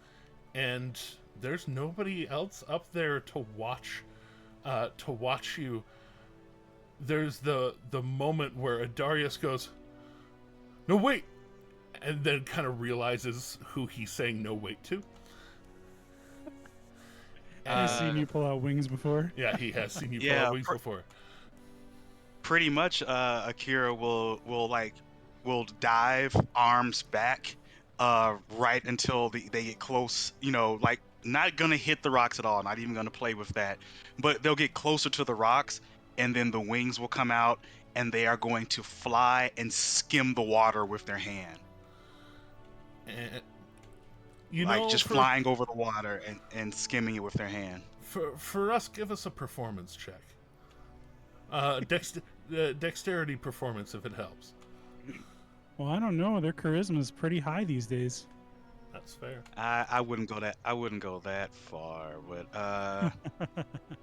and there's nobody else up there to watch you. There's the moment where Adarius goes, "No, wait," and then kind of realizes who he's saying no wait to. I've seen you pull out wings before. Yeah, he has seen you pull out wings before. Pretty much, Akira will dive arms back, right until they get close. You know, like not gonna hit the rocks at all. Not even gonna play with that. But they'll get closer to the rocks, and then the wings will come out, and they are going to fly and skim the water with their hand. And just flying over the water and skimming it with their hand. For us, give us a performance check. Dexterity performance, if it helps. Well, I don't know. Their charisma is pretty high these days. That's fair. I wouldn't go that far, but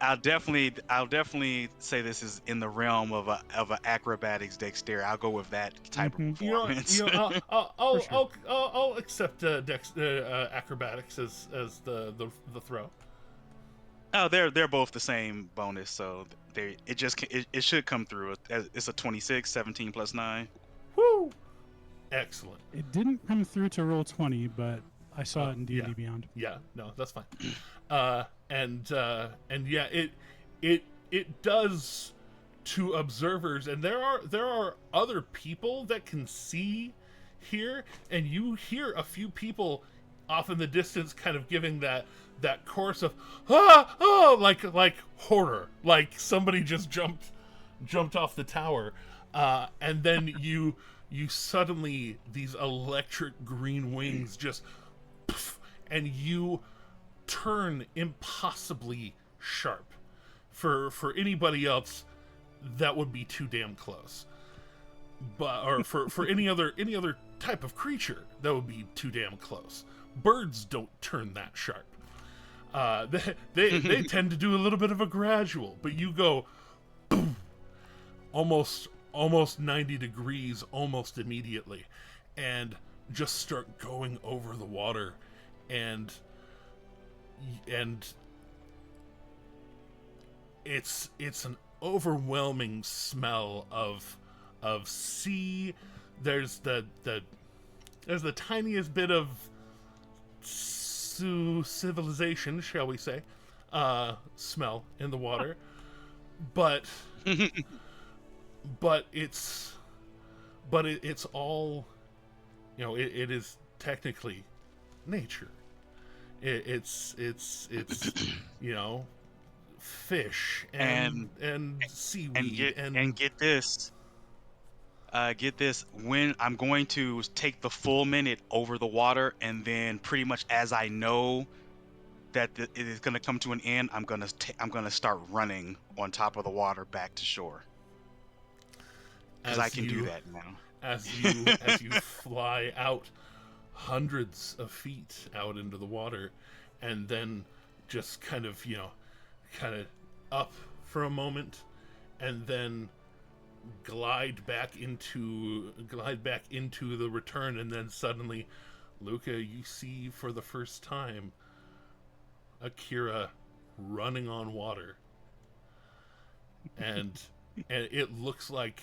I'll definitely say this is in the realm of a acrobatics dexterity. I'll go with that type of performance. I'll accept acrobatics as the throw. Oh, they're both the same bonus, so it should come through. It's a 26, 17 plus 9. Woo! Excellent. It didn't come through to roll 20, but I saw it in D&D Beyond. Yeah, no, that's fine. And yeah, it does to observers, and there are other people that can see here, and you hear a few people off in the distance kind of giving that chorus of like horror, like somebody just jumped off the tower, and then you suddenly, these electric green wings just poof, and you turn impossibly sharp. For anybody else, that would be too damn close. Or for any other type of creature, that would be too damn close. Birds don't turn that sharp. They tend to do a little bit of a gradual, but you go boom, almost 90 degrees almost immediately, and just start going over the water, and it's an overwhelming smell of sea. There's the tiniest bit of civilization, shall we say, smell in the water, but it's all, it is technically nature. It's fish and seaweed and get this. When I'm going to take the full minute over the water, and then pretty much as I know that it is going to come to an end, I'm gonna start running on top of the water back to shore. Because I can do that now. As you fly out hundreds of feet out into the water, and then just kind of up for a moment, and then glide back into the return, and then suddenly, Luca, you see for the first time Akira running on water, and it looks like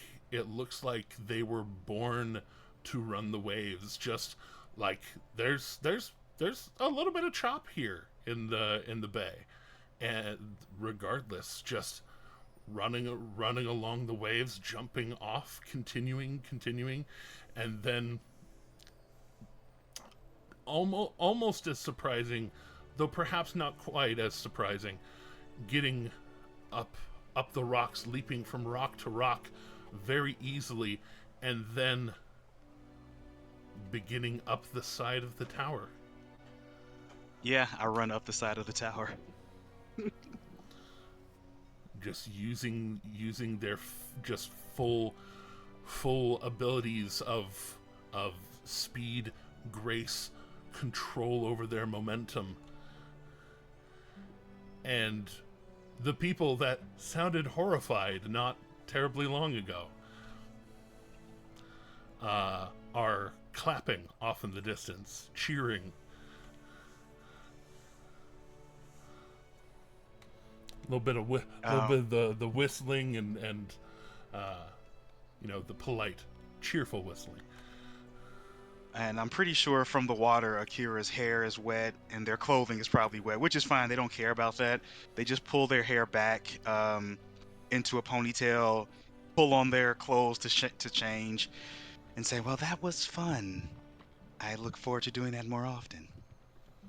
they were born to run the waves. Just like there's a little bit of chop here in the bay, and regardless, just running along the waves, jumping off, continuing, and then almost as surprising, though perhaps not quite as surprising, getting up the rocks, leaping from rock to rock very easily, and then beginning up the side of the tower. Yeah, I run up the side of the tower. Just using their just full abilities of of speed, grace, control over their momentum. And the people that sounded horrified not terribly long ago are clapping off in the distance, cheering. A little bit of the whistling and the polite, cheerful whistling. And I'm pretty sure from the water, Akira's hair is wet and their clothing is probably wet, which is fine. They don't care about that. They just pull their hair back into a ponytail, pull on their clothes to change, and say, "Well, that was fun. I look forward to doing that more often."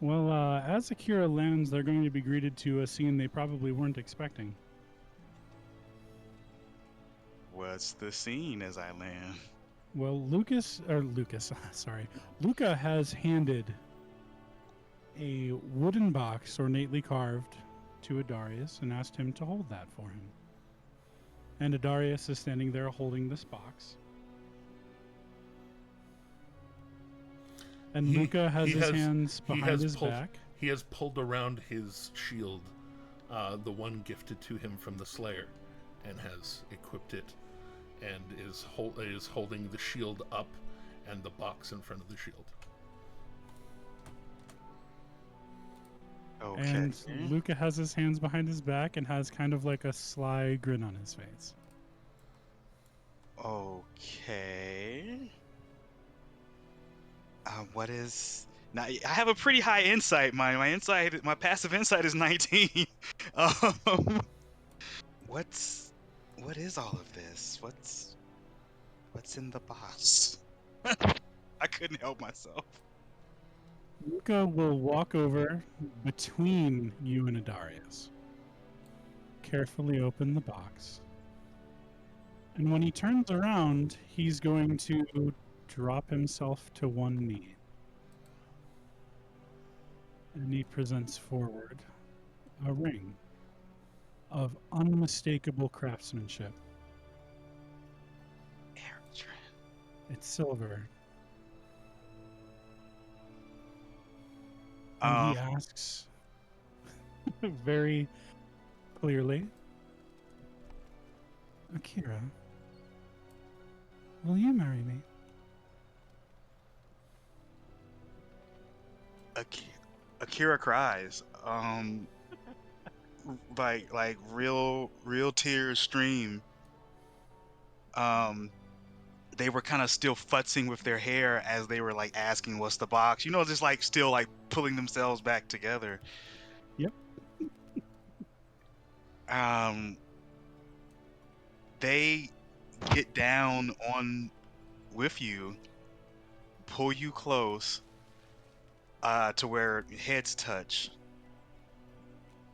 Well, as Akira lands, they're going to be greeted to a scene they probably weren't expecting. What's the scene as I land? Well, Luca has handed a wooden box ornately carved to Adarius and asked him to hold that for him. And Adarius is standing there holding this box. And Luca has his hands behind his back. He has pulled around his shield, the one gifted to him from the Slayer, and has equipped it, and is holding the shield up and the box in front of the shield. Okay. And Luca has his hands behind his back and has kind of like a sly grin on his face. Okay. What is now? I have a pretty high insight. My passive insight is 19. What is all of this? What's in the box? I couldn't help myself. Luca will walk over between you and Adarius, carefully open the box, and when he turns around, he's going to drop himself to one knee. And he presents forward a ring of unmistakable craftsmanship. It's silver. And he asks very clearly, Akira, will you marry me? Akira cries. Like real tears stream. They were kind of still futzing with their hair as they were like asking what's the box. Just like still like pulling themselves back together. Yep. They get down on with you, pull you close, to where heads touch,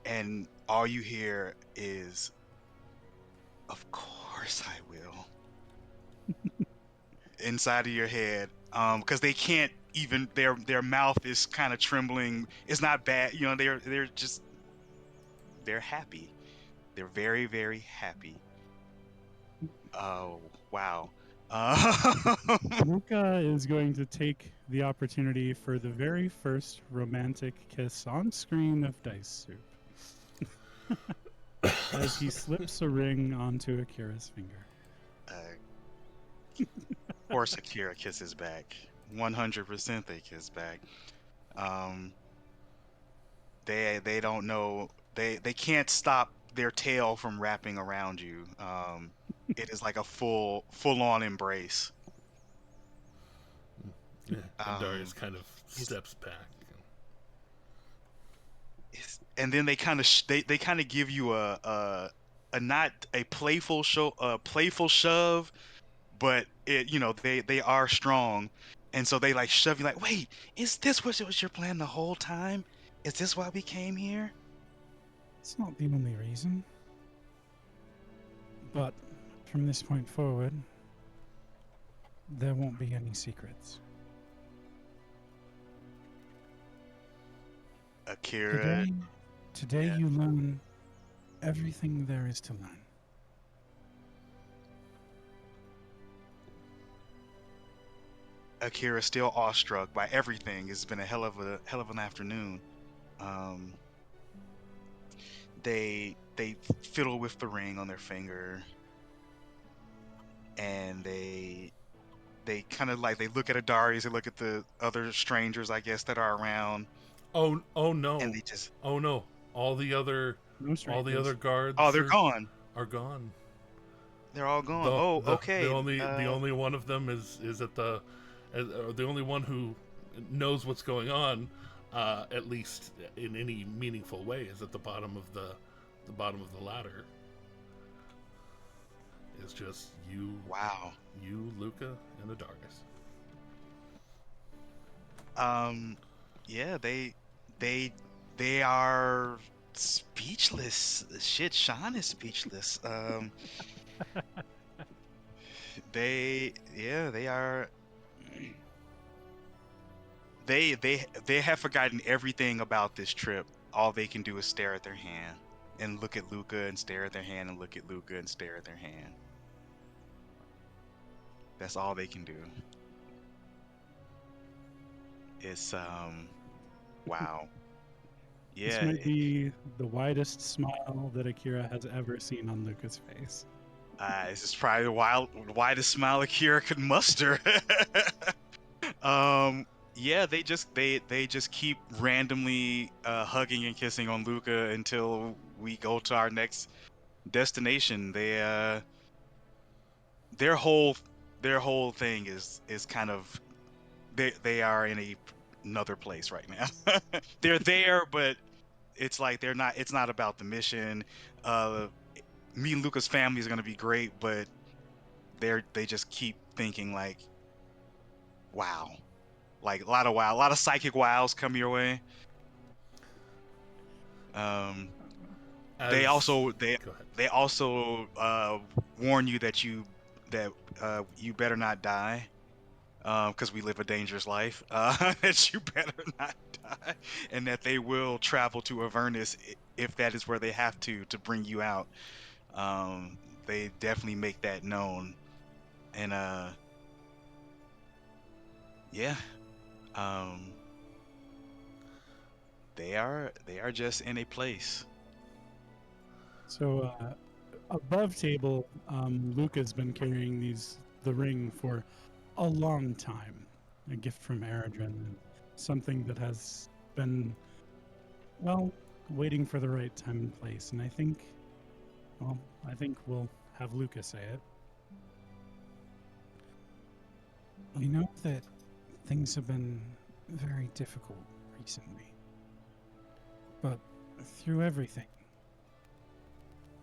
and all you hear is, "Of course I will." Inside of your head, because they can't even their mouth is kind of trembling. It's not bad, they're happy. They're very, very happy. Oh wow. Luca is going to take the opportunity for the very first romantic kiss on screen of Dice Soup as he slips a ring onto Akira's finger. Of course, Akira kisses back. 100% they kiss back. They don't know. They can't stop their tail from wrapping around you. It is like a full on embrace. Yeah, and Darius kind of steps back. And then they kind of they kind of give you a not a playful shove, but they are strong, and so they like shove you like, wait, is this what was your plan the whole time? Is this why we came here? It's not the only reason, but from this point forward, there won't be any secrets. Akira. Today you learn everything there is to learn. Akira's still awestruck by everything. It's been a hell of an afternoon. They fiddle with the ring on their finger, and they kind of like, they look at Adarius, they look at the other strangers, I guess, that are around. Oh no! And they just, oh no! All the other guards. oh, they're gone. Are gone. They're all gone. Okay. The only one of them is at the only one who knows what's going on, at least in any meaningful way, is at the bottom of the ladder. It's just you. Wow. You, Luca, and Adarius. Yeah, they are speechless. Shit, Sean is speechless. They are. They have forgotten everything about this trip. All they can do is stare at their hand and look at Luca and stare at their hand and look at Luca and stare at their hand. That's all they can do. It's wow. Yeah. This might be the widest smile that Akira has ever seen on Luca's face. This is probably the widest smile Akira could muster. Yeah, they just keep randomly hugging and kissing on Luca until we go to our next destination. Their whole thing is kind of, they are in another place right now. They're there, but it's like they're not. It's not about the mission. Me and Luca's family is gonna be great, but they just keep thinking like, wow, like a lot of psychic wows come your way. They also warn you that you better not die, because we live a dangerous life. That you better not die, and that they will travel to Avernus if that is where they have to bring you out. They definitely make that known, and yeah, they are just in a place. So above table, Luca's been carrying the ring for a long time. A gift from Eredrin, something that has been, well, waiting for the right time and place. And I think we'll have Luca say it. We know that things have been very difficult recently, but through everything,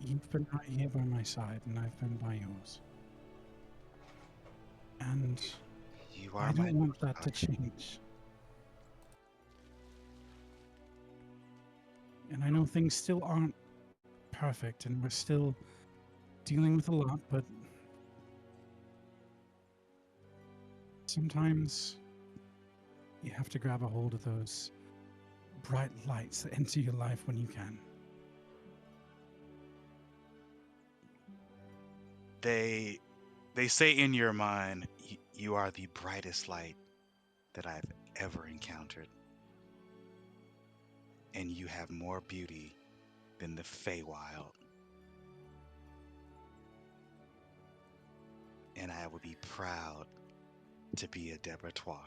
you've been right here by my side, and I've been by yours. And I don't want that to change. And I know things still aren't perfect, and we're still dealing with a lot, but sometimes you have to grab a hold of those bright lights that enter your life when you can. They say in your mind, you are the brightest light that I've ever encountered. And you have more beauty than the Feywild. And I would be proud to be a Debertois.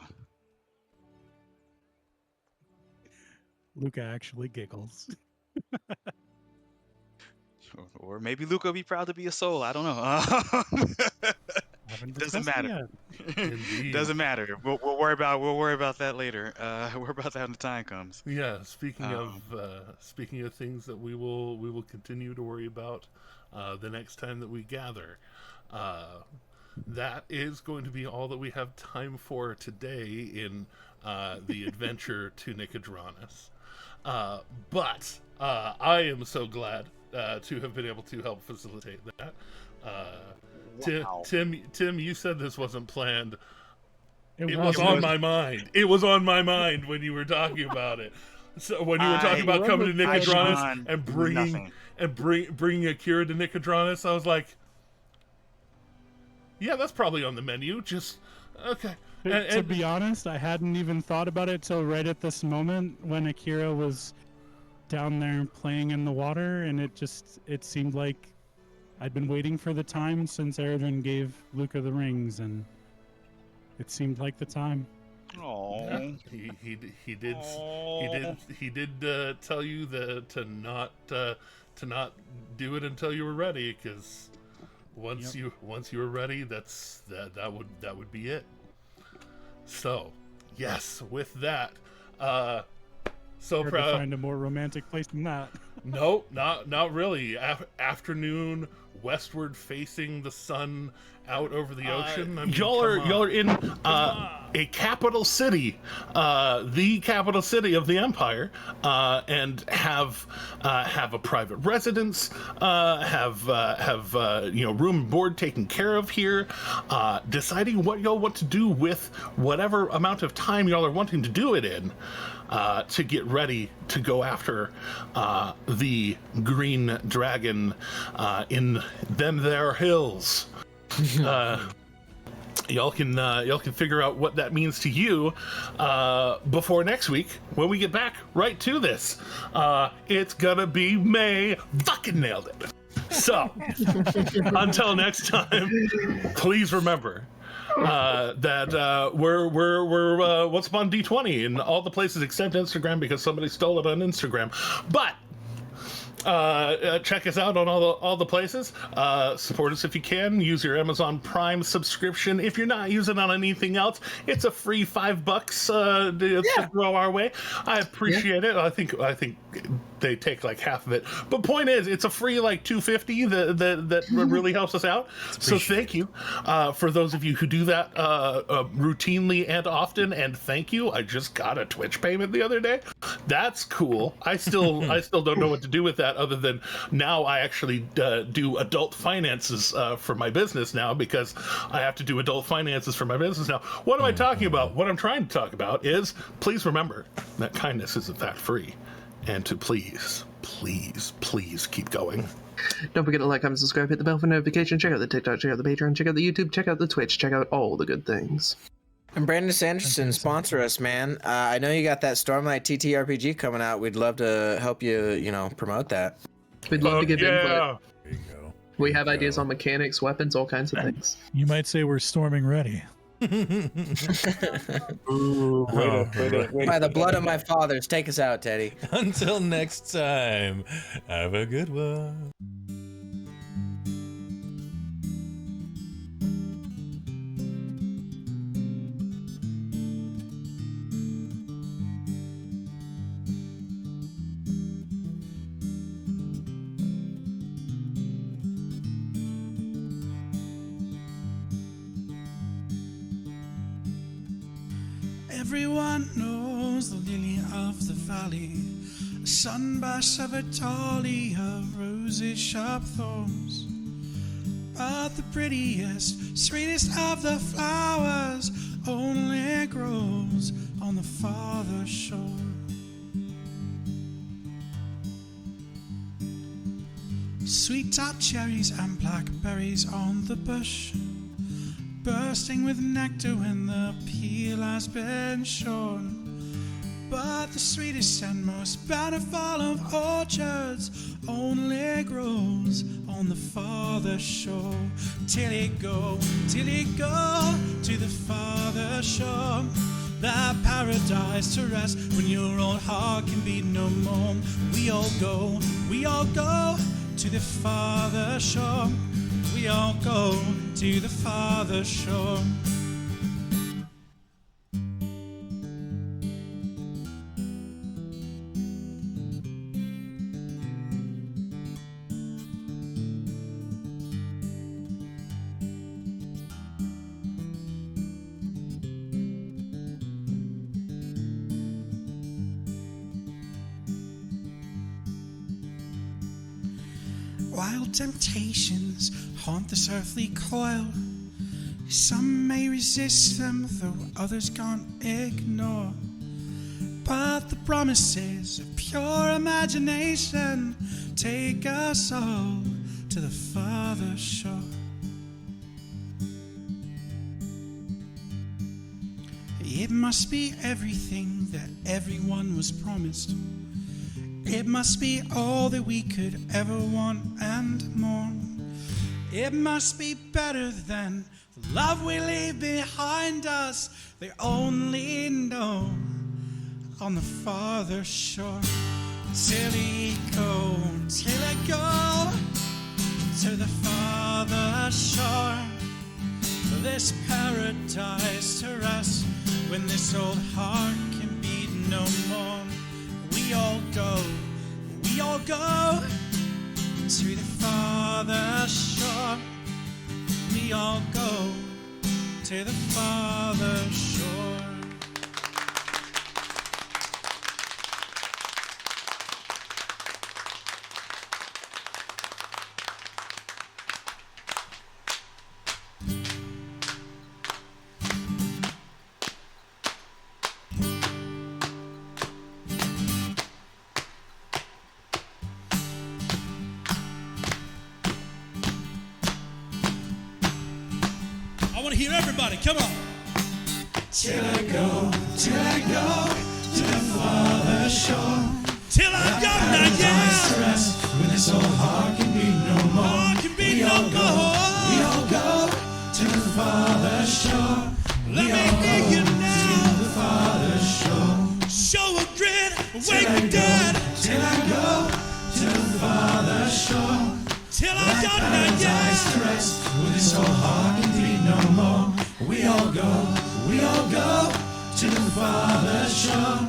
Luca actually giggles. Or maybe Luca will be proud to be a soul. I don't know. Doesn't matter. Doesn't matter. We'll worry about that later. Worry about that when the time comes. Yeah. Speaking of things that we will continue to worry about the next time that we gather. That is going to be all that we have time for today in the adventure to Nicodranus. But I am so glad to have been able to help facilitate that. Wow. Tim, you said this wasn't planned. It was on my mind. It was on my mind when you were talking about it. So when you were talking about coming to Nicodranus and bringing Akira to Nicodranus, I was like, yeah, that's probably on the menu. Just Okay. To be honest, I hadn't even thought about it till right at this moment when Akira was down there playing in the water, and it seemed like I'd been waiting for the time since Eredrin gave Luca the rings, and it seemed like the time. Oh, he did tell you to not do it until you were ready, because once you were ready, that would be it. So, yes, with that, so Hard to find a more romantic place than that. No, not really. Afternoon, westward facing the sun, out over the ocean. I mean, y'all are in a capital city, the capital city of the empire, and have a private residence, have room and board taken care of here. Deciding what y'all want to do with whatever amount of time y'all are wanting to do it in. To get ready to go after the green dragon in them there hills. Y'all can figure out what that means to you before next week when we get back right to this. It's gonna be May. Fucking nailed it. So until next time, please remember that we're What's Up on D20 in all the places except Instagram because somebody stole it on Instagram. But check us out on all the places. Support us if you can. Use your Amazon Prime subscription. If you're not using it on anything else, it's a free $5 to throw our way. I appreciate it. I think they take like half of it, but point is, it's a free like $2.50 that really helps us out. So thank you for those of you who do that routinely and often. And thank you. I just got a Twitch payment the other day. That's cool. I still don't know what to do with that other than now I actually do adult finances for my business now, because I have to do adult finances for my business now. What am I talking about? What I'm trying to talk about is, please remember that kindness isn't that free. And to please keep going. Don't forget to like, comment, subscribe, hit the bell for notifications, check out the TikTok, check out the Patreon, check out the YouTube, check out the Twitch, check out all the good things. And Brandon Sanderson, sponsor us, man. I know you got that Stormlight TTRPG coming out. We'd love to help you, promote that. We'd love to give input. There you go. We have ideas on mechanics, weapons, all kinds of things. You might say we're storming ready. Ooh, By the blood of my fathers, take us out, Teddy. Until next time, have a good one. Everyone knows the lily of the valley, a sunburst of a tolly of rosy sharp thorns. But the prettiest, sweetest of the flowers only grows on the farther shore. Sweet tart cherries and blackberries on the bush, bursting with nectar when the peel has been shorn. But the sweetest and most bountiful of orchards only grows on the farther shore. Till it go to the farther shore, that paradise to rest when your old heart can beat no more. We all go to the farther shore. We all go to the farther shore. Wild temptations haunt this earthly coil. Some may resist them, though others can't ignore. But the promises of pure imagination take us all to the farther shore. It must be everything that everyone was promised. It must be all that we could ever want and more. It must be better than the love we leave behind us. They only know on the farther shore. Till I go to the farther shore. This paradise to rest when this old heart can beat no more. We all go to the farther shore. We all go to the farther shore. I want to hear everybody, come on. Till I go to the farther shore. Till I go now, yeah. Rest when this old heart can be no more. We all go to the farther shore. Let me hear you now. To the farther shore. Show a grin, wake the dead. Till I go to the farther shore. Till I go now, yeah. Rest when this old heart can be no more. We all go to the farther shore.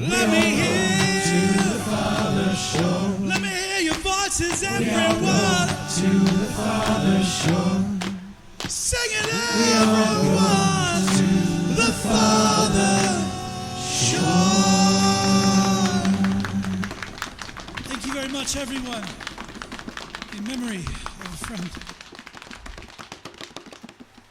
Let me hear to the farther shore. Let me hear your voices, everyone. To the farther shore. Sing it, everyone. To the farther shore. Thank you very much, everyone. In memory of a friend.